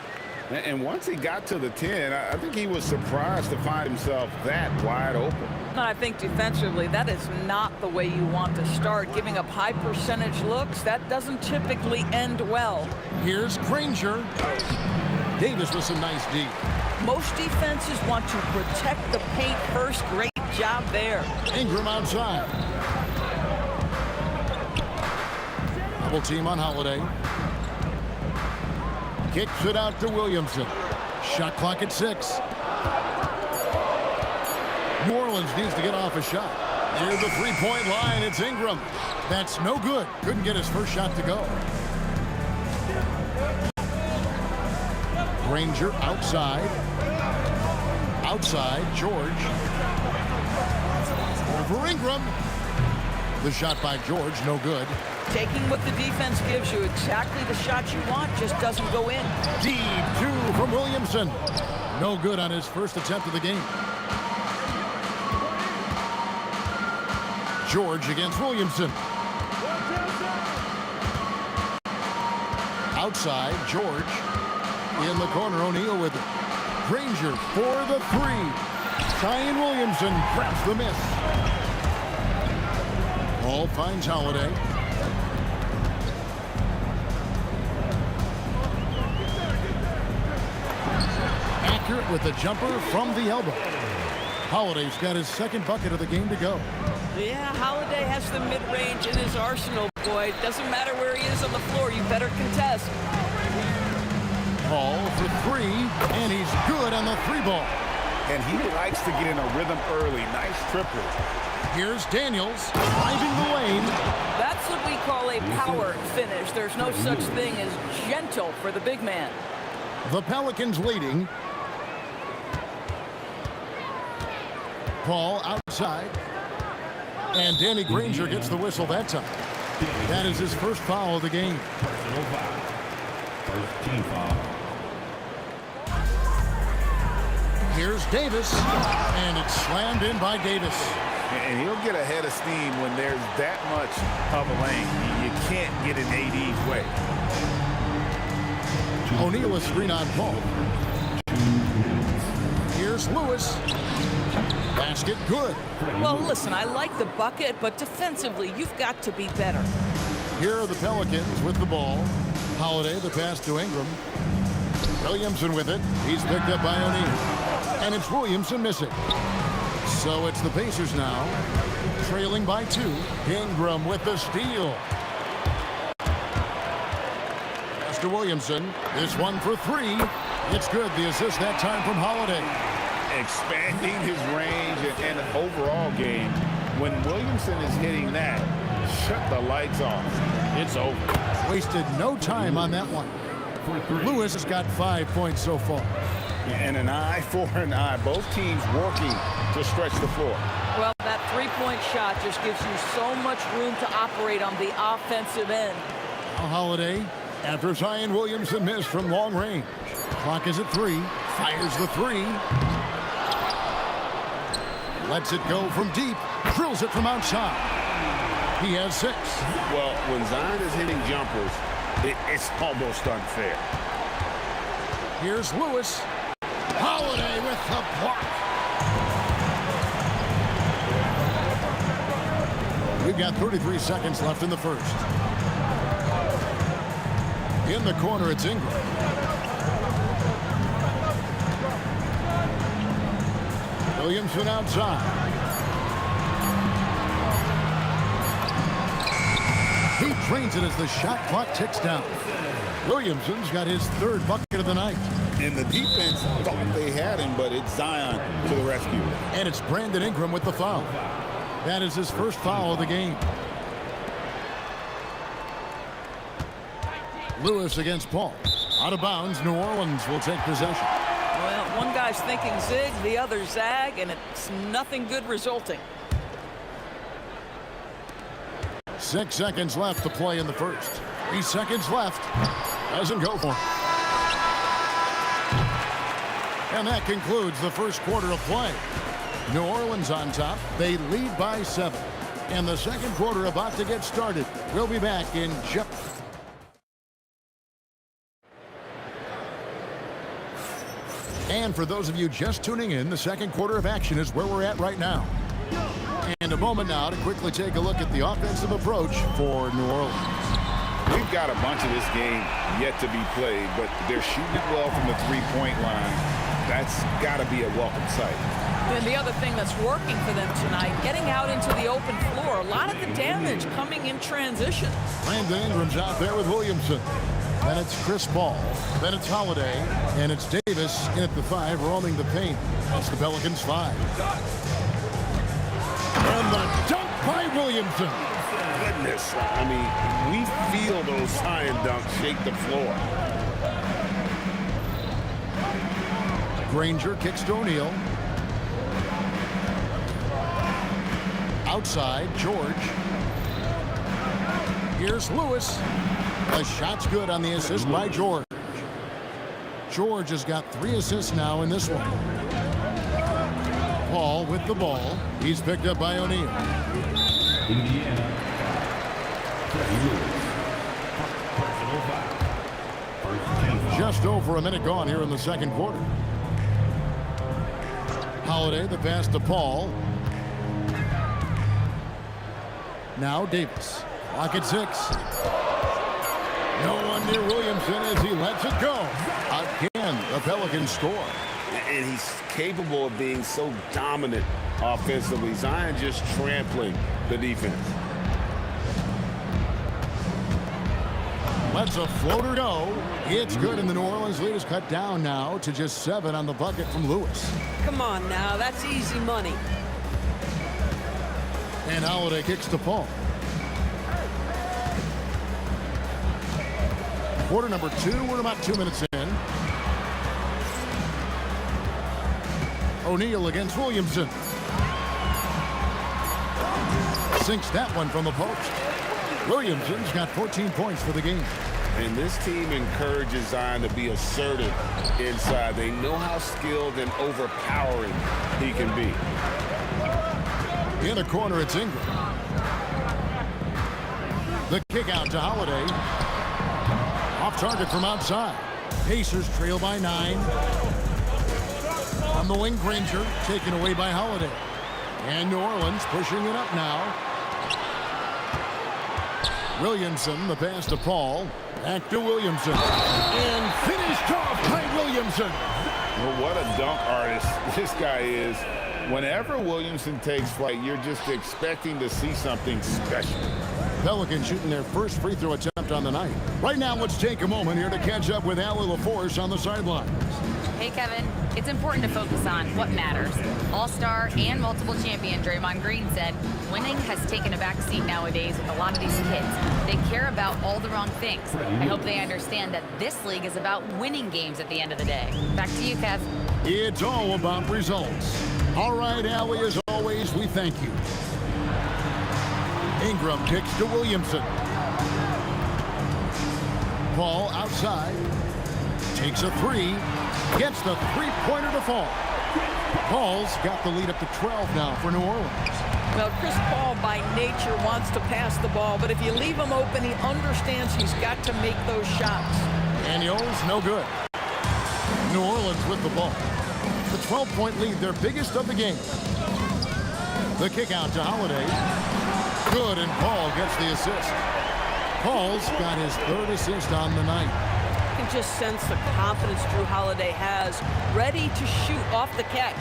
And once he got to the 10, I think he was surprised to find himself that wide open. I think defensively, that is not the way you want to start. Giving up high percentage looks, that doesn't typically end well. Here's Granger. Davis with some nice D. Most defenses want to protect the paint first. Great job there. Ingram outside. Double team on Holiday. Kicks it out to Williamson. Shot clock at 6. New Orleans needs to get off a shot. Near the three-point line, it's Ingram. That's no good. Couldn't get his first shot to go. Granger outside. Outside, George. Over Ingram. The shot by George, no good. Taking what the defense gives you, exactly the shot you want, just doesn't go in. Deep 2 from Williamson. No good on his first attempt of the game. George against Williamson. Outside, George. In the corner, O'Neal with it. Granger for the 3. Zion Williamson grabs the miss. Ball finds Holiday. Accurate with the jumper from the elbow. Holiday's got his second bucket of the game to go. Yeah, Holiday has the mid-range in his arsenal, boy. Doesn't matter where he is on the floor, you better contest. Paul for 3, and he's good on the 3 ball. And he likes to get in a rhythm early. Nice triple. Here's Daniels driving the lane. That's what we call a power finish. There's no such thing as gentle for the big man. The Pelicans leading. Paul outside. And Danny Granger gets the whistle that time. That is his first foul of the game. Personal foul. First team foul. Here's Davis, and it's slammed in by Davis. And he'll get ahead of steam when there's that much of a lane. You can't get in AD's way. O'Neal is screen on Paul. Here's Lewis. Basket good. Well, listen, I like the bucket, but defensively, you've got to be better. Here are the Pelicans with the ball. Holiday, the pass to Ingram. Williamson with it. He's picked up by O'Neal. And it's Williamson missing. So it's the Pacers now, trailing by 2. Ingram with the steal. Pass to Williamson. This one for 3. It's good. The assist that time from Holiday. Expanding his range and overall game. When Williamson is hitting that, shut the lights off. It's over. Wasted no time on that one. Lewis has got 5 points so far. And an eye for an eye. Both teams working to stretch the floor. Well, that three-point shot just gives you so much room to operate on the offensive end. Now Holiday, after Zion Williamson missed from long range. Clock is at 3. Fires the 3. Lets it go from deep. Drills it from outside. He has 6. Well, when Zion is hitting jumpers, it's almost unfair. Here's Lewis. Holiday with the block. We've got 33 seconds left in the first. In the corner, it's Ingram. Williamson outside. He drains it as the shot clock ticks down. Williamson's got his 3rd bucket of the night. And the defense thought they had him, but it's Zion to the rescue. And it's Brandon Ingram with the foul. That is his first foul of the game. Lewis against Paul. Out of bounds, New Orleans will take possession. Well, one guy's thinking zig, the other zag, and it's nothing good resulting. 6 seconds left to play in the first. 3 seconds left. Doesn't go for him. And that concludes the first quarter of play. New Orleans on top. They lead by 7. And the second quarter about to get started. We'll be back in just... And for those of you just tuning in, the second quarter of action is where we're at right now. And a moment now to quickly take a look at the offensive approach for New Orleans. We've got a bunch of this game yet to be played, but they're shooting it well from the three-point line. That's got to be a welcome sight. And the other thing that's working for them tonight, getting out into the open floor. A lot of the damage coming in transition. Brandon Ingram's out there with Williamson. Then it's Chris Paul. Then it's Holiday. And it's Davis in at the 5, roaming the paint. That's the Pelicans 5. And the dunk by Williamson. Goodness. I mean, we feel those science dunks shake the floor. Granger kicks to O'Neal. Outside, George. Here's Lewis. The shot's good on the assist by George. George has got 3 assists now in this one. Paul with the ball. He's picked up by O'Neal. Indiana. Just over a minute gone here in the second quarter. Holiday, the pass to Paul. Now Davis. Clock at 6. No one near Williamson as he lets it go. Again, the Pelicans score. And he's capable of being so dominant offensively. Zion just trampling the defense. Lets a floater go. It's good, and the New Orleans lead is cut down now to just 7 on the bucket from Lewis. Come on now, that's easy money. And Holiday kicks to Paul. Quarter number 2, we're about 2 minutes in. O'Neal against Williamson. Sinks that one from the post. Williamson's got 14 points for the game. And this team encourages Zion to be assertive inside. They know how skilled and overpowering he can be. In the corner, it's Ingram. The kick out to Holiday. Off target from outside. Pacers trail by 9. On the wing, Granger taken away by Holiday. And New Orleans pushing it up now. Williamson, the pass to Paul. Back to Williamson. And finished off by Williamson. Well, what a dunk artist this guy is. Whenever Williamson takes flight, you're just expecting to see something special. Pelicans shooting their first free throw attempt on the night. Right now, let's take a moment here to catch up with Allie LaForce on the sidelines. Hey, Kevin. It's important to focus on what matters. All-star and multiple champion Draymond Green said, winning has taken a back seat nowadays with a lot of these kids. They care about all the wrong things. I hope they understand that this league is about winning games at the end of the day. Back to you, Kev. It's all about results. All right, Allie, as always, we thank you. Ingram kicks to Williamson. Paul outside. Takes a 3. Gets the three-pointer to fall. Paul's got the lead up to 12 now for New Orleans. Well, Chris Paul by nature wants to pass the ball, but if you leave him open, he understands he's got to make those shots. And Yo's no good. New Orleans with the ball. The 12-point lead, their biggest of the game. The kick out to Holiday. Good, and Paul gets the assist. Paul's got his 3rd assist on the night. You can just sense the confidence Drew Holiday has, ready to shoot off the catch.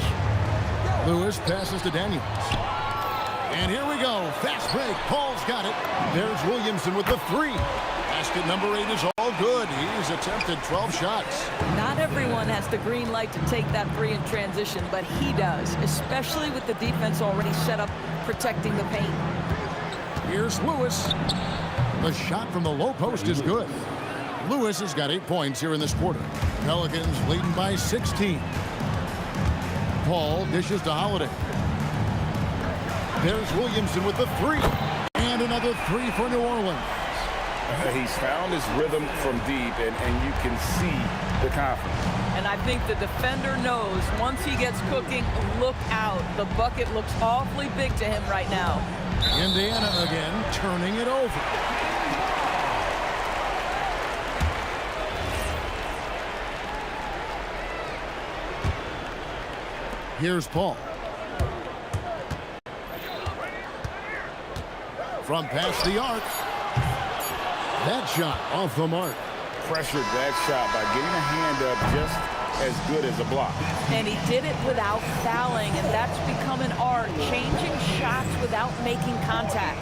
Lewis passes to Daniels. And here we go. Fast break. Paul's got it. There's Williamson with the 3. Basket number 8 is all good. He's attempted 12 shots. Not everyone has the green light to take that 3 in transition, but he does, especially with the defense already set up protecting the paint. Here's Lewis. The shot from the low post is good. Lewis has got 8 points here in this quarter. Pelicans leading by 16. Paul dishes to Holiday. There's Williamson with the 3. And another three for New Orleans. He's found his rhythm from deep, and you can see the confidence. And I think the defender knows once he gets cooking, look out. The bucket looks awfully big to him right now. Indiana again, turning it over. Here's Paul. From past the arc. That shot off the mark. Pressured that shot by getting a hand up just as good as a block. And he did it without fouling, and that's become an art, changing shots without making contact.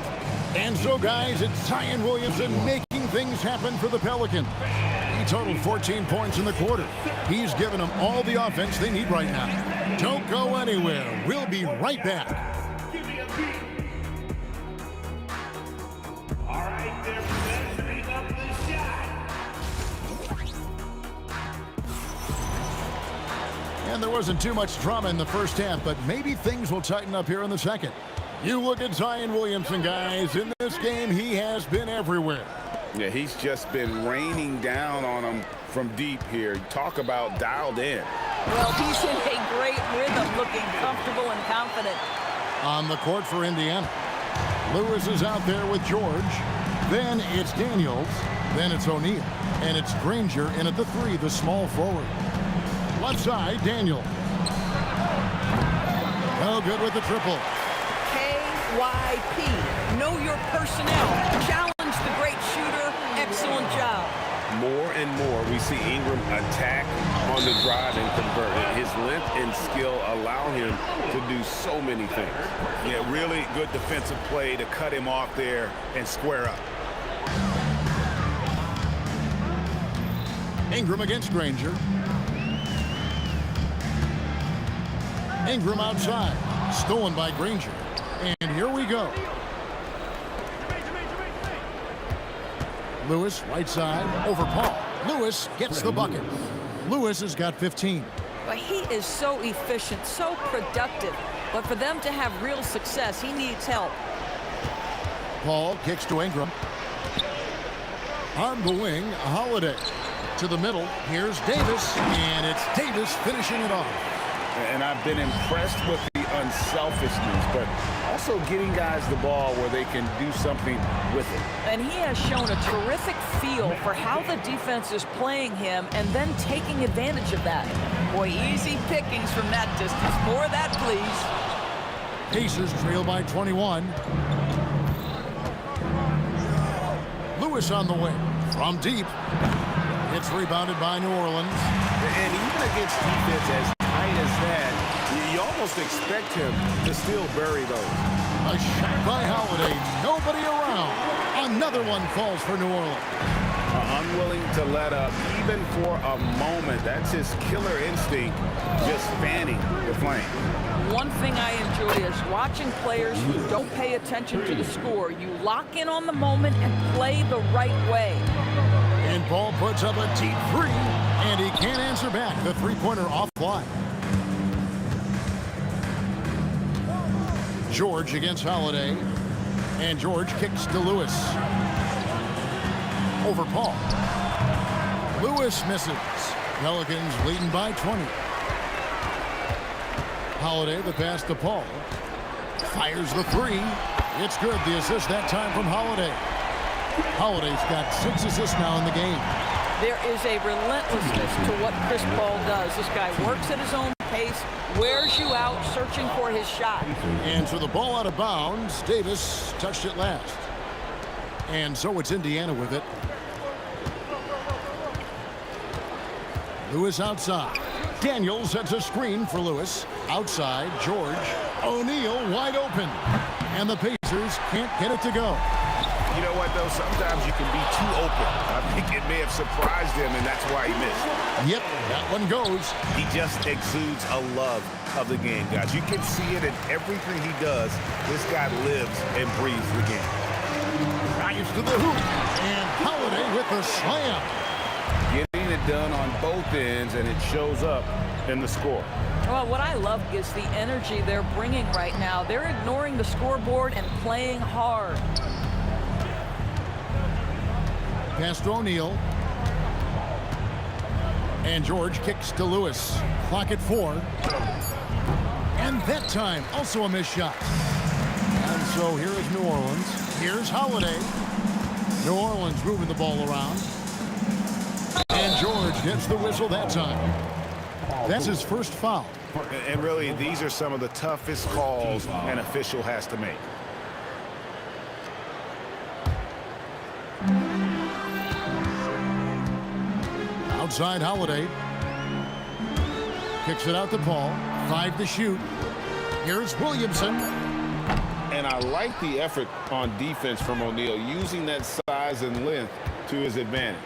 And so, guys, it's Zion Williamson making things happen for the Pelicans. He totaled 14 points in the quarter. He's given them all the offense they need right now. Don't go anywhere. We'll be right back. All right, they're measuring up the shot. And there wasn't too much drama in the first half, but maybe things will tighten up here in the second. You look at Zion Williamson, guys. In this game, he has been everywhere. Yeah, he's just been raining down on them from deep here. Talk about dialed in. Well, he's in a great rhythm, looking comfortable and confident. On the court for Indiana. Lewis is out there with George. Then it's Daniels. Then it's O'Neal. And it's Granger in at the three, the small forward. Left side, Daniels. No good with the triple. KYP. Know your personnel. Challenge the great shooter. Excellent job. More and more, we see Ingram attack on the drive and convert it. His length and skill allow him to do so many things. Yeah, really good defensive play to cut him off there and square up. Ingram against Granger. Ingram outside. Stolen by Granger. And here we go. Lewis, right side, over Paul. Lewis gets the bucket. Lewis has got 15. But he is so efficient, so productive. But for them to have real success, he needs help. Paul kicks to Ingram. On the wing, Holiday. To the middle, here's Davis, and it's Davis finishing it off. And I've been impressed with the unselfishness, but also getting guys the ball where they can do something with it. And he has shown a terrific feel for how the defense is playing him and then taking advantage of that. Boy, easy pickings from that distance. More of that, please. Pacers trail by 21. Lewis on the wing. From deep. It's rebounded by New Orleans. And even against defense as tight as that, you almost expect him to still bury those. A shot by Holiday. Nobody around. Another one falls for New Orleans. Unwilling to let up even for a moment. That's his killer instinct, just fanning the flame. One thing I enjoy is watching players who don't pay attention to the score. You lock in on the moment and play the right way. And Paul puts up a deep three, and he can't answer back. The three-pointer offline. George against Holiday. And George kicks to Lewis. Over Paul. Lewis misses. Pelicans leading by 20. Holiday, the pass to Paul. Fires the three. It's good. The assist that time from Holiday. Holiday's got 6 assists now in the game. There is a relentlessness to what Chris Paul does. This guy works at his own pace, wears you out, searching for his shot. And so the ball out of bounds. Davis touched it last. And so it's Indiana with it. Lewis outside. Daniels sets a screen for Lewis. Outside, George. O'Neal wide open. And the Pacers can't get it to go. You know what, though? Sometimes you can be too open. I think it may have surprised him, and that's why he missed. Yep, that one goes. He just exudes a love of the game, guys. You can see it in everything he does. This guy lives and breathes the game. Drives to the hoop. And Holiday with the slam. Getting it done on both ends, and it shows up in the score. Well, what I love is the energy they're bringing right now. They're ignoring the scoreboard and playing hard. Pass to O'Neal. And George kicks to Lewis. Clock at 4. And that time, also a missed shot. And so here is New Orleans. Here's Holiday. New Orleans moving the ball around. And George gets the whistle that time. That's his first foul. And really, these are some of the toughest calls an official has to make. Outside Holiday. Kicks it out to Paul. 5 to shoot. Here's Williamson. And I like the effort on defense from O'Neal, using that size and length to his advantage.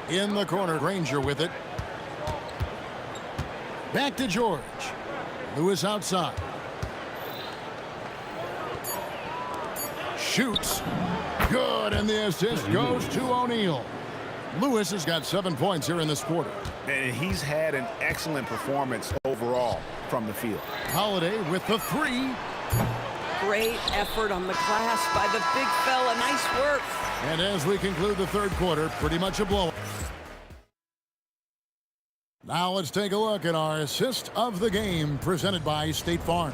In the corner, Granger with it. Back to George. Lewis outside. Shoots. Good, and the assist goes to O'Neal. Lewis has got 7 points here in this quarter. And he's had an excellent performance overall from the field. Holiday with the 3. Great effort on the glass by the big fella. Nice work. And as we conclude the third quarter, pretty much a blowout. Now let's take a look at our assist of the game presented by State Farm.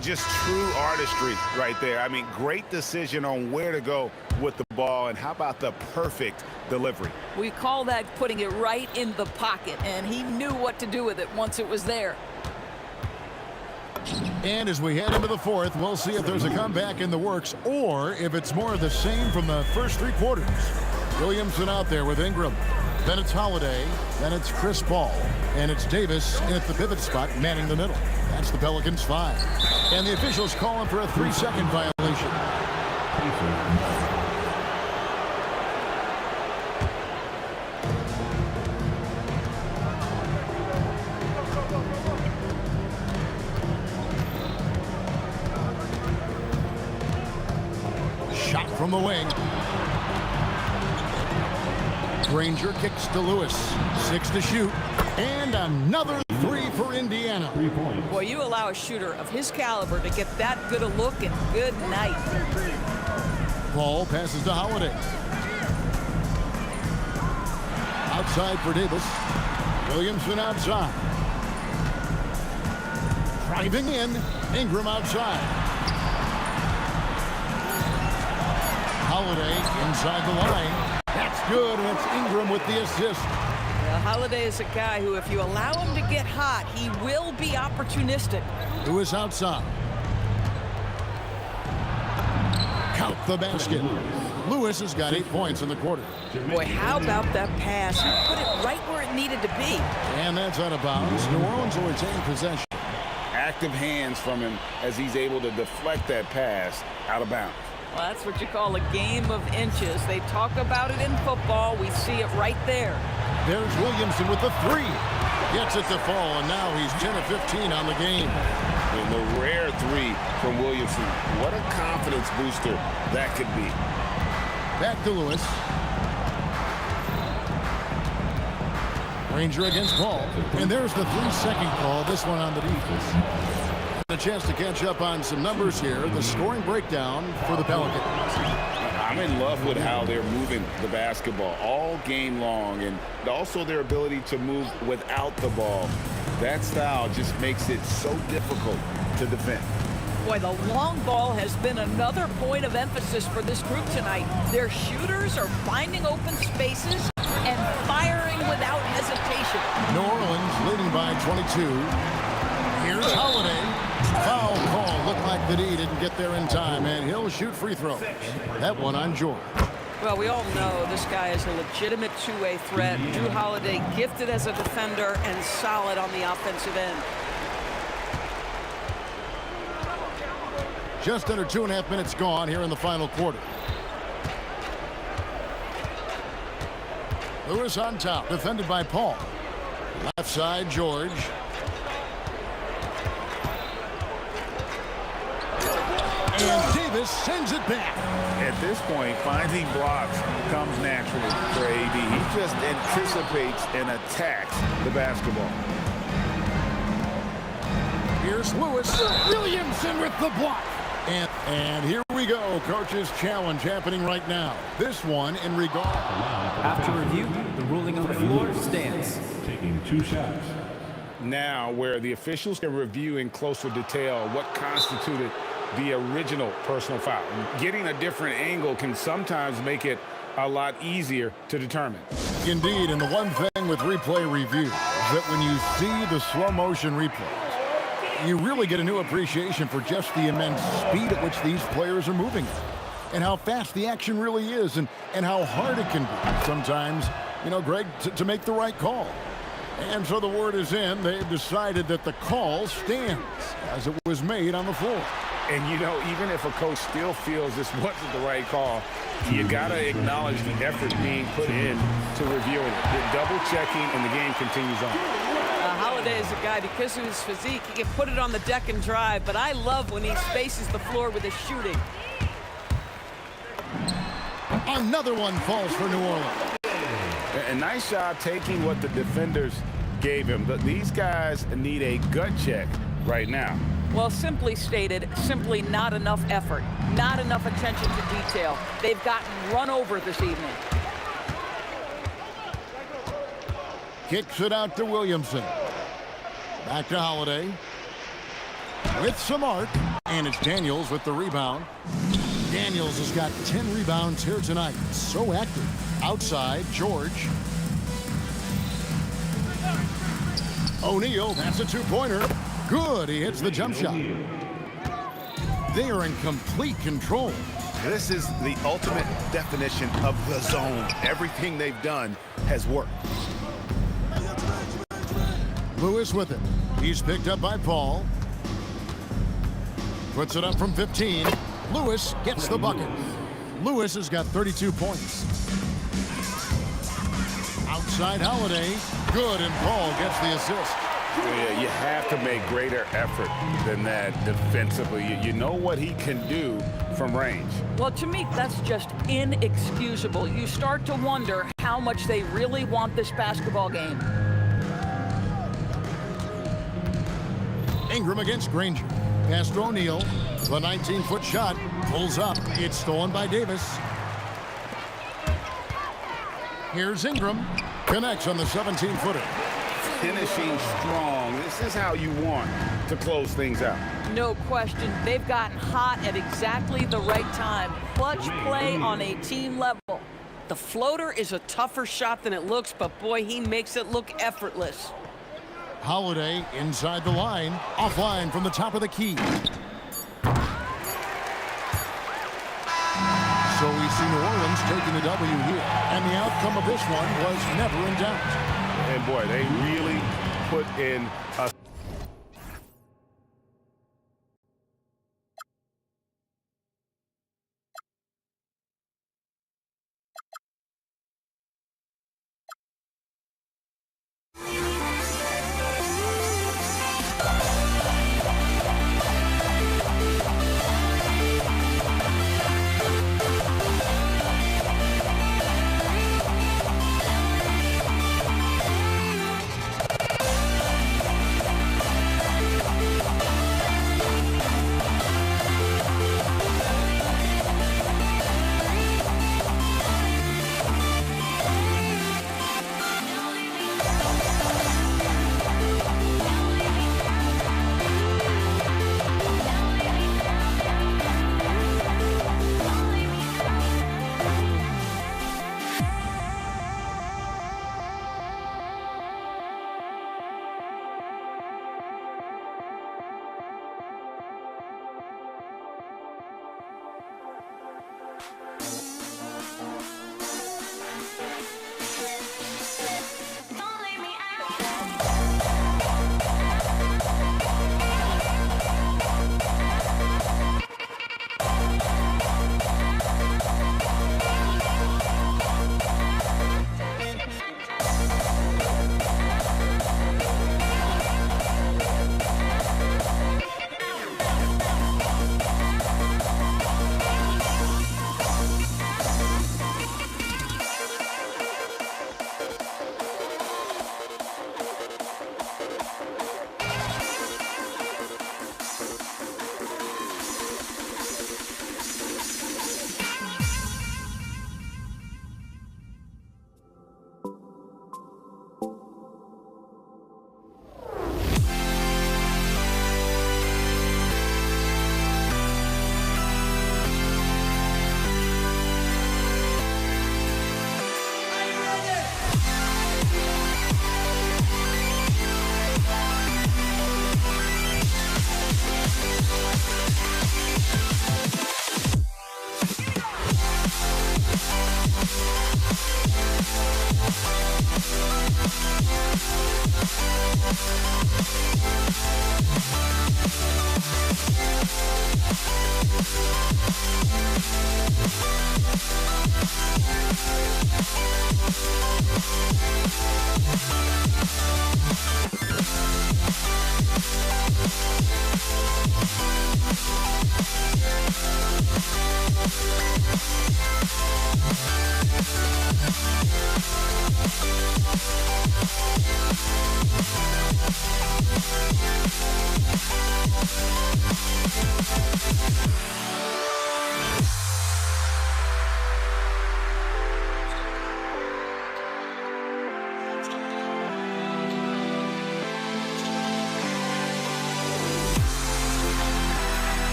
Just true artistry right there. I mean, great decision on where to go with the ball, and how about the perfect delivery? We call that putting it right in the pocket, and he knew what to do with it once it was there. And as we head into the fourth, we'll see if there's a comeback in the works or if it's more of the same from the first 3 quarters. Williamson out there with Ingram. Then it's Holiday. Then it's Chris Paul. And it's Davis in at the pivot spot, manning the middle. That's the Pelicans 5. And the officials calling for a 3-second violation. Shot from the wing. Granger kicks to Lewis. 6 to shoot. And another 3 for Indiana. 3 points. Boy, you allow a shooter of his caliber to get that good a look, and good night. Paul passes to Holiday. Outside for Davis. Williamson outside. Driving in. Ingram outside. Holiday inside the line. That's good, and it's Ingram with the assist. Well, Holiday is a guy who, if you allow him to get hot, he will be opportunistic. Lewis outside. Count the basket. Lewis has got 8 points in the quarter. Boy, how about that pass? He put it right where it needed to be. And that's out of bounds. New Orleans will retain possession. Active hands from him as he's able to deflect that pass out of bounds. Well, that's what you call a game of inches. They talk about it in football. We see it right there. There's Williamson with the 3. Gets it to fall, and now he's 10 of 15 on the game. And the rare 3 from Williamson. What a confidence booster that could be. Back to Lewis. Granger against Paul. And there's the 3-second call, this one on the defense. A chance to catch up on some numbers here. The scoring breakdown for the Pelicans. I'm in love with how they're moving the basketball all game long, and also their ability to move without the ball. That style just makes it so difficult to defend. Boy, the long ball has been another point of emphasis for this group tonight. Their shooters are finding open spaces and firing without hesitation. New Orleans leading by 22. Here's Holiday. Foul call. Looked like the D didn't get there in time, and he'll shoot free throws. That one on George. Well, we all know this guy is a legitimate two-way threat. Drew Holiday gifted as a defender and solid on the offensive end. Just under 2.5 minutes gone here in the final quarter. Lewis on top, defended by Paul. Left side, George. And Davis sends it back. At this point, finding blocks comes naturally for AD. He just anticipates and attacks the basketball. Here's Lewis. Williamson with the block. And here we go. Coach's challenge happening right now. This one in regard. After review, the ruling on the floor stands. Taking 2 shots. Now, where the officials can review in closer detail what constituted the original personal foul. Getting a different angle can sometimes make it a lot easier to determine. Indeed, and the one thing with replay review is that when you see the slow motion replays, you really get a new appreciation for just the immense speed at which these players are moving and how fast the action really is and how hard it can be sometimes, Greg, to make the right call. And so the word is in. They've decided that the call stands as it was made on the floor. And, even if a coach still feels this wasn't the right call, you got to acknowledge the effort being put in to reviewing it. The double-checking, and the game continues on. Holiday is a guy, because of his physique, he can put it on the deck and drive, but I love when he spaces the floor with his shooting. Another one falls for New Orleans. A nice job taking what the defenders gave him. But these guys need a gut check right now. Well, simply stated, simply not enough effort, not enough attention to detail. They've gotten run over this evening. Kicks it out to Williamson. Back to Holiday. With some arc, and it's Daniels with the rebound. Daniels has got 10 rebounds here tonight. So active. Outside, George. O'Neal, that's a 2-pointer. Good, he hits the jump shot. They are in complete control. This is the ultimate definition of the zone. Everything they've done has worked. Lewis with it. He's picked up by Paul. Puts it up from 15. Lewis gets the bucket. Lewis has got 32 points. Outside Holiday. Good, and Paul gets the assist. Yeah, you have to make greater effort than that defensively. You know what he can do from range. Well, to me, that's just inexcusable. You start to wonder how much they really want this basketball game. Ingram against Granger. Pass to O'Neal. The 19-foot shot pulls up. It's stolen by Davis. Here's Ingram. Connects on the 17-footer. Finishing strong. This is how you want to close things out. No question. They've gotten hot at exactly the right time. Clutch play on a team level. The floater is a tougher shot than it looks, but boy, he makes it look effortless. Holiday inside the line. Offline from the top of the key. So we see New Orleans taking the W here. And the outcome of this one was never in doubt. And boy, they really put in a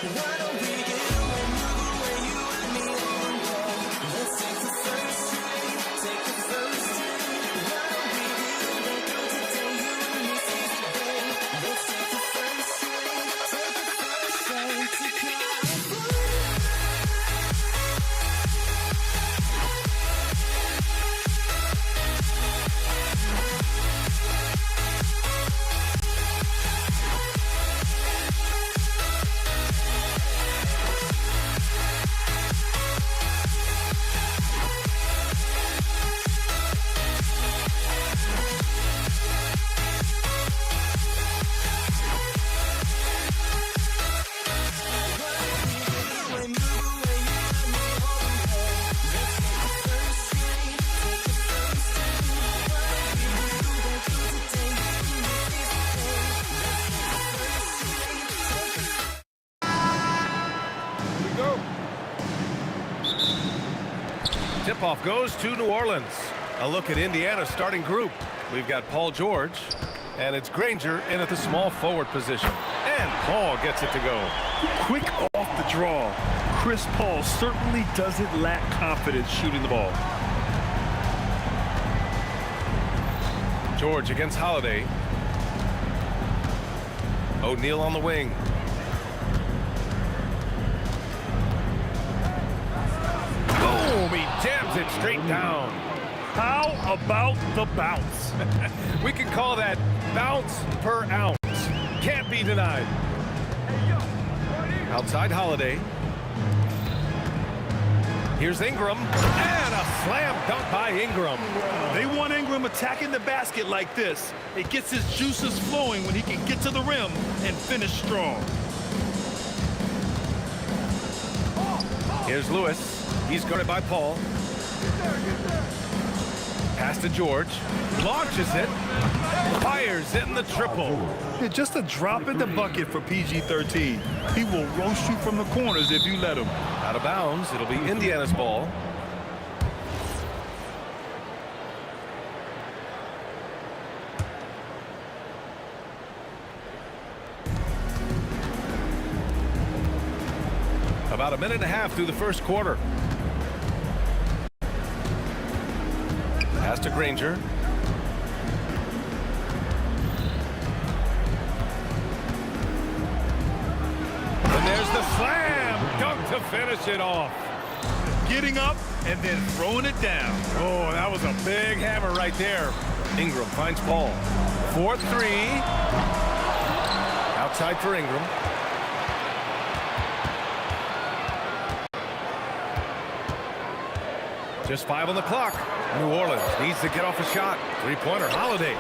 Why don't we get away, move away, you and me on play? Let's take the first train, take the first train. Why don't we get away, go today, you and me seize the day. Let's take the first train, take the first train to California. Tip-off goes to New Orleans. A look at Indiana's starting group. We've got Paul George, and it's Granger in at the small forward position. And Paul gets it to go. Quick off the draw. Chris Paul certainly doesn't lack confidence shooting the ball. George against Holiday. O'Neal on the wing. Boom! He jams it straight down. How about the bounce? We can call that bounce per ounce. Can't be denied. Outside Holiday. Here's Ingram. And a slam dunk by Ingram. They want Ingram attacking the basket like this. It gets his juices flowing when he can get to the rim and finish strong. Here's Lewis. He's guarded by Paul. Pass to George. Launches it. Fires it in the triple. Yeah, just a drop in the bucket for PG-13. He will roast you from the corners if you let him. Out of bounds. It'll be Indiana's ball. About a minute and a half through the first quarter. Pass to Granger. And there's the slam dunk to finish it off. Getting up and then throwing it down. Oh, that was a big hammer right there. Ingram finds Paul. 4-3. Outside for Ingram. Just 5 on the clock. New Orleans needs to get off a shot. Three-pointer, Holiday.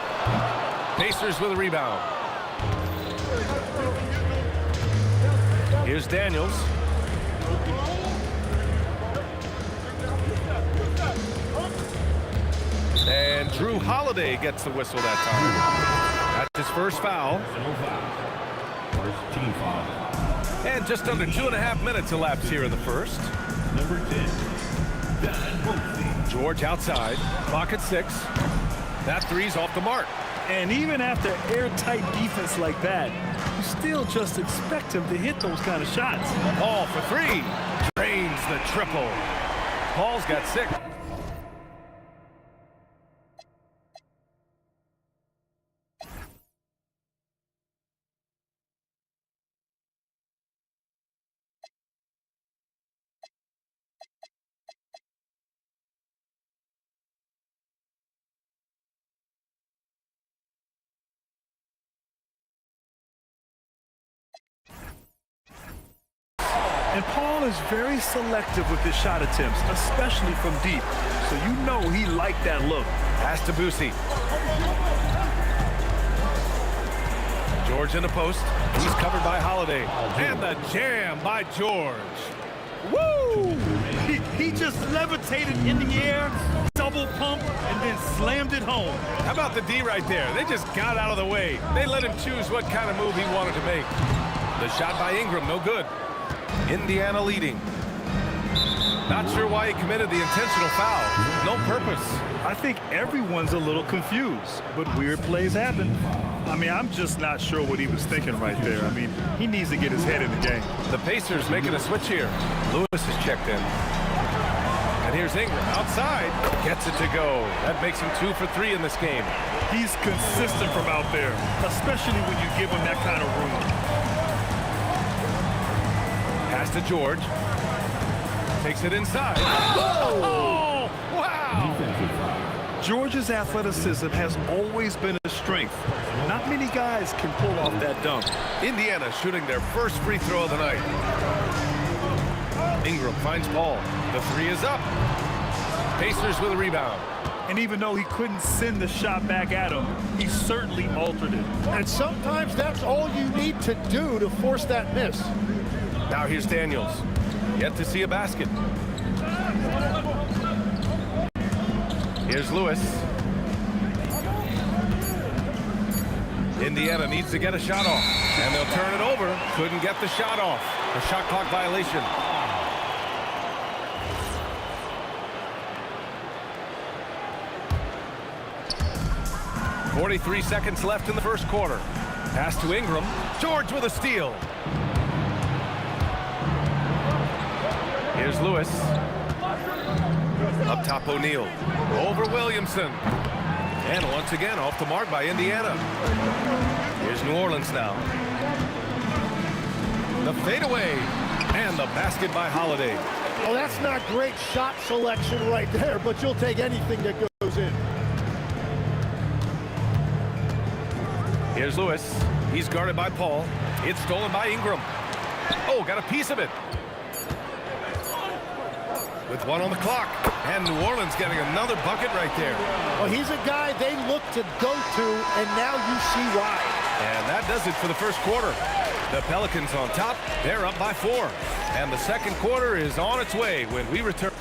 Pacers with a rebound. Here's Daniels. And Drew Holiday gets the whistle that time. That's his first foul. First team foul. And just under 2.5 minutes elapsed here in the first. Number 10. George outside. Clock at 6. That three's off the mark. And even after airtight defense like that, you still just expect him to hit those kind of shots. Paul for 3. Drains the triple. Paul's got 6. And Paul is very selective with his shot attempts, especially from deep. So you know he liked that look. Pass to Boosie. George in the post. He's covered by Holiday. And the jam by George. Woo! He just levitated in the air, double pump, and then slammed it home. How about the D right there? They just got out of the way. They let him choose what kind of move he wanted to make. The shot by Ingram, no good. Indiana leading. Not sure why he committed the intentional foul. No purpose. I think everyone's a little confused, but weird plays happen. I mean, I'm just not sure what he was thinking right there. I mean, he needs to get his head in the game. The Pacers making a switch here. Lewis is checked in. And here's Ingram outside. Gets it to go. That makes him 2 for 3 in this game. He's consistent from out there, especially when you give him that kind of room. Pass to George. Takes it inside. Oh, wow! George's athleticism has always been a strength. Not many guys can pull off that dunk. Indiana shooting their first free throw of the night. Ingram finds Paul. The 3 is up. Pacers with a rebound. And even though he couldn't send the shot back at him, he certainly altered it. And sometimes that's all you need to do to force that miss. Now here's Daniels. Yet to see a basket. Here's Lewis. Indiana needs to get a shot off. And they'll turn it over. Couldn't get the shot off. A shot clock violation. .43 seconds left in the first quarter. Pass to Ingram. George with a steal. Here's Lewis. Up top, O'Neal. Over Williamson. And once again, off the mark by Indiana. Here's New Orleans now. The fadeaway. And the basket by Holiday. Well, that's not great shot selection right there, but you'll take anything that goes in. Here's Lewis. He's guarded by Paul. It's stolen by Ingram. Oh, got a piece of it. With 1 on the clock. And New Orleans getting another bucket right there. Well, he's a guy they look to go to, and now you see why. And that does it for the first quarter. The Pelicans on top. They're up by 4. And the second quarter is on its way when we return.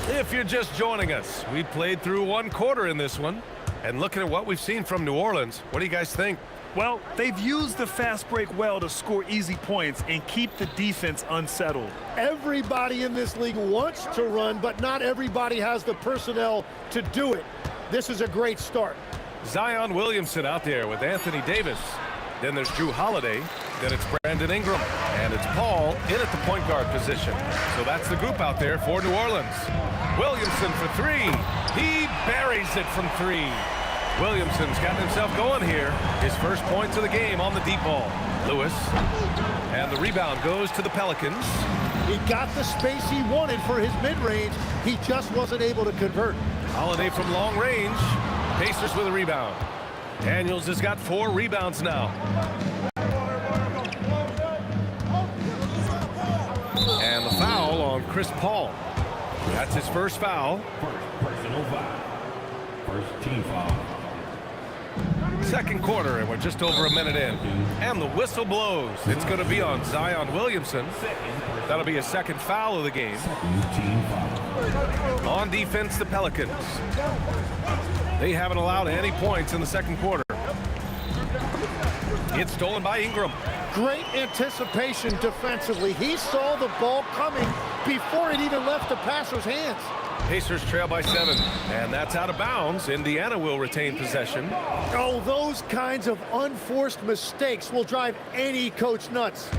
If you're just joining us, we played through 1 quarter in this one. And looking at what we've seen from New Orleans, what do you guys think? Well, they've used the fast break well to score easy points and keep the defense unsettled. Everybody in this league wants to run, but not everybody has the personnel to do it. This is a great start. Zion Williamson out there with Anthony Davis. Then there's Drew Holiday. Then it's Brandon Ingram. And it's Paul in at the point guard position. So that's the group out there for New Orleans. Williamson for 3. He buries it from 3. Williamson's gotten himself going here. His first points of the game on the deep ball. Lewis. And the rebound goes to the Pelicans. He got the space he wanted for his mid-range. He just wasn't able to convert. Holiday from long range. Pacers with a rebound. Daniels has got 4 rebounds now. And the foul on Chris Paul. That's his first foul. First personal foul. First team foul. Second quarter, and we're just over a minute in. And the whistle blows. It's going to be on Zion Williamson. That'll be a second foul of the game. On defense, the Pelicans. They haven't allowed any points in the second quarter. It's stolen by Ingram. Great anticipation defensively. He saw the ball coming before it even left the passer's hands. Pacers trail by 7, and that's out of bounds. Indiana will retain possession. Oh, those kinds of unforced mistakes will drive any coach nuts.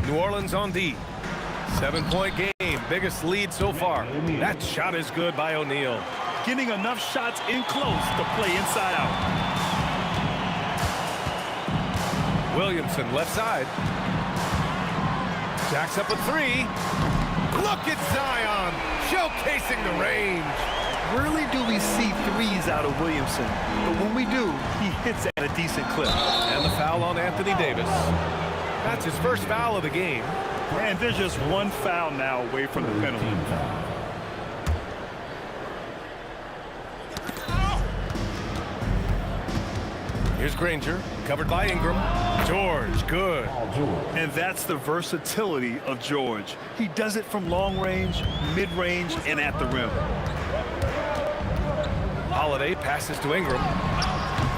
New Orleans on D. 7-point game, biggest lead so far. That shot is good by O'Neal. Getting enough shots in close to play inside out. Williamson left side. Jacks up a 3. Look at Zion showcasing the range. Rarely do we see threes out of Williamson, but when we do, he hits at a decent clip. And the foul on Anthony Davis. That's his first foul of the game. And there's just 1 foul now away from the penalty. Here's Granger, covered by Ingram. George, good. And that's the versatility of George. He does it from long range, mid-range, and at the rim. Holiday passes to Ingram.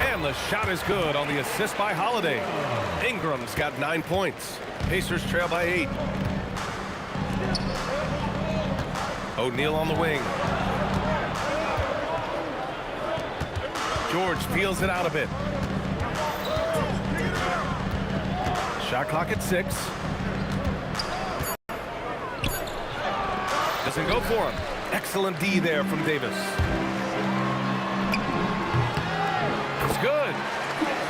And the shot is good on the assist by Holiday. Ingram's got 9 points. Pacers trail by 8. O'Neal on the wing. George feels it out a bit. Shot clock at 6. Doesn't go for him. Excellent D there from Davis. It's good.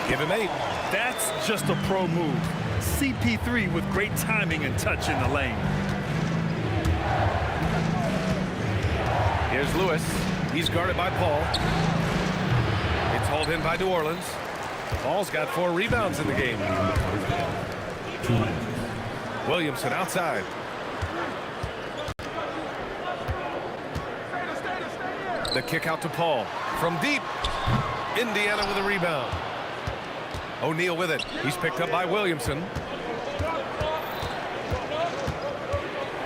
Give him 8. That's just a pro move. CP3 with great timing and touch in the lane. Here's Lewis. He's guarded by Paul. It's hauled in by New Orleans. Paul's got 4 rebounds in the game. Williamson outside. The kick out to Paul. From deep. Indiana with a rebound. O'Neal with it. He's picked up by Williamson.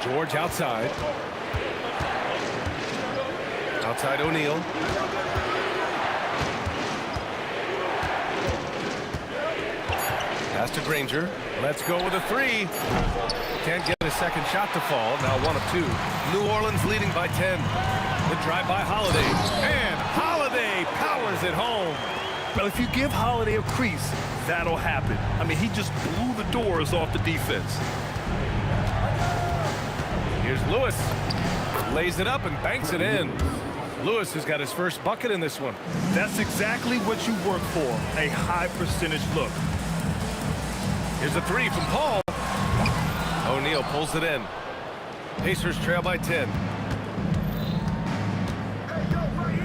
George outside. Outside O'Neal. Pass to Granger. Let's go with a 3. Can't get a second shot to fall. Now 1 of 2. New Orleans leading by 10. The drive by Holiday. And Holiday powers it home. Well, if you give Holiday a crease, that'll happen. I mean, he just blew the doors off the defense. Here's Lewis. Lays it up and banks it in. Lewis has got his first bucket in this one. That's exactly what you work for, a high percentage look. Here's a 3 from Paul. O'Neal pulls it in. Pacers trail by 10.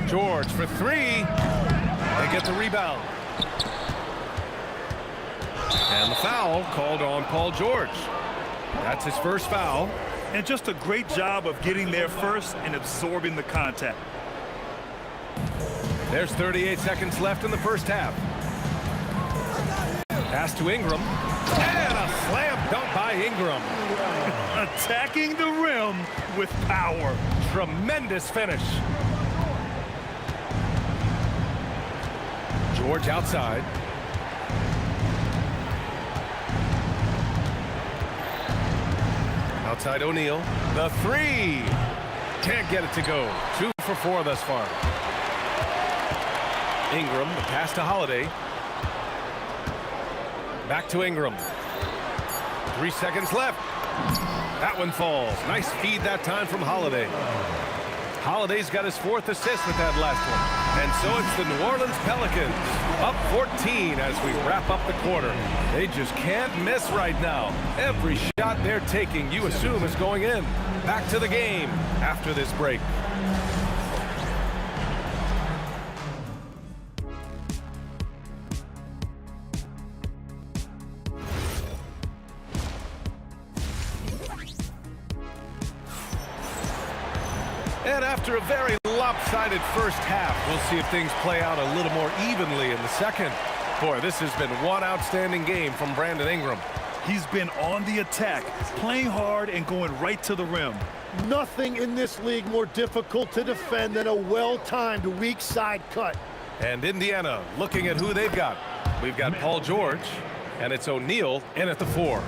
George for 3. They get the rebound. And the foul called on Paul George. That's his first foul. And just a great job of getting there first and absorbing the contact. There's 38 seconds left in the first half. Pass to Ingram. And a slam dunk by Ingram. Attacking the rim with power. Tremendous finish. George outside. Outside O'Neal. The 3. Can't get it to go. 2 for 4 thus far. Ingram, the pass to Holiday. Back to Ingram. 3 seconds left. That one falls. Nice feed that time from Holiday. Holiday's got his 4th assist with that last one. And so it's the New Orleans Pelicans up 14 as we wrap up the quarter. They just can't miss right now. Every shot they're taking, you assume, is going in. Back to the game after this break. And after a very lopsided first half, we'll see if things play out a little more evenly in the second. Boy, this has been one outstanding game from Brandon Ingram. He's been on the attack, playing hard and going right to the rim. Nothing in this league more difficult to defend than a well-timed weak side cut. And Indiana looking at who they've got. We've got Paul George, and it's O'Neal in at the 4.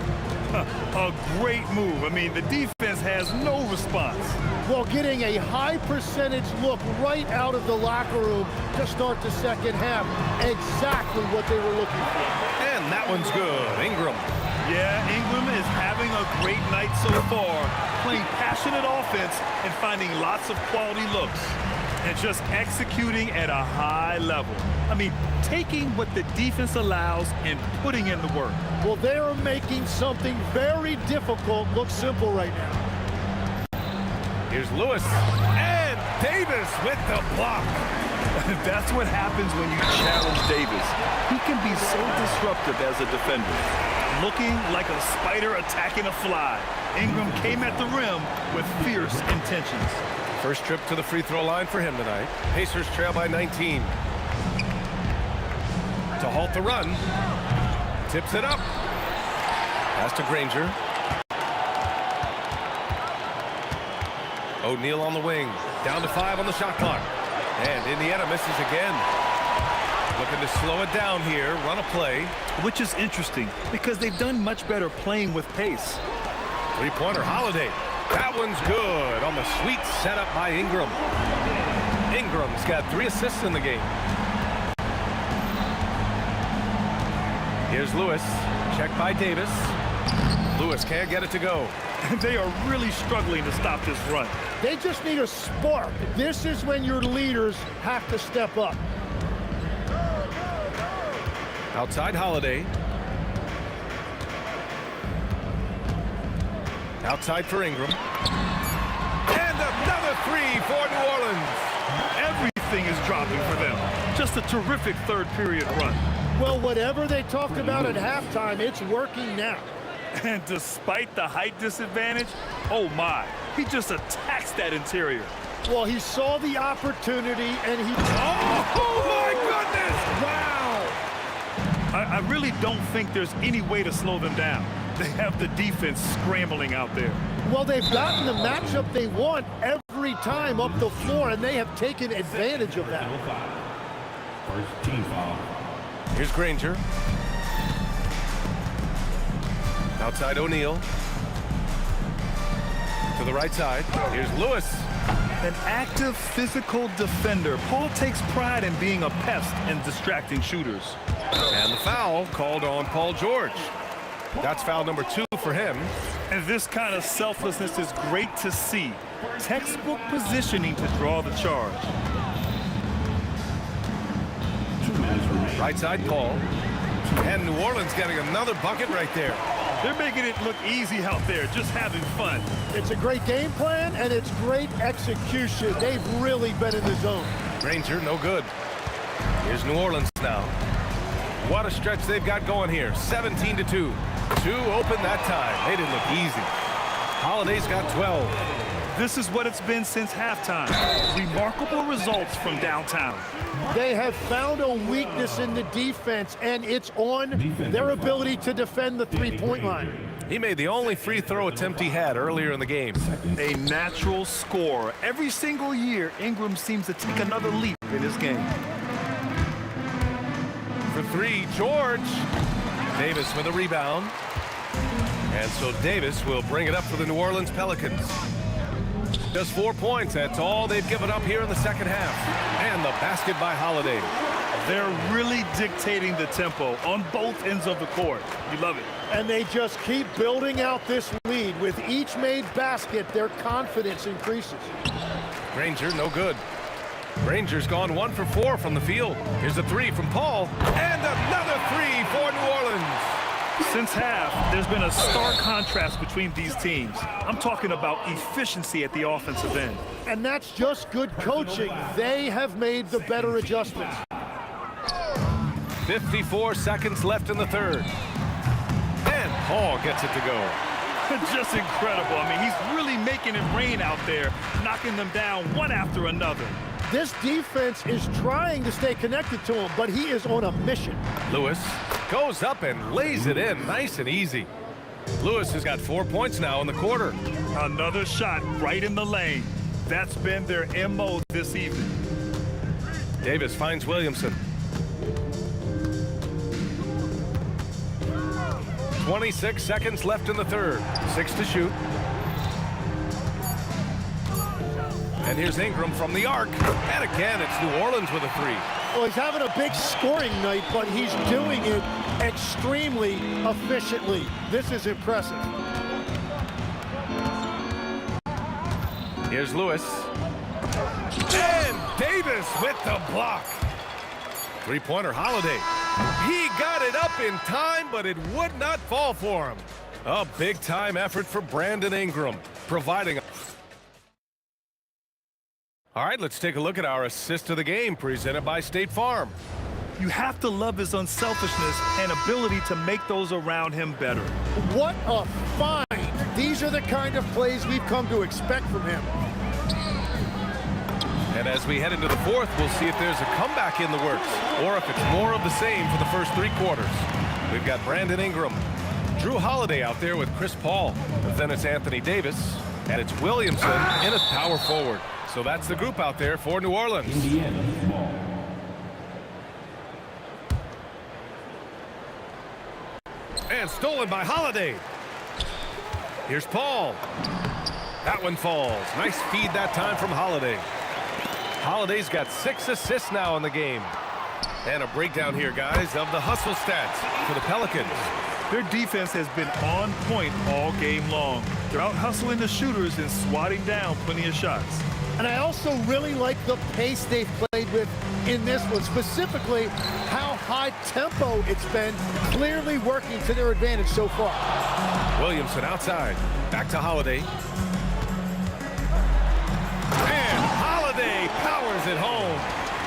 A great move. I mean, the defense has no response. While getting a high percentage look right out of the locker room to start the second half. Exactly what they were looking for. And that one's good. Ingram. Yeah, Ingram is having a great night so far, playing passionate offense and finding lots of quality looks. And just executing at a high level. I mean, taking what the defense allows and putting in the work. Well, they are making something very difficult look simple right now. Here's Lewis. And Davis with the block. That's what happens when you challenge Davis. He can be so disruptive as a defender. Looking like a spider attacking a fly. Ingram came at the rim with fierce intentions. First trip to the free throw line for him tonight. Pacers trail by 19. To halt the run. Tips it up. Pass to Granger. O'Neal on the wing. Down to 5 on the shot clock. And Indiana misses again. Looking to slow it down here. Run a play. Which is interesting because they've done much better playing with pace. Three-pointer Holiday. That one's good on the sweet setup by Ingram. Ingram's got 3 assists in the game. Here's Lewis. Check by Davis. Lewis can't get it to go. They are really struggling to stop this run. They just need a spark. This is when your leaders have to step up. Outside Holiday. Outside for Ingram. And another 3 for New Orleans. Everything is dropping for them. Just a terrific third period run. Well, whatever they talked about at halftime, it's working now. And despite the height disadvantage, oh my, he just attacks that interior. Well, he saw the opportunity and he... Oh my goodness! Wow! I really don't think there's any way to slow them down. They have the defense scrambling out there. Well, they've gotten the matchup they want every time up the floor, and they have taken advantage of that. First team foul. Here's Granger. Outside O'Neal. To the right side. Here's Lewis. An active physical defender. Paul takes pride in being a pest and distracting shooters. And the foul called on Paul George. That's foul number 2 for him. And this kind of selflessness is great to see. Textbook positioning to draw the charge. Right side Paul. And New Orleans getting another bucket right there. They're making it look easy out there, just having fun. It's a great game plan, and it's great execution. They've really been in the zone. Granger, no good. Here's New Orleans now. What a stretch they've got going here. 17-2. 2 open that time. They didn't look easy. Holiday's got 12. This is what it's been since halftime. Remarkable results from downtown. They have found a weakness in the defense, and it's on their ability to defend the three-point line. He made the only free throw attempt he had earlier in the game. A natural scorer. Every single year, Ingram seems to take another leap in his game. For 3, George. Davis with a rebound. And so Davis will bring it up for the New Orleans Pelicans. Just 4 points. That's all they've given up here in the second half. And the basket by Holiday. They're really dictating the tempo on both ends of the court. You love it. And they just keep building out this lead. With each made basket, their confidence increases. Granger, no good. Granger's gone 1 for 4 from the field. Here's a 3 from Paul. And another 3 for New Orleans. Since half, there's been a stark contrast between these teams. I'm talking about efficiency at the offensive end. And that's just good coaching. They have made the better adjustments. 54 seconds left in the third. And Paul gets it to go. Just incredible. I mean, he's really making it rain out there, knocking them down one after another. This defense is trying to stay connected to him, but he is on a mission. Lewis goes up and lays it in nice and easy. Lewis has got 4 points now in the quarter. Another shot right in the lane. That's been their MO this evening. Davis finds Williamson. 26 seconds left in the third. 6 to shoot. And here's Ingram from the arc. And again, it's New Orleans with a 3. Well, he's having a big scoring night, but he's doing it extremely efficiently. This is impressive. Here's Lewis. And Davis with the block. 3-pointer Holiday. He got it up in time, but it would not fall for him. A big-time effort for Brandon Ingram, providing... All right, let's take a look at our assist of the game, presented by State Farm. You have to love his unselfishness and ability to make those around him better. What a find! These are the kind of plays we've come to expect from him. And as we head into the fourth, we'll see if there's a comeback in the works, or if it's more of the same for the first 3 quarters. We've got Brandon Ingram, Drew Holiday out there with Chris Paul. Then it's Anthony Davis, and it's Williamson in at power forward. So that's the group out there for New Orleans. Indiana ball. And stolen by Holiday. Here's Paul. That one falls. Nice feed that time from Holiday. Holiday's got 6 assists now in the game. And a breakdown here, guys, of the hustle stats for the Pelicans. Their defense has been on point all game long. They're out hustling the shooters and swatting down plenty of shots. And I also really like the pace they've played with in this one, specifically how high tempo it's been, clearly working to their advantage so far. Williamson outside. Back to Holiday. And Holiday powers it home.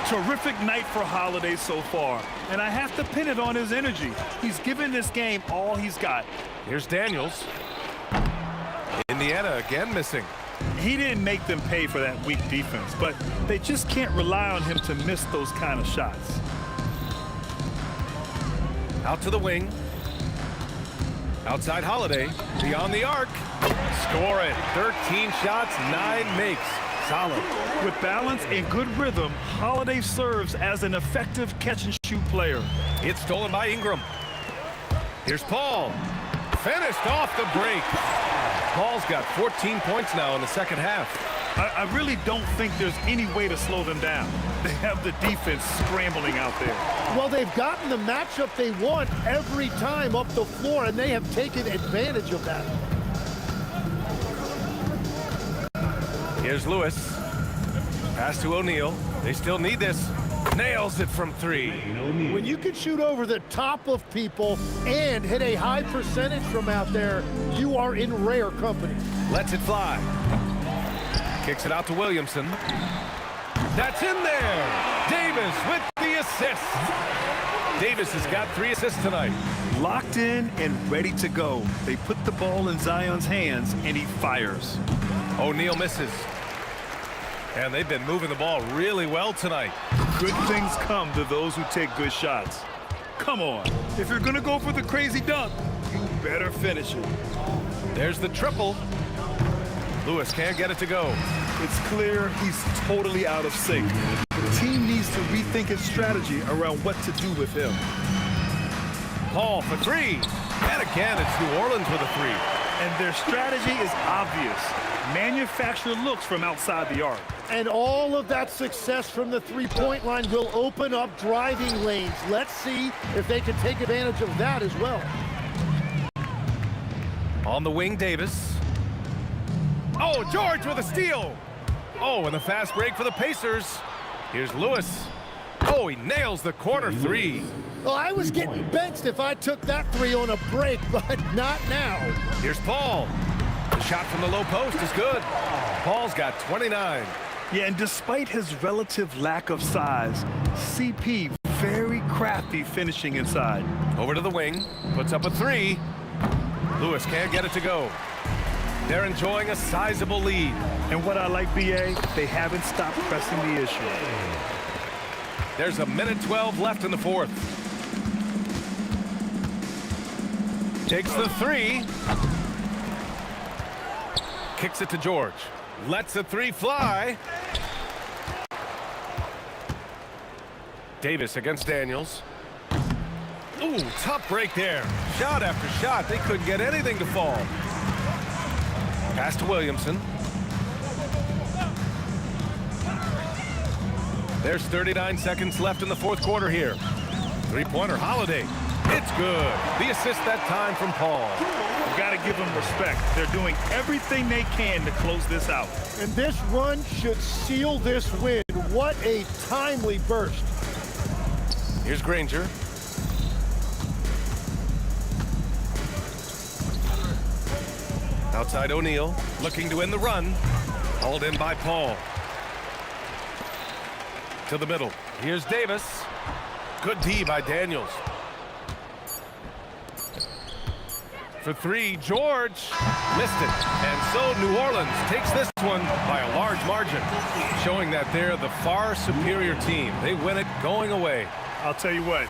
Terrific night for Holiday so far, and I have to pin it on his energy. He's given this game all he's got. Here's Daniels. Indiana again missing. He didn't make them pay for that weak defense, but they just can't rely on him to miss those kind of shots. Out to the wing. Outside Holiday. Beyond the arc. Score it. 13 shots, 9 makes. Solid. With balance and good rhythm, Holiday serves as an effective catch-and-shoot player. It's stolen by Ingram. Here's Paul. Finished off the break. Paul's got 14 points now in the second half. I really don't think there's any way to slow them down. They have the defense scrambling out there. Well, they've gotten the matchup they want every time up the floor, and they have taken advantage of that. Here's Lewis. Pass to O'Neal. They still need this. Nails it from 3. When you can shoot over the top of people and hit a high percentage from out there, you are in rare company. Lets it fly. Kicks it out to Williamson. That's in there. Davis with the assist. Davis has got 3 assists tonight. Locked in and ready to go. They put the ball in Zion's hands, and he fires. O'Neal misses. And they've been moving the ball really well tonight. Good things come to those who take good shots. Come on. If you're going to go for the crazy dunk, you better finish it. There's the triple. Lewis can't get it to go. It's clear he's totally out of sync. The team needs to rethink its strategy around what to do with him. Paul for 3. And again, it's New Orleans with a 3. And their strategy is obvious. Manufacture looks from outside the arc. And all of that success from the three-point line will open up driving lanes. Let's see if they can take advantage of that as well. On the wing, Davis. Oh, George with a steal. Oh, and the fast break for the Pacers. Here's Lewis. Oh, he nails the corner 3. Well, I was getting benched if I took that 3 on a break, but not now. Here's Paul. The shot from the low post is good. Paul's got 29. Yeah, and despite his relative lack of size, CP very crafty finishing inside. Over to the wing, puts up a 3. Lewis can't get it to go. They're enjoying a sizable lead. And what I like, BA, they haven't stopped pressing the issue. There's 1:12 left in the 4th. Takes the 3. Kicks it to George. Lets the 3 fly. Davis against Daniels. Ooh, tough break there. Shot after shot. They couldn't get anything to fall. Pass to Williamson. There's 39 seconds left in the 4th quarter here. 3-pointer Holiday. It's good. The assist that time from Paul. You got to give them respect. They're doing everything they can to close this out. And this run should seal this win. What a timely burst. Here's Granger. Outside O'Neal, looking to end the run. Hauled in by Paul. To the middle. Here's Davis. Good D by Daniels. For 3, George missed it. And so New Orleans takes this one by a large margin, showing that they're the far superior team. They win it going away. I'll tell you what,